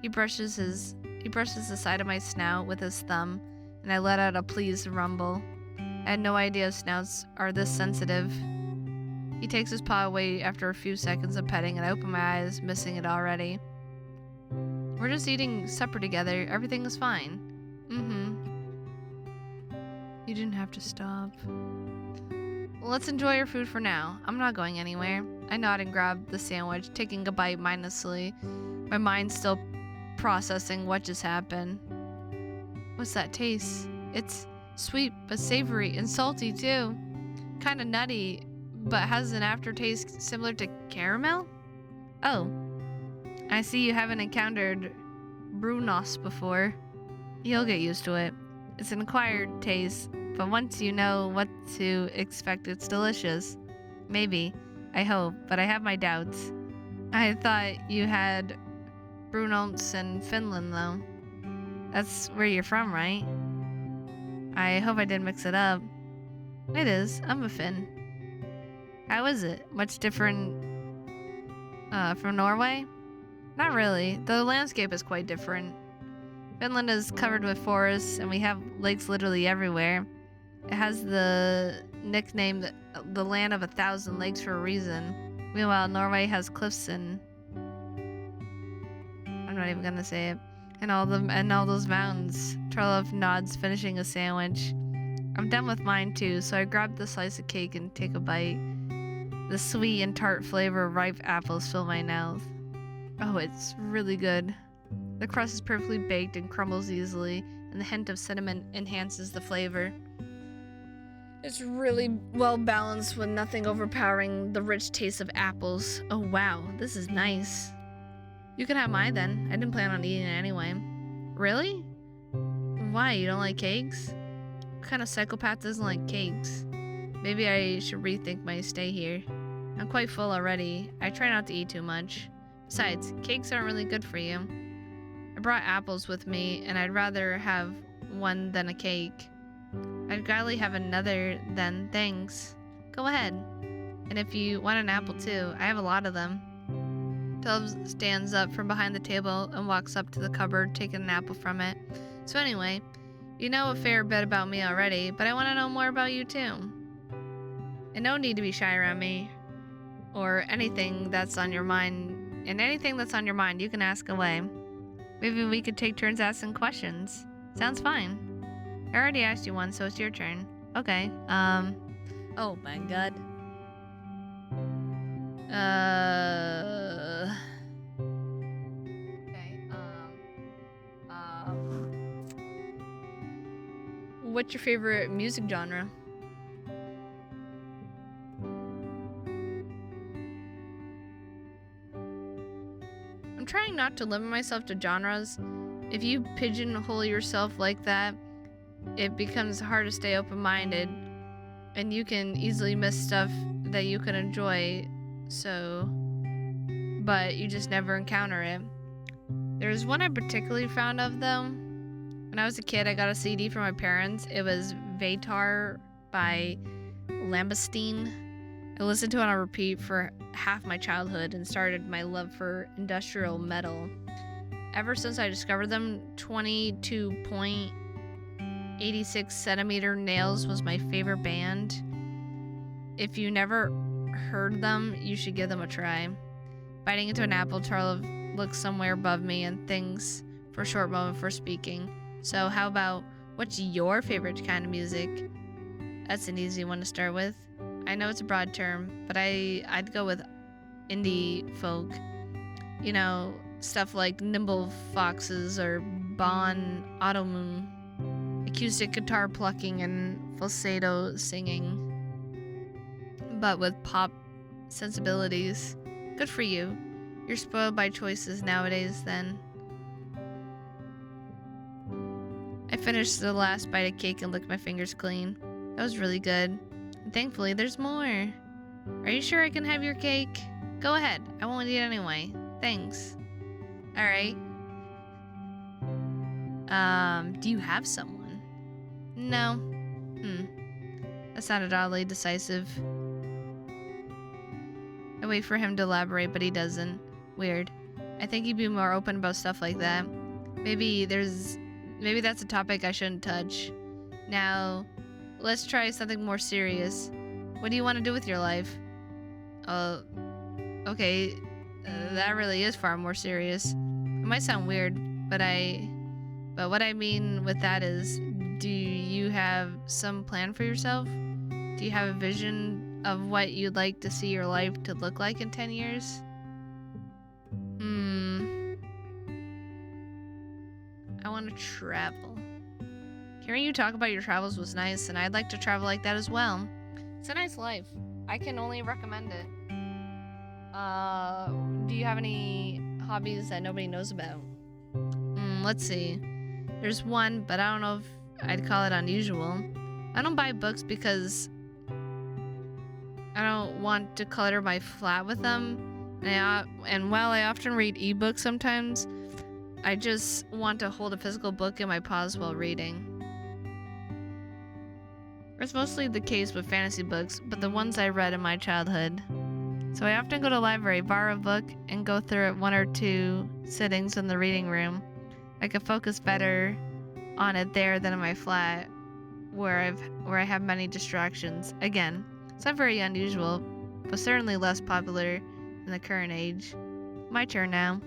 He brushes the side of my snout with his thumb, and I let out a pleased rumble. I had no idea snouts are this sensitive. He takes his paw away after a few seconds of petting, and I open my eyes, missing it already. We're just eating supper together. Everything is fine. You didn't have to stop. Well, let's enjoy your food for now. I'm not going anywhere. I nod and grab the sandwich, taking a bite mindlessly, my mind still processing what just happened. What's that taste? It's sweet but savory and salty too. Kinda nutty, but has an aftertaste similar to caramel? Oh, I see you haven't encountered Brunos before. You'll get used to it. It's an acquired taste, but once you know what to expect, it's delicious. Maybe. I hope, but I have my doubts. I thought you had Brunos in Finland, though. That's where you're from, right? I hope I didn't mix it up. It is. I'm a Finn. How is it? Much different from Norway? Not really. The landscape is quite different. Finland is covered with forests, and we have lakes literally everywhere. It has the nickname the land of 1,000 lakes for a reason. Meanwhile, Norway has cliffs and I'm not even gonna say it. And all those mountains. Charlov nods, finishing a sandwich. I'm done with mine too, so I grab the slice of cake and take a bite. The sweet and tart flavor of ripe apples fill my mouth. Oh, it's really good. The crust is perfectly baked and crumbles easily, and the hint of cinnamon enhances the flavor. It's really well balanced with nothing overpowering the rich taste of apples. Oh wow, this is nice. You can have mine then. I didn't plan on eating it anyway. Really? Why, you don't like cakes? What kind of psychopath doesn't like cakes? Maybe I should rethink my stay here. I'm quite full already. I try not to eat too much. Besides, cakes aren't really good for you. I brought apples with me, and I'd rather have one than a cake. I'd gladly have another than thanks. Go ahead. And if you want an apple too, I have a lot of them. Tubbs stands up from behind the table and walks up to the cupboard, taking an apple from it. So anyway, you know a fair bit about me already, but I want to know more about you too. And no need to be shy around me, or anything that's on your mind. And anything that's on your mind, you can ask away. Maybe we could take turns asking questions. Sounds fine. I already asked you one, so it's your turn. Okay, oh my god. Okay, what's your favorite music genre? I'm trying not to limit myself to genres. If you pigeonhole yourself like that, it becomes hard to stay open-minded, and you can easily miss stuff that you can enjoy, but you just never encounter it. There's one I'm particularly fond of, though. When I was a kid, I got a CD from my parents. It was Vatar by Lambstein. I listened to it on repeat for half my childhood and started my love for industrial metal. Ever since I discovered them, 22.86 centimeter nails was my favorite band. If you never heard them, you should give them a try. Biting into an apple, Tarlov looks somewhere above me and thinks for a short moment for speaking. So how about, what's your favorite kind of music? That's an easy one to start with. I know it's a broad term, but I'd go with indie folk. You know, stuff like Nimble Foxes or Bon Automoon. Acoustic guitar plucking and falsetto singing, but with pop sensibilities. Good for you. You're spoiled by choices nowadays, then. I finished the last bite of cake and licked my fingers clean. That was really good. And thankfully, there's more. Are you sure I can have your cake? Go ahead. I won't eat it anyway. Thanks. Alright. Do you have someone? No. That sounded oddly decisive. I wait for him to elaborate, but he doesn't. Weird. I think he'd be more open about stuff like that. Maybe that's a topic I shouldn't touch. Now, let's try something more serious. What do you want to do with your life? Okay, that really is far more serious. It might sound weird, but what I mean with that is, do you have some plan for yourself? Do you have a vision of what you'd like to see your life to look like in 10 years? I want to travel. Hearing you talk about your travels was nice, and I'd like to travel like that as well. It's a nice life. I can only recommend it. Do you have any hobbies that nobody knows about? Let's see. There's one, but I don't know if I'd call it unusual. I don't buy books because I don't want to clutter my flat with them. And while I often read ebooks sometimes, I just want to hold a physical book in my paws while reading. It's mostly the case with fantasy books, but the ones I read in my childhood. So I often go to the library, borrow a book, and go through it 1 or 2 sittings in the reading room. I could focus better on it there than in my flat, where I have many distractions. Again, it's not very unusual, but certainly less popular in the current age. My turn now.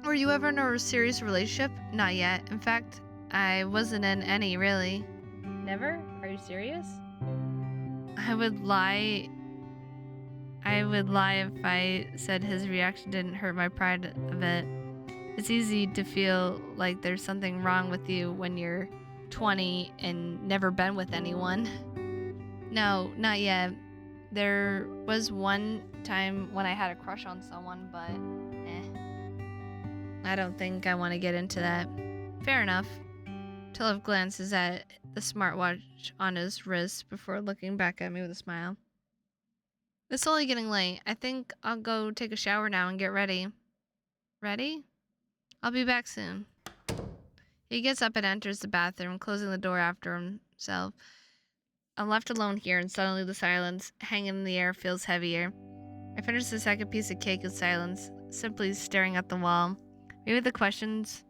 Were you ever in a serious relationship? Not yet. In fact, I wasn't in any, really. Never? Are you serious? I would lie if I said his reaction didn't hurt my pride a bit. It's easy to feel like there's something wrong with you when you're 20 and never been with anyone. No, not yet. There was one time when I had a crush on someone, but I don't think I want to get into that. Fair enough. Tulip glances at the smartwatch on his wrist before looking back at me with a smile. It's slowly getting late. I think I'll go take a shower now and get ready. Ready? I'll be back soon. He gets up and enters the bathroom, closing the door after himself. I'm left alone here, and suddenly the silence hanging in the air feels heavier. I finish the second piece of cake in silence, simply staring at the wall. Maybe the questions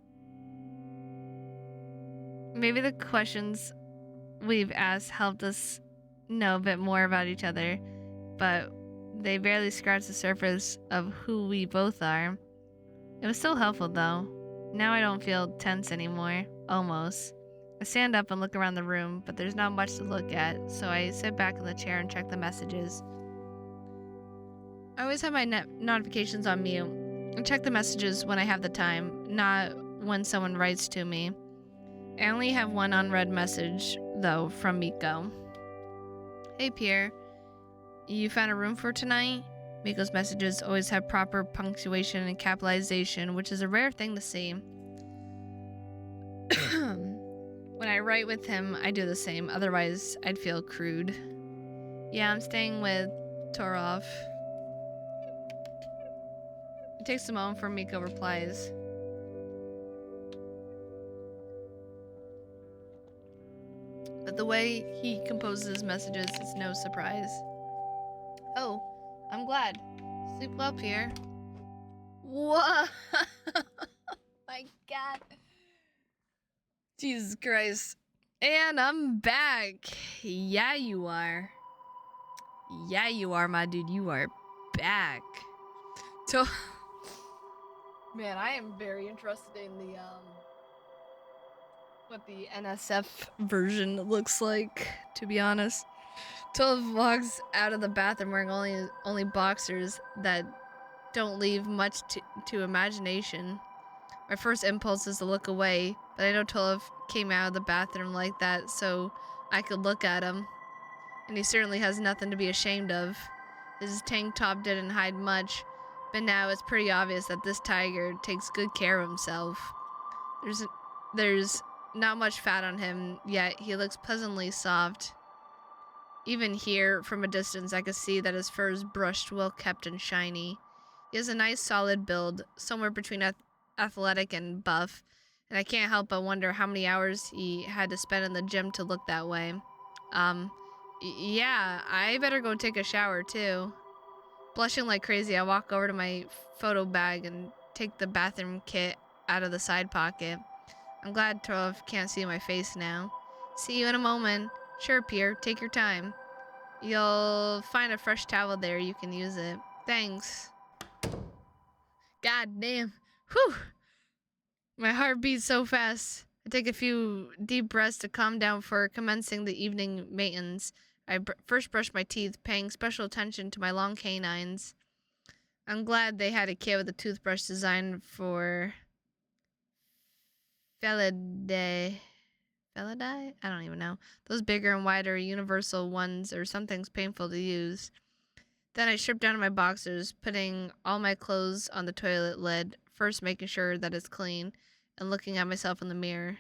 we've asked helped us know a bit more about each other, but they barely scratch the surface of who we both are. It was still helpful, though. Now I don't feel tense anymore. Almost. I stand up and look around the room, but there's not much to look at, so I sit back in the chair and check the messages. I always have my notifications on mute and check the messages when I have the time, not when someone writes to me. I only have one unread message, though, from Miko. Hey, Pierre. You found a room for tonight? Miko's messages always have proper punctuation and capitalization, which is a rare thing to see. When I write with him, I do the same. Otherwise, I'd feel crude. Yeah, I'm staying with Torov. It takes a moment for Miko replies. But the way he composes his messages is no surprise. Oh, I'm glad. Sleep well, Pierre. Whoa! My God. Jesus Christ. And I'm back. Yeah, you are. Yeah, you are, my dude. You are back. So, man, I am very interested in the, what the NSF version looks like, to be honest. 12 walks out of the bathroom wearing only boxers that don't leave much to imagination. My first impulse is to look away, but I know Tolov came out of the bathroom like that so I could look at him. And he certainly has nothing to be ashamed of. His tank top didn't hide much, but now it's pretty obvious that this tiger takes good care of himself. There's not much fat on him, yet he looks pleasantly soft. Even here, from a distance, I could see that his fur is brushed, well-kept, and shiny. He has a nice, solid build, somewhere between athletic and buff, and I can't help but wonder how many hours he had to spend in the gym to look that way. Yeah, I better go take a shower, too. Blushing like crazy, I walk over to my photo bag and take the bathroom kit out of the side pocket. I'm glad Torov can't see my face now. See you in a moment. Sure, Pierre, take your time. You'll find a fresh towel there, you can use it. Thanks. God damn. Whew. My heart beats so fast. I take a few deep breaths to calm down before commencing the evening maintenance. I first brush my teeth, paying special attention to my long canines. I'm glad they had a kit with a toothbrush designed for Felidae? I don't even know. Those bigger and wider universal ones are sometimes painful to use. Then I strip down to my boxers, putting all my clothes on the toilet lid, first making sure that it's clean, and looking at myself in the mirror.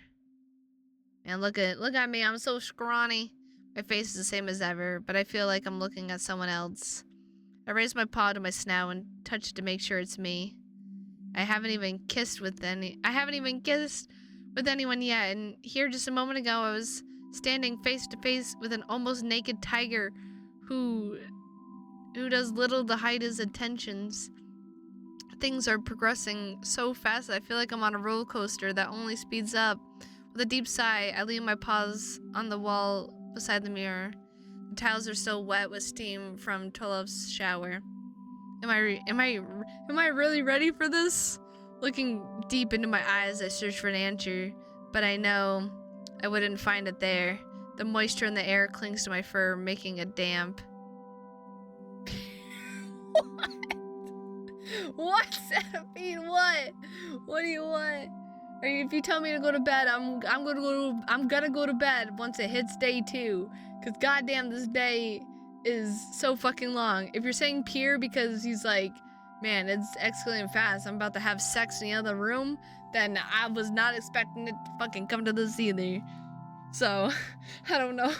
And look at me, I'm so scrawny. My face is the same as ever, but I feel like I'm looking at someone else. I raise my paw to my snout and touch it to make sure it's me. I haven't even kissed with anyone yet, and here just a moment ago I was standing face to face with an almost naked tiger who does little to hide his intentions. Things are progressing so fast that I feel like I'm on a roller coaster that only speeds up. With a deep sigh, I lean my paws on the wall beside the mirror. The tiles are still wet with steam from Tolov's shower. Am I really ready for this? Looking deep into my eyes, I search for an answer, but I know I wouldn't find it there. The moisture in the air clings to my fur, making it damp. What? What, Centipede? What? What do you want? If you tell me to go to bed, I'm gonna go to bed once it hits day 2. Cause goddamn, this day is so fucking long. If you're saying Pierre because he's like, man, it's escalating fast, I'm about to have sex in the other room, then I was not expecting it to fucking come to this either. So, I don't know.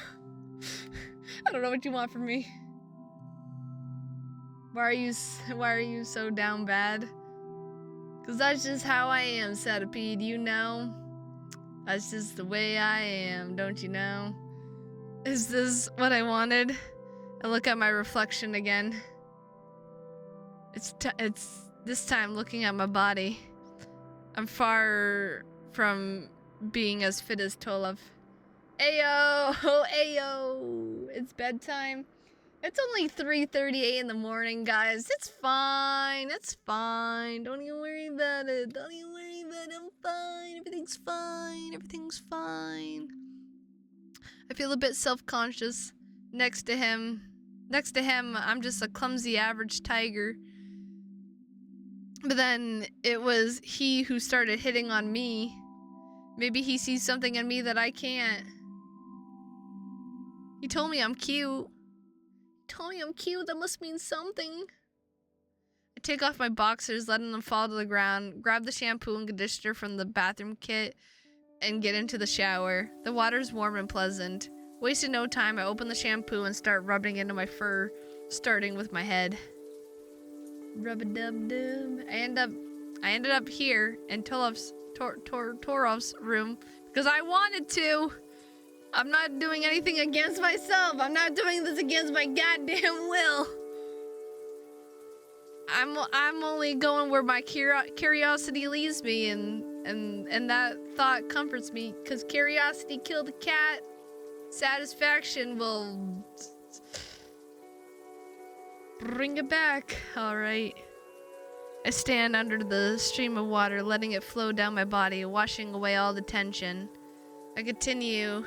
I don't know what you want from me. Why are you so down bad? Cause that's just how I am, Centipede, you know? That's just the way I am, don't you know? Is this what I wanted? I look at my reflection again. It's this time looking at my body. I'm far from being as fit as Tolov. Ayo! Ayo! It's bedtime. It's only 3:38 in the morning, guys. It's fine. It's fine. Don't even worry about it. Don't even worry about it. I'm fine. Everything's fine. Everything's fine. I feel a bit self-conscious next to him. Next to him, I'm just a clumsy average tiger. But then it was he who started hitting on me. Maybe he sees something in me that I can't. He told me I'm cute. He told me I'm cute. That must mean something. I take off my boxers, letting them fall to the ground, grab the shampoo and conditioner from the bathroom kit, and get into the shower. The water's warm and pleasant. Wasting no time, I open the shampoo and start rubbing into my fur, starting with my head. Rub-a-dub-dub. I ended up here in Torov's room because I wanted to. I'm not doing anything against myself. I'm not doing this against my goddamn will. I'm only going where my curiosity leads me, and that thought comforts me, because curiosity killed a cat. Satisfaction will bring it back. All right. I stand under the stream of water, letting it flow down my body, washing away all the tension. I continue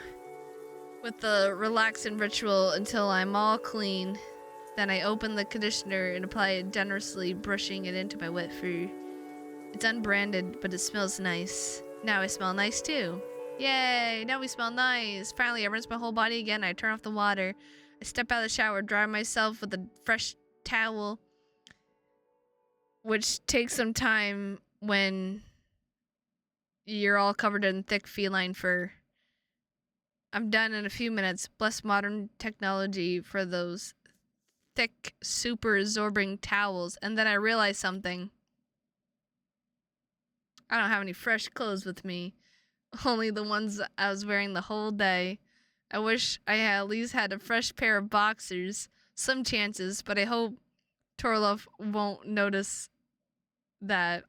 with the relaxing ritual until I'm all clean. Then I open the conditioner and apply it generously, brushing it into my wet fur. It's unbranded, but it smells nice. Now I smell nice too. Yay, now we smell nice. Finally, I rinse my whole body again. I turn off the water. I step out of the shower, dry myself with a fresh towel, which takes some time when you're all covered in thick feline fur. I'm done in a few minutes. Bless modern technology for those thick, super absorbing towels. And then I realize something. I don't have any fresh clothes with me. Only the ones I was wearing the whole day. I wish I had at least had a fresh pair of boxers. Some chances, but I hope Torlov won't notice that.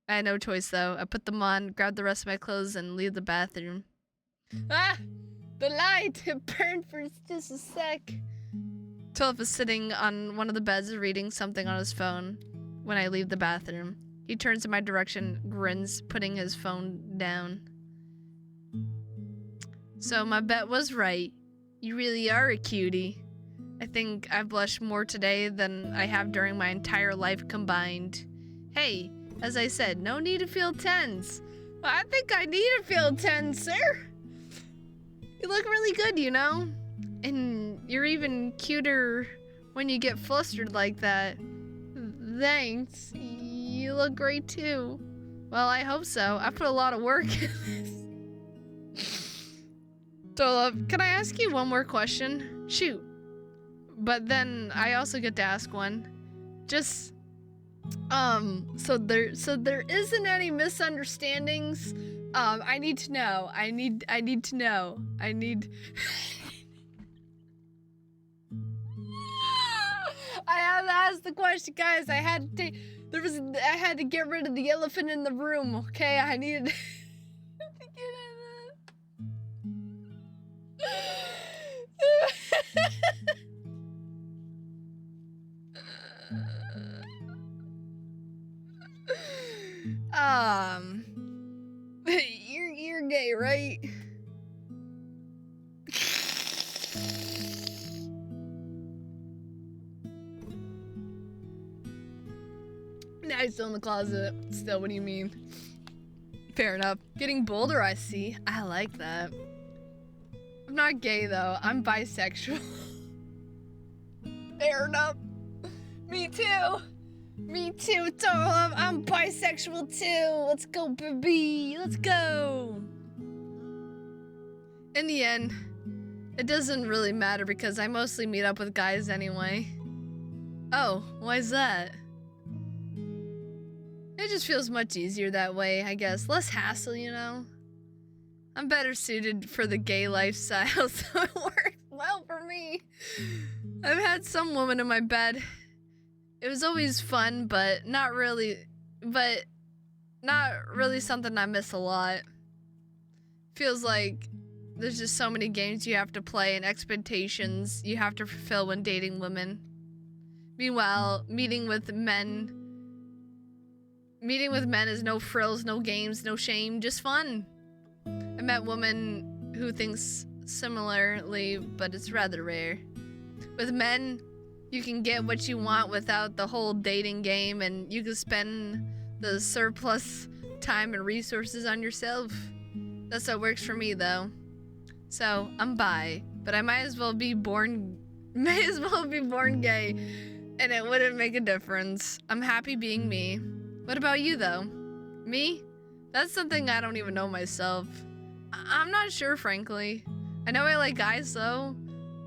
I had no choice though. I put them on, grab the rest of my clothes, and leave the bathroom. Ah! The light! It burned for just a sec. Torlov is sitting on one of the beds reading something on his phone when I leave the bathroom. He turns in my direction, grins, putting his phone down. So my bet was right. You really are a cutie. I think I've blushed more today than I have during my entire life combined. Hey, as I said, no need to feel tense. I think I need to feel tense, sir. You look really good, you know? And you're even cuter when you get flustered like that. Thanks. You look great too. Well, I hope so. I put a lot of work in this. Dolov, can I ask you one more question? Shoot. But then I also get to ask one. Just so there isn't any misunderstandings. I need to know. I need to know. I need I had to ask the question, guys. I had to get rid of the elephant in the room, okay? I needed to get you're gay, right? Now he's still in the closet. Still, what do you mean? Fair enough. Getting bolder, I see. I like that. I'm not gay, though. I'm bisexual. Fair enough. Me too. Me too, Tom. I'm bisexual, too. Let's go, baby. Let's go. In the end, it doesn't really matter because I mostly meet up with guys anyway. Oh, why's that? It just feels much easier that way, I guess. Less hassle, you know? I'm better suited for the gay lifestyle, so it works well for me. I've had some woman in my bed. It was always fun, but not really something I miss a lot. Feels like there's just so many games you have to play and expectations you have to fulfill when dating women. Meanwhile, meeting with men is no frills, no games, no shame, just fun. I met women who thinks similarly, but it's rather rare. With men, you can get what you want without the whole dating game, and you can spend the surplus time and resources on yourself. That's what works for me, though. So, I'm bi, but I might as well be born gay, and it wouldn't make a difference. I'm happy being me. What about you, though? Me? That's something I don't even know myself. I'm not sure, frankly. I know I like guys, though.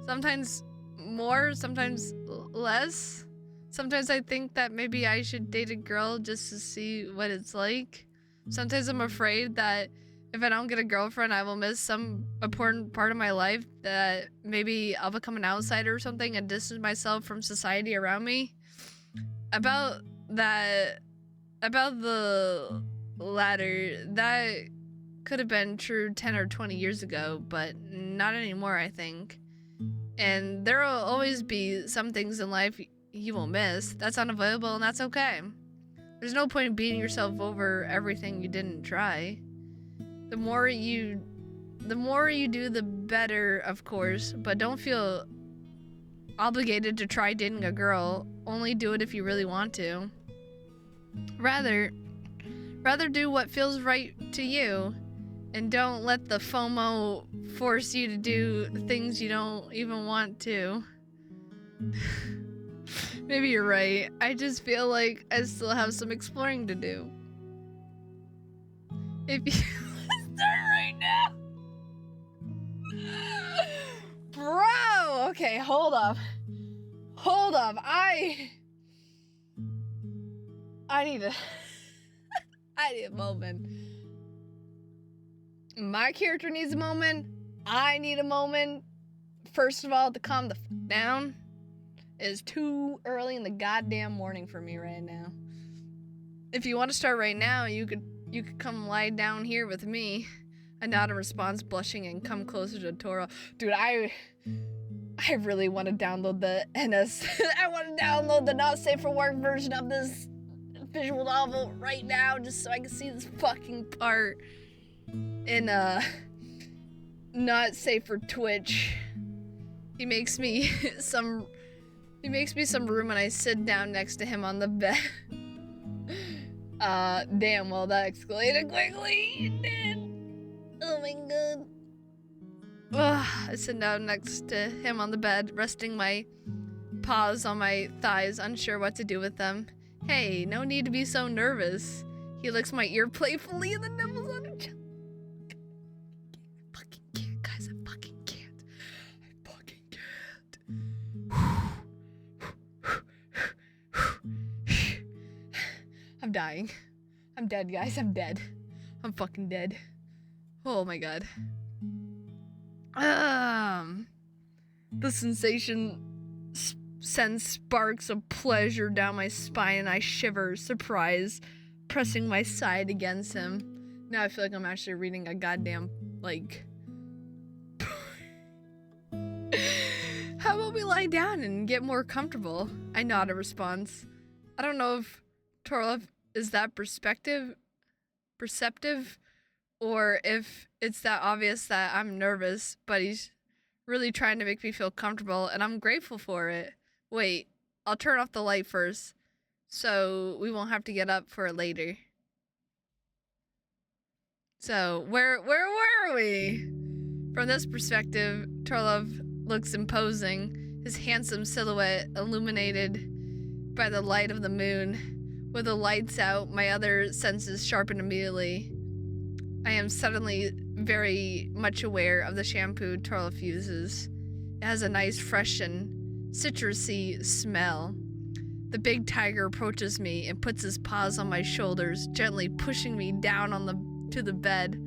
Sometimes more, sometimes less. Sometimes I think that maybe I should date a girl just to see what it's like. Sometimes I'm afraid that if I don't get a girlfriend, I will miss some important part of my life, that maybe I'll become an outsider or something and distance myself from society around me. About the latter, that could have been true 10 or 20 years ago, but not anymore, I think. And there will always be some things in life you will miss. That's unavoidable, and that's okay. There's no point in beating yourself over everything you didn't try. The more you do, the better, of course, but don't feel obligated to try dating a girl. Only do it if you really want to. Rather do what feels right to you, and don't let the FOMO force you to do things you don't even want to. Maybe you're right. I just feel like I still have some exploring to do. If you start right now. Bro! Okay, hold up. I need a moment. My character needs a moment. I need a moment. First of all, to calm the down. It's too early in the goddamn morning for me right now. If you want to start right now, you could come lie down here with me. I nod in response, blushing, and come closer to Toro. Dude, I really want to download the NS. I want to download the not safe for work version of this visual novel right now, just so I can see this fucking part in not safe for Twitch. He makes me some room and I sit down next to him on the bed. Damn, well that escalated quickly. It did. Oh my god. I sit down next to him on the bed, resting my paws on my thighs, unsure what to do with them. Hey, no need to be so nervous. He licks my ear playfully and the nibbles on each other. I fucking can't, guys. I fucking can't. I'm dying. I'm dead, guys. I'm dead. I'm fucking dead. Oh my god. The sensation sends sparks of pleasure down my spine and I shiver, surprise, pressing my side against him. Now I feel like I'm actually reading a goddamn, like... How about we lie down and get more comfortable? I nod a response. I don't know if Torlev is that perceptive, or if it's that obvious that I'm nervous, but he's really trying to make me feel comfortable, and I'm grateful for it. Wait, I'll turn off the light first, so we won't have to get up for it later. So, where were we? From this perspective, Torlev looks imposing, his handsome silhouette illuminated by the light of the moon. With the lights out, my other senses sharpen immediately. I am suddenly very much aware of the shampoo Torlev uses. It has a nice, fresh, and citrusy smell. The big tiger approaches me and puts his paws on my shoulders, gently pushing me down to the bed.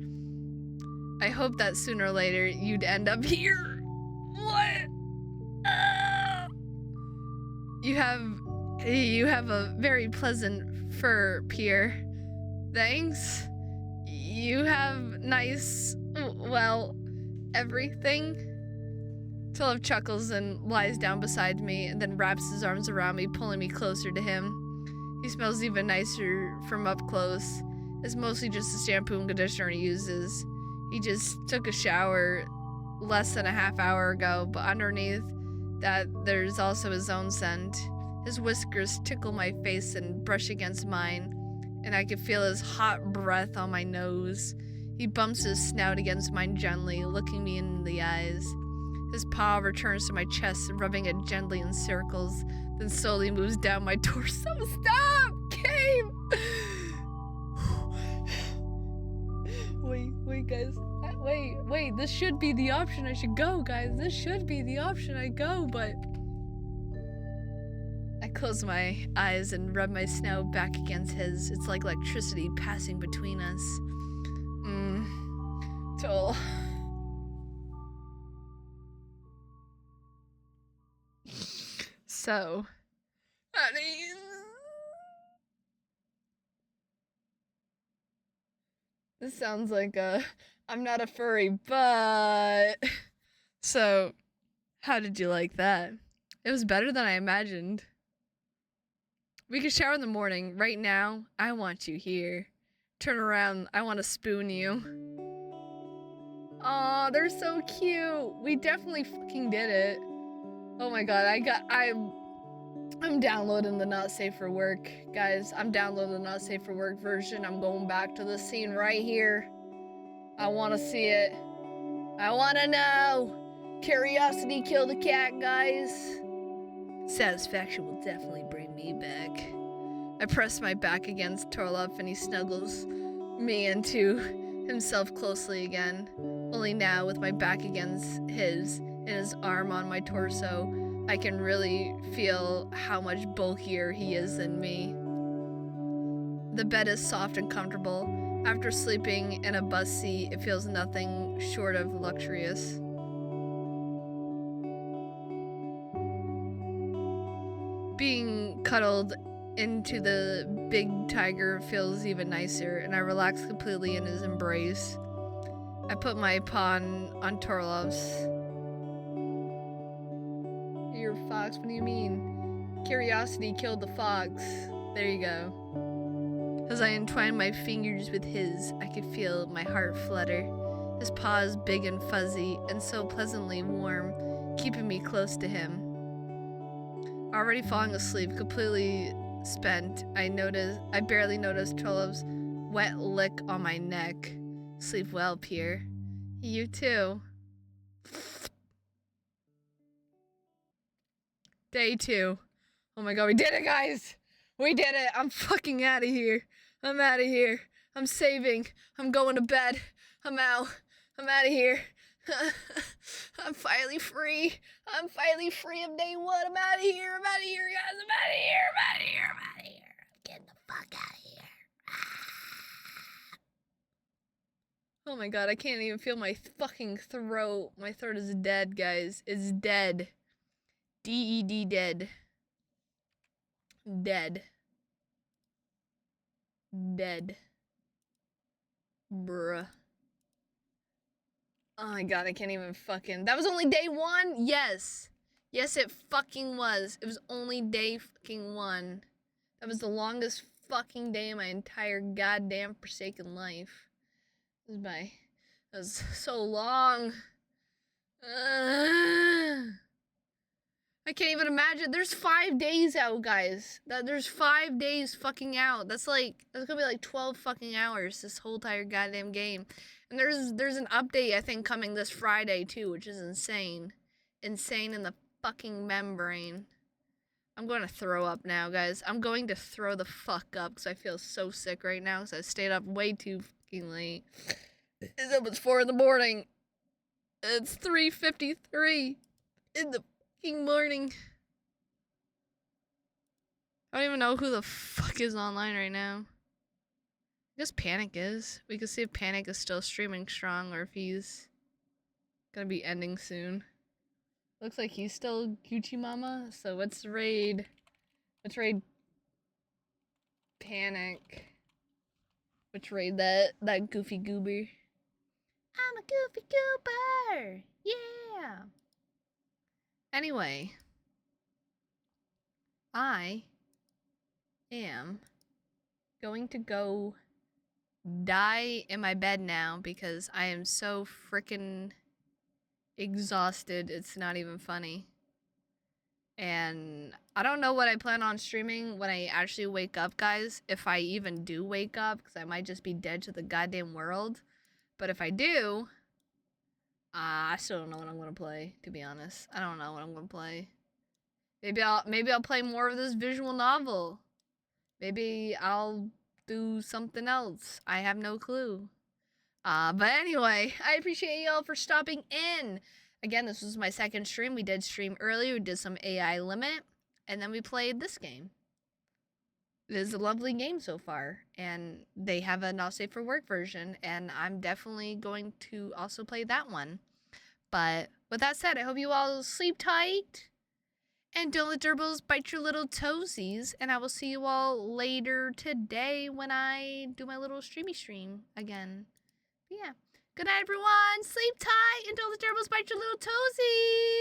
I hope that sooner or later you'd end up here. What? You have a very pleasant fur, Pierre. Thanks. You have nice, well, everything. Turlove chuckles and lies down beside me and then wraps his arms around me, pulling me closer to him. He smells even nicer from up close. It's mostly just the shampoo and conditioner he uses. He just took a shower less than a half hour ago, but underneath that there's also his own scent. His whiskers tickle my face and brush against mine, and I can feel his hot breath on my nose. He bumps his snout against mine gently, looking me in the eyes. His paw returns to my chest, rubbing it gently in circles, then slowly moves down my torso. Stop! Gabe! Wait, guys. Wait, this should be the option I should go, guys. This should be the option I go, but... I close my eyes and rub my snout back against his. It's like electricity passing between us. Toll. So, honey, this sounds like I'm not a furry, but so how did you like that? It was better than I imagined. We could shower in the morning. Right now, I want you here. Turn around, I want to spoon you. Aw, they're so cute. We definitely fucking did it. Oh my god, I'm downloading the Not Safe for Work, guys. I'm downloading the Not Safe for Work version. I'm going back to the scene right here. I want to see it. I want to know. Curiosity killed a cat, guys. Satisfaction will definitely bring me back. I press my back against Turlove and he snuggles me into himself closely again. Only now, with my back against his and his arm on my torso, I can really feel how much bulkier he is than me. The bed is soft and comfortable. After sleeping in a bus seat, it feels nothing short of luxurious. Being cuddled into the big tiger feels even nicer, and I relax completely in his embrace. I put my paw on Turlove's. You're a fox? What do you mean? Curiosity killed the fox. There you go. As I entwine my fingers with his, I could feel my heart flutter. His paw is big and fuzzy and so pleasantly warm, keeping me close to him. Already falling asleep, completely spent, I barely noticed Turlove's wet lick on my neck. Sleep well, Pierre. You too. Day 2. Oh my god, we did it, guys! We did it! I'm fucking out of here. I'm out of here. I'm saving. I'm going to bed. I'm out. I'm out of here. I'm finally free. I'm finally free of day 1. I'm out of here. I'm out of here, guys. I'm out of here. I'm out of here. I'm out of here. I'm getting the fuck out of here. Oh my god, I can't even feel my fucking throat. My throat is dead, guys. It's dead. D-E-D dead. Dead. Dead. Bruh. Oh my god, I can't even fucking... That was only day 1? Yes. Yes, it fucking was. It was only day fucking 1. That was the longest fucking day of my entire goddamn forsaken life. That was so long. I can't even imagine. There's 5 days out, guys. There's 5 days fucking out. That's gonna be like 12 fucking hours, this whole entire goddamn game. And there's an update, I think, coming this Friday, too, which is insane. Insane in the fucking membrane. I'm going to throw up now, guys. I'm going to throw the fuck up because I feel so sick right now because I stayed up way too fucking late. It's 4 in the morning. It's 3:53 in the fucking morning. I don't even know who the fuck is online right now. I guess Panic is. We can see if Panic is still streaming strong or if he's gonna be ending soon. Looks like he's still Gucci Mama. So let's raid. Let's raid Panic. Let's raid that goofy goober. I'm a goofy goober. Yeah. Anyway, I am going to go die in my bed now because I am so freaking exhausted. It's not even funny. And I don't know what I plan on streaming when I actually wake up, guys. If I even do wake up, because I might just be dead to the goddamn world. But if I do, I still don't know what I'm gonna play, to be honest. I don't know what I'm gonna play. Maybe I'll play more of this visual novel. Maybe I'll do something else. I have no clue. But anyway, I appreciate y'all for stopping in. Again, this was my second stream. We did stream earlier. We did some AI Limit, and then we played this game. It is a lovely game so far, and they have a Not Safe for Work version, and I'm definitely going to also play that one. But with that said, I hope you all sleep tight, and don't let gerbils bite your little toesies, and I will see you all later today when I do my little streamy stream again. Yeah. Good night, everyone. Sleep tight, and don't let the gerbils bite your little toesies.